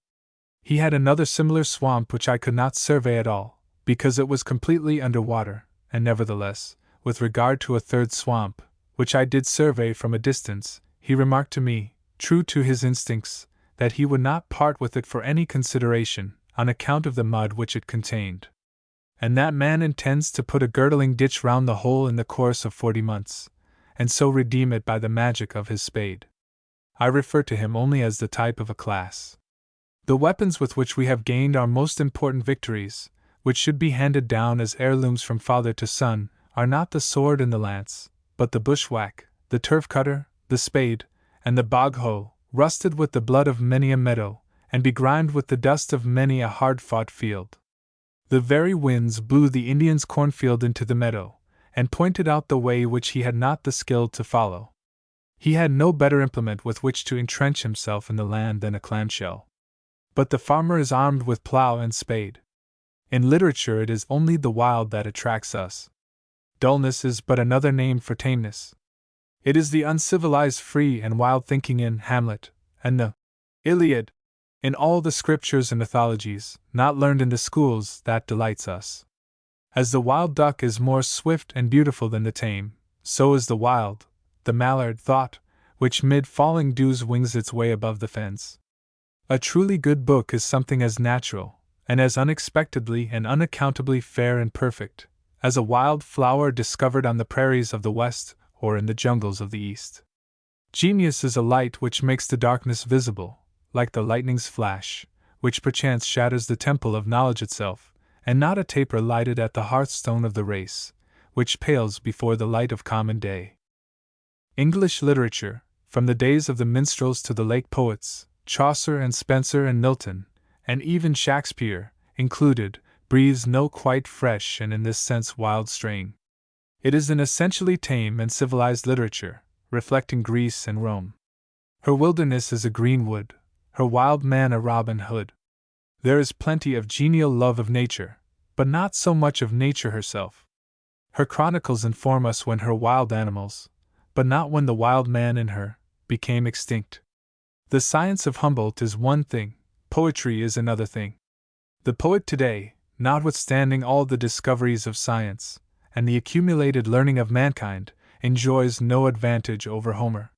He had another similar swamp which I could not survey at all, because it was completely under water, and nevertheless, with regard to a third swamp, which I did survey from a distance, he remarked to me, true to his instincts, that he would not part with it for any consideration, on account of the mud which it contained. And that man intends to put a girdling ditch round the whole in the course of 40 months, and so redeem it by the magic of his spade. I refer to him only as the type of a class. The weapons with which we have gained our most important victories, which should be handed down as heirlooms from father to son, are not the sword and the lance, but the bushwhack, the turf cutter, the spade, and the bog hoe, rusted with the blood of many a meadow, and begrimed with the dust of many a hard-fought field. The very winds blew the Indian's cornfield into the meadow, and pointed out the way which he had not the skill to follow. He had no better implement with which to entrench himself in the land than a clamshell. But the farmer is armed with plough and spade. In literature it is only the wild that attracts us. Dullness is but another name for tameness. It is the uncivilized free and wild thinking in Hamlet, and the Iliad, in all the scriptures and mythologies, not learned in the schools, that delights us. As the wild duck is more swift and beautiful than the tame, so is the wild, the mallard thought, which mid falling dews wings its way above the fence. A truly good book is something as natural, and as unexpectedly and unaccountably fair and perfect, as a wild flower discovered on the prairies of the West or in the jungles of the East. Genius is a light which makes the darkness visible, like the lightning's flash, which perchance shatters the temple of knowledge itself, and not a taper lighted at the hearthstone of the race, which pales before the light of common day. English literature, from the days of the minstrels to the lake poets, Chaucer and Spenser and Milton, and even Shakespeare, included, breathes no quite fresh and in this sense wild strain. It is an essentially tame and civilized literature, reflecting Greece and Rome. Her wilderness is a green wood, her wild man a Robin Hood. There is plenty of genial love of nature, but not so much of nature herself. Her chronicles inform us when her wild animals, but not when the wild man in her, became extinct. The science of Humboldt is one thing, poetry is another thing. The poet today, notwithstanding all the discoveries of science, and the accumulated learning of mankind, enjoys no advantage over Homer.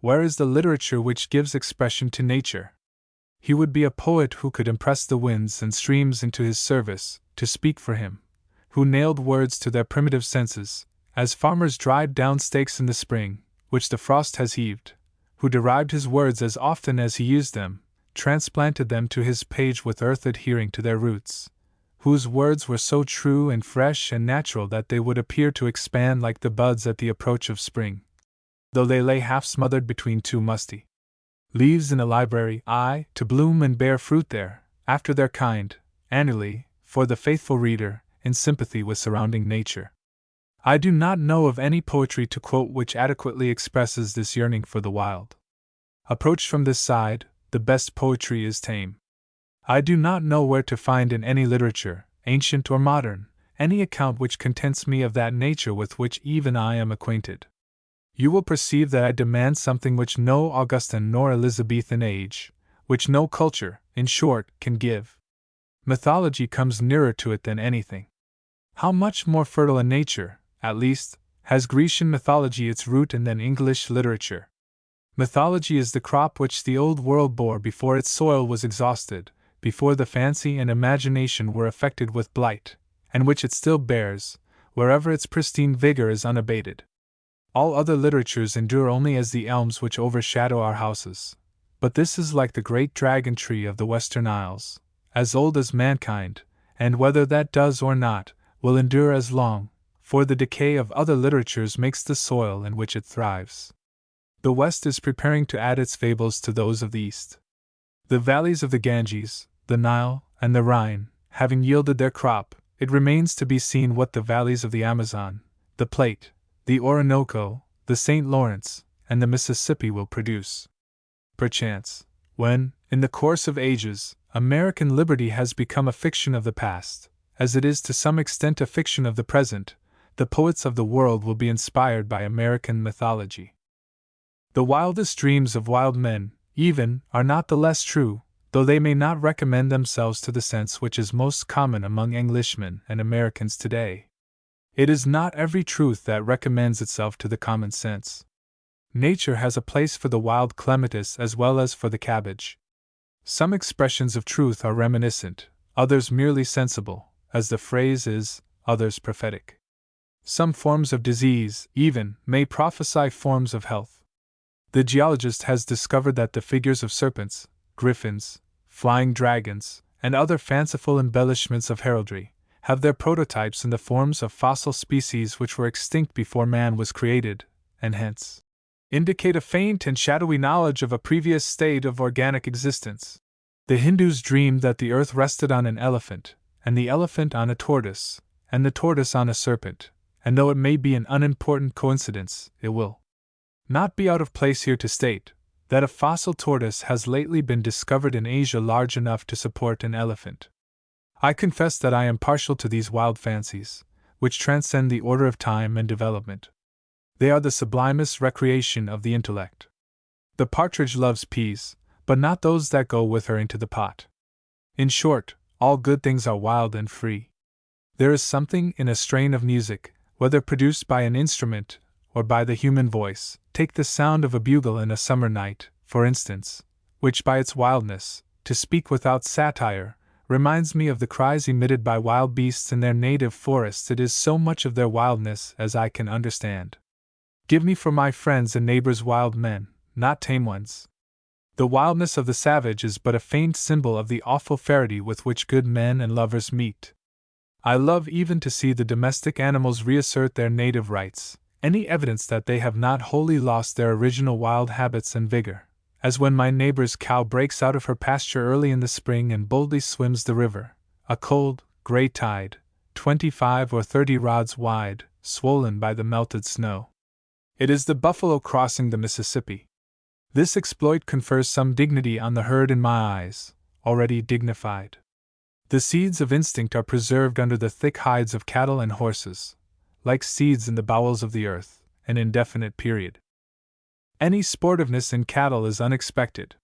Where is the literature which gives expression to nature? He would be a poet who could impress the winds and streams into his service, to speak for him, who nailed words to their primitive senses, as farmers drive down stakes in the spring, which the frost has heaved, who derived his words as often as he used them, transplanted them to his page with earth adhering to their roots, whose words were so true and fresh and natural that they would appear to expand like the buds at the approach of spring, though they lay half smothered between two musty leaves in a library, to bloom and bear fruit there, after their kind, annually, for the faithful reader, in sympathy with surrounding nature. I do not know of any poetry to quote which adequately expresses this yearning for the wild. Approached from this side, the best poetry is tame. I do not know where to find in any literature, ancient or modern, any account which contents me of that nature with which even I am acquainted. You will perceive that I demand something which no Augustan nor Elizabethan age, which no culture, in short, can give. Mythology comes nearer to it than anything. How much more fertile a nature, at least, has Grecian mythology its root in than English literature? Mythology is the crop which the old world bore before its soil was exhausted, before the fancy and imagination were affected with blight, and which it still bears, wherever its pristine vigor is unabated. All other literatures endure only as the elms which overshadow our houses, but this is like the great dragon tree of the Western Isles, as old as mankind, and whether that does or not, will endure as long, for the decay of other literatures makes the soil in which it thrives. The West is preparing to add its fables to those of the East. The valleys of the Ganges, the Nile, and the Rhine, having yielded their crop, it remains to be seen what the valleys of the Amazon, the Plate, the Orinoco, the St. Lawrence, and the Mississippi will produce. Perchance, when, in the course of ages, American liberty has become a fiction of the past, as it is to some extent a fiction of the present, the poets of the world will be inspired by American mythology. The wildest dreams of wild men, even, are not the less true, though they may not recommend themselves to the sense which is most common among Englishmen and Americans today. It is not every truth that recommends itself to the common sense. Nature has a place for the wild clematis as well as for the cabbage. Some expressions of truth are reminiscent, others merely sensible, as the phrase is, others prophetic. Some forms of disease, even, may prophesy forms of health. The geologist has discovered that the figures of serpents, griffins, flying dragons, and other fanciful embellishments of heraldry, have their prototypes in the forms of fossil species which were extinct before man was created, and hence indicate a faint and shadowy knowledge of a previous state of organic existence. The Hindus dreamed that the earth rested on an elephant, and the elephant on a tortoise, and the tortoise on a serpent, and though it may be an unimportant coincidence, it will not be out of place here to state that a fossil tortoise has lately been discovered in Asia large enough to support an elephant. I confess that I am partial to these wild fancies, which transcend the order of time and development. They are the sublimest recreation of the intellect. The partridge loves peas, but not those that go with her into the pot. In short, all good things are wild and free. There is something in a strain of music, whether produced by an instrument or by the human voice. Take the sound of a bugle in a summer night, for instance, which by its wildness, to speak without satire, reminds me of the cries emitted by wild beasts in their native forests. It is so much of their wildness as I can understand. Give me for my friends and neighbors wild men, not tame ones. The wildness of the savage is but a faint symbol of the awful ferity with which good men and lovers meet. I love even to see the domestic animals reassert their native rights, any evidence that they have not wholly lost their original wild habits and vigor, as when my neighbor's cow breaks out of her pasture early in the spring and boldly swims the river, a cold, gray tide, 25 or 30 rods wide, swollen by the melted snow. It is the buffalo crossing the Mississippi. This exploit confers some dignity on the herd in my eyes, already dignified. The seeds of instinct are preserved under the thick hides of cattle and horses, like seeds in the bowels of the earth, an indefinite period. Any sportiveness in cattle is unexpected.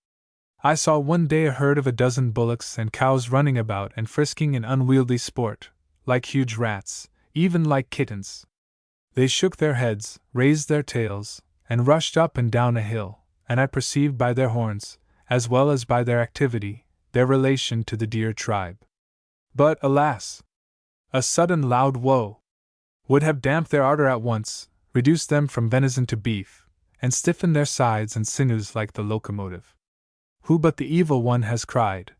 I saw one day a herd of a dozen bullocks and cows running about and frisking in unwieldy sport, like huge rats, even like kittens. They shook their heads, raised their tails, and rushed up and down a hill, and I perceived by their horns, as well as by their activity, their relation to the deer tribe. But, alas! A sudden loud woe would have damped their ardor at once, reduced them from venison to beef, and stiffen their sides and sinews like the locomotive. Who but the evil one has cried,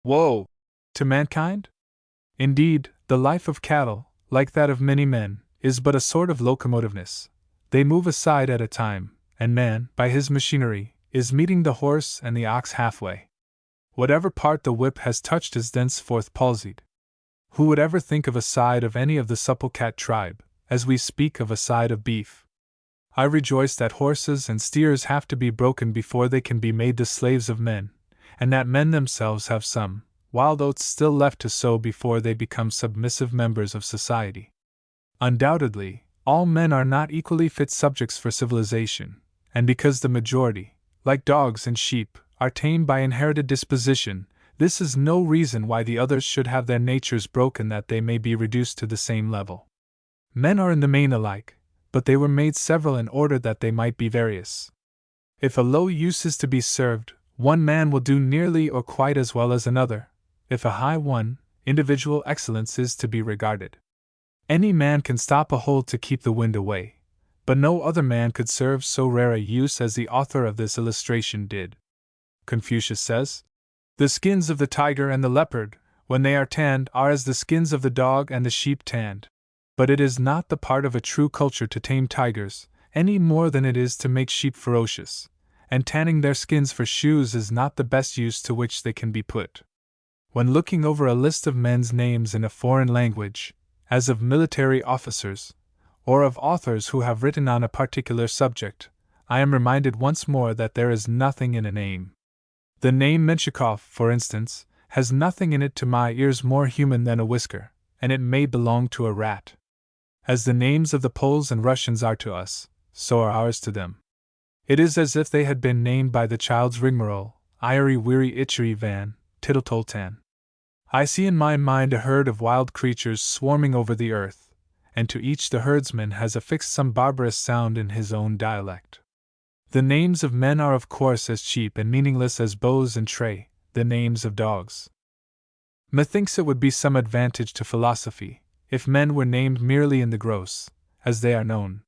"Woe!" to mankind? Indeed, the life of cattle, like that of many men, is but a sort of locomotiveness. They move a side at a time, and man, by his machinery, is meeting the horse and the ox halfway. Whatever part the whip has touched is thenceforth palsied. Who would ever think of a side of any of the supple cat tribe, as we speak of a side of beef? I rejoice that horses and steers have to be broken before they can be made the slaves of men, and that men themselves have some wild oats still left to sow before they become submissive members of society. Undoubtedly, all men are not equally fit subjects for civilization, and because the majority, like dogs and sheep, are tamed by inherited disposition, this is no reason why the others should have their natures broken that they may be reduced to the same level. Men are in the main alike, but they were made several in order that they might be various. If a low use is to be served, one man will do nearly or quite as well as another. If a high one, individual excellence is to be regarded. Any man can stop a hole to keep the wind away, but no other man could serve so rare a use as the author of this illustration did. Confucius says, "The skins of the tiger and the leopard, when they are tanned, are as the skins of the dog and the sheep tanned." But it is not the part of a true culture to tame tigers, any more than it is to make sheep ferocious, and tanning their skins for shoes is not the best use to which they can be put. When looking over a list of men's names in a foreign language, as of military officers, or of authors who have written on a particular subject, I am reminded once more that there is nothing in a name. The name Menshikov, for instance, has nothing in it to my ears more human than a whisker, and it may belong to a rat. As the names of the Poles and Russians are to us, so are ours to them. It is as if they had been named by the child's rigmarole, Iry Weary Itchery Van, Tittletoltan. I see in my mind a herd of wild creatures swarming over the earth, and to each the herdsman has affixed some barbarous sound in his own dialect. The names of men are of course as cheap and meaningless as Bose and Tray, the names of dogs. Methinks it would be some advantage to philosophy, if men were named merely in the gross, as they are known.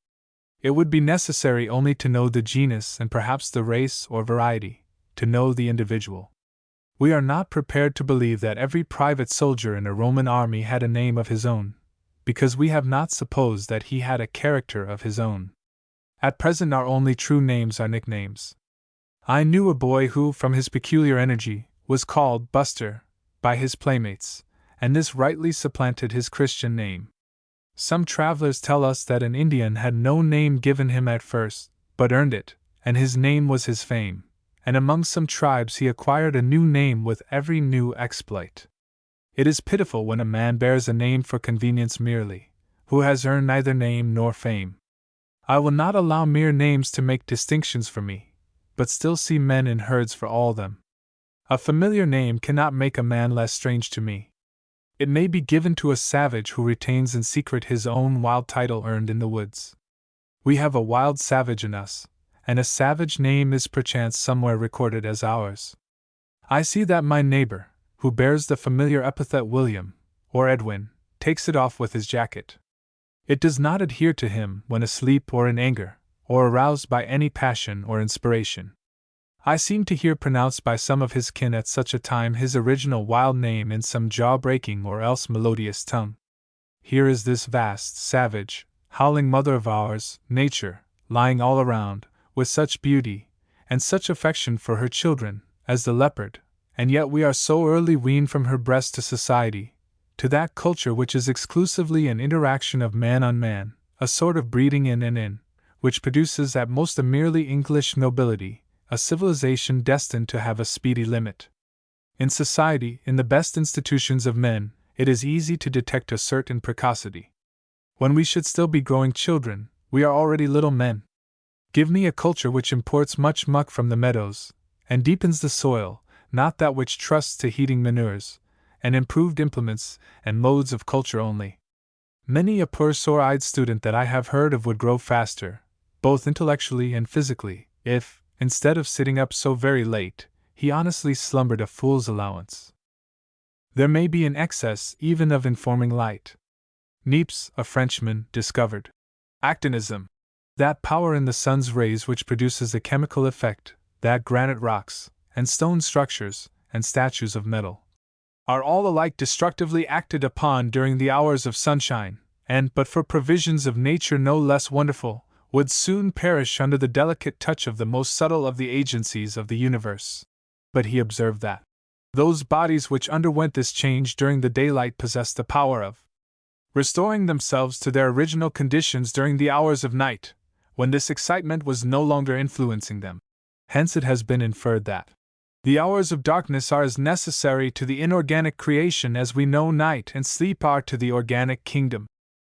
It would be necessary only to know the genus and perhaps the race or variety, to know the individual. We are not prepared to believe that every private soldier in a Roman army had a name of his own, because we have not supposed that he had a character of his own. At present our only true names are nicknames. I knew a boy who, from his peculiar energy, was called Buster by his playmates, and this rightly supplanted his Christian name. Some travelers tell us that an Indian had no name given him at first, but earned it, and his name was his fame, and among some tribes he acquired a new name with every new exploit. It is pitiful when a man bears a name for convenience merely, who has earned neither name nor fame. I will not allow mere names to make distinctions for me, but still see men in herds for all them. A familiar name cannot make a man less strange to me. It may be given to a savage who retains in secret his own wild title earned in the woods. We have a wild savage in us, and a savage name is perchance somewhere recorded as ours. I see that my neighbor, who bears the familiar epithet William, or Edwin, takes it off with his jacket. It does not adhere to him when asleep or in anger, or aroused by any passion or inspiration. I seem to hear pronounced by some of his kin at such a time his original wild name in some jaw-breaking or else melodious tongue. Here is this vast, savage, howling mother of ours, Nature, lying all around, with such beauty, and such affection for her children, as the leopard, and yet we are so early weaned from her breast to society, to that culture which is exclusively an interaction of man on man, a sort of breeding in and in, which produces at most a merely English nobility, a civilization destined to have a speedy limit. In society, in the best institutions of men, it is easy to detect a certain precocity. When we should still be growing children, we are already little men. Give me a culture which imports much muck from the meadows, and deepens the soil, not that which trusts to heating manures, and improved implements, and modes of culture only. Many a poor sore-eyed student that I have heard of would grow faster, both intellectually and physically, if, instead of sitting up so very late, he honestly slumbered a fool's allowance. There may be an excess even of informing light. Niepce, a Frenchman, discovered actinism, That power in the sun's rays which produces a chemical effect, that granite rocks, and stone structures, and statues of metal, are all alike destructively acted upon during the hours of sunshine, and, but for provisions of nature no less wonderful, would soon perish under the delicate touch of the most subtle of the agencies of the universe. But he observed that those bodies which underwent this change during the daylight possessed the power of restoring themselves to their original conditions during the hours of night, when this excitement was no longer influencing them. Hence it has been inferred that the hours of darkness are as necessary to the inorganic creation as we know night and sleep are to the organic kingdom.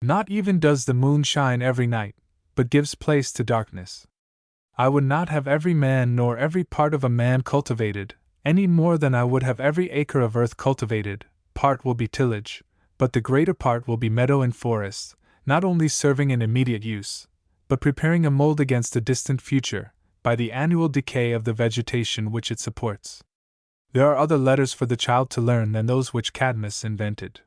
Not even does the moon shine every night, but gives place to darkness. I would not have every man nor every part of a man cultivated, any more than I would have every acre of earth cultivated. Part will be tillage, but the greater part will be meadow and forest, not only serving an immediate use, but preparing a mold against a distant future, by the annual decay of the vegetation which it supports. There are other letters for the child to learn than those which Cadmus invented.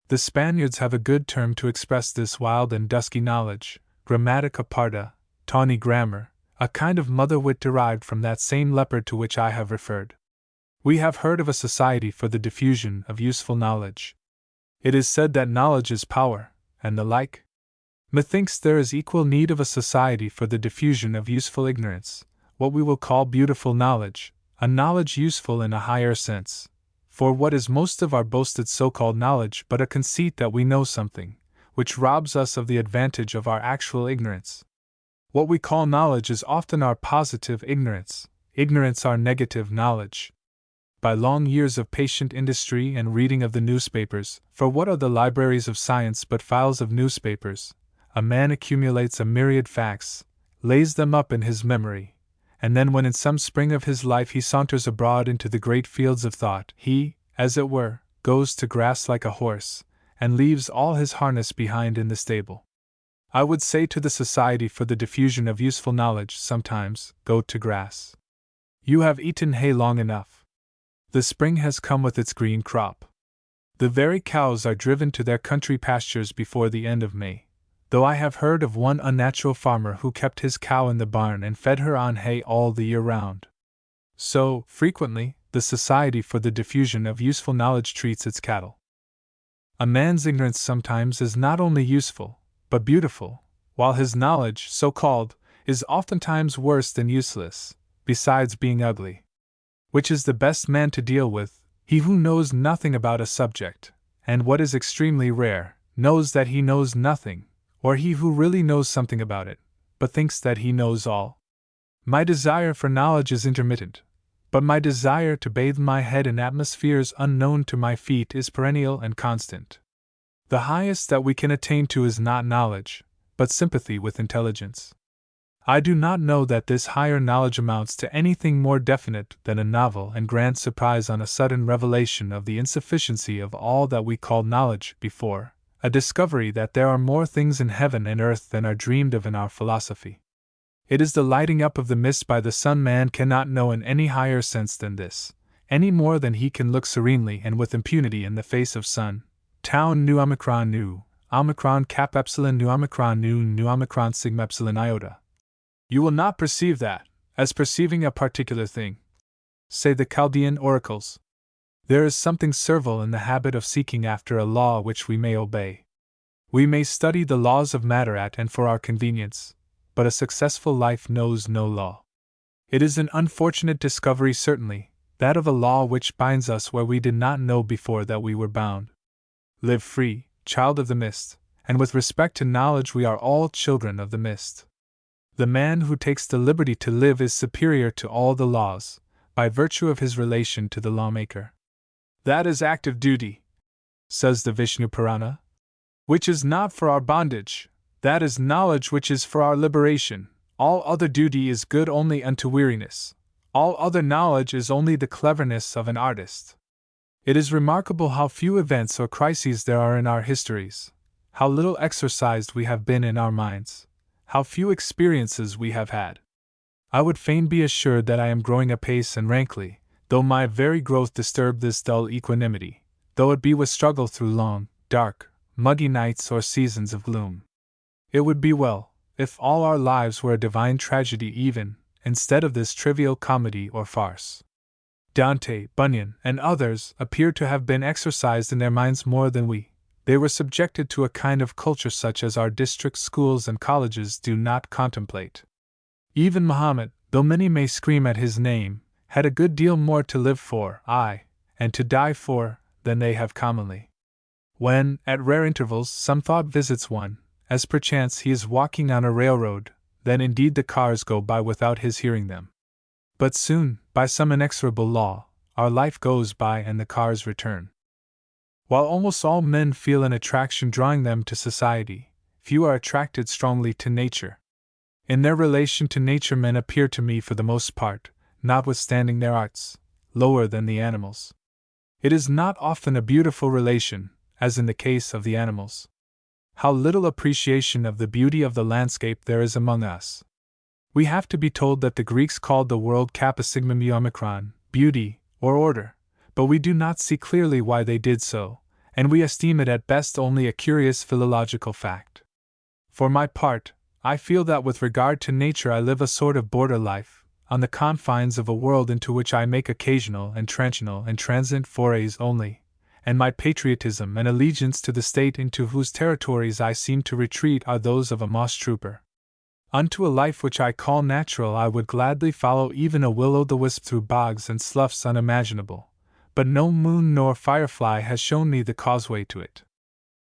The Spaniards have a good term to express this wild and dusky knowledge, grammatica parda, tawny grammar, a kind of mother wit derived from that same leopard to which I have referred. We have heard of a society for the diffusion of useful knowledge. It is said that knowledge is power, and the like. Methinks there is equal need of a society for the diffusion of useful ignorance, what we will call beautiful knowledge, a knowledge useful in a higher sense. For what is most of our boasted so-called knowledge but a conceit that we know something, which robs us of the advantage of our actual ignorance? What we call knowledge is often our positive ignorance, ignorance our negative knowledge. By long years of patient industry and reading of the newspapers, for what are the libraries of science but files of newspapers, a man accumulates a myriad facts, lays them up in his memory, and then when in some spring of his life he saunters abroad into the great fields of thought, he, as it were, goes to grass like a horse, and leaves all his harness behind in the stable. I would say to the Society for the Diffusion of Useful Knowledge sometimes, go to grass. You have eaten hay long enough. The spring has come with its green crop. The very cows are driven to their country pastures before the end of May, though I have heard of one unnatural farmer who kept his cow in the barn and fed her on hay all the year round. So, frequently, the Society for the Diffusion of Useful Knowledge treats its cattle. A man's ignorance sometimes is not only useful, but beautiful, while his knowledge, so-called, is oftentimes worse than useless, besides being ugly. Which is the best man to deal with, he who knows nothing about a subject, and what is extremely rare, knows that he knows nothing, or he who really knows something about it, but thinks that he knows all? My desire for knowledge is intermittent, but my desire to bathe my head in atmospheres unknown to my feet is perennial and constant. The highest that we can attain to is not knowledge, but sympathy with intelligence. I do not know that this higher knowledge amounts to anything more definite than a novel and grand surprise on a sudden revelation of the insufficiency of all that we call knowledge before, a discovery that there are more things in heaven and earth than are dreamed of in our philosophy. It is the lighting up of the mist by the sun man cannot know in any higher sense than this, any more than he can look serenely and with impunity in the face of sun. Tau nu omicron cap epsilon nu omicron sigma epsilon iota. You will not perceive that, as perceiving a particular thing. Say the Chaldean oracles. There is something servile in the habit of seeking after a law which we may obey. We may study the laws of matter at and for our convenience, but a successful life knows no law. It is an unfortunate discovery certainly, that of a law which binds us where we did not know before that we were bound. Live free, child of the mist, and with respect to knowledge we are all children of the mist. The man who takes the liberty to live is superior to all the laws, by virtue of his relation to the lawmaker. That is active duty, says the Vishnu Purana, which is not for our bondage, that is knowledge which is for our liberation. All other duty is good only unto weariness, all other knowledge is only the cleverness of an artist. It is remarkable how few events or crises there are in our histories, how little exercised we have been in our minds, how few experiences we have had. I would fain be assured that I am growing apace and rankly, though my very growth disturb this dull equanimity, though it be with struggle through long, dark, muggy nights or seasons of gloom. It would be well, if all our lives were a divine tragedy even, instead of this trivial comedy or farce. Dante, Bunyan, and others appear to have been exercised in their minds more than we. They were subjected to a kind of culture such as our district schools and colleges do not contemplate. Even Muhammad, though many may scream at his name, had a good deal more to live for, aye, and to die for, than they have commonly. When, at rare intervals, some thought visits one, as perchance he is walking on a railroad, then indeed the cars go by without his hearing them. But soon, by some inexorable law, our life goes by and the cars return. While almost all men feel an attraction drawing them to society, few are attracted strongly to nature. In their relation to nature men appear to me for the most part, notwithstanding their arts, lower than the animals. It is not often a beautiful relation, as in the case of the animals. How little appreciation of the beauty of the landscape there is among us! We have to be told that the Greeks called the world kappa sigma mu omicron, beauty, or order, but we do not see clearly why they did so, and we esteem it at best only a curious philological fact. For my part, I feel that with regard to nature I live a sort of border life, on the confines of a world into which I make occasional and transitional and transient forays only, and my patriotism and allegiance to the state into whose territories I seem to retreat are those of a moss trooper. Unto a life which I call natural I would gladly follow even a will-o'-the-wisp through bogs and sloughs unimaginable, but no moon nor firefly has shown me the causeway to it.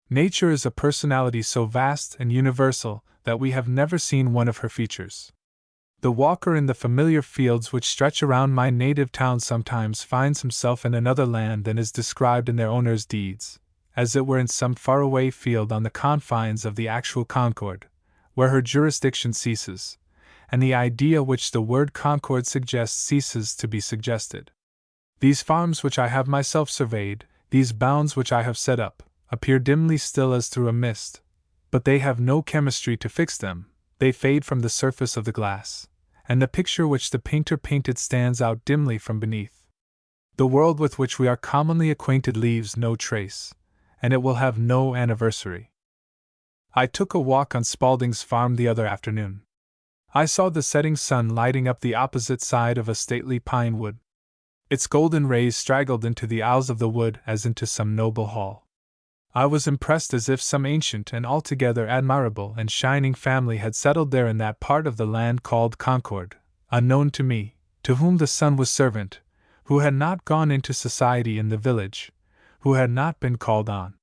Nature is a personality so vast and universal that we have never seen one of her features. The walker in the familiar fields which stretch around my native town sometimes finds himself in another land than is described in their owner's deeds, as it were in some faraway field on the confines of the actual Concord, where her jurisdiction ceases, and the idea which the word Concord suggests ceases to be suggested. These farms which I have myself surveyed, these bounds which I have set up, appear dimly still as through a mist, but they have no chemistry to fix them, they fade from the surface of the glass, and the picture which the painter painted stands out dimly from beneath. The world with which we are commonly acquainted leaves no trace, and it will have no anniversary. I took a walk on Spaulding's farm the other afternoon. I saw the setting sun lighting up the opposite side of a stately pine wood. Its golden rays straggled into the aisles of the wood as into some noble hall. I was impressed as if some ancient and altogether admirable and shining family had settled there in that part of the land called Concord, unknown to me, to whom the sun was servant, who had not gone into society in the village, who had not been called on.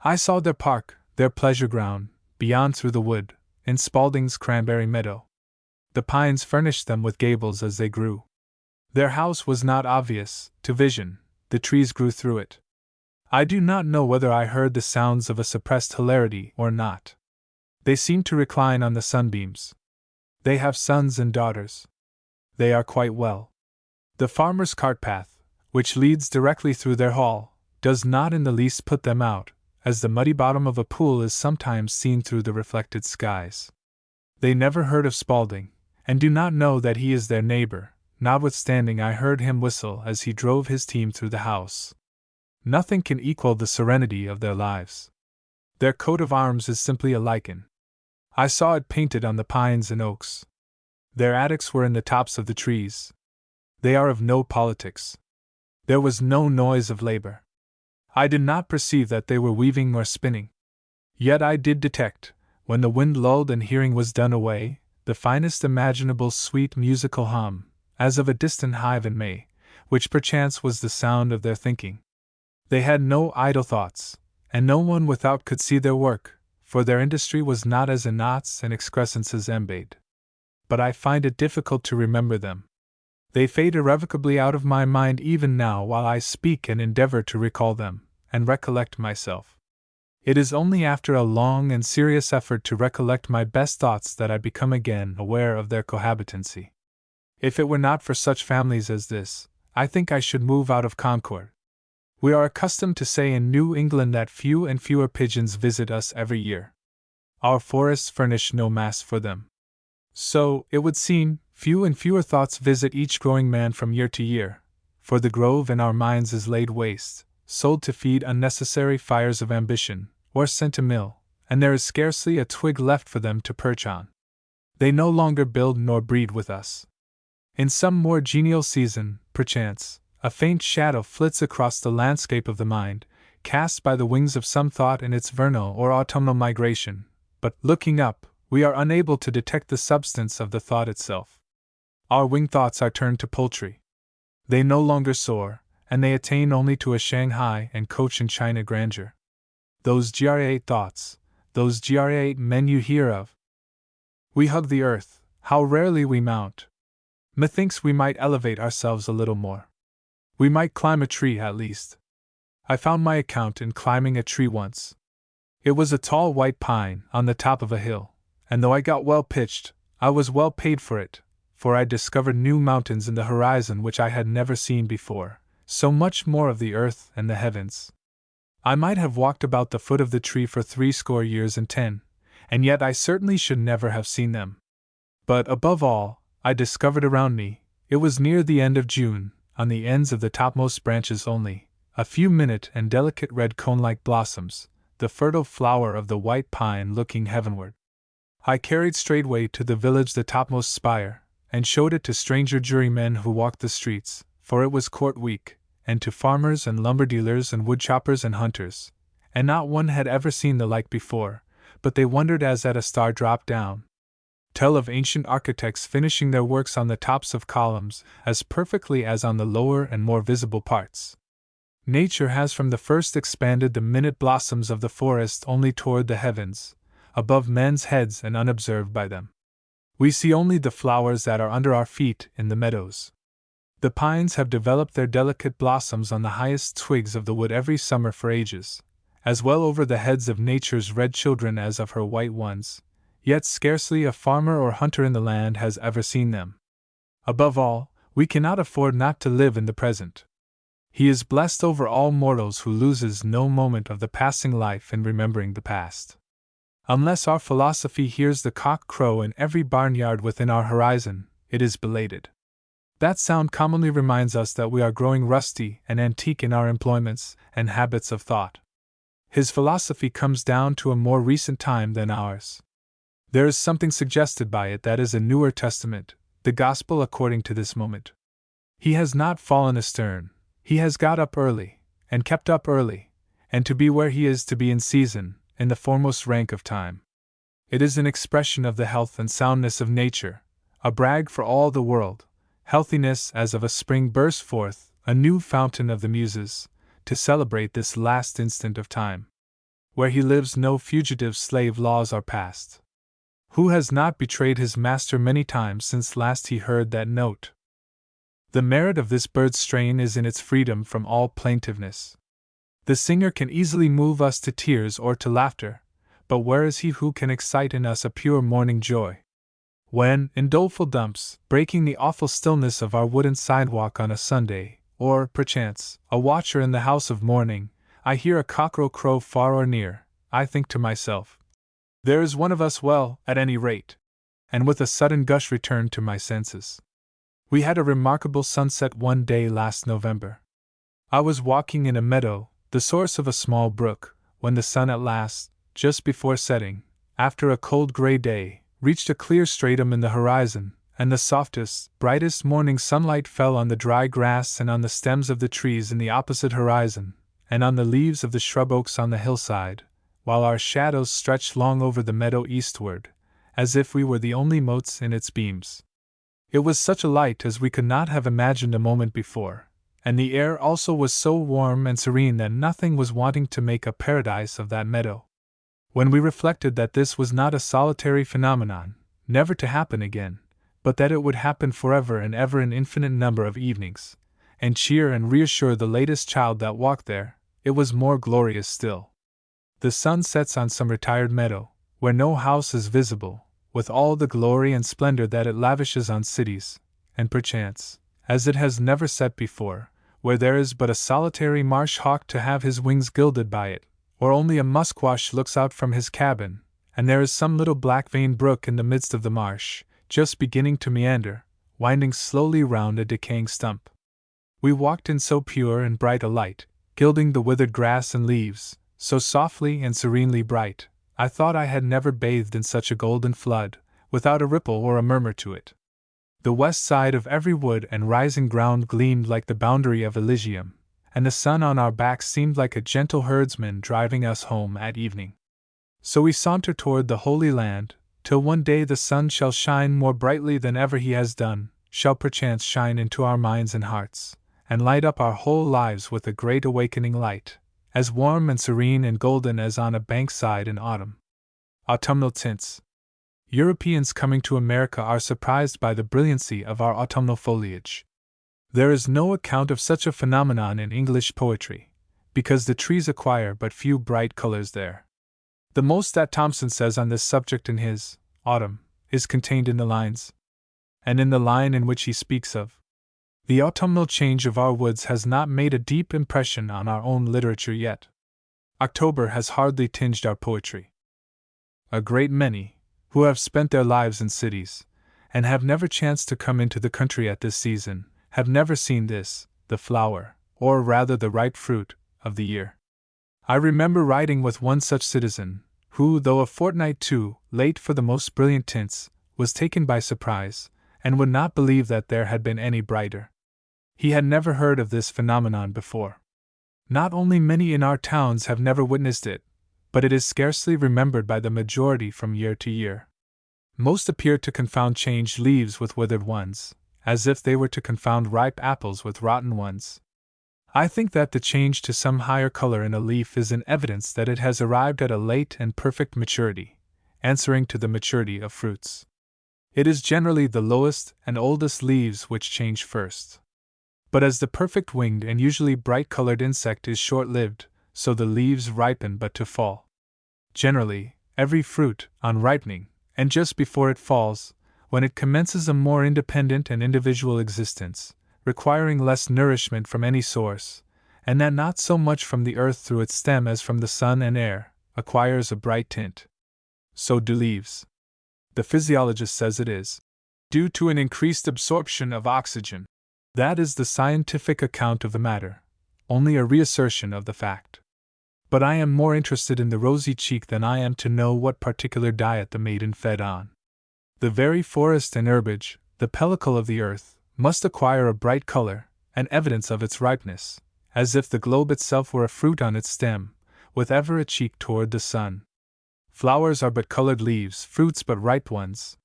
I saw their park, their pleasure ground, beyond through the wood, in Spaulding's cranberry meadow. The pines furnished them with gables as they grew. Their house was not obvious to vision, the trees grew through it. I do not know whether I heard the sounds of a suppressed hilarity or not. They seemed to recline on the sunbeams. They have sons and daughters. They are quite well. The farmer's cart path, which leads directly through their hall, does not in the least put them out, as the muddy bottom of a pool is sometimes seen through the reflected skies. They never heard of Spaulding, and do not know that he is their neighbor, notwithstanding I heard him whistle as he drove his team through the house. Nothing can equal the serenity of their lives. Their coat of arms is simply a lichen. I saw it painted on the pines and oaks. Their attics were in the tops of the trees. They are of no politics. There was no noise of labor. I did not perceive that they were weaving or spinning. Yet I did detect, when the wind lulled and hearing was done away, the finest imaginable sweet musical hum, as of a distant hive in May, which perchance was the sound of their thinking. They had no idle thoughts, and no one without could see their work, for their industry was not as in knots and excrescences embayed. But I find it difficult to remember them. They fade irrevocably out of my mind even now while I speak and endeavor to recall them, and recollect myself. It is only after a long and serious effort to recollect my best thoughts that I become again aware of their cohabitancy. If it were not for such families as this, I think I should move out of Concord. We are accustomed to say in New England that few and fewer pigeons visit us every year. Our forests furnish no mast for them. So, it would seem, few and fewer thoughts visit each growing man from year to year, for the grove in our minds is laid waste, sold to feed unnecessary fires of ambition, or sent to mill, and there is scarcely a twig left for them to perch on. They no longer build nor breed with us. In some more genial season, perchance, a faint shadow flits across the landscape of the mind, cast by the wings of some thought in its vernal or autumnal migration, but, looking up, we are unable to detect the substance of the thought itself. Our winged thoughts are turned to poultry. They no longer soar, and they attain only to a Shanghai and Cochin China grandeur. Those GRA8 thoughts, those GRA8 men you hear of. We hug the earth, how rarely we mount. Methinks we might elevate ourselves a little more. We might climb a tree at least. I found my account in climbing a tree once. It was a tall white pine on the top of a hill, and though I got well pitched, I was well paid for it, for I discovered new mountains in the horizon which I had never seen before, so much more of the earth and the heavens. I might have walked about the foot of the tree for 60 years and 10, and yet I certainly should never have seen them. But, above all, I discovered around me, it was near the end of June, on the ends of the topmost branches only, a few minute and delicate red cone-like blossoms, the fertile flower of the white pine looking heavenward. I carried straightway to the village the topmost spire, and showed it to stranger jurymen who walked the streets, for it was court week, and to farmers and lumber dealers and woodchoppers and hunters, and not one had ever seen the like before, but they wondered as at a star dropped down. Tell of ancient architects finishing their works on the tops of columns as perfectly as on the lower and more visible parts. Nature has from the first expanded the minute blossoms of the forest only toward the heavens, above men's heads and unobserved by them. We see only the flowers that are under our feet in the meadows. The pines have developed their delicate blossoms on the highest twigs of the wood every summer for ages, as well over the heads of nature's red children as of her white ones, yet scarcely a farmer or hunter in the land has ever seen them. Above all, we cannot afford not to live in the present. He is blessed over all mortals who loses no moment of the passing life in remembering the past. Unless our philosophy hears the cock crow in every barnyard within our horizon, it is belated. That sound commonly reminds us that we are growing rusty and antique in our employments and habits of thought. His philosophy comes down to a more recent time than ours. There is something suggested by it that is a newer testament, the gospel according to this moment. He has not fallen astern, he has got up early, and kept up early, and to be where he is to be in season, in the foremost rank of time. It is an expression of the health and soundness of nature, a brag for all the world, healthiness as of a spring burst forth, a new fountain of the muses, to celebrate this last instant of time. Where he lives no fugitive slave laws are passed. Who has not betrayed his master many times since last he heard that note? The merit of this bird's strain is in its freedom from all plaintiveness. The singer can easily move us to tears or to laughter, but where is he who can excite in us a pure morning joy? When, in doleful dumps, breaking the awful stillness of our wooden sidewalk on a Sunday, or, perchance, a watcher in the house of mourning, I hear a cockerel crow far or near, I think to myself, there is one of us well, at any rate, and with a sudden gush return to my senses. We had a remarkable sunset one day last November. I was walking in a meadow, the source of a small brook, when the sun at last, just before setting, after a cold gray day, reached a clear stratum in the horizon, and the softest, brightest morning sunlight fell on the dry grass and on the stems of the trees in the opposite horizon, and on the leaves of the shrub oaks on the hillside, while our shadows stretched long over the meadow eastward, as if we were the only motes in its beams. It was such a light as we could not have imagined a moment before, and the air also was so warm and serene that nothing was wanting to make a paradise of that meadow. When we reflected that this was not a solitary phenomenon, never to happen again, but that it would happen forever and ever an infinite number of evenings, and cheer and reassure the latest child that walked there, it was more glorious still. The sun sets on some retired meadow, where no house is visible, with all the glory and splendor that it lavishes on cities, and perchance, as it has never set before, where there is but a solitary marsh hawk to have his wings gilded by it, or only a musquash looks out from his cabin, and there is some little black-veined brook in the midst of the marsh, just beginning to meander, winding slowly round a decaying stump. We walked in so pure and bright a light, gilding the withered grass and leaves, so softly and serenely bright, I thought I had never bathed in such a golden flood, without a ripple or a murmur to it. The west side of every wood and rising ground gleamed like the boundary of Elysium, and the sun on our backs seemed like a gentle herdsman driving us home at evening. So we saunter toward the Holy Land, till one day the sun shall shine more brightly than ever he has done, shall perchance shine into our minds and hearts, and light up our whole lives with a great awakening light, as warm and serene and golden as on a bankside in autumn. Autumnal tints. Europeans coming to America are surprised by the brilliancy of our autumnal foliage. There is no account of such a phenomenon in English poetry, because the trees acquire but few bright colors there. The most that Thomson says on this subject in his Autumn is contained in the lines, and in the line in which he speaks of the autumnal change of our woods has not made a deep impression on our own literature yet. October has hardly tinged our poetry. A great many, who have spent their lives in cities, and have never chanced to come into the country at this season, have never seen this, the flower, or rather the ripe fruit, of the year. I remember riding with one such citizen, who, though a fortnight too late for the most brilliant tints, was taken by surprise, and would not believe that there had been any brighter. He had never heard of this phenomenon before. Not only many in our towns have never witnessed it, but it is scarcely remembered by the majority from year to year. Most appear to confound changed leaves with withered ones, as if they were to confound ripe apples with rotten ones. I think that the change to some higher color in a leaf is an evidence that it has arrived at a late and perfect maturity, answering to the maturity of fruits. It is generally the lowest and oldest leaves which change first. But as the perfect winged and usually bright-colored insect is short-lived, so the leaves ripen but to fall. Generally, every fruit, on ripening, and just before it falls, when it commences a more independent and individual existence, requiring less nourishment from any source, and that not so much from the earth through its stem as from the sun and air, acquires a bright tint. So do leaves. The physiologist says it is due to an increased absorption of oxygen. That is the scientific account of the matter, only a reassertion of the fact. But I am more interested in the rosy cheek than I am to know what particular diet the maiden fed on. The very forest and herbage, the pellicle of the earth, must acquire a bright color, an evidence of its ripeness, as if the globe itself were a fruit on its stem, with ever a cheek toward the sun. Flowers are but colored leaves, fruits but ripe ones.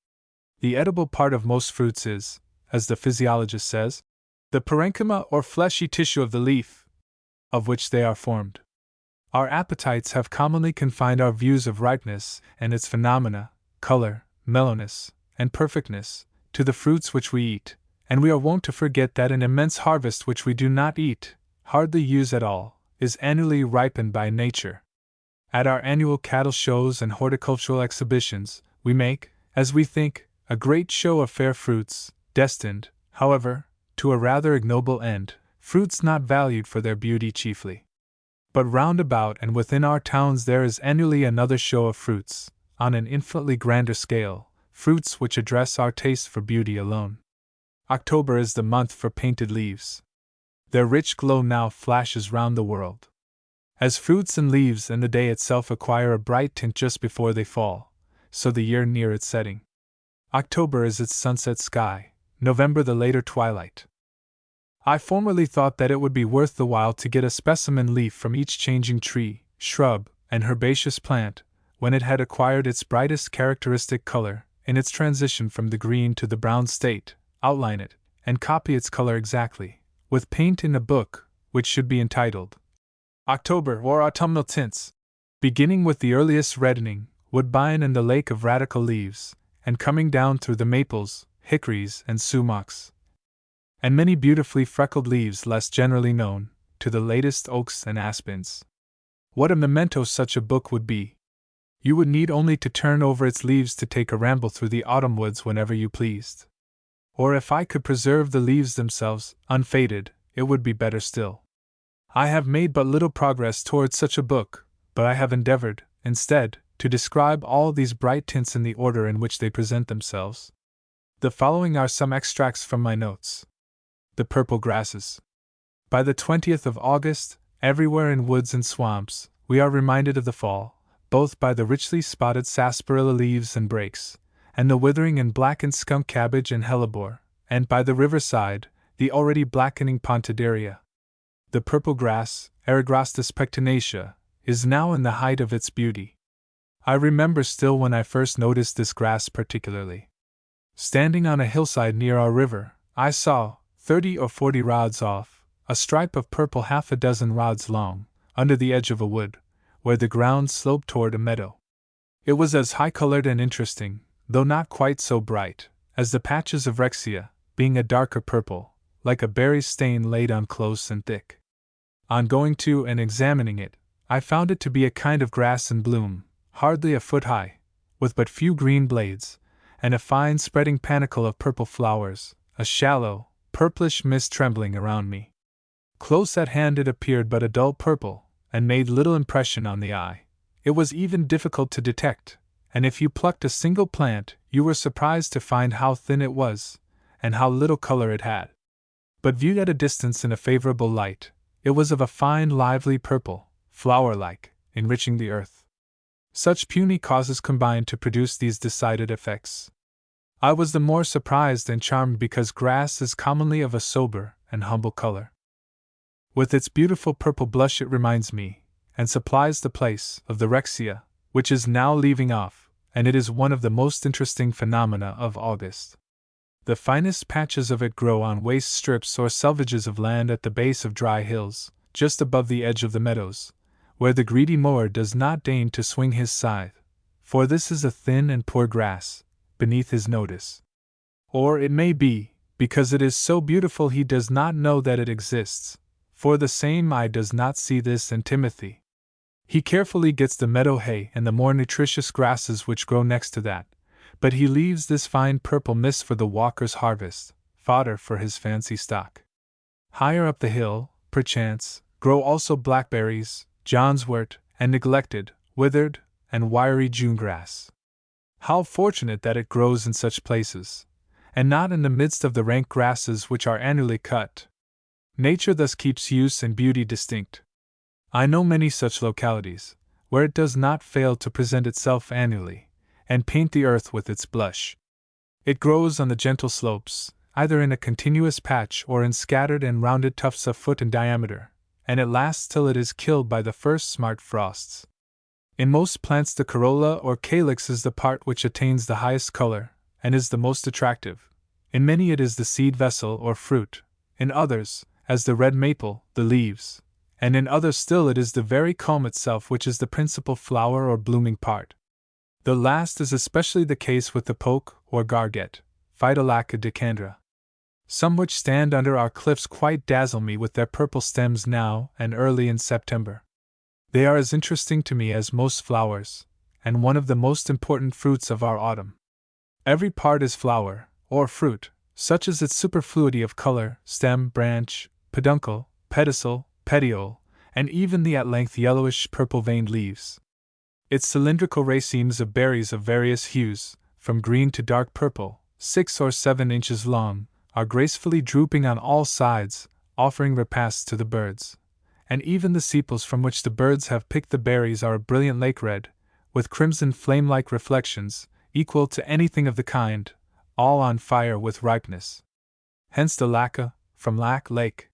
The edible part of most fruits is, as the physiologist says, the parenchyma or fleshy tissue of the leaf, of which they are formed. Our appetites have commonly confined our views of ripeness and its phenomena, color, mellowness, and perfectness, to the fruits which we eat, and we are wont to forget that an immense harvest which we do not eat, hardly use at all, is annually ripened by nature. At our annual cattle shows and horticultural exhibitions, we make, as we think, a great show of fair fruits, destined, however, to a rather ignoble end, fruits not valued for their beauty chiefly. But round about and within our towns there is annually another show of fruits, on an infinitely grander scale, fruits which address our taste for beauty alone. October is the month for painted leaves. Their rich glow now flashes round the world. As fruits and leaves and the day itself acquire a bright tint just before they fall, so the year near its setting. October is its sunset sky, November the later twilight. I formerly thought that it would be worth the while to get a specimen leaf from each changing tree, shrub, and herbaceous plant, when it had acquired its brightest characteristic color, in its transition from the green to the brown state, outline it, and copy its color exactly, with paint in a book, which should be entitled October or Autumnal Tints, beginning with the earliest reddening, woodbine and the lake of radical leaves, and coming down through the maples, hickories, and sumacs, and many beautifully freckled leaves less generally known, to the latest oaks and aspens. What a memento such a book would be! You would need only to turn over its leaves to take a ramble through the autumn woods whenever you pleased. Or if I could preserve the leaves themselves, unfaded, it would be better still. I have made but little progress towards such a book, but I have endeavored, instead, to describe all these bright tints in the order in which they present themselves. The following are some extracts from my notes. The purple grasses. By the 20th of August, everywhere in woods and swamps, we are reminded of the fall, both by the richly spotted sarsaparilla leaves and brakes, and the withering and blackened skunk cabbage and hellebore, and by the riverside, the already blackening pontidaria. The purple grass, Eragrostis pectinacea, is now in the height of its beauty. I remember still when I first noticed this grass particularly. Standing on a hillside near our river, I saw, 30 or 40 rods off, a stripe of purple half a dozen rods long, under the edge of a wood, where the ground sloped toward a meadow. It was as high-colored and interesting, though not quite so bright, as the patches of Rexia, being a darker purple, like a berry stain laid on close and thick. On going to and examining it, I found it to be a kind of grass in bloom, hardly a foot high, with but few green blades, and a fine spreading panicle of purple flowers, a shallow, purplish mist trembling around me. Close at hand it appeared but a dull purple, and made little impression on the eye. It was even difficult to detect, and if you plucked a single plant, you were surprised to find how thin it was, and how little color it had. But viewed at a distance in a favorable light, it was of a fine lively purple, flower-like, enriching the earth. Such puny causes combined to produce these decided effects. I was the more surprised and charmed because grass is commonly of a sober and humble color. With its beautiful purple blush it reminds me, and supplies the place of the Rexia, which is now leaving off, and it is one of the most interesting phenomena of August. The finest patches of it grow on waste strips or selvages of land at the base of dry hills, just above the edge of the meadows, where the greedy mower does not deign to swing his scythe, for this is a thin and poor grass, beneath his notice. Or it may be, because it is so beautiful he does not know that it exists, for the same eye does not see this in Timothy. He carefully gets the meadow hay and the more nutritious grasses which grow next to that, but he leaves this fine purple mist for the walker's harvest, fodder for his fancy stock. Higher up the hill, perchance, grow also blackberries, johnswort, and neglected, withered, and wiry June grass. How fortunate that it grows in such places, and not in the midst of the rank grasses which are annually cut. Nature thus keeps use and beauty distinct. I know many such localities, where it does not fail to present itself annually, and paint the earth with its blush. It grows on the gentle slopes, either in a continuous patch or in scattered and rounded tufts a foot in diameter, and it lasts till it is killed by the first smart frosts. In most plants the corolla or calyx is the part which attains the highest color, and is the most attractive. In many it is the seed vessel or fruit, in others, as the red maple, the leaves, and in others still it is the very culm itself which is the principal flower or blooming part. The last is especially the case with the poke or garget, Phytolacca decandra. Some which stand under our cliffs quite dazzle me with their purple stems now and early in September. They are as interesting to me as most flowers, and one of the most important fruits of our autumn. Every part is flower, or fruit, such is its superfluity of color, stem, branch, peduncle, pedicel, petiole, and even the at length yellowish purple-veined leaves. Its cylindrical racemes of berries of various hues, from green to dark purple, 6 or 7 inches long, are gracefully drooping on all sides, offering repasts to the birds. And even the sepals from which the birds have picked the berries are a brilliant lake red, with crimson flame-like reflections, equal to anything of the kind, all on fire with ripeness. Hence the lacca, from lac, lake.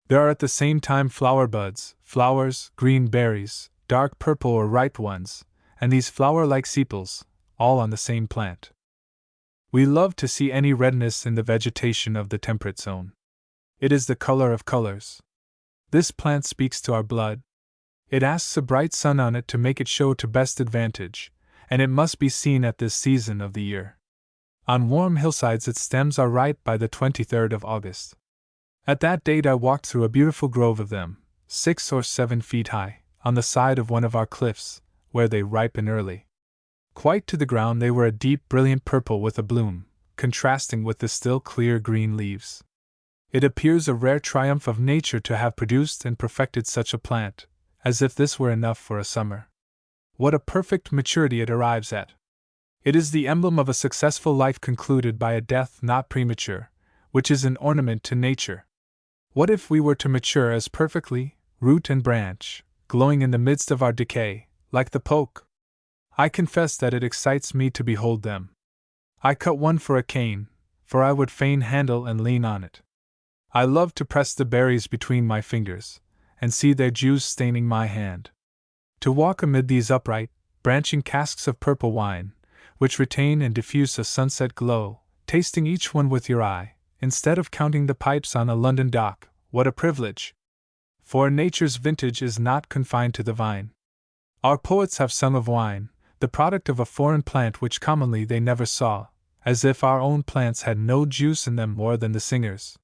There are at the same time flower buds, flowers, green berries, dark purple or ripe ones, and these flower-like sepals, all on the same plant. We love to see any redness in the vegetation of the temperate zone. It is the color of colors. This plant speaks to our blood. It asks a bright sun on it to make it show to best advantage, and it must be seen at this season of the year. On warm hillsides its stems are ripe by the 23rd of August. At that date I walked through a beautiful grove of them, 6 or 7 feet high, on the side of one of our cliffs, where they ripen early. Quite to the ground they were a deep brilliant purple with a bloom, contrasting with the still clear green leaves. It appears a rare triumph of nature to have produced and perfected such a plant, as if this were enough for a summer. What a perfect maturity it arrives at! It is the emblem of a successful life concluded by a death not premature, which is an ornament to nature. What if we were to mature as perfectly, root and branch, glowing in the midst of our decay, like the poke? I confess that it excites me to behold them. I cut one for a cane, for I would fain handle and lean on it. I love to press the berries between my fingers, and see their juice staining my hand. To walk amid these upright, branching casks of purple wine, which retain and diffuse a sunset glow, tasting each one with your eye, instead of counting the pipes on a London dock, what a privilege! For nature's vintage is not confined to the vine. Our poets have sung of wine, the product of a foreign plant which commonly they never saw, as if our own plants had no juice in them more than the singers.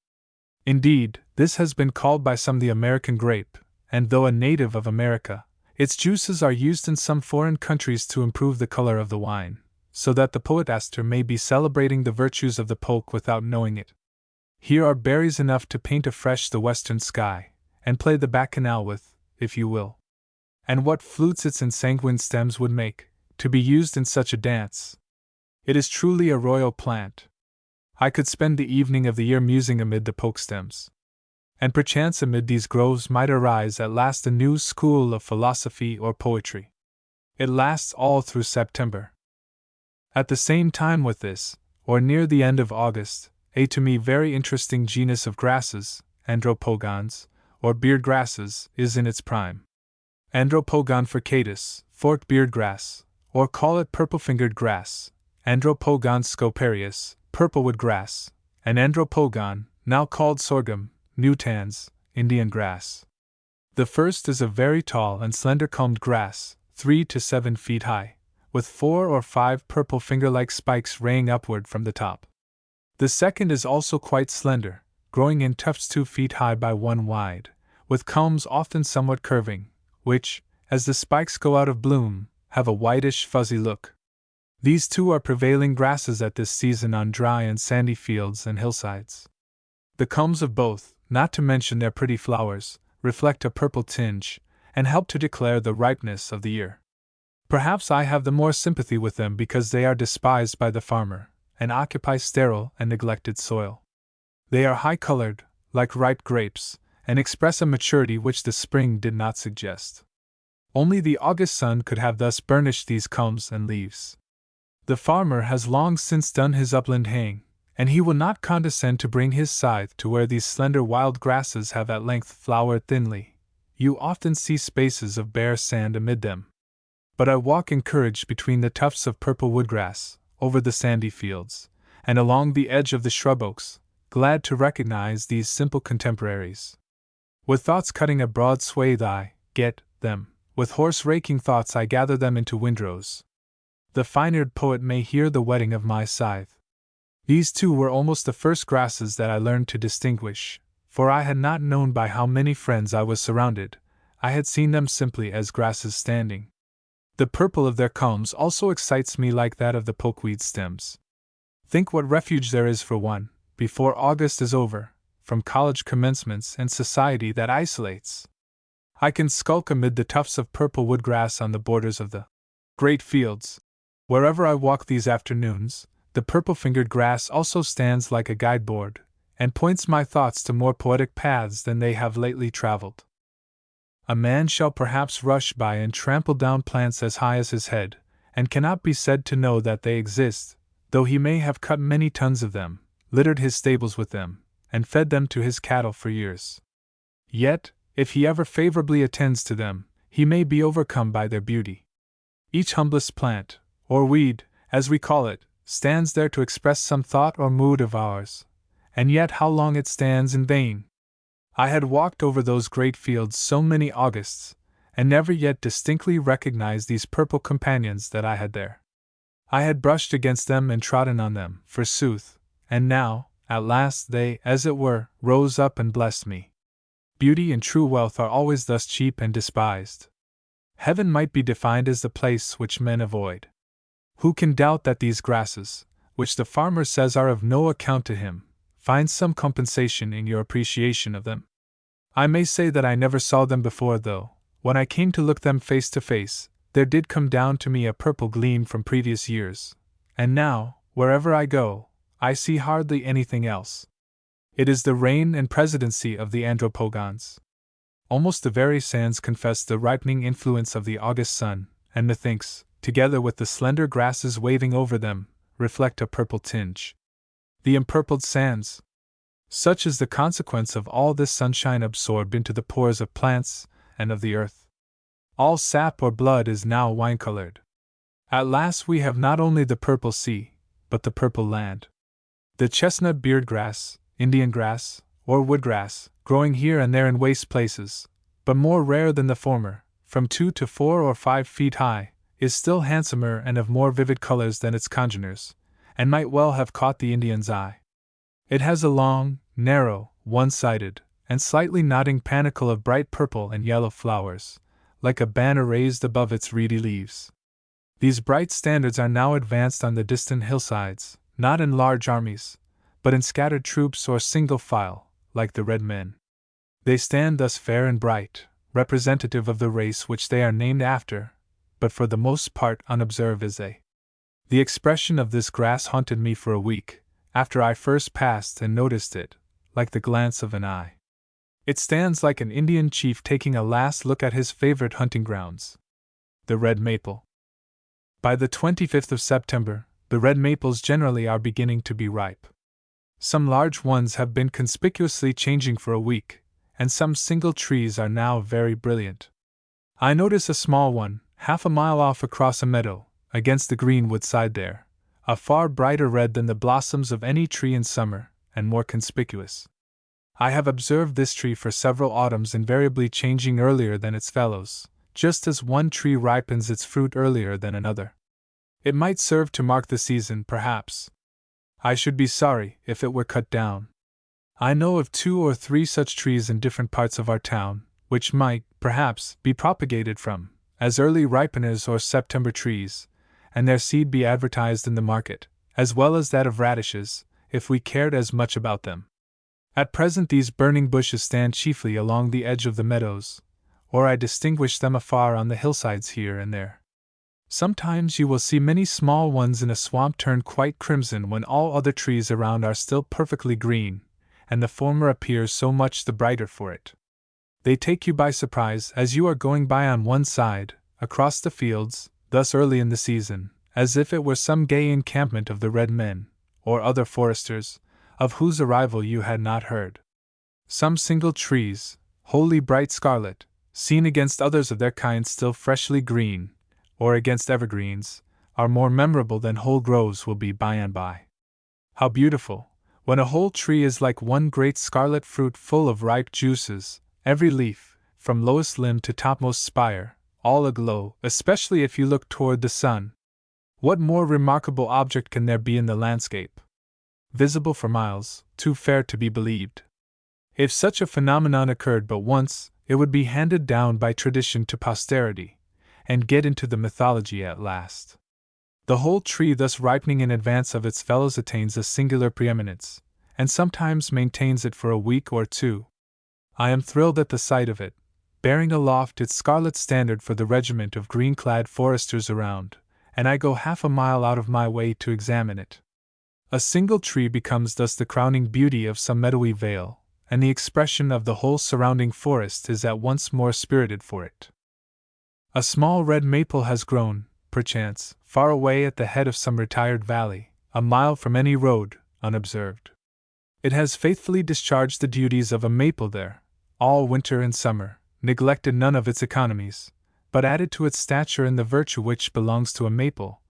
Indeed, this has been called by some the American grape, and though a native of America, its juices are used in some foreign countries to improve the color of the wine, so that the poetaster may be celebrating the virtues of the poke without knowing it. Here are berries enough to paint afresh the western sky, and play the bacchanal with, if you will. And what flutes its ensanguined stems would make, to be used in such a dance! It is truly a royal plant. I could spend the evening of the year musing amid the poke stems. And perchance amid these groves might arise at last a new school of philosophy or poetry. It lasts all through September. At the same time with this, or near the end of August, a to me very interesting genus of grasses, andropogons, or beard grasses, is in its prime. Andropogon furcatus, forked beard grass, or call it purple-fingered grass, Andropogon scoparius, purplewood grass, and Andropogon, now called sorghum, nutans, Indian grass. The first is a very tall and slender-culmed grass, 3 to 7 feet high, with 4 or 5 purple finger-like spikes raying upward from the top. The second is also quite slender, growing in tufts 2 feet high by 1 wide, with culms often somewhat curving, which, as the spikes go out of bloom, have a whitish fuzzy look. These two are prevailing grasses at this season on dry and sandy fields and hillsides. The culms of both, not to mention their pretty flowers, reflect a purple tinge, and help to declare the ripeness of the year. Perhaps I have the more sympathy with them because they are despised by the farmer, and occupy sterile and neglected soil. They are high-colored, like ripe grapes, and express a maturity which the spring did not suggest. Only the August sun could have thus burnished these culms and leaves. The farmer has long since done his upland haying, and he will not condescend to bring his scythe to where these slender wild grasses have at length flowered thinly. You often see spaces of bare sand amid them. But I walk encouraged between the tufts of purple woodgrass, over the sandy fields, and along the edge of the shrub oaks, glad to recognize these simple contemporaries. With thoughts cutting a broad swathe I get them, with horse-raking thoughts I gather them into windrows. The fine-eared poet may hear the whetting of my scythe. These two were almost the first grasses that I learned to distinguish, for I had not known by how many friends I was surrounded. I had seen them simply as grasses standing. The purple of their culms also excites me like that of the pokeweed stems. Think what refuge there is for one, before August is over, from college commencements and society that isolates. I can skulk amid the tufts of purple woodgrass on the borders of the great fields. Wherever I walk these afternoons, the purple-fingered grass also stands like a guideboard, and points my thoughts to more poetic paths than they have lately traveled. A man shall perhaps rush by and trample down plants as high as his head, and cannot be said to know that they exist, though he may have cut many tons of them, littered his stables with them, and fed them to his cattle for years. Yet, if he ever favorably attends to them, he may be overcome by their beauty. Each humblest plant, or weed, as we call it, stands there to express some thought or mood of ours, and yet how long it stands in vain! I had walked over those great fields so many Augusts, and never yet distinctly recognized these purple companions that I had there. I had brushed against them and trodden on them, forsooth, and now, at last they, as it were, rose up and blessed me. Beauty and true wealth are always thus cheap and despised. Heaven might be defined as the place which men avoid. Who can doubt that these grasses, which the farmer says are of no account to him, find some compensation in your appreciation of them? I may say that I never saw them before, though, when I came to look them face to face, there did come down to me a purple gleam from previous years, and now, wherever I go, I see hardly anything else. It is the reign and presidency of the andropogons. Almost the very sands confess the ripening influence of the August sun, and methinks, together with the slender grasses waving over them, reflect a purple tinge. The empurpled sands. Such is the consequence of all this sunshine absorbed into the pores of plants and of the earth. All sap or blood is now wine-colored. At last we have not only the purple sea, but the purple land. The chestnut beardgrass, Indian grass, or woodgrass, growing here and there in waste places, but more rare than the former, from 2 to 4 or 5 feet high, is still handsomer and of more vivid colors than its congeners, and might well have caught the Indian's eye. It has a long, narrow, one-sided, and slightly nodding panicle of bright purple and yellow flowers, like a banner raised above its reedy leaves. These bright standards are now advanced on the distant hillsides, not in large armies, but in scattered troops or single file, like the red men. They stand thus fair and bright, representative of the race which they are named after, but for the most part unobserved as they. The expression of this grass haunted me for a week, after I first passed and noticed it, like the glance of an eye. It stands like an Indian chief taking a last look at his favorite hunting grounds. The red maple. By the 25th of September, the red maples generally are beginning to be ripe. Some large ones have been conspicuously changing for a week, and some single trees are now very brilliant. I notice a small one, half a mile off across a meadow, against the greenwood side there, a far brighter red than the blossoms of any tree in summer, and more conspicuous. I have observed this tree for several autumns invariably changing earlier than its fellows, just as one tree ripens its fruit earlier than another. It might serve to mark the season, perhaps. I should be sorry if it were cut down. I know of 2 or 3 such trees in different parts of our town, which might, perhaps, be propagated from, as early ripeners or September trees, and their seed be advertised in the market, as well as that of radishes, if we cared as much about them. At present these burning bushes stand chiefly along the edge of the meadows, or I distinguish them afar on the hillsides here and there. Sometimes you will see many small ones in a swamp turn quite crimson when all other trees around are still perfectly green, and the former appears so much the brighter for it. They take you by surprise as you are going by on one side, across the fields, thus early in the season, as if it were some gay encampment of the red men, or other foresters, of whose arrival you had not heard. Some single trees, wholly bright scarlet, seen against others of their kind still freshly green, or against evergreens, are more memorable than whole groves will be by and by. How beautiful, when a whole tree is like one great scarlet fruit full of ripe juices, every leaf, from lowest limb to topmost spire, all aglow, especially if you look toward the sun. What more remarkable object can there be in the landscape? Visible for miles, too fair to be believed. If such a phenomenon occurred but once, it would be handed down by tradition to posterity, and get into the mythology at last. The whole tree thus ripening in advance of its fellows attains a singular preeminence, and sometimes maintains it for a week or 2. I am thrilled at the sight of it, bearing aloft its scarlet standard for the regiment of green-clad foresters around, and I go half a mile out of my way to examine it. A single tree becomes thus the crowning beauty of some meadowy vale, and the expression of the whole surrounding forest is at once more spirited for it. A small red maple has grown, perchance, far away at the head of some retired valley, a mile from any road, unobserved. It has faithfully discharged the duties of a maple there, all winter and summer, neglected none of its economies, but added to its stature in the virtue which belongs to a maple,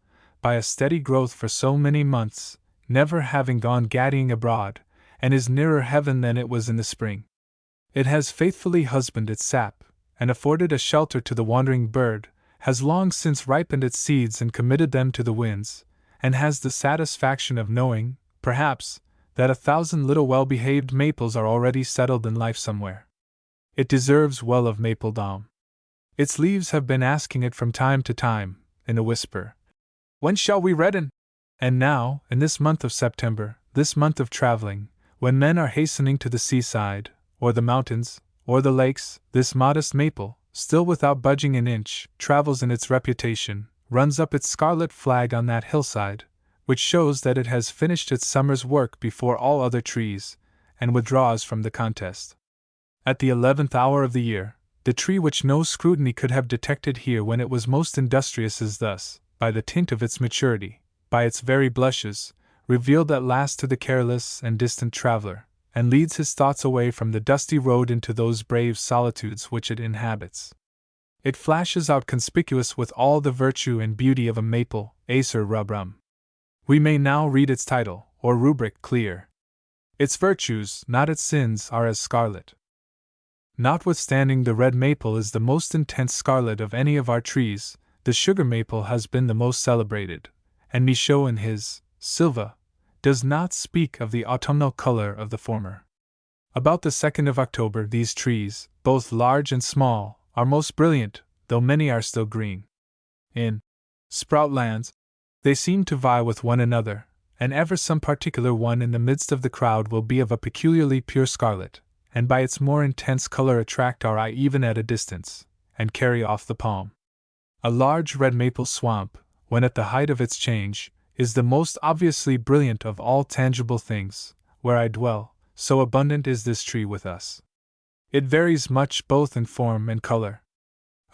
by a steady growth for so many months, never having gone gaddying abroad, and is nearer heaven than it was in the spring. It has faithfully husbanded its sap, and afforded a shelter to the wandering bird, has long since ripened its seeds and committed them to the winds, and has the satisfaction of knowing, perhaps, that 1,000 little well-behaved maples are already settled in life somewhere. It deserves well of mapledom. Its leaves have been asking it from time to time, in a whisper, "When shall we redden?" And now, in this month of September, this month of traveling, when men are hastening to the seaside, or the mountains, or the lakes, this modest maple, still without budging an inch, travels in its reputation, runs up its scarlet flag on that hillside, which shows that it has finished its summer's work before all other trees, and withdraws from the contest. At the 11th hour of the year, the tree which no scrutiny could have detected here when it was most industrious is thus, by the tint of its maturity, by its very blushes, revealed at last to the careless and distant traveler, and leads his thoughts away from the dusty road into those brave solitudes which it inhabits. It flashes out conspicuous with all the virtue and beauty of a maple, Acer rubrum. We may now read its title, or rubric, clear. Its virtues, not its sins, are as scarlet. Notwithstanding the red maple is the most intense scarlet of any of our trees, the sugar maple has been the most celebrated, and Michaud in his Sylva does not speak of the autumnal color of the former. About the 2nd of October these trees, both large and small, are most brilliant, though many are still green. In Sproutlands, they seem to vie with one another, and ever some particular one in the midst of the crowd will be of a peculiarly pure scarlet, and by its more intense color attract our eye even at a distance, and carry off the palm. A large red maple swamp, when at the height of its change, is the most obviously brilliant of all tangible things, where I dwell, so abundant is this tree with us. It varies much both in form and color.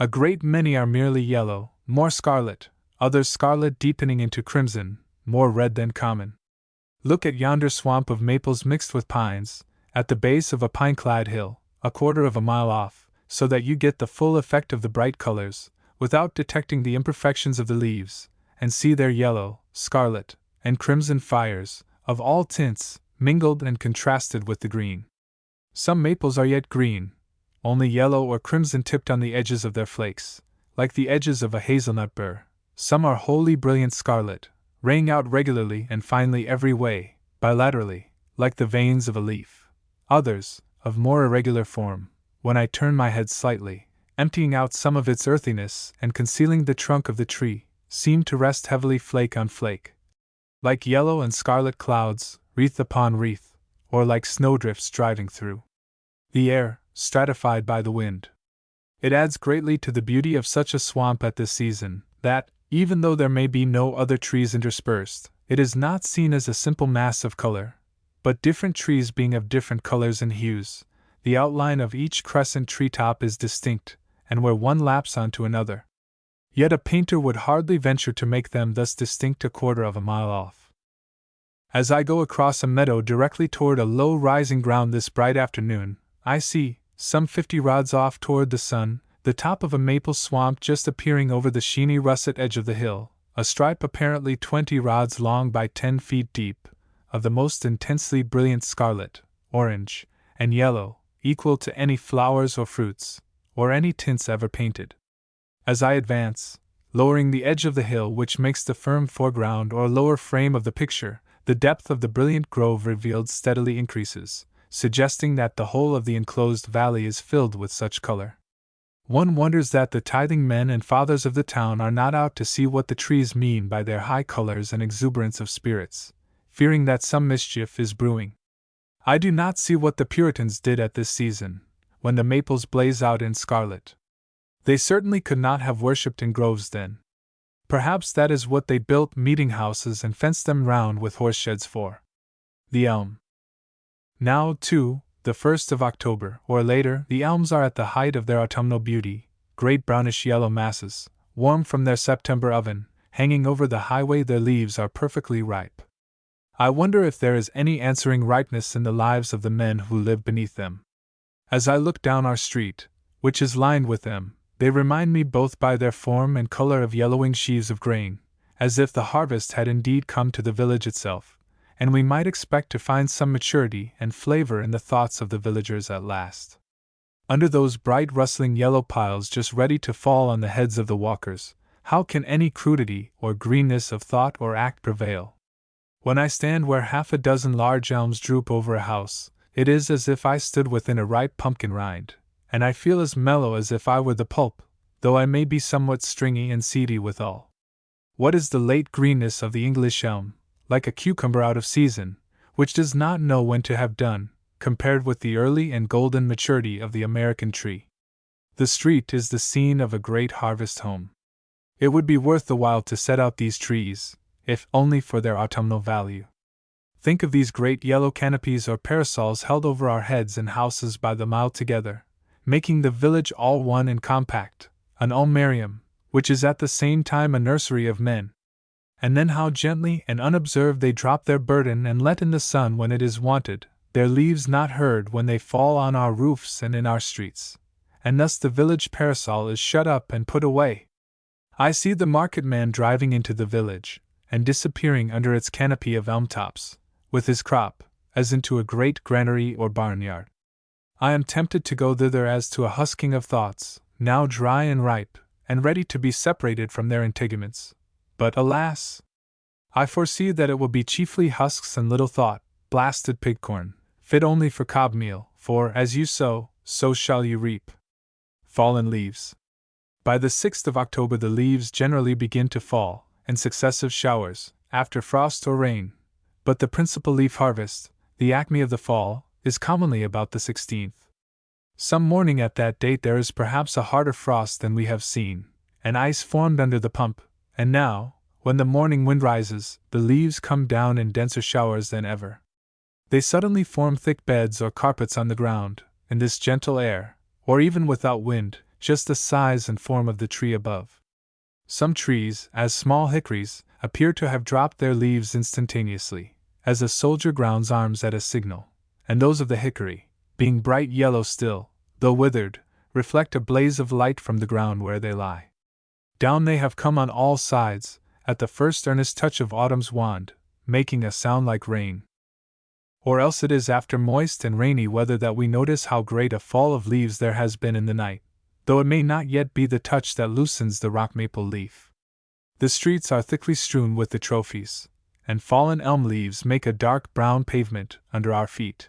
A great many are merely yellow, more scarlet, others scarlet deepening into crimson, more red than common. Look at yonder swamp of maples mixed with pines, at the base of a pine-clad hill, a quarter of a mile off, so that you get the full effect of the bright colors, without detecting the imperfections of the leaves, and see their yellow, scarlet, and crimson fires, of all tints, mingled and contrasted with the green. Some maples are yet green, only yellow or crimson tipped on the edges of their flakes, like the edges of a hazelnut burr. Some are wholly brilliant scarlet, raying out regularly and finely every way, bilaterally, like the veins of a leaf. Others, of more irregular form, when I turn my head slightly, emptying out some of its earthiness and concealing the trunk of the tree, seem to rest heavily flake on flake, like yellow and scarlet clouds, wreath upon wreath, or like snowdrifts driving through the air, stratified by the wind. It adds greatly to the beauty of such a swamp at this season, that, even though there may be no other trees interspersed, it is not seen as a simple mass of color, but different trees being of different colors and hues, the outline of each crescent treetop is distinct, and where one laps onto another. Yet a painter would hardly venture to make them thus distinct a quarter of a mile off. As I go across a meadow directly toward a low rising ground this bright afternoon, I see, some 50 rods off toward the sun, the top of a maple swamp just appearing over the sheeny russet edge of the hill, a stripe apparently 20 rods long by 10 feet deep, of the most intensely brilliant scarlet, orange, and yellow, equal to any flowers or fruits, or any tints ever painted. As I advance, lowering the edge of the hill which makes the firm foreground or lower frame of the picture, the depth of the brilliant grove revealed steadily increases, suggesting that the whole of the enclosed valley is filled with such color. One wonders that the tithing men and fathers of the town are not out to see what the trees mean by their high colors and exuberance of spirits, fearing that some mischief is brewing. I do not see what the Puritans did at this season, when the maples blaze out in scarlet. They certainly could not have worshipped in groves then. Perhaps that is what they built meeting houses and fenced them round with horse sheds for. The elm. Now, too, the 1st of October, or later, the elms are at the height of their autumnal beauty, great brownish yellow masses, warm from their September oven, hanging over the highway. Their leaves are perfectly ripe. I wonder if there is any answering ripeness in the lives of the men who live beneath them. As I look down our street, which is lined with them, they remind me both by their form and color of yellowing sheaves of grain, as if the harvest had indeed come to the village itself, and we might expect to find some maturity and flavor in the thoughts of the villagers at last. Under those bright rustling yellow piles just ready to fall on the heads of the walkers, how can any crudity or greenness of thought or act prevail? When I stand where half a dozen large elms droop over a house, it is as if I stood within a ripe pumpkin rind, and I feel as mellow as if I were the pulp, though I may be somewhat stringy and seedy withal. What is the late greenness of the English elm, like a cucumber out of season, which does not know when to have done, compared with the early and golden maturity of the American tree? The street is the scene of a great harvest home. It would be worth the while to set out these trees, if only for their autumnal value. Think of these great yellow canopies or parasols held over our heads in houses by the mile together, making the village all one and compact, an Ulmarium, which is at the same time a nursery of men. and then how gently and unobserved they drop their burden and let in the sun when it is wanted, their leaves not heard when they fall on our roofs and in our streets, and thus the village parasol is shut up and put away. I see the market-man driving into the village, and disappearing under its canopy of elm tops, with his crop, as into a great granary or barnyard. I am tempted to go thither as to a husking of thoughts, now dry and ripe, and ready to be separated from their integuments. But alas! I foresee that it will be chiefly husks and little thought, blasted pig-corn, fit only for cob meal, for as you sow, so shall you reap. Fallen leaves. By the 6th of October the leaves generally begin to fall, in successive showers, after frost or rain, but the principal leaf harvest, the acme of the fall, is commonly about the 16th. Some morning at that date there is perhaps a harder frost than we have seen, and ice formed under the pump, and now, when the morning wind rises, the leaves come down in denser showers than ever. They suddenly form thick beds or carpets on the ground, in this gentle air, or even without wind, just the size and form of the tree above. Some trees, as small hickories, appear to have dropped their leaves instantaneously, as a soldier grounds arms at a signal, and those of the hickory, being bright yellow still, though withered, reflect a blaze of light from the ground where they lie. Down they have come on all sides, at the first earnest touch of autumn's wand, making a sound like rain. Or else it is after moist and rainy weather that we notice how great a fall of leaves there has been in the night, though it may not yet be the touch that loosens the rock maple leaf. The streets are thickly strewn with the trophies, and fallen elm leaves make a dark brown pavement under our feet.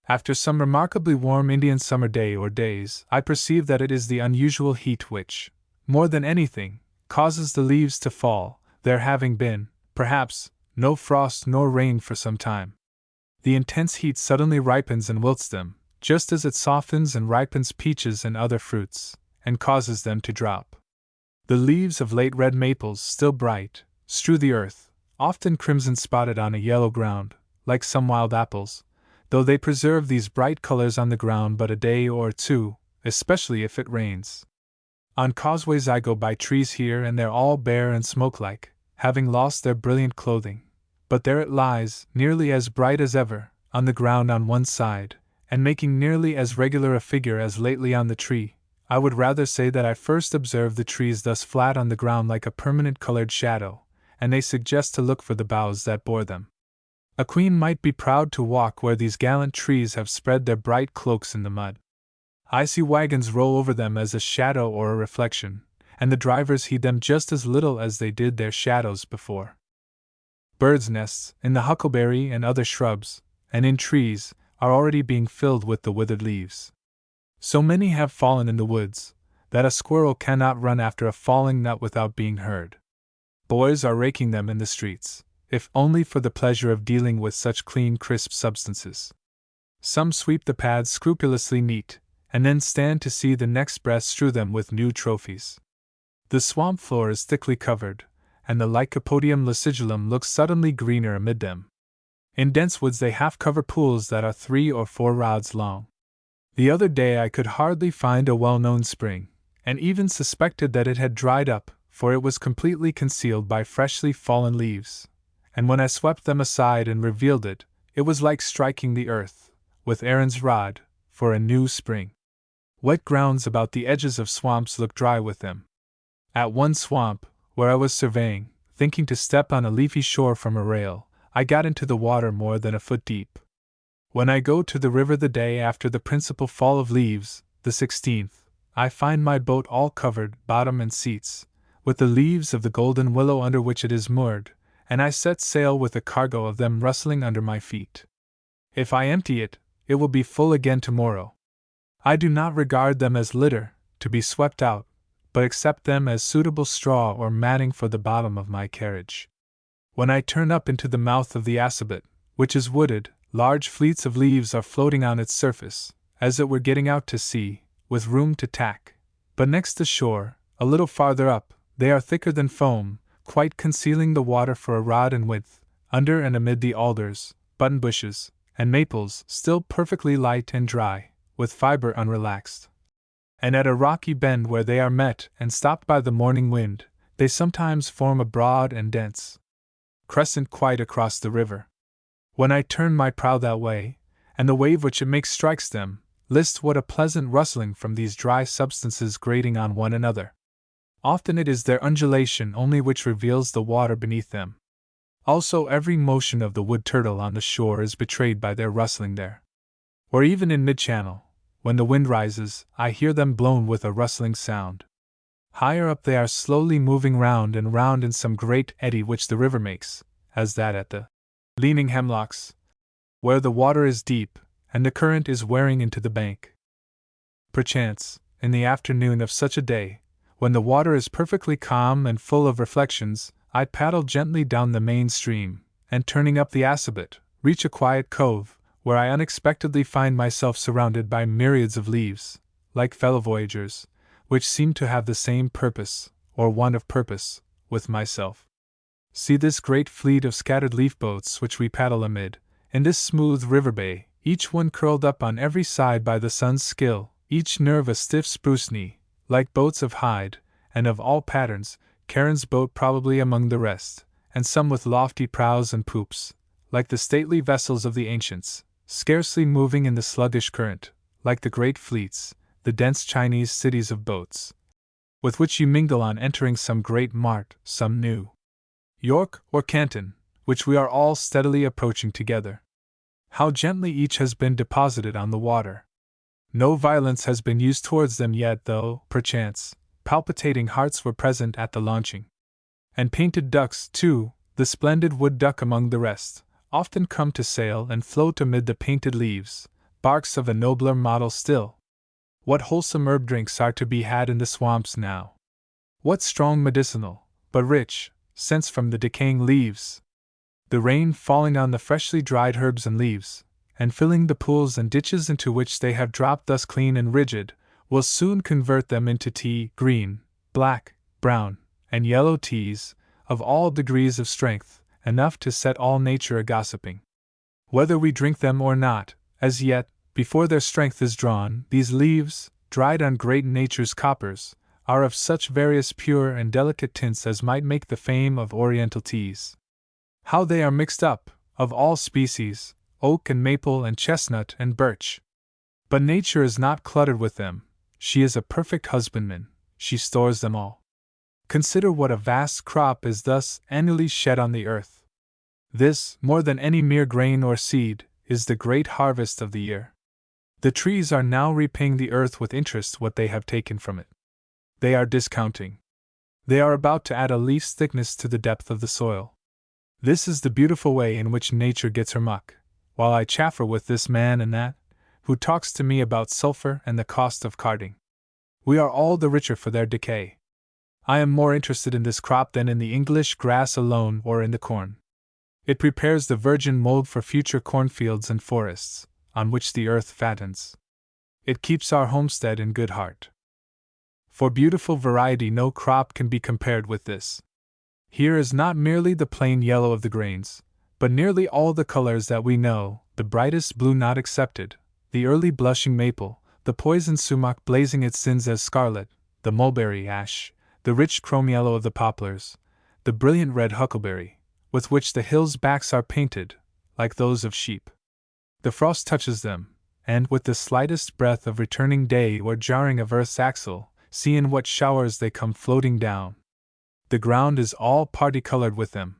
After some remarkably warm Indian summer day or days, I perceive that it is the unusual heat which, more than anything, causes the leaves to fall, there having been, perhaps, no frost nor rain for some time. The intense heat suddenly ripens and wilts them, just as it softens and ripens peaches and other fruits, and causes them to drop. The leaves of late red maples, still bright, strew the earth, often crimson spotted on a yellow ground, like some wild apples, though they preserve these bright colors on the ground but a day or two, especially if it rains. On causeways I go by trees here and there all bare and smoke-like, having lost their brilliant clothing, but there it lies, nearly as bright as ever, on the ground on one side, and making nearly as regular a figure as lately on the tree. I would rather say that I first observed the trees thus flat on the ground like a permanent colored shadow, and they suggest to look for the boughs that bore them. A queen might be proud to walk where these gallant trees have spread their bright cloaks in the mud. I see wagons roll over them as a shadow or a reflection, and the drivers heed them just as little as they did their shadows before. Birds' nests, in the huckleberry and other shrubs, and in trees, are already being filled with the withered leaves. So many have fallen in the woods, that a squirrel cannot run after a falling nut without being heard. Boys are raking them in the streets, if only for the pleasure of dealing with such clean, crisp substances. Some sweep the paths scrupulously neat, and then stand to see the next breath strew them with new trophies. The swamp floor is thickly covered, and the Lycopodium lucidulum looks suddenly greener amid them. In dense woods they half cover pools that are 3 or 4 rods long. The other day I could hardly find a well-known spring, and even suspected that it had dried up, for it was completely concealed by freshly fallen leaves, and when I swept them aside and revealed it, it was like striking the earth, with Aaron's rod, for a new spring. Wet grounds about the edges of swamps look dry with them. At one swamp, where I was surveying, thinking to step on a leafy shore from a rail, I got into the water more than a foot deep. When I go to the river the day after the principal fall of leaves, the 16th, I find my boat all covered, bottom and seats, with the leaves of the golden willow under which it is moored, and I set sail with a cargo of them rustling under my feet. If I empty it, it will be full again tomorrow. I do not regard them as litter, to be swept out, but accept them as suitable straw or matting for the bottom of my carriage. When I turn up into the mouth of the Assabet, which is wooded, large fleets of leaves are floating on its surface, as it were getting out to sea, with room to tack. But next the shore, a little farther up, they are thicker than foam, quite concealing the water for a rod in width, under and amid the alders, button bushes, and maples still perfectly light and dry, with fibre unrelaxed. And at a rocky bend where they are met and stopped by the morning wind, they sometimes form a broad and dense, crescent quite across the river. When I turn my prow that way, and the wave which it makes strikes them, list what a pleasant rustling from these dry substances grating on one another. Often it is their undulation only which reveals the water beneath them. Also every motion of the wood turtle on the shore is betrayed by their rustling there. Or even in mid-channel, when the wind rises, I hear them blown with a rustling sound. Higher up they are slowly moving round and round in some great eddy which the river makes, as that at the leaning hemlocks, where the water is deep, and the current is wearing into the bank. Perchance, in the afternoon of such a day, when the water is perfectly calm and full of reflections, I paddle gently down the main stream, and turning up the Assabet, reach a quiet cove, where I unexpectedly find myself surrounded by myriads of leaves, like fellow voyagers, which seem to have the same purpose, or want of purpose, with myself. See this great fleet of scattered leaf boats which we paddle amid, in this smooth river bay, each one curled up on every side by the sun's skill, each nerve a stiff spruce knee, like boats of hide, and of all patterns, Charon's boat probably among the rest, and some with lofty prows and poops, like the stately vessels of the ancients, scarcely moving in the sluggish current, like the great fleets, the dense Chinese cities of boats, with which you mingle on entering some great mart, some New York or Canton, which we are all steadily approaching together. How gently each has been deposited on the water. No violence has been used towards them yet, though, perchance, palpitating hearts were present at the launching. And painted ducks, too, the splendid wood duck among the rest, often come to sail and float amid the painted leaves, barks of a nobler model still. What wholesome herb drinks are to be had in the swamps now! What strong medicinal, but rich, scents from the decaying leaves! The rain falling on the freshly dried herbs and leaves, and filling the pools and ditches into which they have dropped thus clean and rigid, will soon convert them into tea, green, black, brown, and yellow teas, of all degrees of strength, enough to set all nature a-gossiping. Whether we drink them or not, as yet, before their strength is drawn, these leaves, dried on great nature's coppers, are of such various pure and delicate tints as might make the fame of oriental teas. How they are mixed up, of all species, oak and maple and chestnut and birch! But nature is not cluttered with them, she is a perfect husbandman, she stores them all. Consider what a vast crop is thus annually shed on the earth. This, more than any mere grain or seed, is the great harvest of the year. The trees are now repaying the earth with interest what they have taken from it. They are discounting. They are about to add a leaf's thickness to the depth of the soil. This is the beautiful way in which nature gets her muck, while I chaffer with this man and that, who talks to me about sulfur and the cost of carting. We are all the richer for their decay. I am more interested in this crop than in the English grass alone or in the corn. It prepares the virgin mold for future cornfields and forests, on which the earth fattens. It keeps our homestead in good heart. For beautiful variety no crop can be compared with this. Here is not merely the plain yellow of the grains, but nearly all the colors that we know, the brightest blue not excepted, the early blushing maple, the poison sumac blazing its sins as scarlet, the mulberry ash, the rich chrome yellow of the poplars, the brilliant red huckleberry, with which the hills' backs are painted, like those of sheep. The frost touches them, and with the slightest breath of returning day or jarring of earth's axle, see in what showers they come floating down. The ground is all party-colored with them.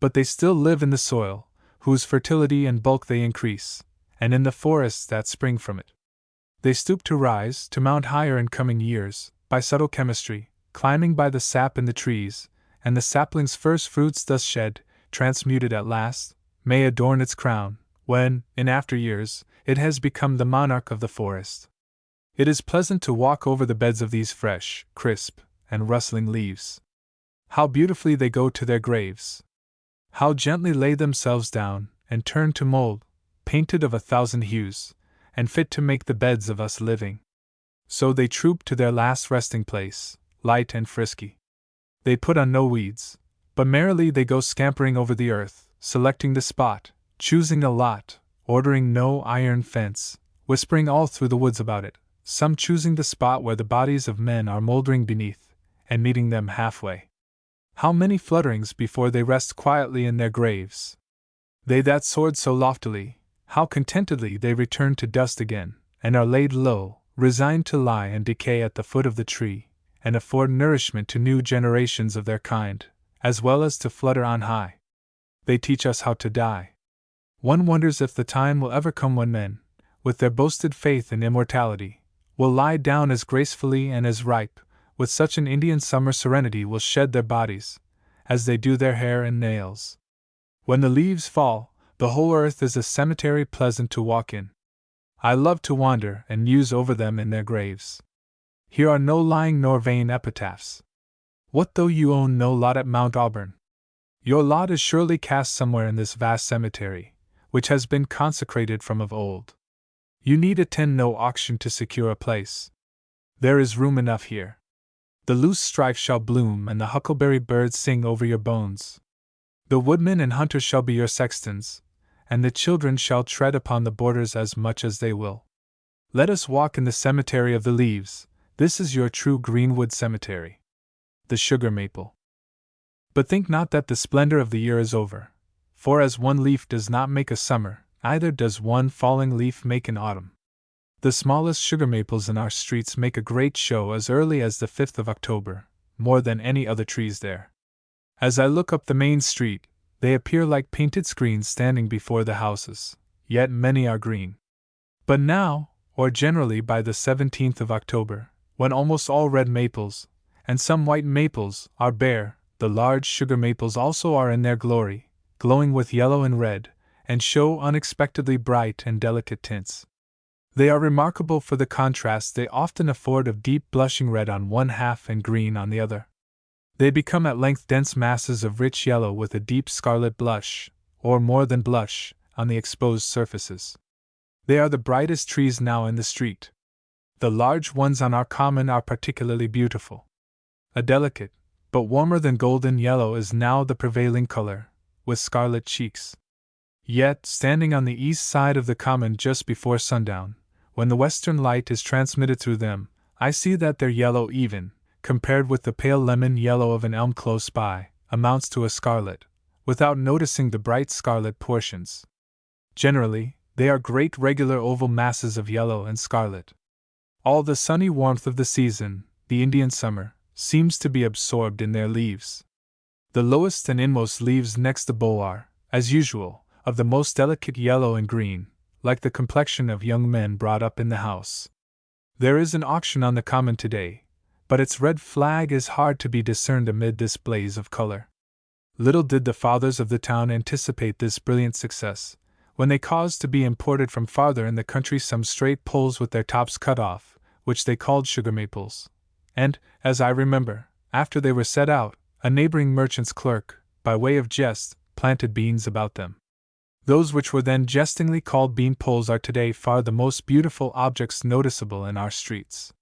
But they still live in the soil, whose fertility and bulk they increase, and in the forests that spring from it. They stoop to rise, to mount higher in coming years, by subtle chemistry, climbing by the sap in the trees, and the sapling's first fruits thus shed, transmuted at last, may adorn its crown, when, in after years, it has become the monarch of the forest. It is pleasant to walk over the beds of these fresh, crisp, and rustling leaves. How beautifully they go to their graves! How gently lay themselves down, and turn to mold, painted of 1,000 hues, and fit to make the beds of us living. So they troop to their last resting place, light and frisky. They put on no weeds, but merrily they go scampering over the earth, selecting the spot, choosing a lot, ordering no iron fence, whispering all through the woods about it, some choosing the spot where the bodies of men are moldering beneath, and meeting them halfway. How many flutterings before they rest quietly in their graves! They that soared so loftily, how contentedly they return to dust again, and are laid low, resigned to lie and decay at the foot of the tree, and afford nourishment to new generations of their kind, as well as to flutter on high. They teach us how to die. One wonders if the time will ever come when men, with their boasted faith in immortality, will lie down as gracefully and as ripe, with such an Indian summer serenity will shed their bodies, as they do their hair and nails. When the leaves fall, the whole earth is a cemetery pleasant to walk in. I love to wander and muse over them in their graves. Here are no lying nor vain epitaphs. What though you own no lot at Mount Auburn? Your lot is surely cast somewhere in this vast cemetery, which has been consecrated from of old. You need attend no auction to secure a place. There is room enough here. The loose strife shall bloom and the huckleberry birds sing over your bones. The woodmen and hunters shall be your sextons, and the children shall tread upon the borders as much as they will. Let us walk in the cemetery of the leaves. This is your true greenwood cemetery. The sugar maple. But think not that the splendor of the year is over, for as one leaf does not make a summer, neither does one falling leaf make an autumn. The smallest sugar maples in our streets make a great show as early as the 5th of October, more than any other trees there. As I look up the main street, they appear like painted screens standing before the houses, yet many are green. But now, or generally by the 17th of October, when almost all red maples, and some white maples, are bare, the large sugar maples also are in their glory, glowing with yellow and red, and show unexpectedly bright and delicate tints. They are remarkable for the contrast they often afford of deep blushing red on one half and green on the other. They become at length dense masses of rich yellow with a deep scarlet blush, or more than blush, on the exposed surfaces. They are the brightest trees now in the street. The large ones on our common are particularly beautiful. A delicate, but warmer than golden yellow is now the prevailing color, with scarlet cheeks. Yet, standing on the east side of the common just before sundown, when the western light is transmitted through them, I see that their yellow even, compared with the pale lemon yellow of an elm close by, amounts to a scarlet, without noticing the bright scarlet portions. Generally, they are great regular oval masses of yellow and scarlet. All the sunny warmth of the season, the Indian summer, seems to be absorbed in their leaves. The lowest and inmost leaves next the bowl are, as usual, of the most delicate yellow and green, like the complexion of young men brought up in the house. There is an auction on the common today, but its red flag is hard to be discerned amid this blaze of color. Little did the fathers of the town anticipate this brilliant success, when they caused to be imported from farther in the country some straight poles with their tops cut off, which they called sugar maples, and, as I remember, after they were set out, a neighboring merchant's clerk, by way of jest, planted beans about them. Those which were then jestingly called bean poles are today far the most beautiful objects noticeable in our streets.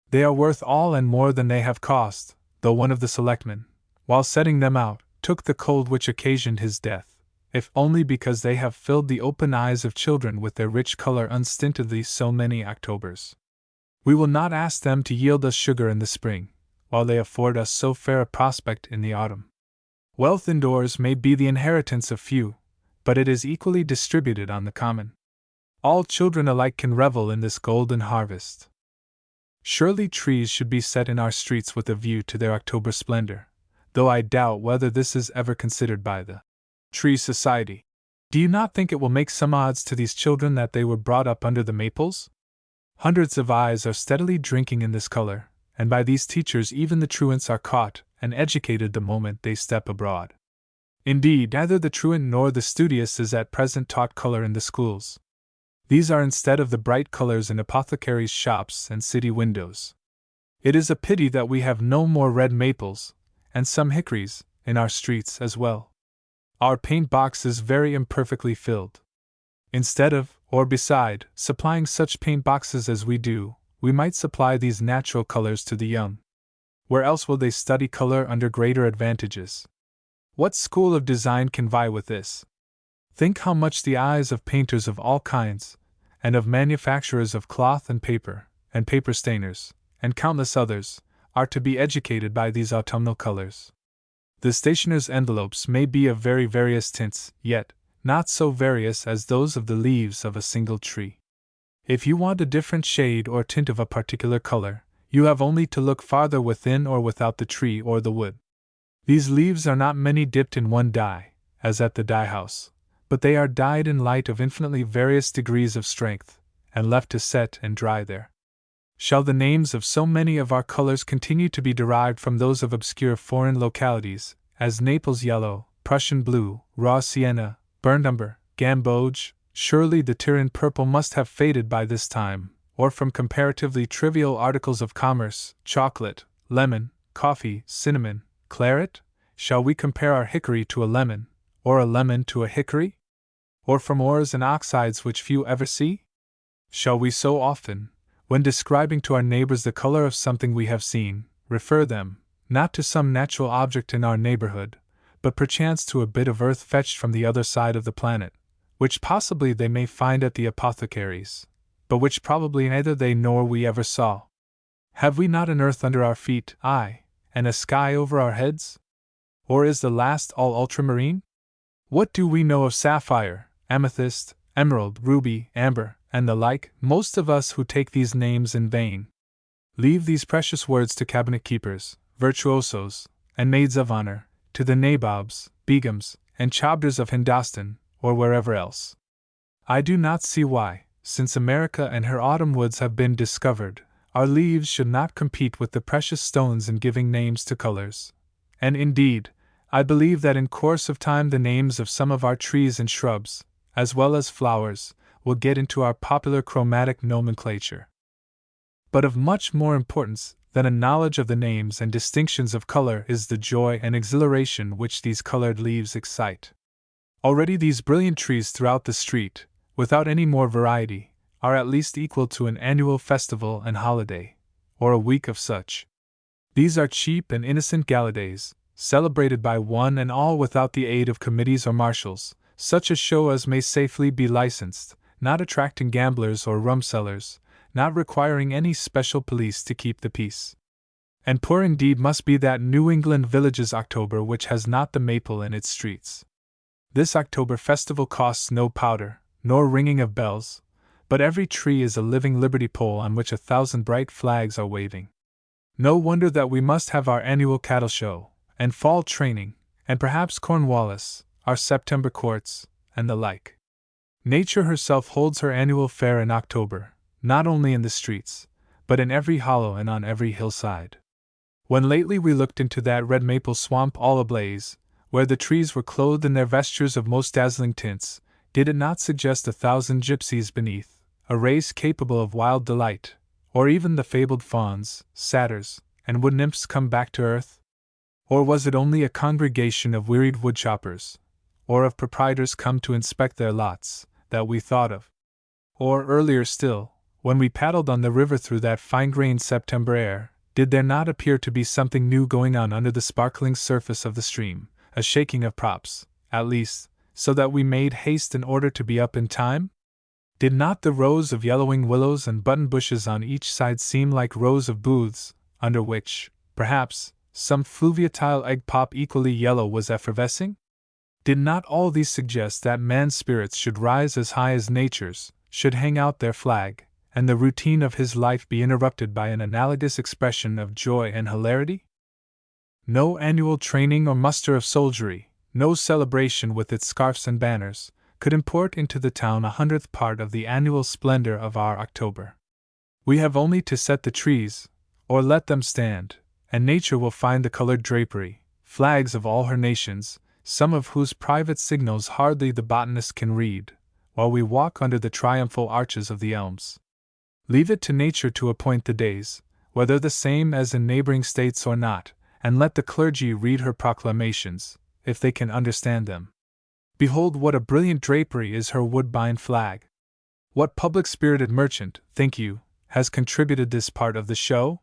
They are worth all and more than they have cost, though one of the selectmen, while setting them out, took the cold which occasioned his death, if only because they have filled the open eyes of children with their rich color unstintedly so many Octobers. We will not ask them to yield us sugar in the spring, while they afford us so fair a prospect in the autumn. Wealth indoors may be the inheritance of few, but it is equally distributed on the common. All children alike can revel in this golden harvest. Surely trees should be set in our streets with a view to their October splendor, though I doubt whether this is ever considered by the Tree Society. Do you not think it will make some odds to these children that they were brought up under the maples? Hundreds of eyes are steadily drinking in this color, and by these teachers even the truants are caught and educated the moment they step abroad. Indeed, neither the truant nor the studious is at present taught color in the schools. These are instead of the bright colors in apothecaries' shops and city windows. It is a pity that we have no more red maples, and some hickories, in our streets as well. Our paint box is very imperfectly filled. Instead of, or beside, supplying such paint boxes as we do, we might supply these natural colors to the young. Where else will they study color under greater advantages? What school of design can vie with this? Think how much the eyes of painters of all kinds, and of manufacturers of cloth and paper stainers, and countless others, are to be educated by these autumnal colors. The stationer's envelopes may be of very various tints, yet not so various as those of the leaves of a single tree. If you want a different shade or tint of a particular color, you have only to look farther within or without the tree or the wood. These leaves are not many dipped in one dye, as at the dye house, but they are dyed in light of infinitely various degrees of strength, and left to set and dry there. Shall the names of so many of our colors continue to be derived from those of obscure foreign localities, as Naples yellow, Prussian blue, raw sienna, burnt umber, gamboge? Surely the Turin purple must have faded by this time, or from comparatively trivial articles of commerce, chocolate, lemon, coffee, cinnamon, claret? Shall we compare our hickory to a lemon, or a lemon to a hickory? Or from ores and oxides which few ever see? Shall we so often, when describing to our neighbors the color of something we have seen, refer them, not to some natural object in our neighborhood, but perchance to a bit of earth fetched from the other side of the planet, which possibly they may find at the apothecary's, but which probably neither they nor we ever saw? Have we not an earth under our feet, aye, and a sky over our heads? Or is the last all ultramarine? What do we know of sapphire, amethyst, emerald, ruby, amber, and the like? Most of us who take these names in vain leave these precious words to cabinet keepers, virtuosos, and maids of honor, to the nabobs, begums, and chabdars of Hindostan, or wherever else. I do not see why, since America and her autumn woods have been discovered, our leaves should not compete with the precious stones in giving names to colors. And indeed, I believe that in course of time the names of some of our trees and shrubs, as well as flowers, will get into our popular chromatic nomenclature. But of much more importance than a knowledge of the names and distinctions of color is the joy and exhilaration which these colored leaves excite. Already these brilliant trees throughout the street, without any more variety, are at least equal to an annual festival and holiday, or a week of such. These are cheap and innocent gala days, celebrated by one and all without the aid of committees or marshals, such a show as may safely be licensed, not attracting gamblers or rumsellers, not requiring any special police to keep the peace. And poor indeed must be that New England village's October which has not the maple in its streets. This October festival costs no powder, nor ringing of bells, but every tree is a living liberty pole on which 1,000 bright flags are waving. No wonder that we must have our annual cattle show, and fall training, and perhaps Cornwallis, our September courts, and the like. Nature herself holds her annual fair in October, not only in the streets, but in every hollow and on every hillside. When lately we looked into that red maple swamp all ablaze, where the trees were clothed in their vestures of most dazzling tints, did it not suggest 1,000 gypsies beneath, a race capable of wild delight, or even the fabled fauns, satyrs, and wood nymphs come back to earth? Or was it only a congregation of wearied woodchoppers, or of proprietors come to inspect their lots, that we thought of? Or, earlier still, when we paddled on the river through that fine-grained September air, did there not appear to be something new going on under the sparkling surface of the stream, a shaking of props, at least, so that we made haste in order to be up in time? Did not the rows of yellowing willows and button bushes on each side seem like rows of booths, under which, perhaps, some fluviatile egg pop equally yellow was effervescing? Did not all these suggest that man's spirits should rise as high as nature's, should hang out their flag, and the routine of his life be interrupted by an analogous expression of joy and hilarity? No annual training or muster of soldiery, no celebration with its scarfs and banners, could import into the town 100th part of the annual splendor of our October. We have only to set the trees, or let them stand, and nature will find the colored drapery, flags of all her nations, some of whose private signals hardly the botanist can read, while we walk under the triumphal arches of the elms. Leave it to nature to appoint the days, whether the same as in neighboring states or not, and let the clergy read her proclamations, if they can understand them. Behold what a brilliant drapery is her woodbine flag! What public-spirited merchant, think you, has contributed this part of the show?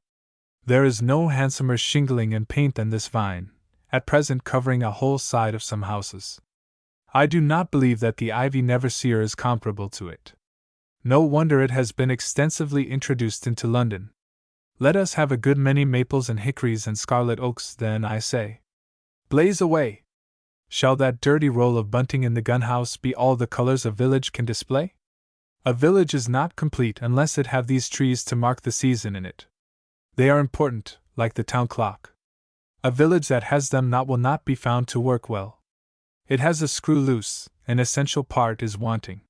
There is no handsomer shingling and paint than this vine, at present covering a whole side of some houses. I do not believe that the ivy never-seer is comparable to it. No wonder it has been extensively introduced into London. Let us have a good many maples and hickories and scarlet oaks, then, I say. Blaze away! Shall that dirty roll of bunting in the gun-house be all the colors a village can display? A village is not complete unless it have these trees to mark the season in it. They are important, like the town clock. A village that has them not will not be found to work well. It has a screw loose, an essential part is wanting.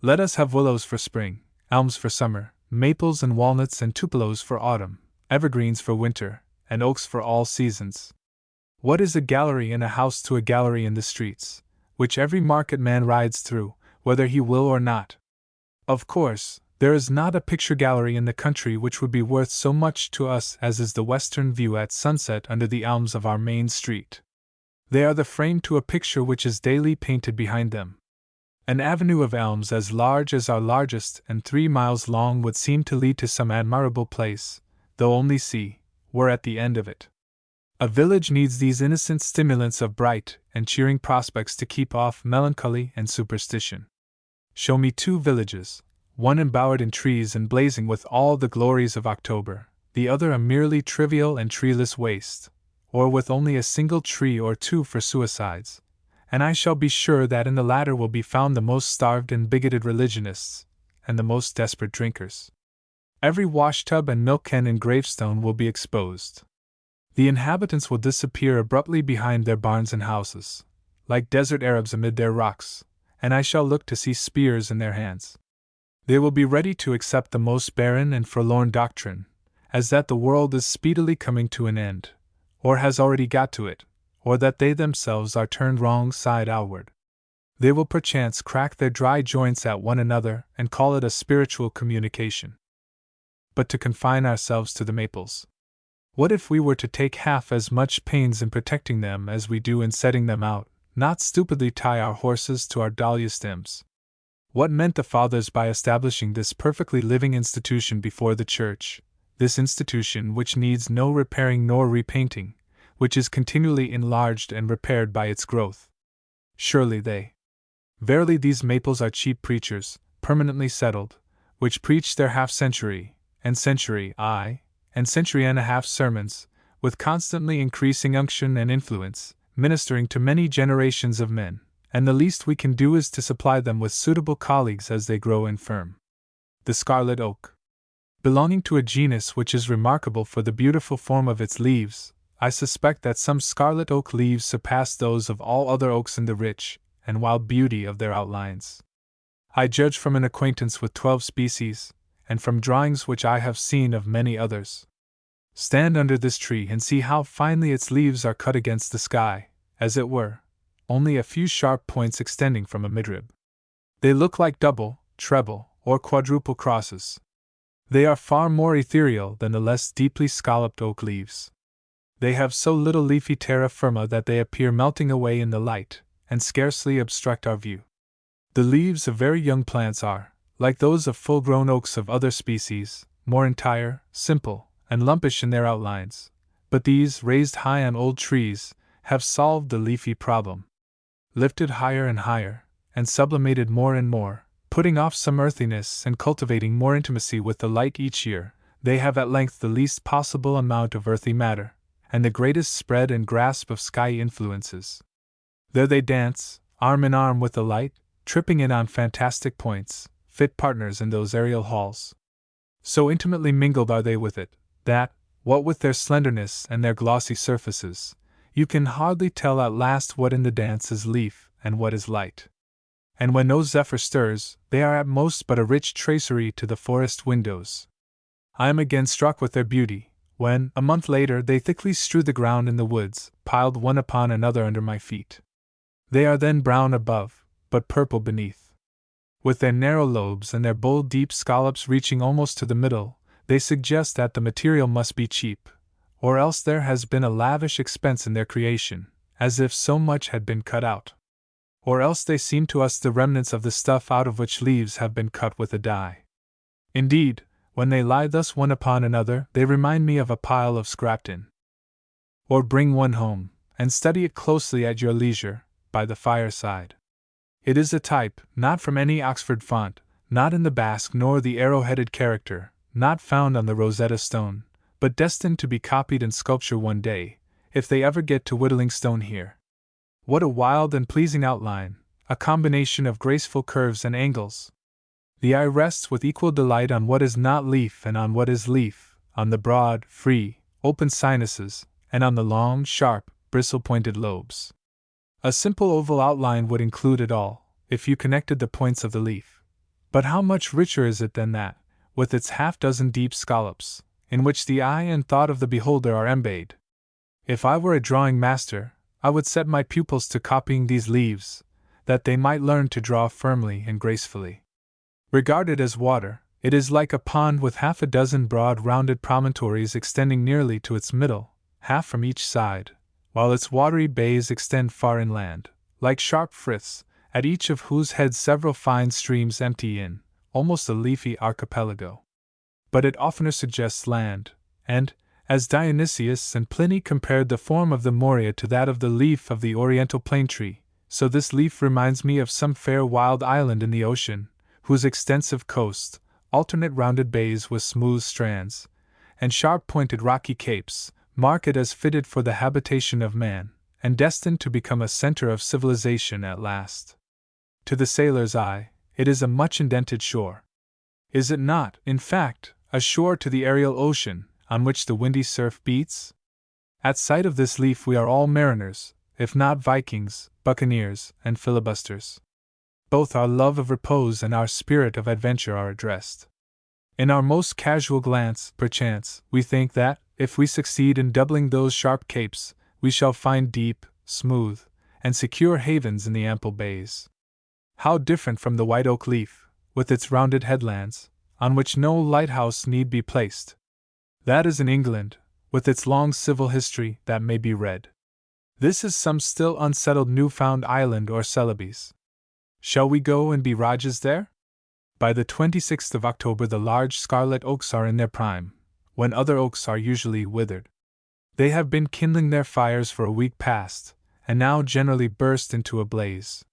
Let us have willows for spring, elms for summer, maples and walnuts and tupelos for autumn, evergreens for winter, and oaks for all seasons. What is a gallery in a house to a gallery in the streets, which every market man rides through, whether he will or not? Of course, there is not a picture gallery in the country which would be worth so much to us as is the western view at sunset under the elms of our main street. They are the frame to a picture which is daily painted behind them. An avenue of elms as large as our largest and 3 miles long would seem to lead to some admirable place, though only sea were at the end of it. A village needs these innocent stimulants of bright and cheering prospects to keep off melancholy and superstition. Show me 2 villages, one embowered in trees and blazing with all the glories of October, the other a merely trivial and treeless waste, or with only a single tree or 2 for suicides, and I shall be sure that in the latter will be found the most starved and bigoted religionists, and the most desperate drinkers. Every washtub and milk can and gravestone will be exposed. The inhabitants will disappear abruptly behind their barns and houses, like desert Arabs amid their rocks, and I shall look to see spears in their hands. They will be ready to accept the most barren and forlorn doctrine, as that the world is speedily coming to an end, or has already got to it, or that they themselves are turned wrong side outward. They will perchance crack their dry joints at one another and call it a spiritual communication. But to confine ourselves to the maples. What if we were to take half as much pains in protecting them as we do in setting them out, not stupidly tie our horses to our dahlia stems? What meant the fathers by establishing this perfectly living institution before the church, this institution which needs no repairing nor repainting, which is continually enlarged and repaired by its growth? Surely they. Verily these maples are cheap preachers, permanently settled, which preach their half-century, and century, aye, and century and a half sermons, with constantly increasing unction and influence, ministering to many generations of men, and the least we can do is to supply them with suitable colleagues as they grow infirm. The scarlet oak. Belonging to a genus which is remarkable for the beautiful form of its leaves, I suspect that some scarlet oak leaves surpass those of all other oaks in the rich and wild beauty of their outlines. I judge from an acquaintance with 12 species, and from drawings which I have seen of many others. Stand under this tree and see how finely its leaves are cut against the sky, as it were, only a few sharp points extending from a midrib. They look like double, treble, or quadruple crosses. They are far more ethereal than the less deeply scalloped oak leaves. They have so little leafy terra firma that they appear melting away in the light, and scarcely obstruct our view. The leaves of very young plants are, like those of full-grown oaks of other species, more entire, simple, and lumpish in their outlines, but these, raised high on old trees, have solved the leafy problem. Lifted higher and higher, and sublimated more and more, putting off some earthiness and cultivating more intimacy with the light each year, they have at length the least possible amount of earthy matter, and the greatest spread and grasp of sky influences. There they dance, arm in arm with the light, tripping in on fantastic points, fit partners in those aerial halls. So intimately mingled are they with it, that, what with their slenderness and their glossy surfaces, you can hardly tell at last what in the dance is leaf and what is light. And when no zephyr stirs, they are at most but a rich tracery to the forest windows. I am again struck with their beauty, when, a month later, they thickly strew the ground in the woods, piled one upon another under my feet. They are then brown above, but purple beneath. With their narrow lobes and their bold deep scallops reaching almost to the middle, they suggest that the material must be cheap, or else there has been a lavish expense in their creation, as if so much had been cut out. Or else they seem to us the remnants of the stuff out of which leaves have been cut with a die. Indeed, when they lie thus one upon another, they remind me of a pile of scrap-tin. Or bring one home, and study it closely at your leisure, by the fireside. It is a type, not from any Oxford font, not in the Basque nor the arrow-headed character, not found on the Rosetta Stone, but destined to be copied in sculpture one day, if they ever get to whittling stone here. What a wild and pleasing outline, a combination of graceful curves and angles! The eye rests with equal delight on what is not leaf and on what is leaf, on the broad, free, open sinuses, and on the long, sharp, bristle-pointed lobes. A simple oval outline would include it all, if you connected the points of the leaf. But how much richer is it than that, with its half-dozen deep scallops, in which the eye and thought of the beholder are embayed? If I were a drawing master, I would set my pupils to copying these leaves, that they might learn to draw firmly and gracefully. Regarded as water, it is like a pond with half a dozen broad rounded promontories extending nearly to its middle, half from each side, while its watery bays extend far inland, like sharp friths, at each of whose heads several fine streams empty in, almost a leafy archipelago. But it oftener suggests land, and, as Dionysius and Pliny compared the form of the Morea to that of the leaf of the oriental plane tree, so this leaf reminds me of some fair wild island in the ocean, whose extensive coast, alternate rounded bays with smooth strands, and sharp-pointed rocky capes, mark it as fitted for the habitation of man, and destined to become a center of civilization at last. To the sailor's eye, it is a much indented shore. Is it not, in fact, a shore to the aerial ocean, on which the windy surf beats? At sight of this leaf we are all mariners, if not Vikings, buccaneers, and filibusters. Both our love of repose and our spirit of adventure are addressed. In our most casual glance, perchance, we think that, if we succeed in doubling those sharp capes, we shall find deep, smooth, and secure havens in the ample bays. How different from the white oak leaf, with its rounded headlands, on which no lighthouse need be placed. That is in England, with its long civil history that may be read. This is some still unsettled Newfound Island or Celebes. Shall we go and be Rajas there? By the 26th of October the large scarlet oaks are in their prime, when other oaks are usually withered. They have been kindling their fires for a week past, and now generally burst into a blaze.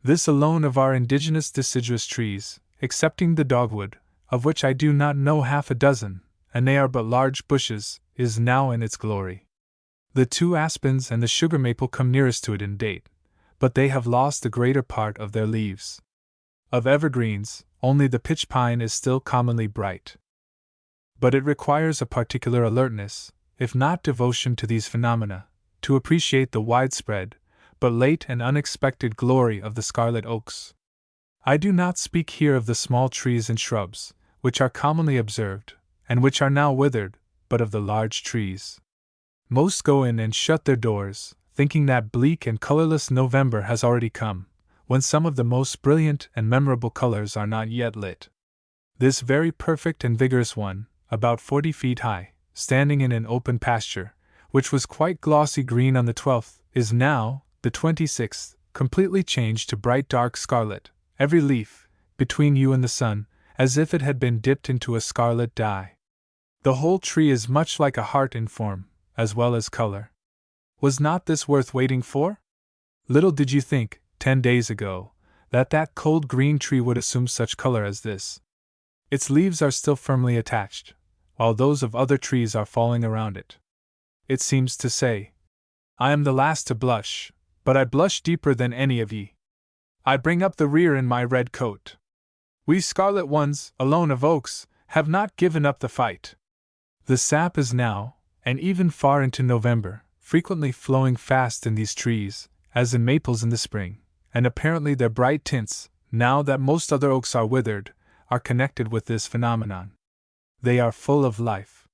This alone of our indigenous deciduous trees, excepting the dogwood, of which I do not know half a dozen, and they are but large bushes, is now in its glory. The two aspens and the sugar maple come nearest to it in date, but they have lost the greater part of their leaves. Of evergreens, only the pitch pine is still commonly bright. But it requires a particular alertness, if not devotion to these phenomena, to appreciate the widespread, but late and unexpected glory of the scarlet oaks. I do not speak here of the small trees and shrubs, which are commonly observed, and which are now withered, but of the large trees. Most go in and shut their doors, thinking that bleak and colorless November has already come, when some of the most brilliant and memorable colors are not yet lit. This very perfect and vigorous one, about 40 feet high, standing in an open pasture, which was quite glossy green on the 12th, is now, the 26th, completely changed to bright dark scarlet, every leaf, between you and the sun, as if it had been dipped into a scarlet dye. The whole tree is much like a heart in form, as well as color. Was not this worth waiting for? Little did you think, 10 days ago, that that cold green tree would assume such color as this. Its leaves are still firmly attached, while those of other trees are falling around it. It seems to say, I am the last to blush, but I blush deeper than any of ye. I bring up the rear in my red coat. We scarlet ones, alone of oaks, have not given up the fight. The sap is now, and even far into November, frequently flowing fast in these trees, as in maples in the spring, and apparently their bright tints, now that most other oaks are withered, are connected with this phenomenon. They are full of life.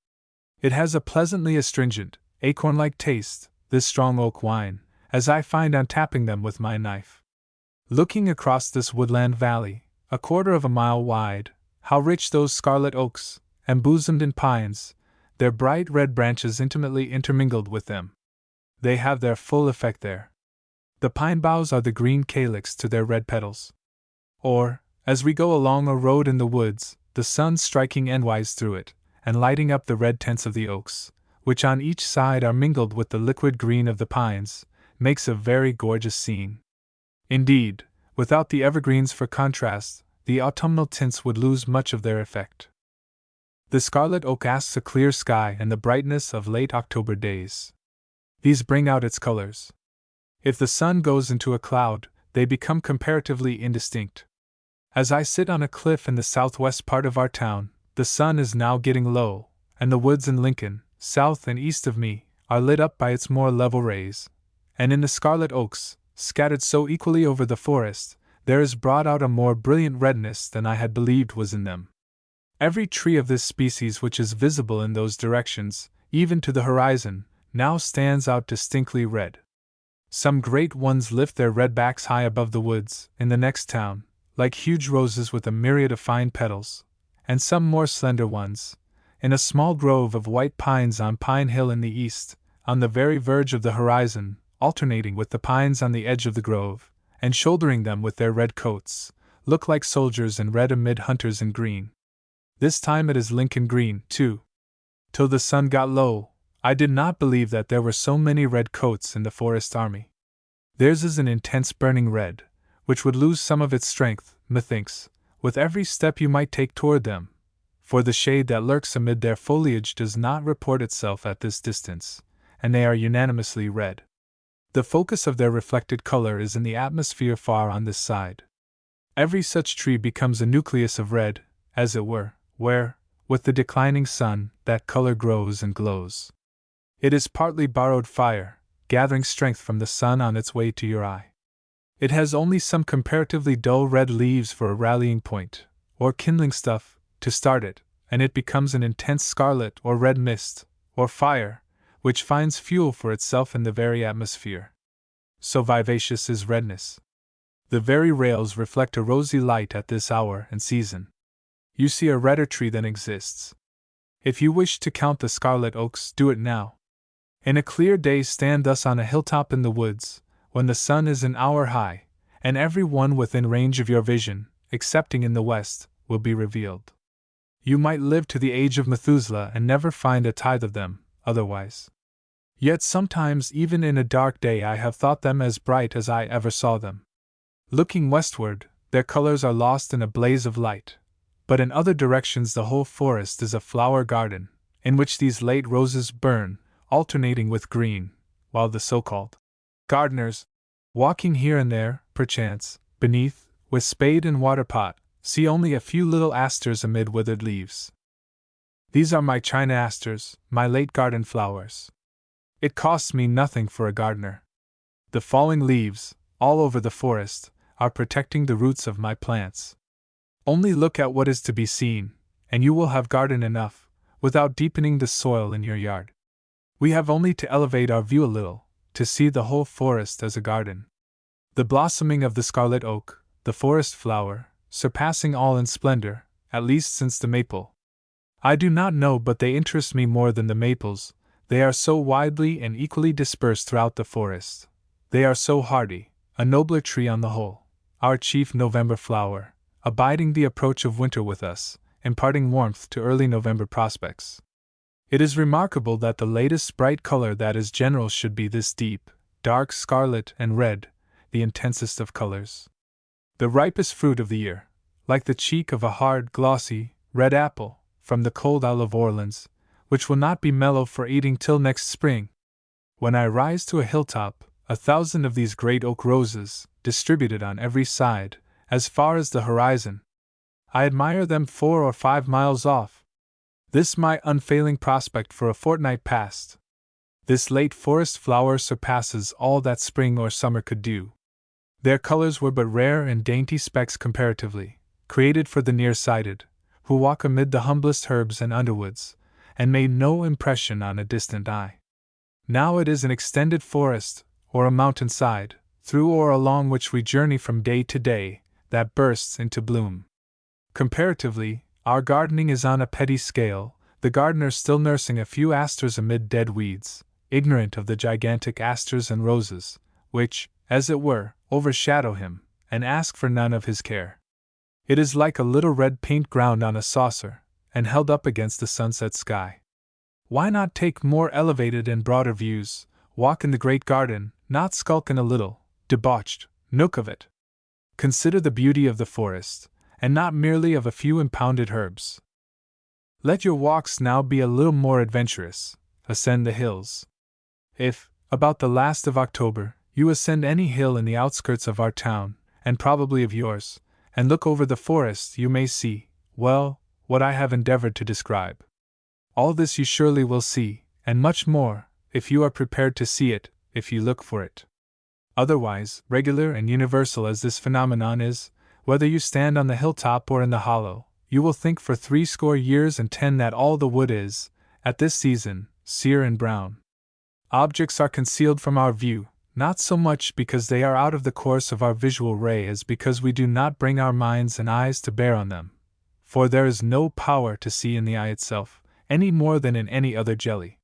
It has a pleasantly astringent, acorn-like taste, this strong oak wine, as I find on tapping them with my knife. Looking across this woodland valley, a quarter of a mile wide, how rich those scarlet oaks, embosomed in pines, their bright red branches intimately intermingled with them. They have their full effect there. The pine boughs are the green calyx to their red petals. Or, as we go along a road in the woods, the sun striking endwise through it, and lighting up the red tents of the oaks, which on each side are mingled with the liquid green of the pines, makes a very gorgeous scene. Indeed, without the evergreens for contrast, the autumnal tints would lose much of their effect. The scarlet oak asks a clear sky and the brightness of late October days. These bring out its colors. If the sun goes into a cloud, they become comparatively indistinct. As I sit on a cliff in the southwest part of our town, the sun is now getting low, and the woods in Lincoln, south and east of me, are lit up by its more level rays. And in the scarlet oaks, scattered so equally over the forest, there is brought out a more brilliant redness than I had believed was in them. Every tree of this species which is visible in those directions, even to the horizon, now stands out distinctly red. Some great ones lift their red backs high above the woods, in the next town, like huge roses with a myriad of fine petals, and some more slender ones, in a small grove of white pines on Pine Hill in the east, on the very verge of the horizon, alternating with the pines on the edge of the grove, and shouldering them with their red coats, look like soldiers in red amid hunters in green. This time it is Lincoln green, too. Till the sun got low, I did not believe that there were so many red coats in the forest army. Theirs is an intense burning red, which would lose some of its strength, methinks, with every step you might take toward them, for the shade that lurks amid their foliage does not report itself at this distance, and they are unanimously red. The focus of their reflected color is in the atmosphere far on this side. Every such tree becomes a nucleus of red, as it were, where, with the declining sun, that color grows and glows. It is partly borrowed fire, gathering strength from the sun on its way to your eye. It has only some comparatively dull red leaves for a rallying point, or kindling stuff, to start it, and it becomes an intense scarlet or red mist, or fire, which finds fuel for itself in the very atmosphere. So vivacious is redness. The very rails reflect a rosy light at this hour and season. You see a redder tree than exists. If you wish to count the scarlet oaks, do it now. In a clear day stand thus on a hilltop in the woods, when the sun is an hour high, and every one within range of your vision, excepting in the west, will be revealed. You might live to the age of Methuselah and never find a tithe of them, otherwise. Yet sometimes even in a dark day I have thought them as bright as I ever saw them. Looking westward, their colors are lost in a blaze of light, but in other directions the whole forest is a flower garden, in which these late roses burn, alternating with green, while the so-called gardeners, walking here and there, perchance, beneath, with spade and water-pot, see only a few little asters amid withered leaves. These are my china asters, my late garden flowers. It costs me nothing for a gardener. The falling leaves, all over the forest, are protecting the roots of my plants. Only look at what is to be seen, and you will have garden enough, without deepening the soil in your yard. We have only to elevate our view a little, to see the whole forest as a garden. The blossoming of the scarlet oak, the forest flower, surpassing all in splendor, at least since the maple. I do not know, but they interest me more than the maples. They are so widely and equally dispersed throughout the forest. They are so hardy, a nobler tree on the whole, our chief November flower, abiding the approach of winter with us, imparting warmth to early November prospects. It is remarkable that the latest bright color that is general should be this deep, dark scarlet and red, the intensest of colors. The ripest fruit of the year, like the cheek of a hard, glossy, red apple, from the cold Isle of Orleans, which will not be mellow for eating till next spring. When I rise to a hilltop, 1,000 of these great oak roses, distributed on every side, as far as the horizon. I admire them 4 or 5 miles off. This my unfailing prospect for a fortnight past. This late forest flower surpasses all that spring or summer could do. Their colors were but rare and dainty specks comparatively, created for the near-sighted, who walk amid the humblest herbs and underwoods, and made no impression on a distant eye. Now it is an extended forest, or a mountainside, through or along which we journey from day to day, that bursts into bloom. Comparatively, our gardening is on a petty scale, the gardener still nursing a few asters amid dead weeds, ignorant of the gigantic asters and roses, which, as it were, overshadow him, and ask for none of his care. It is like a little red paint ground on a saucer, and held up against the sunset sky. Why not take more elevated and broader views, walk in the great garden, not skulk in a little, debauched, nook of it? Consider the beauty of the forest, and not merely of a few impounded herbs. Let your walks now be a little more adventurous, ascend the hills. If, about the last of October, you ascend any hill in the outskirts of our town, and probably of yours, and look over the forest, you may see, well, what I have endeavored to describe. All this you surely will see, and much more, if you are prepared to see it, if you look for it. Otherwise, regular and universal as this phenomenon is, whether you stand on the hilltop or in the hollow, you will think for 60 years and 10 that all the wood is, at this season, sere and brown. Objects are concealed from our view, not so much because they are out of the course of our visual ray as because we do not bring our minds and eyes to bear on them. For there is no power to see in the eye itself, any more than in any other jelly.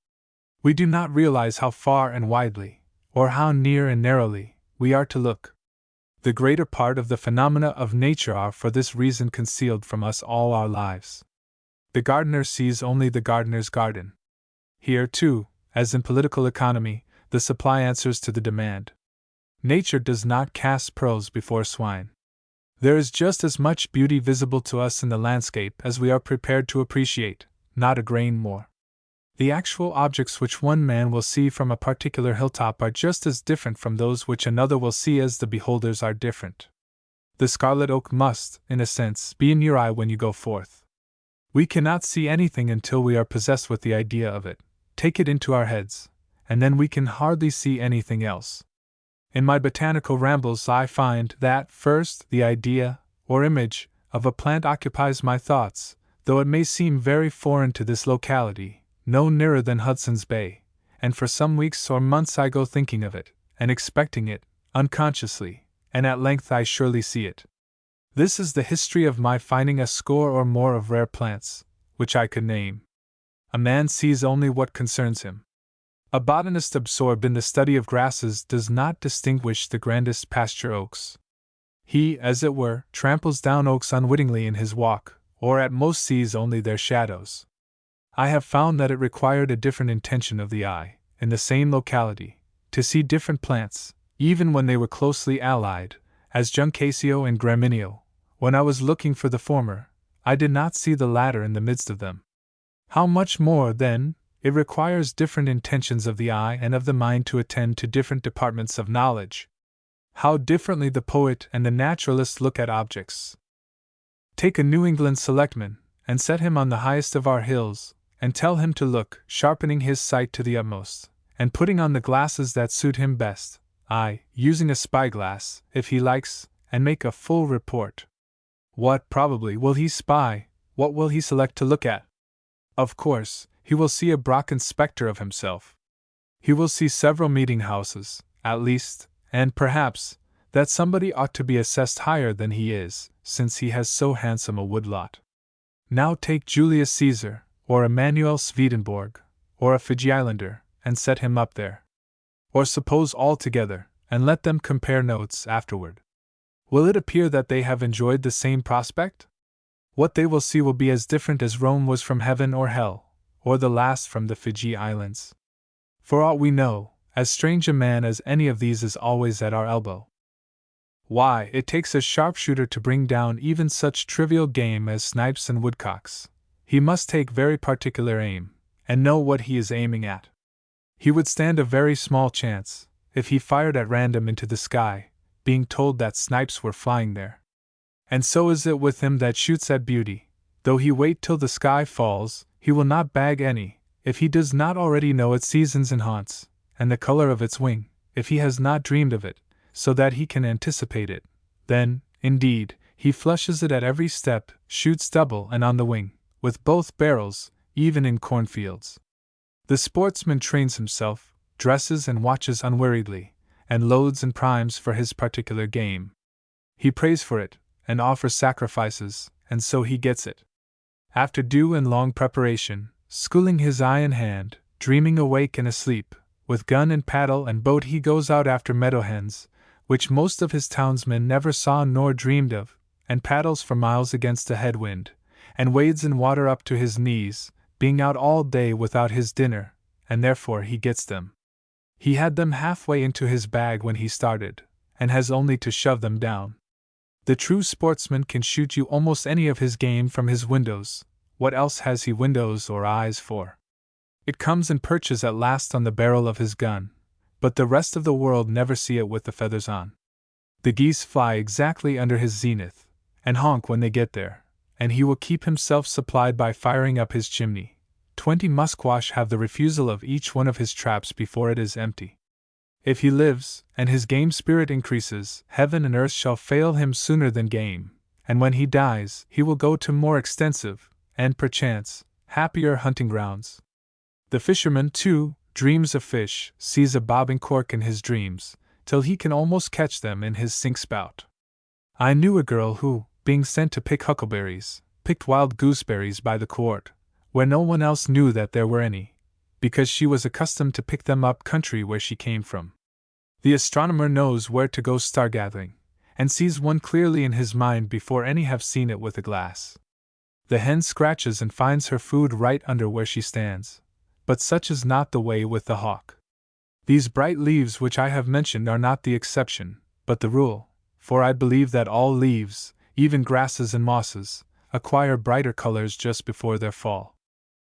We do not realize how far and widely, or how near and narrowly, we are to look. The greater part of the phenomena of nature are for this reason concealed from us all our lives. The gardener sees only the gardener's garden. Here, too, as in political economy, the supply answers to the demand. Nature does not cast pearls before swine. There is just as much beauty visible to us in the landscape as we are prepared to appreciate, not a grain more. The actual objects which one man will see from a particular hilltop are just as different from those which another will see as the beholders are different. The scarlet oak must, in a sense, be in your eye when you go forth. We cannot see anything until we are possessed with the idea of it, take it into our heads, and then we can hardly see anything else. In my botanical rambles I find that, first, the idea, or image, of a plant occupies my thoughts, though it may seem very foreign to this locality, no nearer than Hudson's Bay, and for some weeks or months I go thinking of it, and expecting it, unconsciously, and at length I surely see it. This is the history of my finding a score or more of rare plants, which I could name. A man sees only what concerns him. A botanist absorbed in the study of grasses does not distinguish the grandest pasture oaks. He, as it were, tramples down oaks unwittingly in his walk, or at most sees only their shadows. I have found that it required a different intention of the eye, in the same locality, to see different plants, even when they were closely allied, as Juncacio and Gramineo. When I was looking for the former, I did not see the latter in the midst of them. How much more, then, it requires different intentions of the eye and of the mind to attend to different departments of knowledge. How differently the poet and the naturalist look at objects. Take a New England selectman, and set him on the highest of our hills, and tell him to look, sharpening his sight to the utmost, and putting on the glasses that suit him best, using a spyglass, if he likes, and make a full report. What, probably, will he spy? What will he select to look at? Of course, he will see a Brocken spectre of himself. He will see several meeting houses, at least, and perhaps, that somebody ought to be assessed higher than he is, since he has so handsome a woodlot. Now take Julius Caesar, or Emanuel Swedenborg, or a Fiji Islander, and set him up there. Or suppose all together, and let them compare notes afterward. Will it appear that they have enjoyed the same prospect? What they will see will be as different as Rome was from heaven or hell, or the last from the Fiji Islands. For aught we know, as strange a man as any of these is always at our elbow. Why, it takes a sharpshooter to bring down even such trivial game as snipes and woodcocks. He must take very particular aim, and know what he is aiming at. He would stand a very small chance, if he fired at random into the sky, being told that snipes were flying there. And so is it with him that shoots at beauty. Though he wait till the sky falls, he will not bag any, if he does not already know its seasons and haunts, and the color of its wing, if he has not dreamed of it, so that he can anticipate it. Then, indeed, he flushes it at every step, shoots double and on the wing, with both barrels, even in cornfields. The sportsman trains himself, dresses and watches unweariedly, and loads and primes for his particular game. He prays for it, and offers sacrifices, and so he gets it. After due and long preparation, schooling his eye in hand, dreaming awake and asleep, with gun and paddle and boat he goes out after meadowhens, which most of his townsmen never saw nor dreamed of, and paddles for miles against a headwind, and wades in water up to his knees, being out all day without his dinner, and therefore he gets them. He had them halfway into his bag when he started, and has only to shove them down. The true sportsman can shoot you almost any of his game from his windows. What else has he windows or eyes for? It comes and perches at last on the barrel of his gun, but the rest of the world never see it with the feathers on. The geese fly exactly under his zenith, and honk when they get there, and he will keep himself supplied by firing up his chimney. 20 musquash have the refusal of each one of his traps before it is empty. If he lives, and his game spirit increases, heaven and earth shall fail him sooner than game, and when he dies, he will go to more extensive, and perchance, happier hunting grounds. The fisherman, too, dreams of fish, sees a bobbing cork in his dreams, till he can almost catch them in his sink spout. I knew a girl who, being sent to pick huckleberries, picked wild gooseberries by the quart, where no one else knew that there were any, because she was accustomed to pick them up country where she came from. The astronomer knows where to go star-gathering, and sees one clearly in his mind before any have seen it with a glass. The hen scratches and finds her food right under where she stands, but such is not the way with the hawk. These bright leaves which I have mentioned are not the exception, but the rule, for I believe that all leaves, even grasses and mosses, acquire brighter colors just before their fall.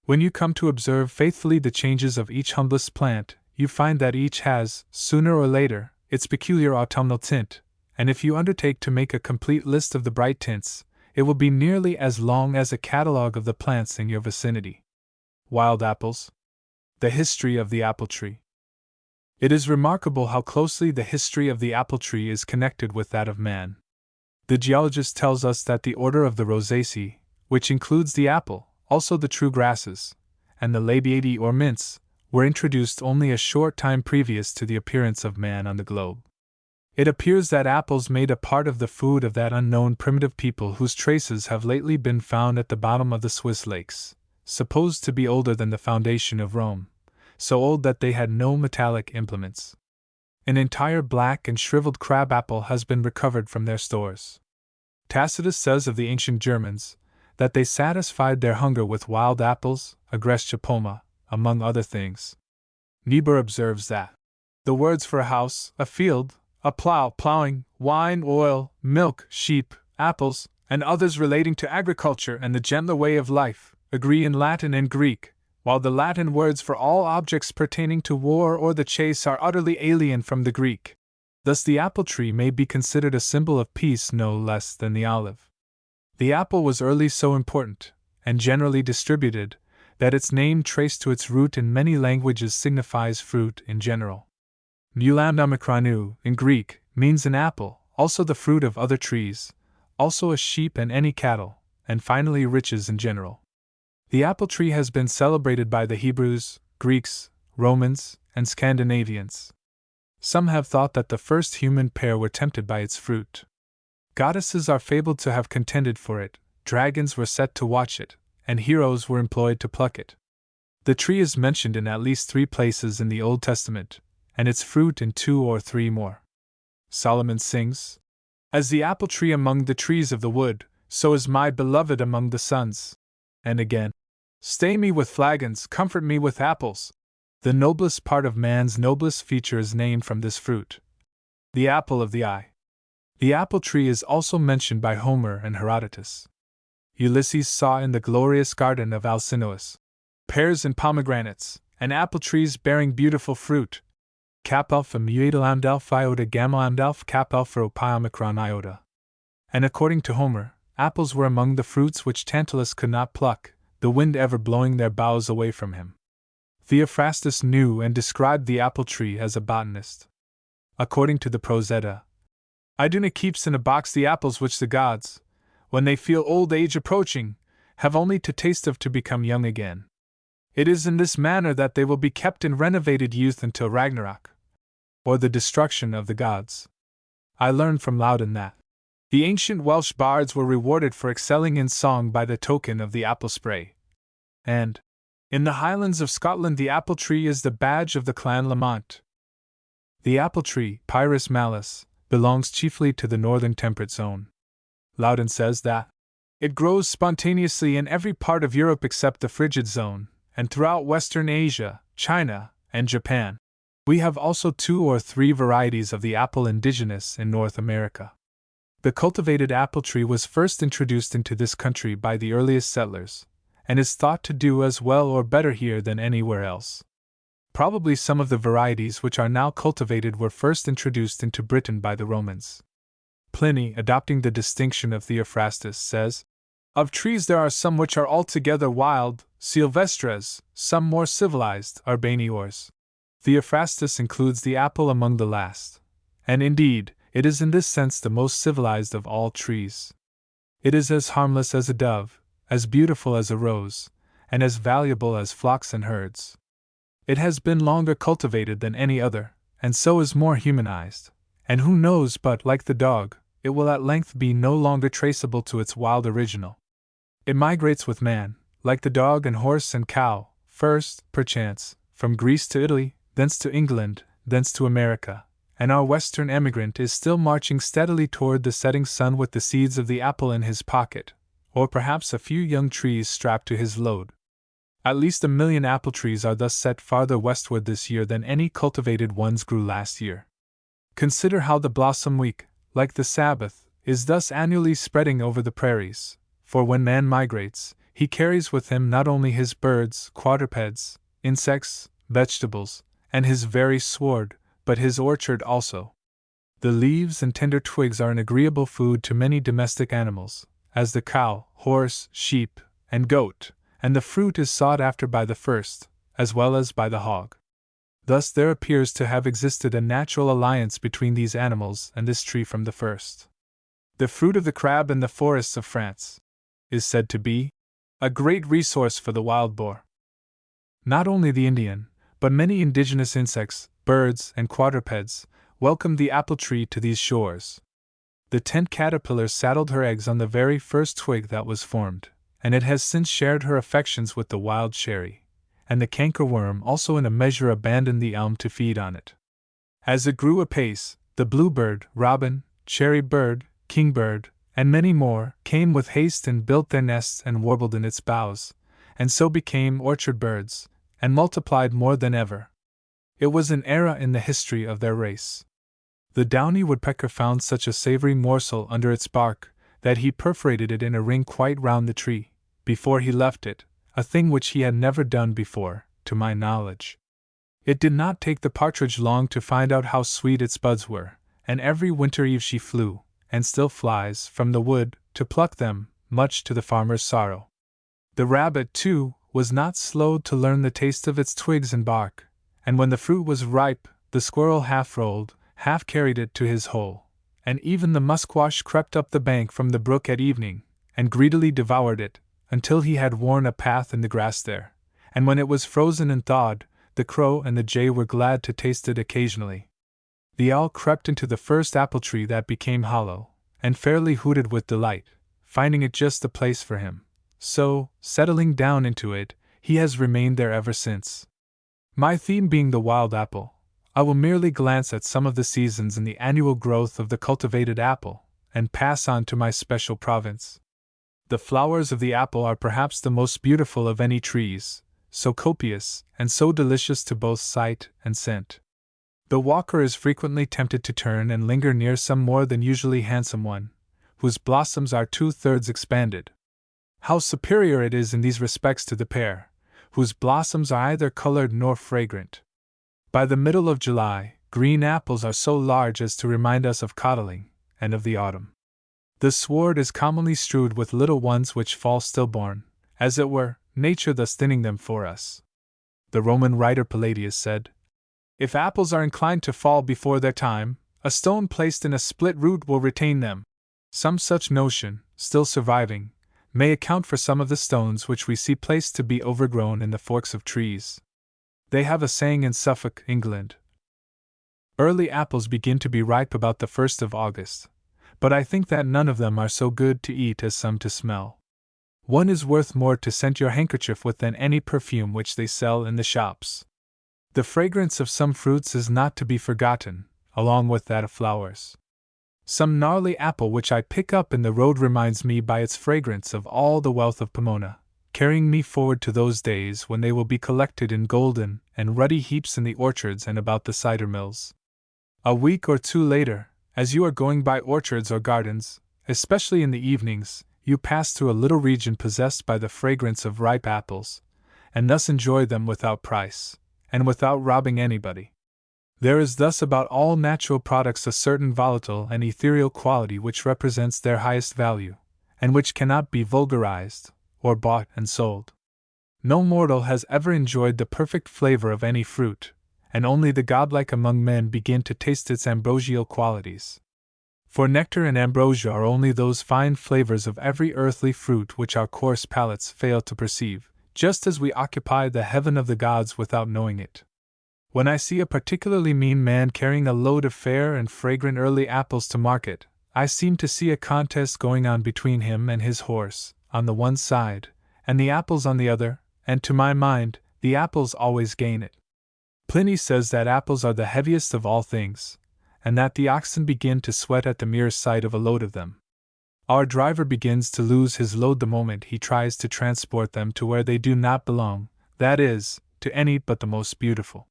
When you come to observe faithfully the changes of each humblest plant, you find that each has, sooner or later, its peculiar autumnal tint, and if you undertake to make a complete list of the bright tints, it will be nearly as long as a catalogue of the plants in your vicinity. Wild apples. The history of the apple tree. It is remarkable how closely the history of the apple tree is connected with that of man. The geologist tells us that the order of the Rosaceae, which includes the apple, also the true grasses, and the Labiatae or mints, were introduced only a short time previous to the appearance of man on the globe. It appears that apples made a part of the food of that unknown primitive people whose traces have lately been found at the bottom of the Swiss lakes, supposed to be older than the foundation of Rome, so old that they had no metallic implements. An entire black and shriveled crab apple has been recovered from their stores. Tacitus says of the ancient Germans that they satisfied their hunger with wild apples, agrestia poma, among other things. Niebuhr observes that the words for a house, a field, a plough, ploughing, wine, oil, milk, sheep, apples, and others relating to agriculture and the gentler way of life, agree in Latin and Greek, while the Latin words for all objects pertaining to war or the chase are utterly alien from the Greek. Thus the apple tree may be considered a symbol of peace no less than the olive. The apple was early so important, and generally distributed, that its name traced to its root in many languages signifies fruit in general. Moulandomicranu, in Greek, means an apple, also the fruit of other trees, also a sheep and any cattle, and finally riches in general. The apple tree has been celebrated by the Hebrews, Greeks, Romans, and Scandinavians. Some have thought that the first human pair were tempted by its fruit. Goddesses are fabled to have contended for it, dragons were set to watch it, and heroes were employed to pluck it. The tree is mentioned in at least 3 places in the Old Testament, and its fruit in 2 or 3 more. Solomon sings, "As the apple tree among the trees of the wood, so is my beloved among the sons." And again, "Stay me with flagons, comfort me with apples." The noblest part of man's noblest feature is named from this fruit, the apple of the eye. The apple tree is also mentioned by Homer and Herodotus. Ulysses saw in the glorious garden of Alcinous pears and pomegranates, and apple trees bearing beautiful fruit. Kapelpha muetalamdelph iota gammalamdelph kapelphro piomicron iota. And according to Homer, apples were among the fruits which Tantalus could not pluck, the wind ever blowing their boughs away from him. Theophrastus knew and described the apple tree as a botanist. According to the Prose Edda, Iduna keeps in a box the apples which the gods, when they feel old age approaching, have only to taste of to become young again. It is in this manner that they will be kept in renovated youth until Ragnarok, or the destruction of the gods. I learned from Loudon that the ancient Welsh bards were rewarded for excelling in song by the token of the apple spray. And, in the Highlands of Scotland, the apple tree is the badge of the clan Lamont. The apple tree, Pyrus malus, belongs chiefly to the northern temperate zone. Loudon says that it grows spontaneously in every part of Europe except the frigid zone, and throughout Western Asia, China, and Japan. We have also 2 or 3 varieties of the apple indigenous in North America. The cultivated apple tree was first introduced into this country by the earliest settlers, and is thought to do as well or better here than anywhere else. Probably some of the varieties which are now cultivated were first introduced into Britain by the Romans. Pliny, adopting the distinction of Theophrastus, says, "Of trees there are some which are altogether wild, silvestres, some more civilized, urbaniores." Theophrastus includes the apple among the last, and indeed, it is in this sense the most civilized of all trees. It is as harmless as a dove, as beautiful as a rose, and as valuable as flocks and herds. It has been longer cultivated than any other, and so is more humanized, and who knows but, like the dog, it will at length be no longer traceable to its wild original. It migrates with man, like the dog and horse and cow, first, perchance, from Greece to Italy, thence to England, thence to America, and our western emigrant is still marching steadily toward the setting sun with the seeds of the apple in his pocket, or perhaps a few young trees strapped to his load. At least 1,000,000 apple trees are thus set farther westward this year than any cultivated ones grew last year. Consider how the blossom week, like the Sabbath, is thus annually spreading over the prairies, for when man migrates, he carries with him not only his birds, quadrupeds, insects, vegetables, and his very sward, but his orchard also. The leaves and tender twigs are an agreeable food to many domestic animals, as the cow, horse, sheep, and goat, and the fruit is sought after by the first, as well as by the hog. Thus there appears to have existed a natural alliance between these animals and this tree from the first. The fruit of the crab in the forests of France is said to be a great resource for the wild boar. Not only the Indian, but many indigenous insects, birds, and quadrupeds welcomed the apple tree to these shores. The tent caterpillar saddled her eggs on the very first twig that was formed, and it has since shared her affections with the wild cherry, and the cankerworm also in a measure abandoned the elm to feed on it. As it grew apace, the bluebird, robin, cherry bird, kingbird, and many more came with haste and built their nests and warbled in its boughs, and so became orchard birds, and multiplied more than ever. It was an era in the history of their race. The downy woodpecker found such a savory morsel under its bark that he perforated it in a ring quite round the tree, before he left it, a thing which he had never done before, to my knowledge. It did not take the partridge long to find out how sweet its buds were, and every winter eve she flew, and still flies, from the wood, to pluck them, much to the farmer's sorrow. The rabbit, too, was not slow to learn the taste of its twigs and bark, and when the fruit was ripe, the squirrel half rolled, half carried it to his hole, and even the musquash crept up the bank from the brook at evening, and greedily devoured it, until he had worn a path in the grass there, and when it was frozen and thawed, the crow and the jay were glad to taste it occasionally. The owl crept into the first apple tree that became hollow, and fairly hooted with delight, finding it just the place for him. So, settling down into it, he has remained there ever since. My theme being the wild apple, I will merely glance at some of the seasons in the annual growth of the cultivated apple, and pass on to my special province. The flowers of the apple are perhaps the most beautiful of any trees, so copious and so delicious to both sight and scent. The walker is frequently tempted to turn and linger near some more than usually handsome one, whose blossoms are 2/3 expanded. How superior it is in these respects to the pear, whose blossoms are either colored nor fragrant. By the middle of July, green apples are so large as to remind us of codling, and of the autumn. The sward is commonly strewed with little ones which fall stillborn, as it were, nature thus thinning them for us. The Roman writer Palladius said, "If apples are inclined to fall before their time, a stone placed in a split root will retain them." Some such notion, still surviving, may account for some of the stones which we see placed to be overgrown in the forks of trees. They have a saying in Suffolk, England. Early apples begin to be ripe about the 1st of August, but I think that none of them are so good to eat as some to smell. One is worth more to scent your handkerchief with than any perfume which they sell in the shops. The fragrance of some fruits is not to be forgotten, along with that of flowers. Some gnarly apple which I pick up in the road reminds me by its fragrance of all the wealth of Pomona, carrying me forward to those days when they will be collected in golden and ruddy heaps in the orchards and about the cider mills. A week or two later, as you are going by orchards or gardens, especially in the evenings, you pass through a little region possessed by the fragrance of ripe apples, and thus enjoy them without price, and without robbing anybody. There is thus about all natural products a certain volatile and ethereal quality which represents their highest value, and which cannot be vulgarized, or bought and sold. No mortal has ever enjoyed the perfect flavor of any fruit, and only the godlike among men begin to taste its ambrosial qualities. For nectar and ambrosia are only those fine flavors of every earthly fruit which our coarse palates fail to perceive, just as we occupy the heaven of the gods without knowing it. When I see a particularly mean man carrying a load of fair and fragrant early apples to market, I seem to see a contest going on between him and his horse, on the one side, and the apples on the other, and to my mind, the apples always gain it. Pliny says that apples are the heaviest of all things, and that the oxen begin to sweat at the mere sight of a load of them. Our driver begins to lose his load the moment he tries to transport them to where they do not belong, that is, to any but the most beautiful.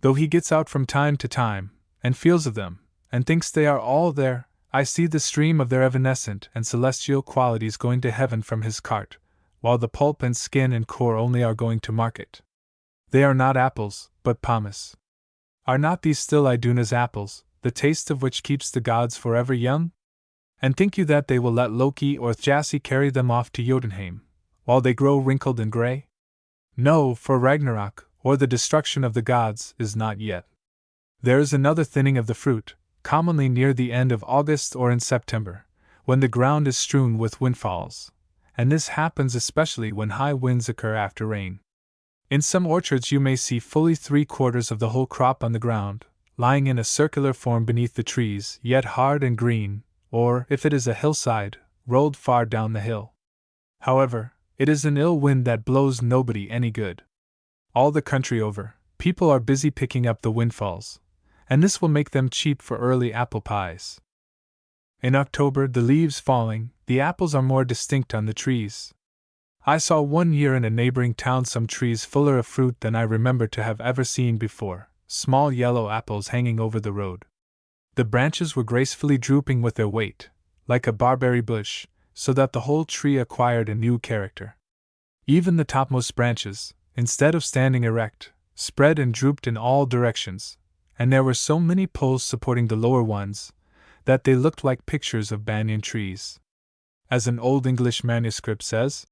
Though he gets out from time to time, and feels of them, and thinks they are all there, I see the stream of their evanescent and celestial qualities going to heaven from his cart, while the pulp and skin and core only are going to market. They are not apples, but pomace. Are not these still Iduna's apples, the taste of which keeps the gods forever young? And think you that they will let Loki or Thjassi carry them off to Jotunheim, while they grow wrinkled and grey? No, for Ragnarok, or the destruction of the gods, is not yet. There is another thinning of the fruit, commonly near the end of August or in September, when the ground is strewn with windfalls, and this happens especially when high winds occur after rain. In some orchards you may see fully 3/4 of the whole crop on the ground, lying in a circular form beneath the trees, yet hard and green, or, if it is a hillside, rolled far down the hill. However, it is an ill wind that blows nobody any good. All the country over, people are busy picking up the windfalls, and this will make them cheap for early apple pies. In October, the leaves falling, the apples are more distinct on the trees. I saw one year in a neighboring town some trees fuller of fruit than I remember to have ever seen before, small yellow apples hanging over the road. The branches were gracefully drooping with their weight, like a barberry bush, so that the whole tree acquired a new character. Even the topmost branches, instead of standing erect, spread and drooped in all directions, and there were so many poles supporting the lower ones, that they looked like pictures of banyan trees. As an Old English manuscript says,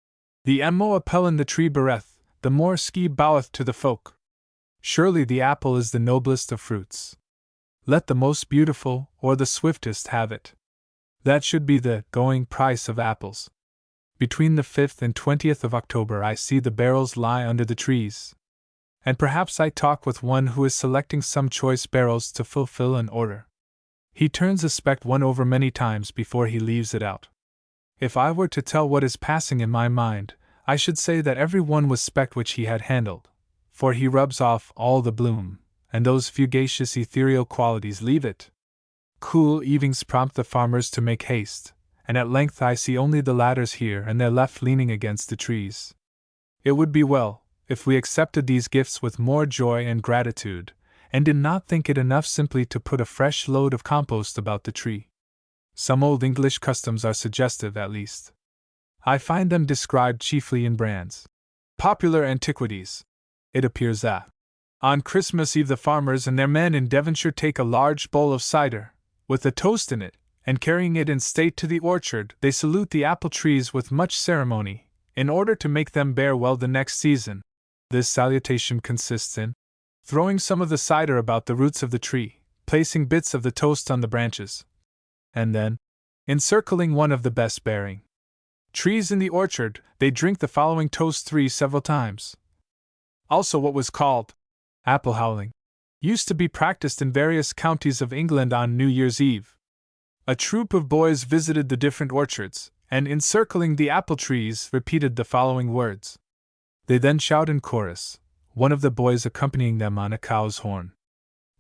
"The emo appellin the tree bereth, the more ski boweth to the folk." Surely the apple is the noblest of fruits. Let the most beautiful, or the swiftest, have it. That should be the going price of apples. Between the 5th and 20th of October I see the barrels lie under the trees. And perhaps I talk with one who is selecting some choice barrels to fulfill an order. He turns a specked one over many times before he leaves it out. If I were to tell what is passing in my mind, I should say that every one was specked which he had handled, for he rubs off all the bloom, and those fugacious ethereal qualities leave it. Cool evenings prompt the farmers to make haste, and at length I see only the ladders here and there left leaning against the trees. It would be well, if we accepted these gifts with more joy and gratitude, and did not think it enough simply to put a fresh load of compost about the tree. Some old English customs are suggestive, at least. I find them described chiefly in Brand's Popular Antiquities. It appears that on Christmas Eve the farmers and their men in Devonshire take a large bowl of cider, with a toast in it, and carrying it in state to the orchard, they salute the apple trees with much ceremony, in order to make them bear well the next season. This salutation consists in throwing some of the cider about the roots of the tree, placing bits of the toast on the branches, and then encircling one of the best bearing trees in the orchard. They drink the following toast several times. Also, what was called apple howling used to be practiced in various counties of England on New Year's Eve. A troop of boys visited the different orchards, and encircling the apple trees, repeated the following words. They then shout in chorus, one of the boys accompanying them on a cow's horn.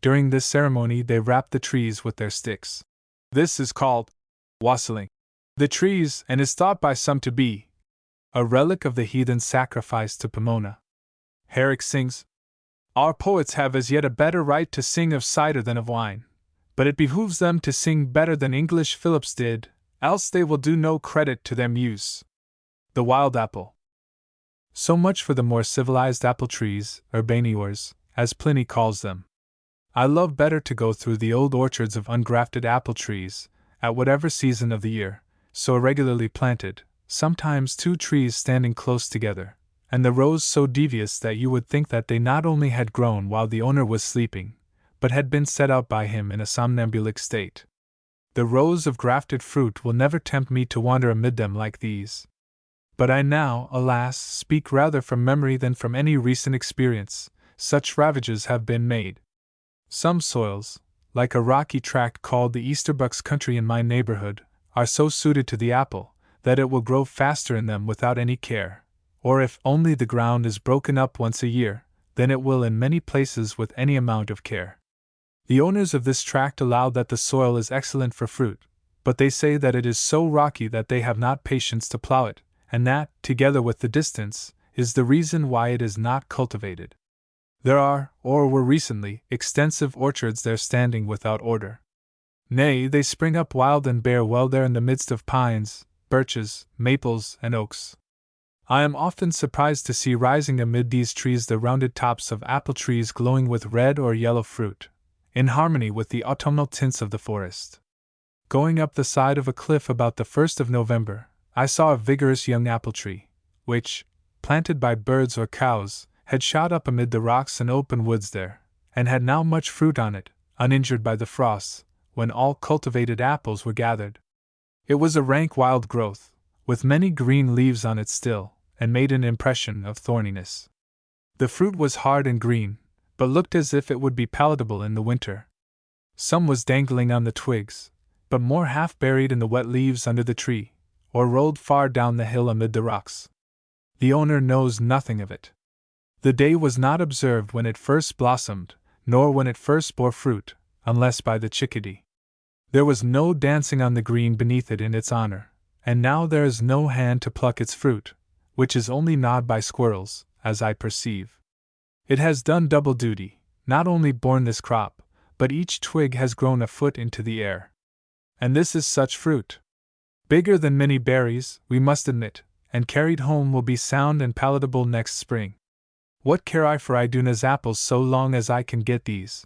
During this ceremony they rap the trees with their sticks. This is called wassailing the trees, and is thought by some to be a relic of the heathen sacrifice to Pomona. Herrick sings, "Our poets have as yet a better right to sing of cider than of wine, but it behooves them to sing better than English Phillips did, else they will do no credit to their muse." The wild apple. So much for the more civilized apple trees, urbaniores, as Pliny calls them. I love better to go through the old orchards of ungrafted apple trees, at whatever season of the year, so irregularly planted, sometimes 2 trees standing close together, and the rows so devious that you would think that they not only had grown while the owner was sleeping, but had been set out by him in a somnambulic state. The rows of grafted fruit will never tempt me to wander amid them like these. But I now, alas, speak rather from memory than from any recent experience, such ravages have been made. Some soils, like a rocky tract called the Easterbucks country in my neighborhood, are so suited to the apple, that it will grow faster in them without any care, or if only the ground is broken up once a year, then it will in many places with any amount of care. The owners of this tract allow that the soil is excellent for fruit, but they say that it is so rocky that they have not patience to plow it, and that, together with the distance, is the reason why it is not cultivated. There are, or were recently, extensive orchards there standing without order. Nay, they spring up wild and bare well there in the midst of pines, birches, maples, and oaks. I am often surprised to see rising amid these trees the rounded tops of apple trees glowing with red or yellow fruit, in harmony with the autumnal tints of the forest. Going up the side of a cliff about the 1st of November, I saw a vigorous young apple tree, which, planted by birds or cows, had shot up amid the rocks and open woods there, and had now much fruit on it, uninjured by the frosts, when all cultivated apples were gathered. It was a rank wild growth, with many green leaves on it still, and made an impression of thorniness. The fruit was hard and green, but looked as if it would be palatable in the winter. Some was dangling on the twigs, but more half buried in the wet leaves under the tree, or rolled far down the hill amid the rocks. The owner knows nothing of it. The day was not observed when it first blossomed, nor when it first bore fruit, unless by the chickadee. There was no dancing on the green beneath it in its honor, and now there is no hand to pluck its fruit, which is only gnawed by squirrels, as I perceive. It has done double duty, not only borne this crop, but each twig has grown a foot into the air. And this is such fruit. Bigger than many berries, we must admit, and carried home will be sound and palatable next spring. What care I for Iduna's apples so long as I can get these?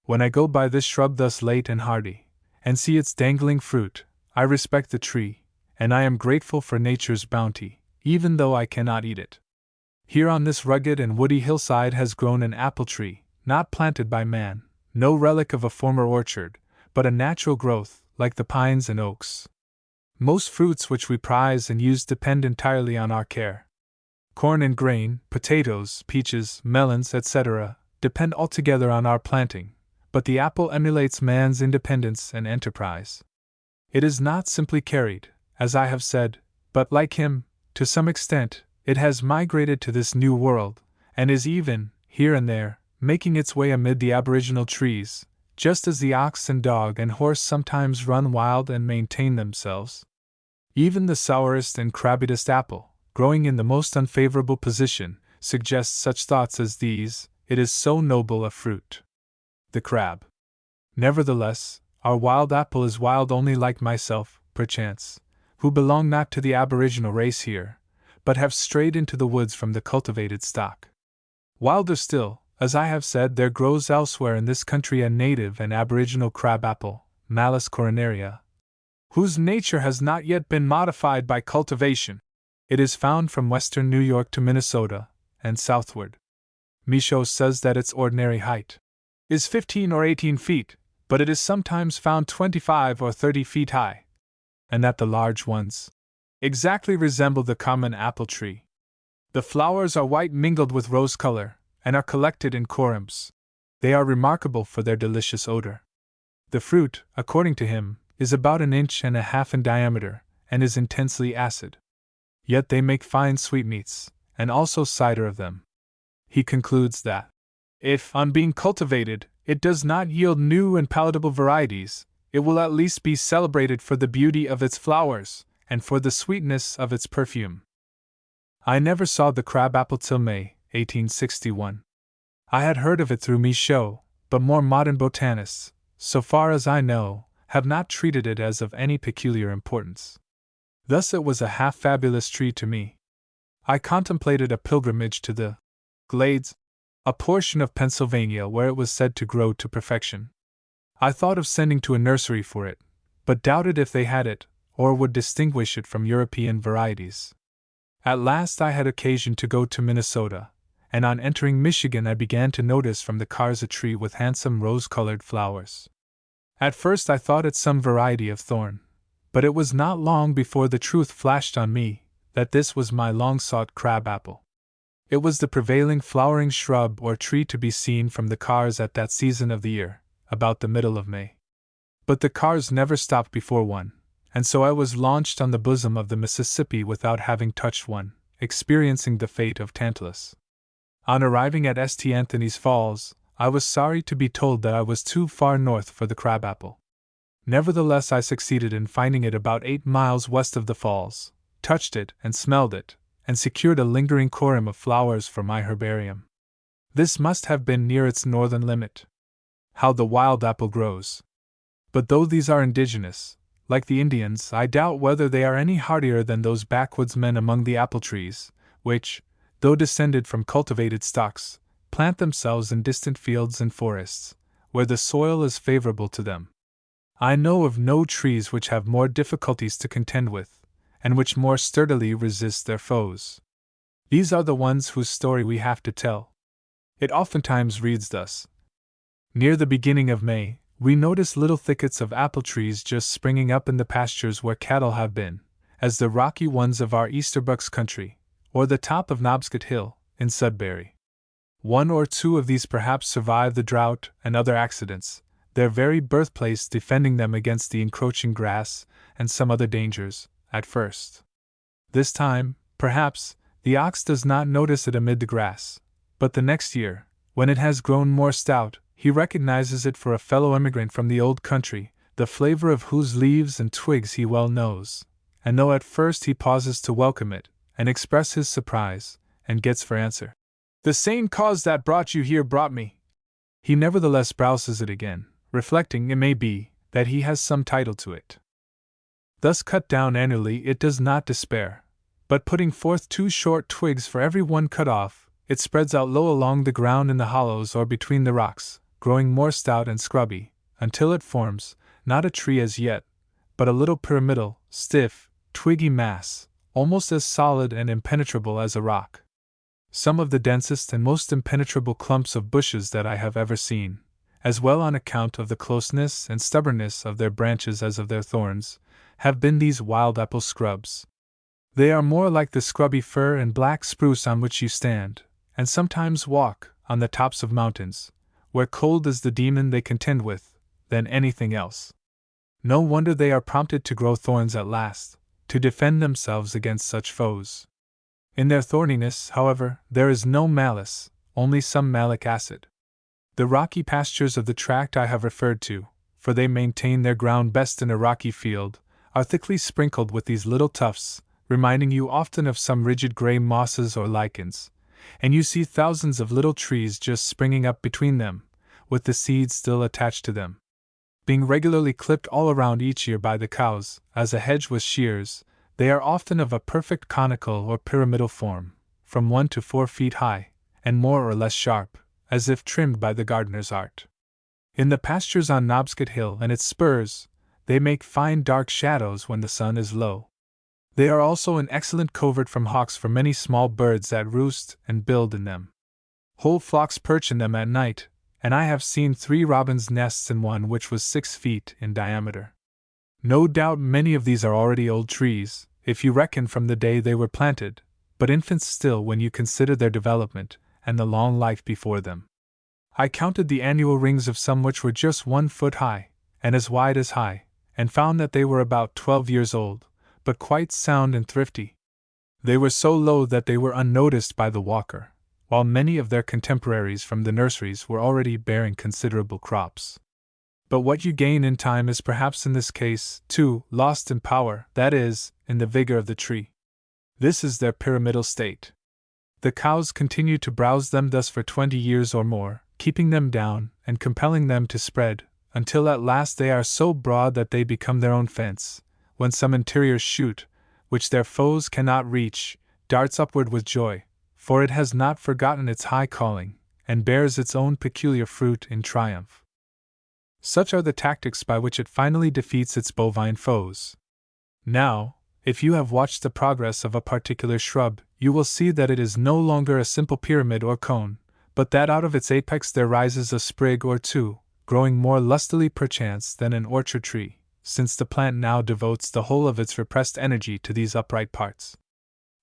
When I go by this shrub thus late and hardy, and see its dangling fruit, I respect the tree, and I am grateful for nature's bounty, even though I cannot eat it. Here on this rugged and woody hillside has grown an apple tree, not planted by man, no relic of a former orchard, but a natural growth, like the pines and oaks. Most fruits which we prize and use depend entirely on our care. Corn and grain, potatoes, peaches, melons, etc., depend altogether on our planting, but the apple emulates man's independence and enterprise. It is not simply carried, as I have said, but, like him, to some extent, it has migrated to this new world, and is even, here and there, making its way amid the aboriginal trees, just as the ox and dog and horse sometimes run wild and maintain themselves. Even the sourest and crabbiest apple, growing in the most unfavorable position, suggests such thoughts as these: it is so noble a fruit. The crab. Nevertheless, our wild apple is wild only like myself, perchance, who belong not to the aboriginal race here, but have strayed into the woods from the cultivated stock. Wilder still, as I have said, there grows elsewhere in this country a native and aboriginal crab apple, Malus coronaria, whose nature has not yet been modified by cultivation. It is found from western New York to Minnesota, and southward. Michaud says that its ordinary height is 15 or 18 feet, but it is sometimes found 25 or 30 feet high, and that the large ones exactly resemble the common apple tree. The flowers are white mingled with rose color, and are collected in corymbs. They are remarkable for their delicious odor. The fruit, according to him, is about 1.5 inches in diameter, and is intensely acid. Yet they make fine sweetmeats, and also cider of them. He concludes that, if, on being cultivated, it does not yield new and palatable varieties, it will at least be celebrated for the beauty of its flowers, and for the sweetness of its perfume. I never saw the crab apple till May, 1861. I had heard of it through Michaud, but more modern botanists, so far as I know, have not treated it as of any peculiar importance. Thus it was a half-fabulous tree to me. I contemplated a pilgrimage to the glades, a portion of Pennsylvania where it was said to grow to perfection. I thought of sending to a nursery for it, but doubted if they had it, or would distinguish it from European varieties. At last I had occasion to go to Minnesota, and on entering Michigan I began to notice from the cars a tree with handsome rose-colored flowers. At first I thought it some variety of thorn, but it was not long before the truth flashed on me that this was my long-sought crab-apple. It was the prevailing flowering shrub or tree to be seen from the cars at that season of the year, about the middle of May. But the cars never stopped before one, and so I was launched on the bosom of the Mississippi without having touched one, experiencing the fate of Tantalus. On arriving at St. Anthony's Falls, I was sorry to be told that I was too far north for the crabapple. Nevertheless, I succeeded in finding it about 8 miles west of the falls, touched it and smelled it, and secured a lingering corymb of flowers for my herbarium. This must have been near its northern limit. How the wild apple grows! But though these are indigenous, like the Indians, I doubt whether they are any hardier than those backwoodsmen among the apple trees, which, though descended from cultivated stocks, plant themselves in distant fields and forests, where the soil is favorable to them. I know of no trees which have more difficulties to contend with, and which more sturdily resist their foes. These are the ones whose story we have to tell. It oftentimes reads thus. Near the beginning of May, we notice little thickets of apple trees just springing up in the pastures where cattle have been, as the rocky ones of our Easterbucks country, or the top of Knobscot Hill, in Sudbury. One or two of these perhaps survive the drought and other accidents, their very birthplace defending them against the encroaching grass and some other dangers, at first. This time, perhaps, the ox does not notice it amid the grass, but the next year, when it has grown more stout, he recognizes it for a fellow emigrant from the old country, the flavor of whose leaves and twigs he well knows, and though at first he pauses to welcome it, and express his surprise, and gets for answer, "The same cause that brought you here brought me," he nevertheless browses it again, reflecting, it may be, that he has some title to it. Thus cut down annually, it does not despair, but putting forth 2 short twigs for every one cut off, it spreads out low along the ground in the hollows or between the rocks, growing more stout and scrubby, until it forms, not a tree as yet, but a little pyramidal, stiff, twiggy mass, almost as solid and impenetrable as a rock. Some of the densest and most impenetrable clumps of bushes that I have ever seen, as well on account of the closeness and stubbornness of their branches as of their thorns, have been these wild apple scrubs. They are more like the scrubby fir and black spruce on which you stand, and sometimes walk, on the tops of mountains, where cold is the demon they contend with, than anything else. No wonder they are prompted to grow thorns at last, to defend themselves against such foes. In their thorniness, however, there is no malice, only some malic acid. The rocky pastures of the tract I have referred to, for they maintain their ground best in a rocky field, are thickly sprinkled with these little tufts, reminding you often of some rigid gray mosses or lichens, and you see thousands of little trees just springing up between them, with the seeds still attached to them. Being regularly clipped all around each year by the cows, as a hedge with shears, they are often of a perfect conical or pyramidal form, from 1 to 4 feet high, and more or less sharp, as if trimmed by the gardener's art. In the pastures on Knobscot Hill and its spurs, they make fine dark shadows when the sun is low. They are also an excellent covert from hawks for many small birds that roost and build in them. Whole flocks perch in them at night, and I have seen 3 robins' nests in one which was 6 feet in diameter. No doubt many of these are already old trees, if you reckon from the day they were planted, but infants still when you consider their development and the long life before them. I counted the annual rings of some which were just 1 foot high, and as wide as high, and found that they were about 12 years old, but quite sound and thrifty. They were so low that they were unnoticed by the walker, while many of their contemporaries from the nurseries were already bearing considerable crops. But what you gain in time is perhaps in this case, too, lost in power, that is, in the vigor of the tree. This is their pyramidal state. The cows continue to browse them thus for 20 years or more, keeping them down and compelling them to spread, until at last they are so broad that they become their own fence, when some interior shoot, which their foes cannot reach, darts upward with joy, for it has not forgotten its high calling, and bears its own peculiar fruit in triumph. Such are the tactics by which it finally defeats its bovine foes. Now, if you have watched the progress of a particular shrub, you will see that it is no longer a simple pyramid or cone, but that out of its apex there rises a sprig or two, growing more lustily perchance than an orchard tree, since the plant now devotes the whole of its repressed energy to these upright parts.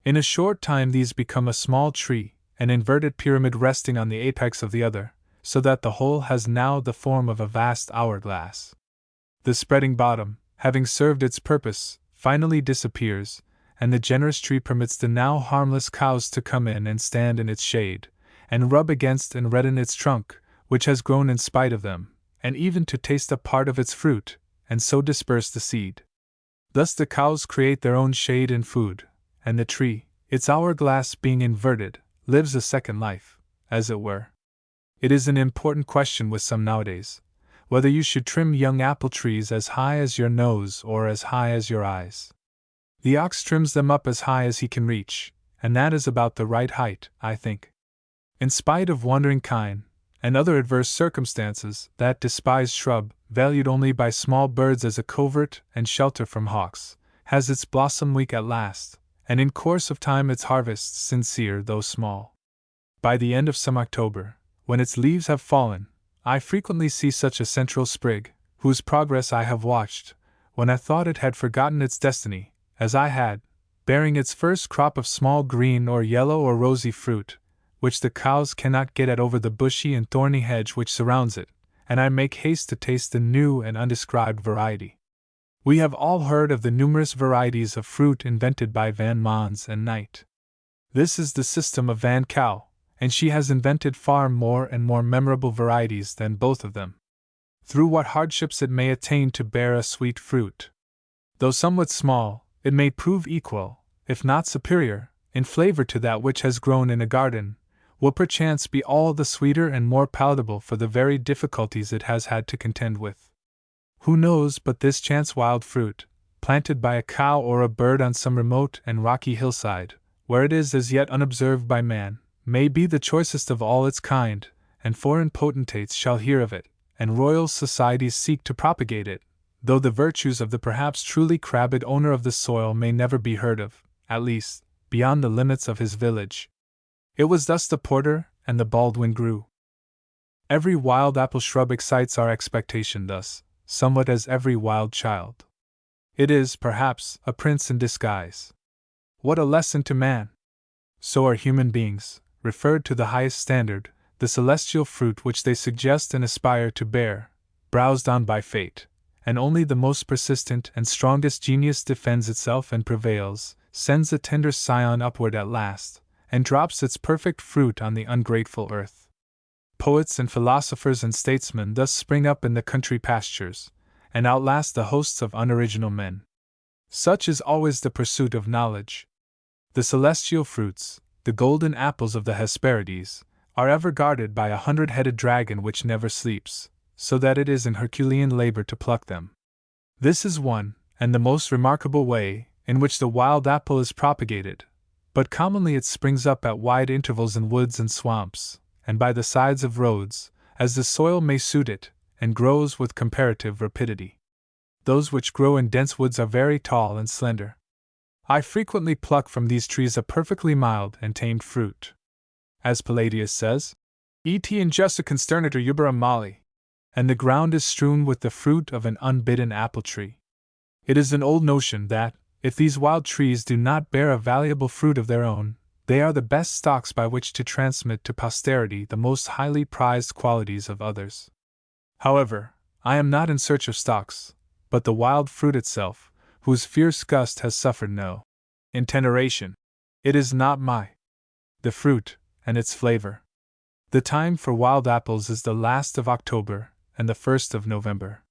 In a short time these become a small tree, an inverted pyramid resting on the apex of the other, so that the whole has now the form of a vast hourglass. The spreading bottom, having served its purpose, finally disappears, and the generous tree permits the now harmless cows to come in and stand in its shade, and rub against and redden its trunk, which has grown in spite of them, and even to taste a part of its fruit, and so disperse the seed. Thus the cows create their own shade and food, and the tree, its hourglass being inverted, lives a second life, as it were. It is an important question with some nowadays, whether you should trim young apple trees as high as your nose or as high as your eyes. The ox trims them up as high as he can reach, and that is about the right height, I think. In spite of wandering kine, and other adverse circumstances, that despised shrub, valued only by small birds as a covert and shelter from hawks, has its blossom week at last, and in course of time its harvests sincere though small. By the end of some October, when its leaves have fallen, I frequently see such a central sprig, whose progress I have watched, when I thought it had forgotten its destiny, as I had, bearing its first crop of small green or yellow or rosy fruit, which the cows cannot get at over the bushy and thorny hedge which surrounds it, and I make haste to taste the new and undescribed variety. We have all heard of the numerous varieties of fruit invented by Van Mons and Knight. This is the system of Van Cow, and she has invented far more and more memorable varieties than both of them. Through what hardships it may attain to bear a sweet fruit. Though somewhat small, it may prove equal, if not superior, in flavor to that which has grown in a garden, will perchance be all the sweeter and more palatable for the very difficulties it has had to contend with. Who knows but this chance wild fruit, planted by a cow or a bird on some remote and rocky hillside, where it is as yet unobserved by man, may be the choicest of all its kind, and foreign potentates shall hear of it, and royal societies seek to propagate it, though the virtues of the perhaps truly crabbed owner of the soil may never be heard of, at least, beyond the limits of his village. It was thus the porter and the Baldwin grew. Every wild apple shrub excites our expectation thus, somewhat as every wild child. It is, perhaps, a prince in disguise. What a lesson to man! So are human beings, referred to the highest standard, the celestial fruit which they suggest and aspire to bear, browsed on by fate, and only the most persistent and strongest genius defends itself and prevails, sends a tender scion upward at last, and drops its perfect fruit on the ungrateful earth. Poets and philosophers and statesmen thus spring up in the country pastures, and outlast the hosts of unoriginal men. Such is always the pursuit of knowledge. The celestial fruits, the golden apples of the Hesperides, are ever guarded by a 100-headed dragon which never sleeps, so that it is an Herculean labor to pluck them. This is one, and the most remarkable way, in which the wild apple is propagated, but commonly it springs up at wide intervals in woods and swamps, and by the sides of roads, as the soil may suit it, and grows with comparative rapidity. Those which grow in dense woods are very tall and slender. I frequently pluck from these trees a perfectly mild and tamed fruit. As Palladius says, Et injusta consternator ubera mali, and the ground is strewn with the fruit of an unbidden apple tree. It is an old notion that, if these wild trees do not bear a valuable fruit of their own, they are the best stocks by which to transmit to posterity the most highly prized qualities of others. However, I am not in search of stocks, but the wild fruit itself, whose fierce gust has suffered no iteneration. It is not the fruit, and its flavor. The time for wild apples is the last of October and the 1st of November.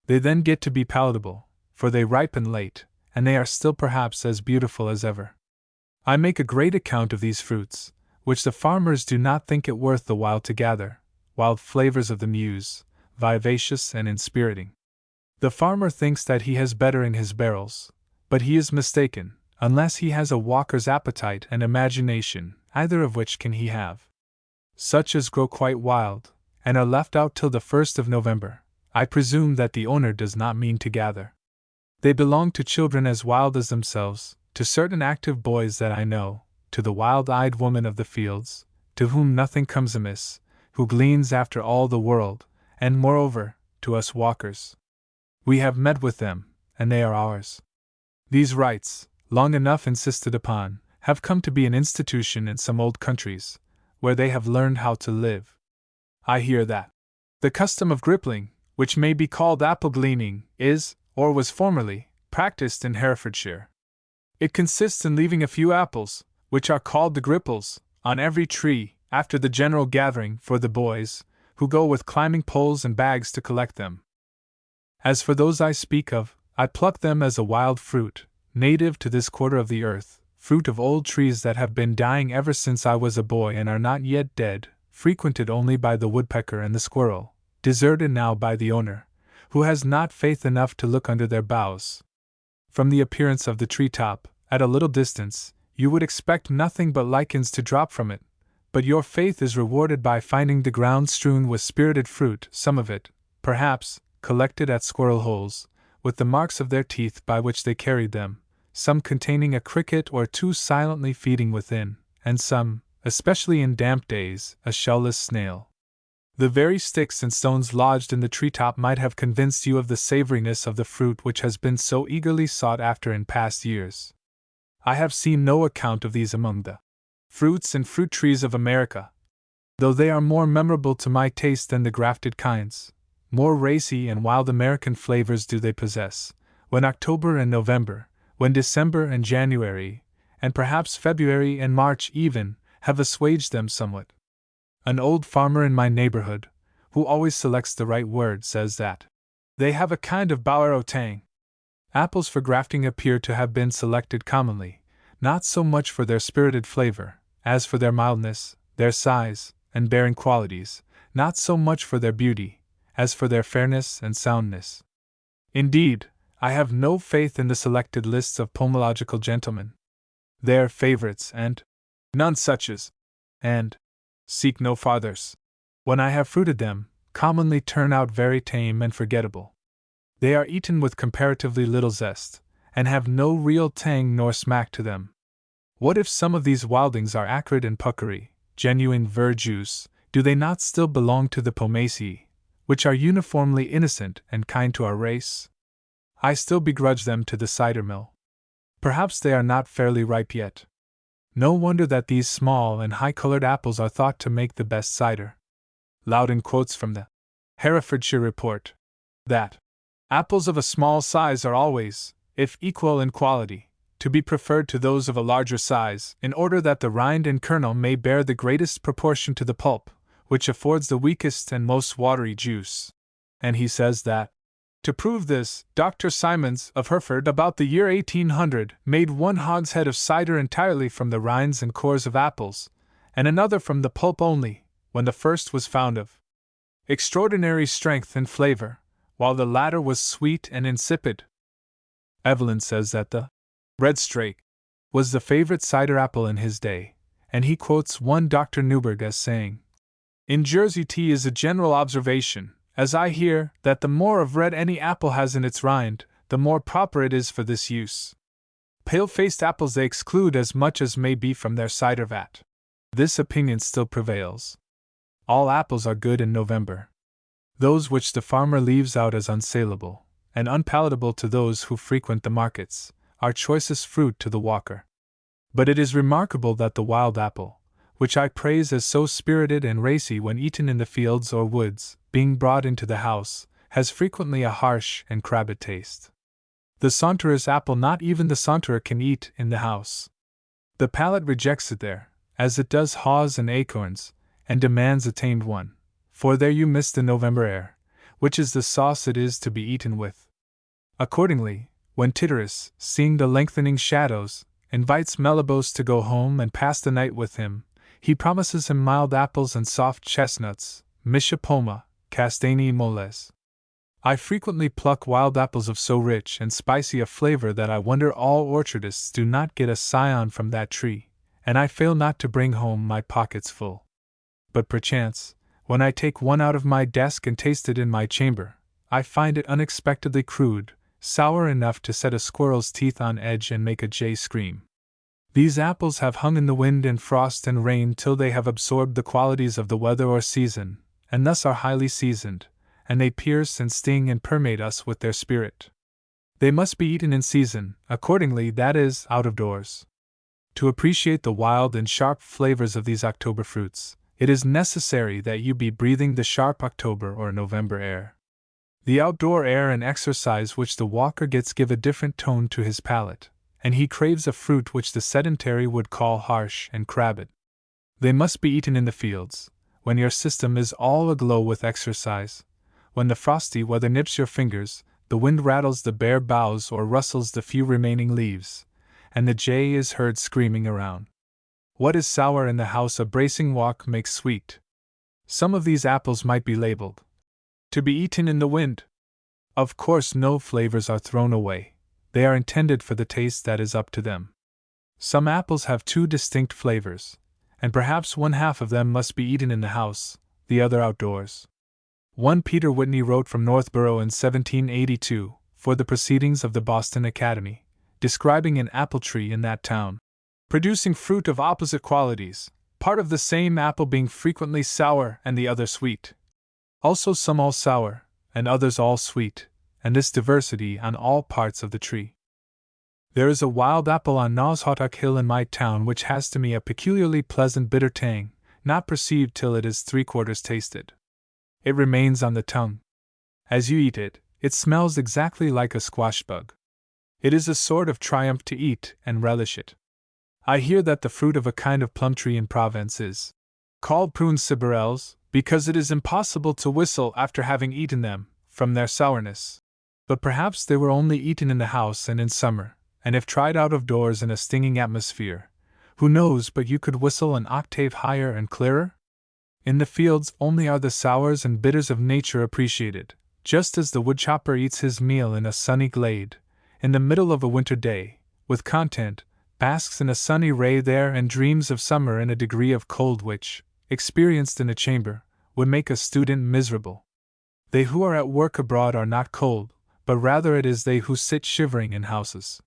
They then get to be palatable, for they ripen late, and they are still perhaps as beautiful as ever. I make a great account of these fruits, which the farmers do not think it worth the while to gather, wild flavors of the muse, vivacious and inspiriting. The farmer thinks that he has better in his barrels, but he is mistaken, unless he has a walker's appetite and imagination, either of which can he have. such as grow quite wild, and are left out till the 1st of November, I presume that the owner does not mean to gather. They belong to children as wild as themselves, to certain active boys that I know, to the wild-eyed woman of the fields, to whom nothing comes amiss, who gleans after all the world, and moreover, to us walkers. We have met with them, and they are ours. These rights, long enough insisted upon, have come to be an institution in some old countries, where they have learned how to live. I hear that the custom of grippling, which may be called apple gleaning, is, or was formerly, practiced in Herefordshire. It consists in leaving a few apples, which are called the gripples, on every tree, after the general gathering, for the boys, who go with climbing poles and bags to collect them. As for those I speak of, I pluck them as a wild fruit, native to this quarter of the earth, fruit of old trees that have been dying ever since I was a boy and are not yet dead, frequented only by the woodpecker and the squirrel, deserted now by the owner, who has not faith enough to look under their boughs. From the appearance of the tree-top, at a little distance, you would expect nothing but lichens to drop from it, but your faith is rewarded by finding the ground strewn with spirited fruit, some of it, perhaps, collected at squirrel holes, with the marks of their teeth by which they carried them, some containing a cricket or two silently feeding within, and some, especially in damp days, a shellless snail. The very sticks and stones lodged in the tree-top might have convinced you of the savoriness of the fruit which has been so eagerly sought after in past years. I have seen no account of these among the fruits and fruit trees of America, though they are more memorable to my taste than the grafted kinds. More racy and wild American flavors do they possess, when October and November, when December and January, and perhaps February and March even, have assuaged them somewhat. An old farmer in my neighborhood, who always selects the right word, says that they have a kind of bower tang. Apples for grafting appear to have been selected commonly, not so much for their spirited flavor, as for their mildness, their size, and bearing qualities, not so much for their beauty, as for their fairness and soundness. Indeed, I have no faith in the selected lists of pomological gentlemen. They are favorites and none suches, and seek no farthers. When I have fruited them, commonly turn out very tame and forgettable. They are eaten with comparatively little zest, and have no real tang nor smack to them. What if some of these wildings are acrid and puckery, genuine verjuice, do they not still belong to the Pomaceae, which are uniformly innocent and kind to our race? I still begrudge them to the cider mill. Perhaps they are not fairly ripe yet. No wonder that these small and high-colored apples are thought to make the best cider. Loudon quotes from the Herefordshire Report that apples of a small size are always, if equal in quality, to be preferred to those of a larger size, in order that the rind and kernel may bear the greatest proportion to the pulp, which affords the weakest and most watery juice. And he says that, to prove this, Dr. Simons, of Hereford, about the year 1800, made one hogshead of cider entirely from the rinds and cores of apples, and another from the pulp only, when the first was found of extraordinary strength and flavor, while the latter was sweet and insipid. Evelyn says that the red strake was the favorite cider apple in his day, and he quotes one Dr. Newberg as saying, "In Jersey tea is a general observation, as I hear, that the more of red any apple has in its rind, the more proper it is for this use. Pale-faced apples they exclude as much as may be from their cider vat." This opinion still prevails. All apples are good in November. Those which the farmer leaves out as unsaleable, and unpalatable to those who frequent the markets, are choicest fruit to the walker. But it is remarkable that the wild apple, which I praise as so spirited and racy when eaten in the fields or woods, being brought into the house, has frequently a harsh and crabbed taste. The saunterer's apple not even the saunterer can eat in the house. The palate rejects it there, as it does haws and acorns, and demands a tamed one, for there you miss the November air, which is the sauce it is to be eaten with. Accordingly, when Tityrus, seeing the lengthening shadows, invites Melibos to go home and pass the night with him, he promises him mild apples and soft chestnuts, Michapoma, Castani moles. I frequently pluck wild apples of so rich and spicy a flavor that I wonder all orchardists do not get a scion from that tree, and I fail not to bring home my pockets full. but perchance, when I take one out of my desk and taste it in my chamber, I find it unexpectedly crude, sour enough to set a squirrel's teeth on edge and make a jay scream. These apples have hung in the wind and frost and rain till they have absorbed the qualities of the weather or season, and thus are highly seasoned, and they pierce and sting and permeate us with their spirit. They must be eaten in season, accordingly, that is, out of doors. To appreciate the wild and sharp flavors of these October fruits, it is necessary that you be breathing the sharp October or November air. The outdoor air and exercise which the walker gets give a different tone to his palate, and he craves a fruit which the sedentary would call harsh and crabbed. They must be eaten in the fields, when your system is all aglow with exercise, when the frosty weather nips your fingers, the wind rattles the bare boughs or rustles the few remaining leaves, and the jay is heard screaming around. What is sour in the house a bracing walk makes sweet. Some of these apples might be labeled to be eaten in the wind. Of course, no flavors are thrown away. They are intended for the taste that is up to them. Some apples have two distinct flavors, and perhaps one half of them must be eaten in the house, the other outdoors. One Peter Whitney wrote from Northborough in 1782, for the Proceedings of the Boston Academy, describing an apple tree in that town, producing fruit of opposite qualities, part of the same apple being frequently sour and the other sweet. Also some all sour, and others all sweet, and this diversity on all parts of the tree. There is a wild apple on Noshotak Hill in my town which has to me a peculiarly pleasant bitter tang, not perceived till it is 3/4 tasted. It remains on the tongue. As you eat it, it smells exactly like a squash bug. It is a sort of triumph to eat and relish it. I hear that the fruit of a kind of plum tree in Provence is called prunes cibourelles, because it is impossible to whistle after having eaten them, from their sourness. But perhaps they were only eaten in the house and in summer, and if tried out of doors in a stinging atmosphere, who knows but you could whistle an octave higher and clearer? In the fields only are the sours and bitters of nature appreciated, just as the woodchopper eats his meal in a sunny glade, in the middle of a winter day, with content, basks in a sunny ray there and dreams of summer in a degree of cold which, experienced in a chamber, would make a student miserable. They who are at work abroad are not cold, but rather it is they who sit shivering in houses.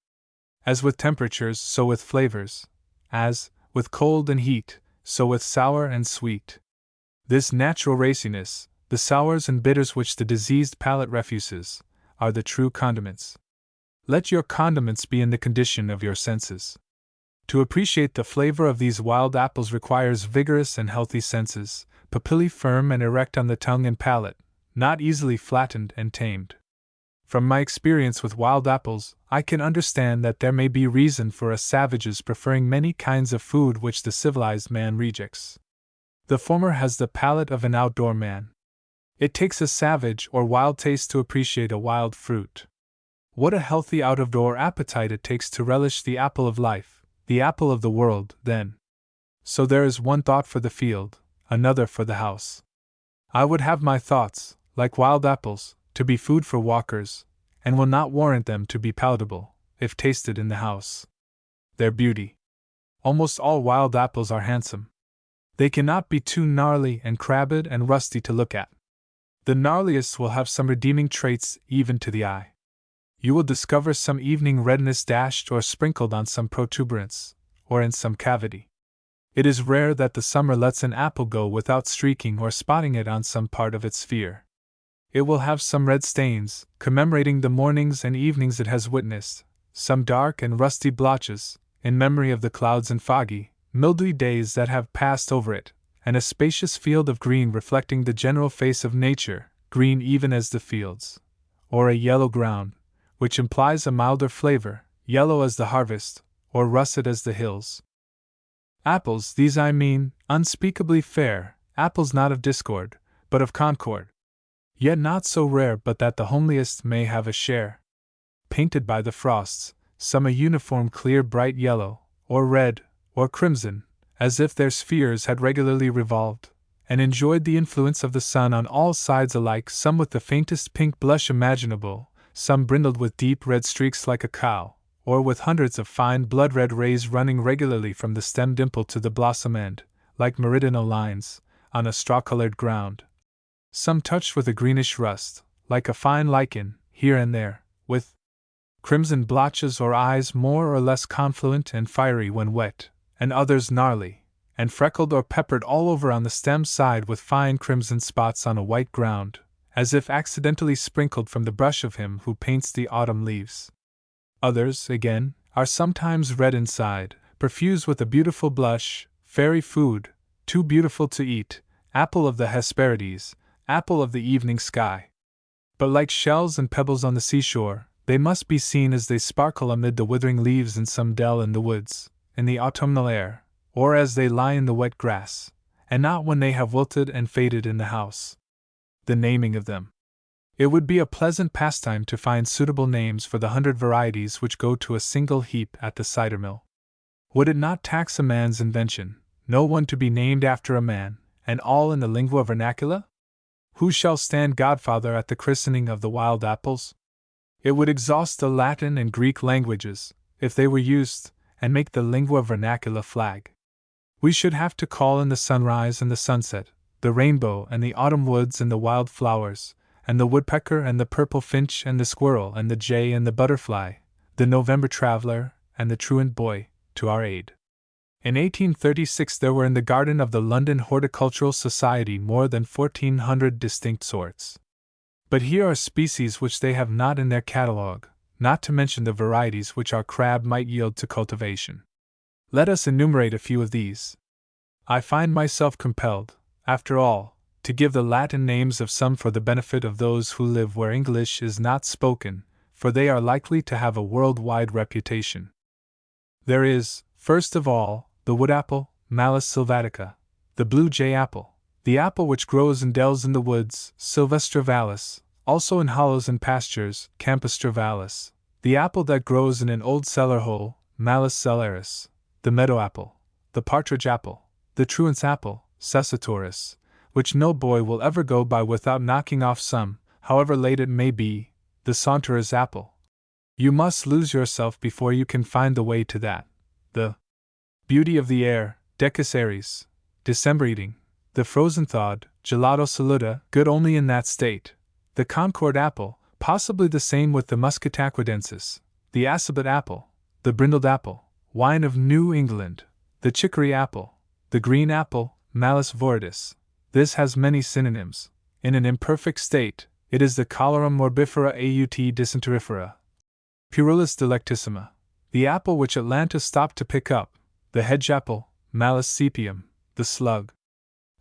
As with temperatures, so with flavors. As, with cold and heat, so with sour and sweet. This natural raciness, the sours and bitters which the diseased palate refuses, are the true condiments. Let your condiments be in the condition of your senses. To appreciate the flavor of these wild apples requires vigorous and healthy senses, papillae firm and erect on the tongue and palate, not easily flattened and tamed. From my experience with wild apples, I can understand that there may be reason for a savage's preferring many kinds of food which the civilized man rejects. The former has the palate of an outdoor man. It takes a savage or wild taste to appreciate a wild fruit. What a healthy out-of-door appetite it takes to relish the apple of life, the apple of the world, then. So there is one thought for the field, another for the house. I would have my thoughts, like wild apples, to be food for walkers, and will not warrant them to be palatable, if tasted in the house. Their beauty. Almost all wild apples are handsome. They cannot be too gnarly and crabbed and rusty to look at. The gnarliest will have some redeeming traits even to the eye. You will discover some evening redness dashed or sprinkled on some protuberance, or in some cavity. It is rare that the summer lets an apple go without streaking or spotting it on some part of its sphere. It will have some red stains, commemorating the mornings and evenings it has witnessed, some dark and rusty blotches, in memory of the clouds and foggy, mildewy days that have passed over it, and a spacious field of green reflecting the general face of nature, green even as the fields, or a yellow ground, which implies a milder flavor, yellow as the harvest, or russet as the hills. Apples, these I mean, unspeakably fair, apples not of discord, but of concord. Yet not so rare but that the homeliest may have a share. Painted by the frosts, some a uniform clear bright yellow, or red, or crimson, as if their spheres had regularly revolved, and enjoyed the influence of the sun on all sides alike, some with the faintest pink blush imaginable, some brindled with deep red streaks like a cow, or with hundreds of fine blood-red rays running regularly from the stem dimple to the blossom end, like meridional lines, on a straw-colored ground. Some touched with a greenish rust, like a fine lichen, here and there, with crimson blotches or eyes more or less confluent and fiery when wet, and others gnarly, and freckled or peppered all over on the stem side with fine crimson spots on a white ground, as if accidentally sprinkled from the brush of him who paints the autumn leaves. Others, again, are sometimes red inside, perfused with a beautiful blush, fairy food, too beautiful to eat, apple of the Hesperides, apple of the evening sky. But like shells and pebbles on the seashore, they must be seen as they sparkle amid the withering leaves in some dell in the woods, in the autumnal air, or as they lie in the wet grass, and not when they have wilted and faded in the house. The naming of them. It would be a pleasant pastime to find suitable names for the 100 varieties which go to a single heap at the cider mill. Would it not tax a man's invention, no one to be named after a man, and all in the lingua vernacula? Who shall stand godfather at the christening of the wild apples? It would exhaust the Latin and Greek languages, if they were used, and make the lingua vernacula flag. We should have to call in the sunrise and the sunset, the rainbow and the autumn woods and the wild flowers, and the woodpecker and the purple finch and the squirrel and the jay and the butterfly, the November traveler and the truant boy, to our aid. In 1836 there were in the garden of the London Horticultural Society more than 1,400 distinct sorts. But here are species which they have not in their catalogue, not to mention the varieties which our crab might yield to cultivation. Let us enumerate a few of these. I find myself compelled, after all, to give the Latin names of some for the benefit of those who live where English is not spoken, for they are likely to have a world-wide reputation. There is, first of all, the wood apple, Malus sylvatica, the blue jay apple, the apple which grows in dells in the woods, Sylvestra vallis, also in hollows and pastures, Campestra vallis, the apple that grows in an old cellar hole, Malus cellaris, the meadow apple, the partridge apple, the truant's apple, Cessatoris, which no boy will ever go by without knocking off some, however late it may be, the saunterer's apple. You must lose yourself before you can find the way to that. The beauty of the air, Decus Aries, December eating, the frozen thawed, Gelato saluta, good only in that state, the Concord apple, possibly the same with the Muscataquadensis, the Assabet apple, the brindled apple, wine of New England, the chicory apple, the green apple, Malus viridis. This has many synonyms. In an imperfect state, it is the Cholera morbifera aut dysenterifera, Purulus delectissima, the apple which Atlanta stopped to pick up, the hedge apple, Malus sepium, the slug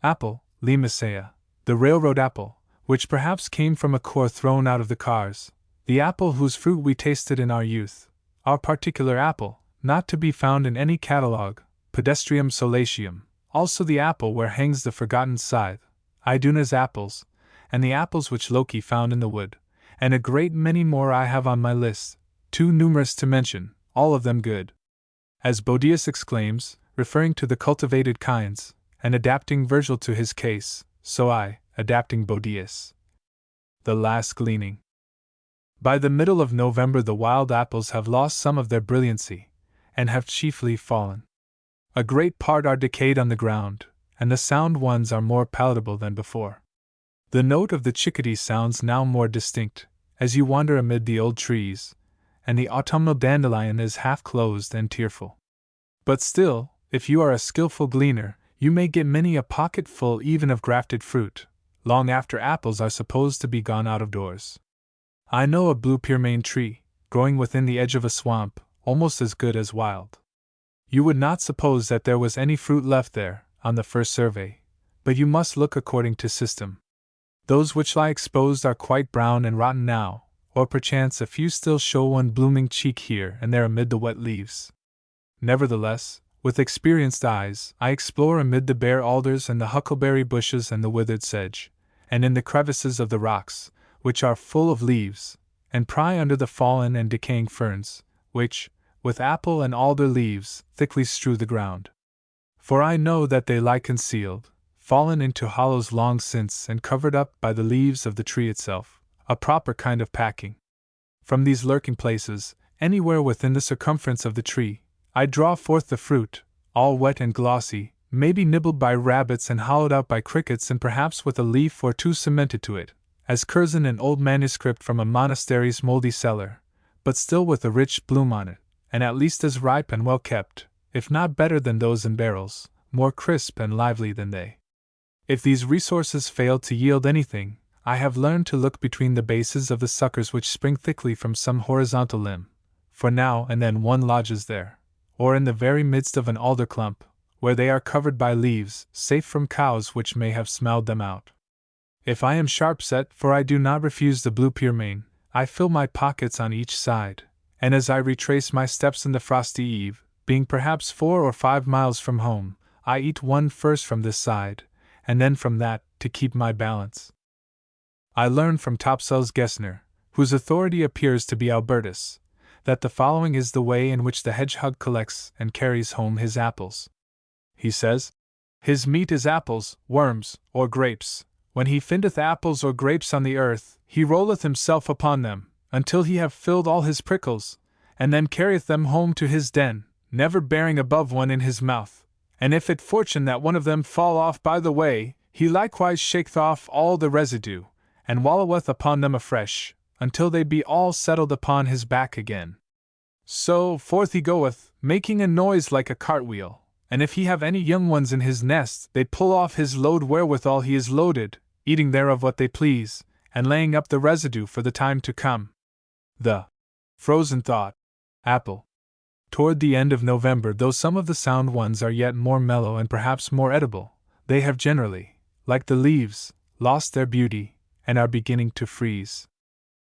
apple, Limacea, the railroad apple, which perhaps came from a core thrown out of the cars, the apple whose fruit we tasted in our youth, our particular apple, not to be found in any catalogue, Pedestrium solatium, also the apple where hangs the forgotten scythe, Iduna's apples, and the apples which Loki found in the wood, and a great many more I have on my list, too numerous to mention, all of them good. As Boedius exclaims, referring to the cultivated kinds, and adapting Virgil to his case, so I, adapting Boedius. The last gleaning. By the middle of November the wild apples have lost some of their brilliancy, and have chiefly fallen. A great part are decayed on the ground, and the sound ones are more palatable than before. The note of the chickadee sounds now more distinct, as you wander amid the old trees, and the autumnal dandelion is half closed and tearful. But still, if you are a skillful gleaner, you may get many a pocket full even of grafted fruit, long after apples are supposed to be gone out of doors. I know a blue pearmain tree, growing within the edge of a swamp, almost as good as wild. You would not suppose that there was any fruit left there, on the first survey, but you must look according to system. Those which lie exposed are quite brown and rotten now, or perchance a few still show one blooming cheek here and there amid the wet leaves. Nevertheless, with experienced eyes, I explore amid the bare alders and the huckleberry bushes and the withered sedge, and in the crevices of the rocks, which are full of leaves, and pry under the fallen and decaying ferns, which, with apple and alder leaves, thickly strew the ground. For I know that they lie concealed, fallen into hollows long since and covered up by the leaves of the tree itself, a proper kind of packing. From these lurking places, anywhere within the circumference of the tree, I draw forth the fruit, all wet and glossy, maybe nibbled by rabbits and hollowed out by crickets, and perhaps with a leaf or two cemented to it, as Curzon, an old manuscript from a monastery's mouldy cellar, but still with a rich bloom on it, and at least as ripe and well kept, if not better than those in barrels, more crisp and lively than they. If these resources fail to yield anything, I have learned to look between the bases of the suckers which spring thickly from some horizontal limb, for now and then one lodges there, or in the very midst of an alder clump, where they are covered by leaves, safe from cows which may have smelled them out. If I am sharp set, for I do not refuse the blue pearmain, I fill my pockets on each side, and as I retrace my steps in the frosty eve, being perhaps 4 or 5 miles from home, I eat one first from this side, and then from that, to keep my balance. I learn from Topsell's Gessner, whose authority appears to be Albertus, that the following is the way in which the hedgehog collects and carries home his apples. He says, "His meat is apples, worms, or grapes. When he findeth apples or grapes on the earth, he rolleth himself upon them, until he have filled all his prickles, and then carrieth them home to his den, never bearing above one in his mouth. And if it fortune that one of them fall off by the way, he likewise shaketh off all the residue, and walloweth upon them afresh, until they be all settled upon his back again. So forth he goeth, making a noise like a cartwheel, and if he have any young ones in his nest, they pull off his load wherewithal he is loaded, eating thereof what they please, and laying up the residue for the time to come." The frozen thought, apple. Toward the end of November, though some of the sound ones are yet more mellow and perhaps more edible, they have generally, like the leaves, lost their beauty, and are beginning to freeze.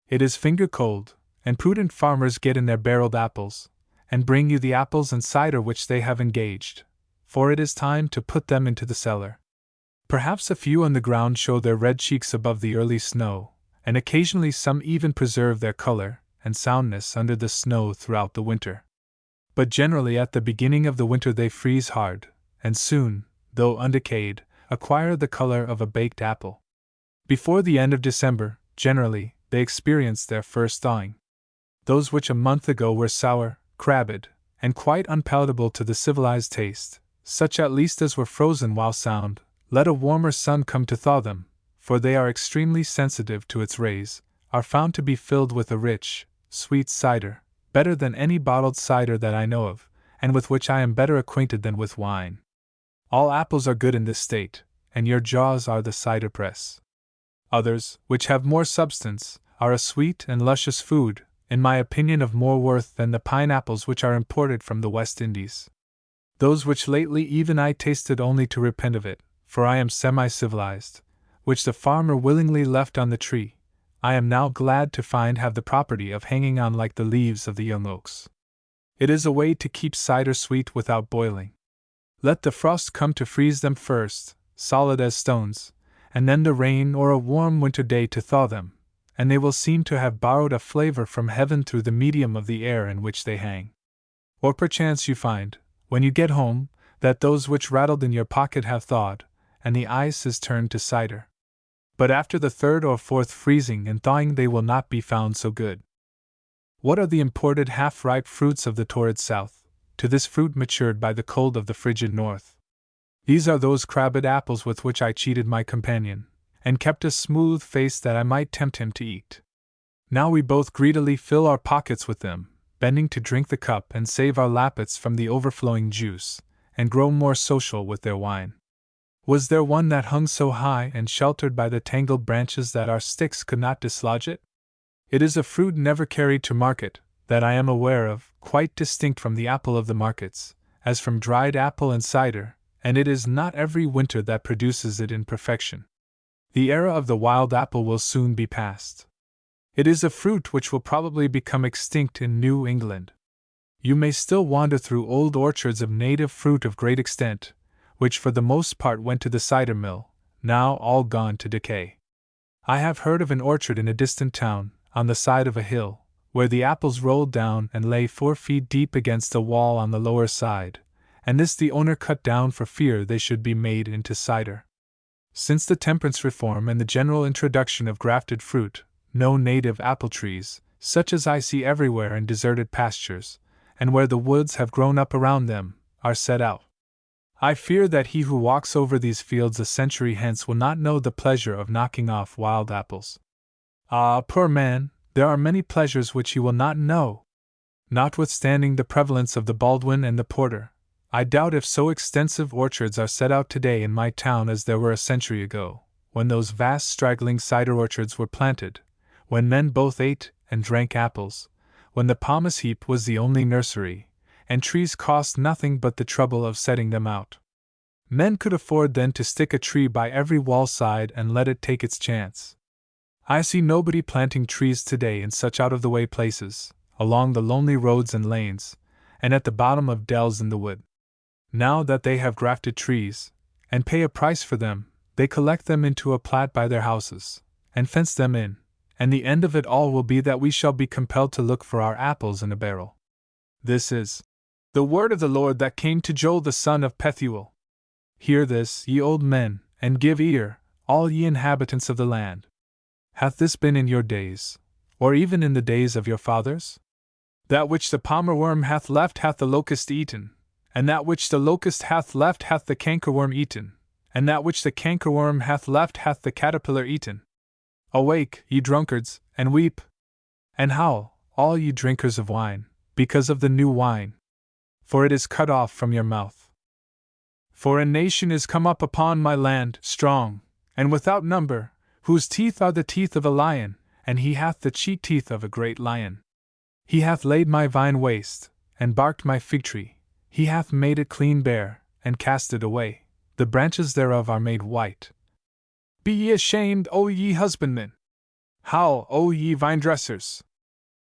It is finger cold, and prudent farmers get in their barreled apples, and bring you the apples and cider which they have engaged, for it is time to put them into the cellar. Perhaps a few on the ground show their red cheeks above the early snow, and occasionally some even preserve their color and soundness under the snow throughout the winter. But generally at the beginning of the winter they freeze hard, and soon, though undecayed, acquire the color of a baked apple. Before the end of December, generally, they experience their first thawing. Those which a month ago were sour, crabbed, and quite unpalatable to the civilized taste, such at least as were frozen while sound, let a warmer sun come to thaw them, for they are extremely sensitive to its rays, are found to be filled with a rich, sweet cider, better than any bottled cider that I know of, and with which I am better acquainted than with wine. All apples are good in this state, and your jaws are the cider press. Others, which have more substance, are a sweet and luscious food, in my opinion of more worth than the pineapples which are imported from the West Indies. Those which lately even I tasted only to repent of it, for I am semi-civilized, which the farmer willingly left on the tree, I am now glad to find have the property of hanging on like the leaves of the young oaks. It is a way to keep cider sweet without boiling. Let the frost come to freeze them first, solid as stones, and then the rain or a warm winter day to thaw them, and they will seem to have borrowed a flavor from heaven through the medium of the air in which they hang. Or perchance you find, when you get home, that those which rattled in your pocket have thawed, and the ice is turned to cider. But after the third or fourth freezing and thawing they will not be found so good. What are the imported half-ripe fruits of the torrid south, to this fruit matured by the cold of the frigid north? These are those crabbed apples with which I cheated my companion, and kept a smooth face that I might tempt him to eat. Now we both greedily fill our pockets with them, bending to drink the cup and save our lappets from the overflowing juice, and grow more social with their wine. Was there one that hung so high and sheltered by the tangled branches that our sticks could not dislodge it? It is a fruit never carried to market, that I am aware of, quite distinct from the apple of the markets, as from dried apple and cider, and it is not every winter that produces it in perfection. The era of the wild apple will soon be past. It is a fruit which will probably become extinct in New England. You may still wander through old orchards of native fruit of great extent, which for the most part went to the cider mill, now all gone to decay. I have heard of an orchard in a distant town, on the side of a hill, where the apples rolled down and lay 4 feet deep against a wall on the lower side, and this the owner cut down for fear they should be made into cider. Since the temperance reform and the general introduction of grafted fruit, no native apple trees, such as I see everywhere in deserted pastures, and where the woods have grown up around them, are set out. I fear that he who walks over these fields a century hence will not know the pleasure of knocking off wild apples. Ah, poor man, there are many pleasures which he will not know. Notwithstanding the prevalence of the Baldwin and the Porter, I doubt if so extensive orchards are set out today in my town as there were a century ago, when those vast straggling cider orchards were planted, when men both ate and drank apples, when the pomace heap was the only nursery, and trees cost nothing but the trouble of setting them out. Men could afford then to stick a tree by every wall side and let it take its chance. I see nobody planting trees today in such out-of-the-way places, along the lonely roads and lanes, and at the bottom of dells in the wood. Now that they have grafted trees, and pay a price for them, they collect them into a plat by their houses, and fence them in, and the end of it all will be that we shall be compelled to look for our apples in a barrel. This is the word of the Lord that came to Joel the son of Pethuel. Hear this, ye old men, and give ear, all ye inhabitants of the land. Hath this been in your days, or even in the days of your fathers? That which the palmer worm hath left hath the locust eaten, and that which the locust hath left hath the cankerworm eaten, and that which the cankerworm hath left hath the caterpillar eaten. Awake, ye drunkards, and weep, and howl, all ye drinkers of wine, because of the new wine, for it is cut off from your mouth. For a nation is come up upon my land, strong, and without number, whose teeth are the teeth of a lion, and he hath the cheek teeth of a great lion. He hath laid my vine waste, and barked my fig tree, he hath made it clean bare, and cast it away, the branches thereof are made white. Be ye ashamed, O ye husbandmen! Howl, O ye vine dressers!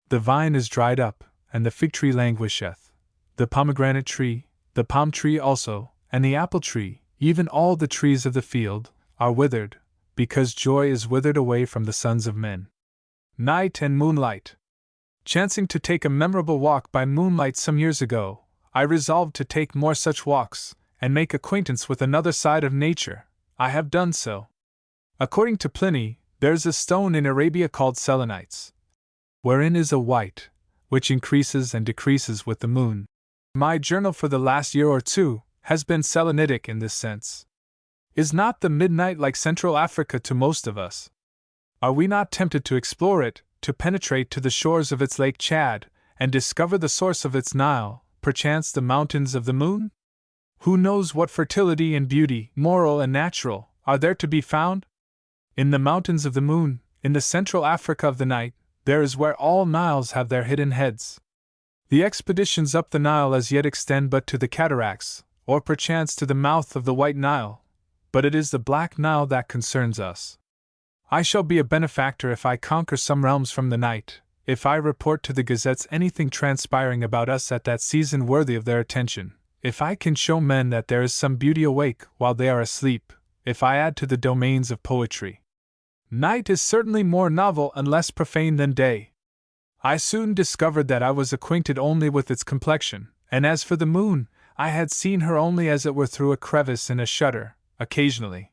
The vine is dried up, and the fig tree languisheth, the pomegranate tree, the palm tree also, and the apple tree, even all the trees of the field, are withered, because joy is withered away from the sons of men. Night and moonlight. Chancing to take a memorable walk by moonlight some years ago, I resolved to take more such walks, and make acquaintance with another side of nature. I have done so. According to Pliny, there's a stone in Arabia called selenites, wherein is a white, which increases and decreases with the moon. My journal for the last year or two has been selenitic in this sense. Is not the midnight like Central Africa to most of us? Are we not tempted to explore it, to penetrate to the shores of its Lake Chad, and discover the source of its Nile, perchance the mountains of the moon? Who knows what fertility and beauty, moral and natural, are there to be found? In the mountains of the moon, in the Central Africa of the night, there is where all Niles have their hidden heads. The expeditions up the Nile as yet extend but to the cataracts, or perchance to the mouth of the White Nile, but it is the Black Nile that concerns us. I shall be a benefactor if I conquer some realms from the night, if I report to the gazettes anything transpiring about us at that season worthy of their attention, if I can show men that there is some beauty awake while they are asleep, if I add to the domains of poetry. Night is certainly more novel and less profane than day. I soon discovered that I was acquainted only with its complexion, and as for the moon, I had seen her only as it were through a crevice in a shutter, occasionally.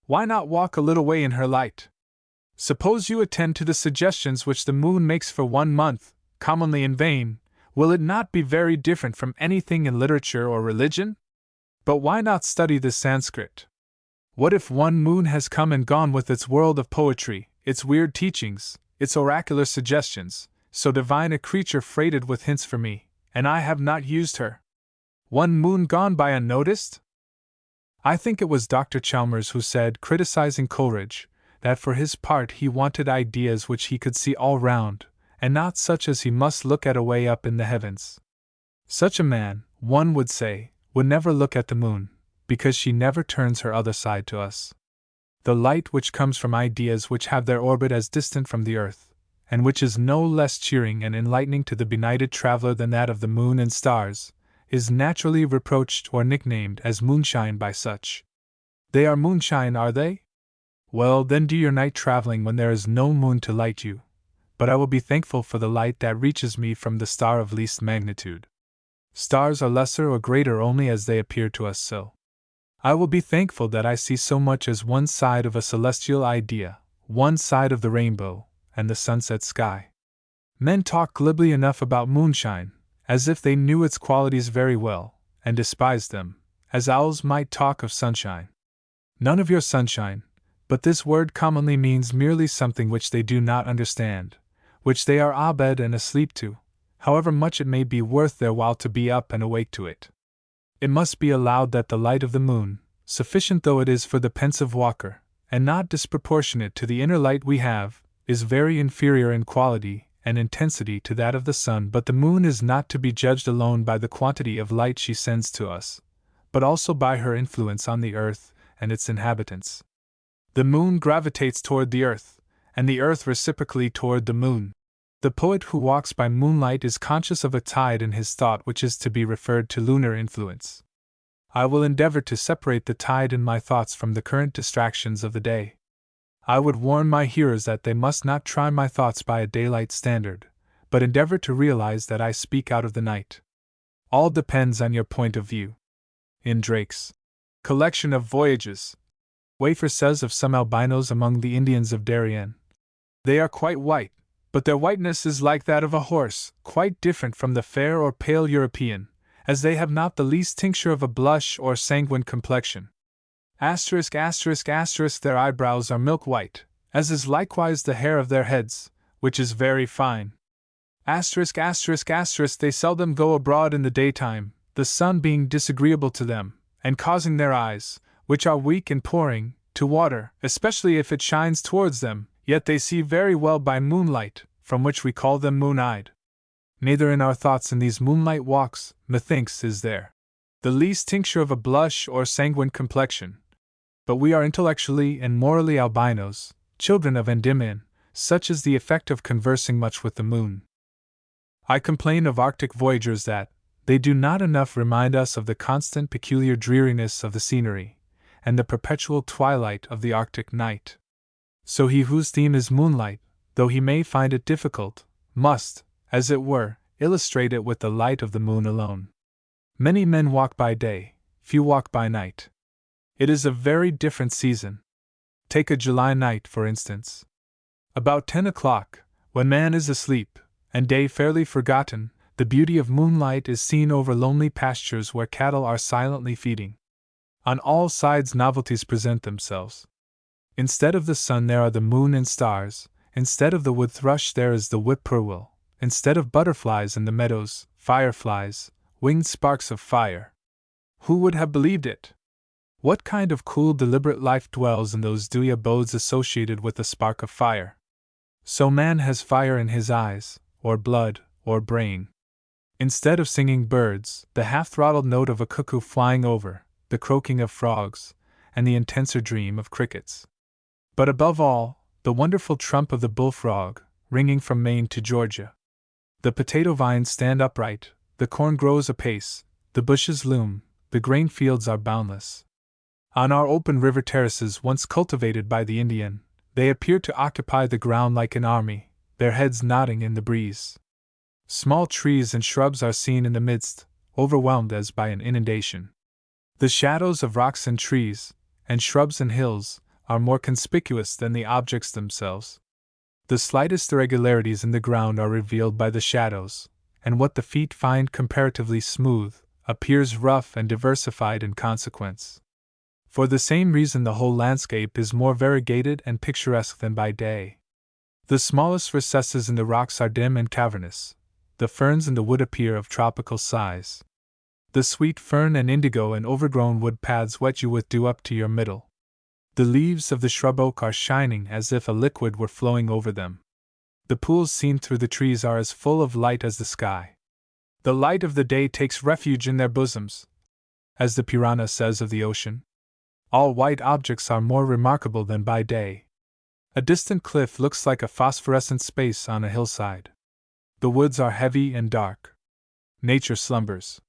Why not walk a little way in her light? Suppose you attend to the suggestions which the moon makes for 1 month, commonly in vain, will it not be very different from anything in literature or religion? But why not study the Sanskrit? What if one moon has come and gone with its world of poetry, its weird teachings, its oracular suggestions, so divine a creature freighted with hints for me, and I have not used her? One moon gone by unnoticed? I think it was Dr. Chalmers who said, criticizing Coleridge, that for his part he wanted ideas which he could see all round, and not such as he must look at away up in the heavens. Such a man, one would say, would never look at the moon, because she never turns her other side to us. The light which comes from ideas which have their orbit as distant from the earth, and which is no less cheering and enlightening to the benighted traveler than that of the moon and stars, is naturally reproached or nicknamed as moonshine by such. They are moonshine, are they? Well, then do your night traveling when there is no moon to light you, but I will be thankful for the light that reaches me from the star of least magnitude. Stars are lesser or greater only as they appear to us so. I will be thankful that I see so much as one side of a celestial idea, one side of the rainbow, and the sunset sky. Men talk glibly enough about moonshine, as if they knew its qualities very well, and despised them, as owls might talk of sunshine. None of your sunshine, but this word commonly means merely something which they do not understand, which they are abed and asleep to, however much it may be worth their while to be up and awake to it. It must be allowed that the light of the moon, sufficient though it is for the pensive walker, and not disproportionate to the inner light we have, is very inferior in quality and intensity to that of the sun. But the moon is not to be judged alone by the quantity of light she sends to us, but also by her influence on the earth and its inhabitants. The moon gravitates toward the earth, and the earth reciprocally toward the moon. The poet who walks by moonlight is conscious of a tide in his thought which is to be referred to lunar influence. I will endeavor to separate the tide in my thoughts from the current distractions of the day. I would warn my hearers that they must not try my thoughts by a daylight standard, but endeavor to realize that I speak out of the night. All depends on your point of view. In Drake's collection of voyages, Wafer says of some albinos among the Indians of Darien, "They are quite white, but their whiteness is like that of a horse, quite different from the fair or pale European, as they have not the least tincture of a blush or sanguine complexion. Their eyebrows are milk white, as is likewise the hair of their heads, which is very fine. They seldom go abroad in the daytime, the sun being disagreeable to them, and causing their eyes, which are weak and poring, to water, especially if it shines towards them, yet they see very well by moonlight, from which we call them moon-eyed. Neither in our thoughts in these moonlight walks, methinks, is there the least tincture of a blush or sanguine complexion. But we are intellectually and morally albinos, children of Endymion, such is the effect of conversing much with the moon. I complain of Arctic voyagers that they do not enough remind us of the constant peculiar dreariness of the scenery, and the perpetual twilight of the Arctic night. So he whose theme is moonlight, though he may find it difficult, must, as it were, illustrate it with the light of the moon alone. Many men walk by day, few walk by night. It is a very different season. Take a July night, for instance. About 10 o'clock, when man is asleep, and day fairly forgotten, the beauty of moonlight is seen over lonely pastures where cattle are silently feeding. On all sides novelties present themselves. Instead of the sun there are the moon and stars, instead of the wood thrush there is the whippoorwill, instead of butterflies in the meadows, fireflies, winged sparks of fire. Who would have believed it? What kind of cool, deliberate life dwells in those dewy abodes associated with the spark of fire? So man has fire in his eyes, or blood, or brain. Instead of singing birds, the half-throttled note of a cuckoo flying over, the croaking of frogs, and the intenser dream of crickets. But above all, the wonderful trump of the bullfrog, ringing from Maine to Georgia. The potato vines stand upright, the corn grows apace, the bushes loom, the grain fields are boundless. On our open river terraces once cultivated by the Indian, they appear to occupy the ground like an army, their heads nodding in the breeze. Small trees and shrubs are seen in the midst, overwhelmed as by an inundation. The shadows of rocks and trees, and shrubs and hills, are more conspicuous than the objects themselves. The slightest irregularities in the ground are revealed by the shadows, and what the feet find comparatively smooth, appears rough and diversified in consequence. For the same reason the whole landscape is more variegated and picturesque than by day. The smallest recesses in the rocks are dim and cavernous. The ferns in the wood appear of tropical size. The sweet fern and indigo and overgrown wood paths wet you with dew up to your middle. The leaves of the shrub oak are shining as if a liquid were flowing over them. The pools seen through the trees are as full of light as the sky. The light of the day takes refuge in their bosoms, as the Purana says of the ocean. All white objects are more remarkable than by day. A distant cliff looks like a phosphorescent space on a hillside. The woods are heavy and dark. Nature slumbers.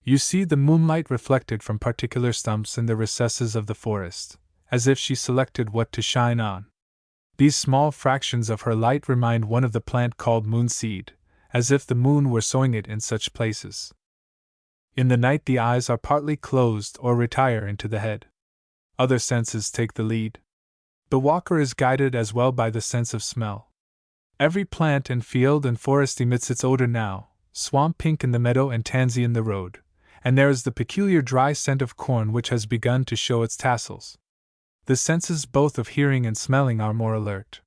You see the moonlight reflected from particular stumps in the recesses of the forest, as if she selected what to shine on. These small fractions of her light remind one of the plant called moonseed, as if the moon were sowing it in such places. In the night the eyes are partly closed or retire into the head. Other senses take the lead. The walker is guided as well by the sense of smell. Every plant and field and forest emits its odor now, swamp pink in the meadow and tansy in the road, and there is the peculiar dry scent of corn which has begun to show its tassels. The senses both of hearing and smelling are more alert.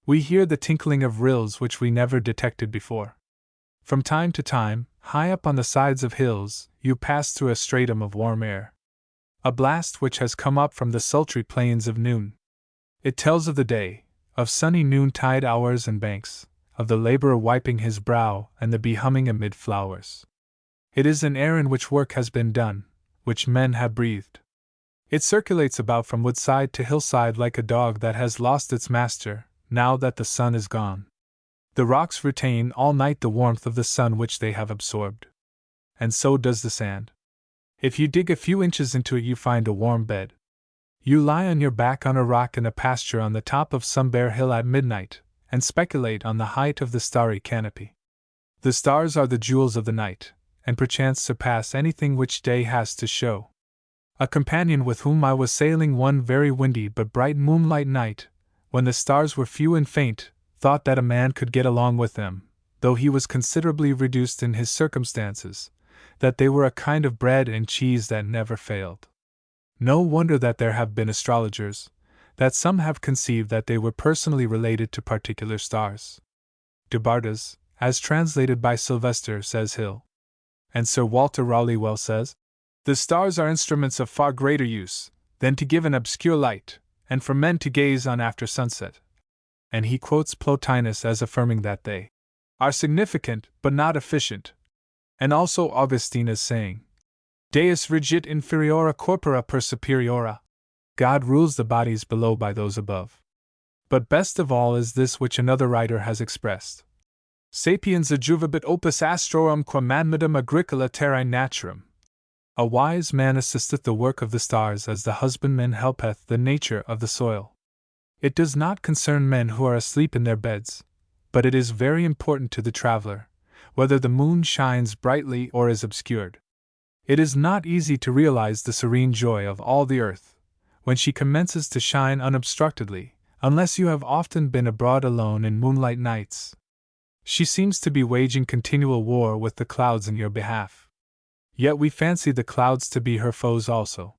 We hear the tinkling of rills which we never detected before. From time to time, high up on the sides of hills, you pass through a stratum of warm air. A blast which has come up from the sultry plains of noon. It tells of the day, of sunny noontide hours and banks, of the laborer wiping his brow and the bee humming amid flowers. It is an air in which work has been done, which men have breathed. It circulates about from woodside to hillside like a dog that has lost its master, now that the sun is gone. The rocks retain all night the warmth of the sun which they have absorbed. And so does the sand. If you dig a few inches into it, you find a warm bed. You lie on your back on a rock in a pasture on the top of some bare hill at midnight, and speculate on the height of the starry canopy. The stars are the jewels of the night, and perchance surpass anything which day has to show. A companion with whom I was sailing one very windy but bright moonlight night, when the stars were few and faint, thought that a man could get along with them, though he was considerably reduced in his circumstances, that they were a kind of bread and cheese that never failed. No wonder that there have been astrologers, that some have conceived that they were personally related to particular stars. De Bardas, as translated by Sylvester, says Hill. And Sir Walter Raleigh well says, "The stars are instruments of far greater use than to give an obscure light, and for men to gaze on after sunset." And he quotes Plotinus as affirming that they are significant but not efficient, and also Augustine as saying, Deus regit inferiora corpora per superiora. God rules the bodies below by those above. But best of all is this which another writer has expressed. Sapiens adjuvabit opus astrorum qua madmidum agricola terrae naturam. A wise man assisteth the work of the stars as the husbandman helpeth the nature of the soil. It does not concern men who are asleep in their beds, but it is very important to the traveler, whether the moon shines brightly or is obscured. It is not easy to realize the serene joy of all the earth, when she commences to shine unobstructedly, unless you have often been abroad alone in moonlight nights. She seems to be waging continual war with the clouds in your behalf. Yet we fancy the clouds to be her foes also.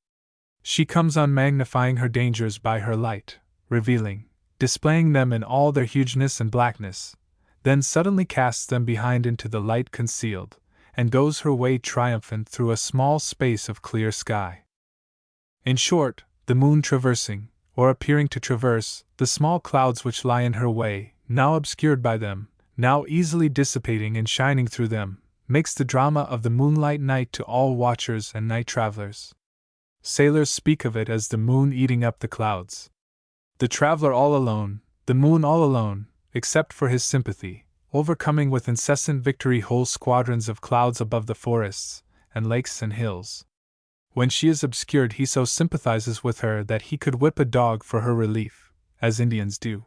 She comes on magnifying her dangers by her light, revealing, displaying them in all their hugeness and blackness, then suddenly casts them behind into the light concealed, and goes her way triumphant through a small space of clear sky. In short, the moon traversing, or appearing to traverse, the small clouds which lie in her way, now obscured by them, now easily dissipating and shining through them, makes the drama of the moonlight night to all watchers and night travelers. Sailors speak of it as the moon eating up the clouds. The traveler all alone, the moon all alone, except for his sympathy, overcoming with incessant victory whole squadrons of clouds above the forests, and lakes and hills. When she is obscured, he so sympathizes with her that he could whip a dog for her relief, as Indians do.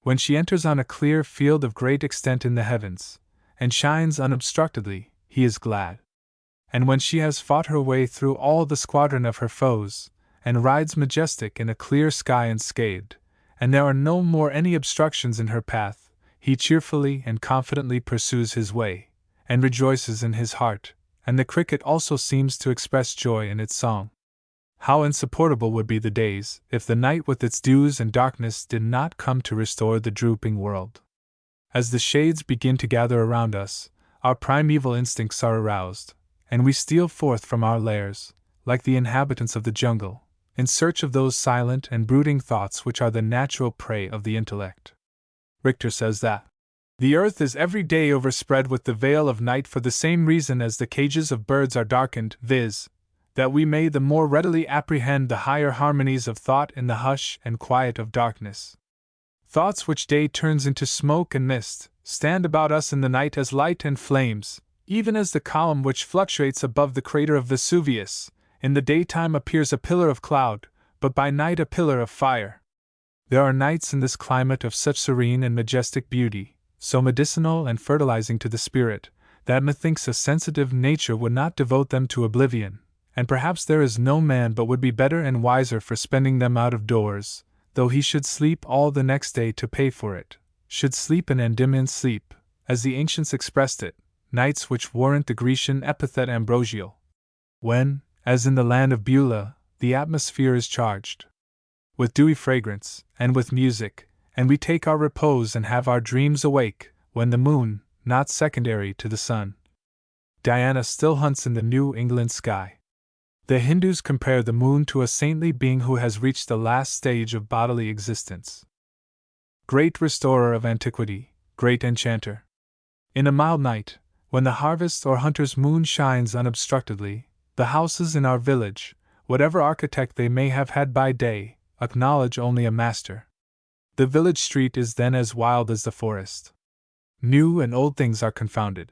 When she enters on a clear field of great extent in the heavens, and shines unobstructedly, he is glad. And when she has fought her way through all the squadron of her foes, and rides majestic in a clear sky unscathed, and there are no more any obstructions in her path, he cheerfully and confidently pursues his way, and rejoices in his heart, and the cricket also seems to express joy in its song. How insupportable would be the days, if the night with its dews and darkness did not come to restore the drooping world. As the shades begin to gather around us, our primeval instincts are aroused, and we steal forth from our lairs, like the inhabitants of the jungle, in search of those silent and brooding thoughts which are the natural prey of the intellect. Richter says that the earth is every day overspread with the veil of night for the same reason as the cages of birds are darkened, viz., that we may the more readily apprehend the higher harmonies of thought in the hush and quiet of darkness. Thoughts which day turns into smoke and mist stand about us in the night as light and flames, even as the column which fluctuates above the crater of Vesuvius in the daytime appears a pillar of cloud, but by night a pillar of fire. There are nights in this climate of such serene and majestic beauty, so medicinal and fertilizing to the spirit, that methinks a sensitive nature would not devote them to oblivion, and perhaps there is no man but would be better and wiser for spending them out of doors, though he should sleep all the next day to pay for it, should sleep an Endymion sleep, as the ancients expressed it, nights which warrant the Grecian epithet ambrosial, when, as in the land of Beulah, the atmosphere is charged with dewy fragrance, and with music, and we take our repose and have our dreams awake, when the moon, not secondary to the sun, Diana, still hunts in the New England sky. The Hindus compare the moon to a saintly being who has reached the last stage of bodily existence. Great restorer of antiquity, great enchanter. In a mild night, when the harvest or hunter's moon shines unobstructedly, the houses in our village, whatever architect they may have had by day, acknowledge only a master. The village street is then as wild as the forest. New and old things are confounded.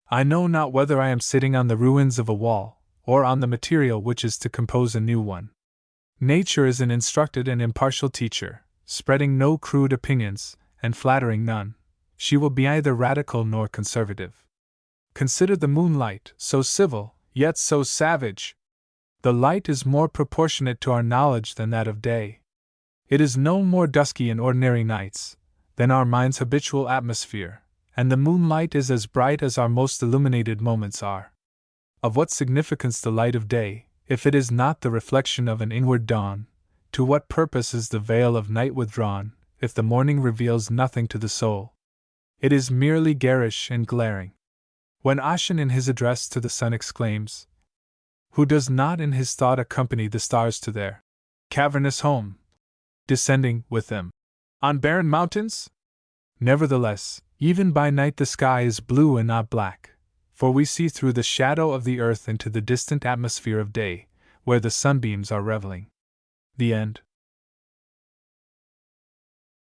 I know not whether I am sitting on the ruins of a wall, or on the material which is to compose a new one. Nature is an instructed and impartial teacher, spreading no crude opinions, and flattering none. She will be neither radical nor conservative. Consider the moonlight, so civil, yet so savage. The light is more proportionate to our knowledge than that of day. It is no more dusky in ordinary nights than our mind's habitual atmosphere, and the moonlight is as bright as our most illuminated moments are. Of what significance the light of day, if it is not the reflection of an inward dawn? To what purpose is the veil of night withdrawn, if the morning reveals nothing to the soul? It is merely garish and glaring. When Ossian in his address to the sun exclaims, "Who does not in his thought accompany the stars to their cavernous home, descending with them on barren mountains?" Nevertheless, even by night the sky is blue and not black, for we see through the shadow of the earth into the distant atmosphere of day, where the sunbeams are reveling. The end.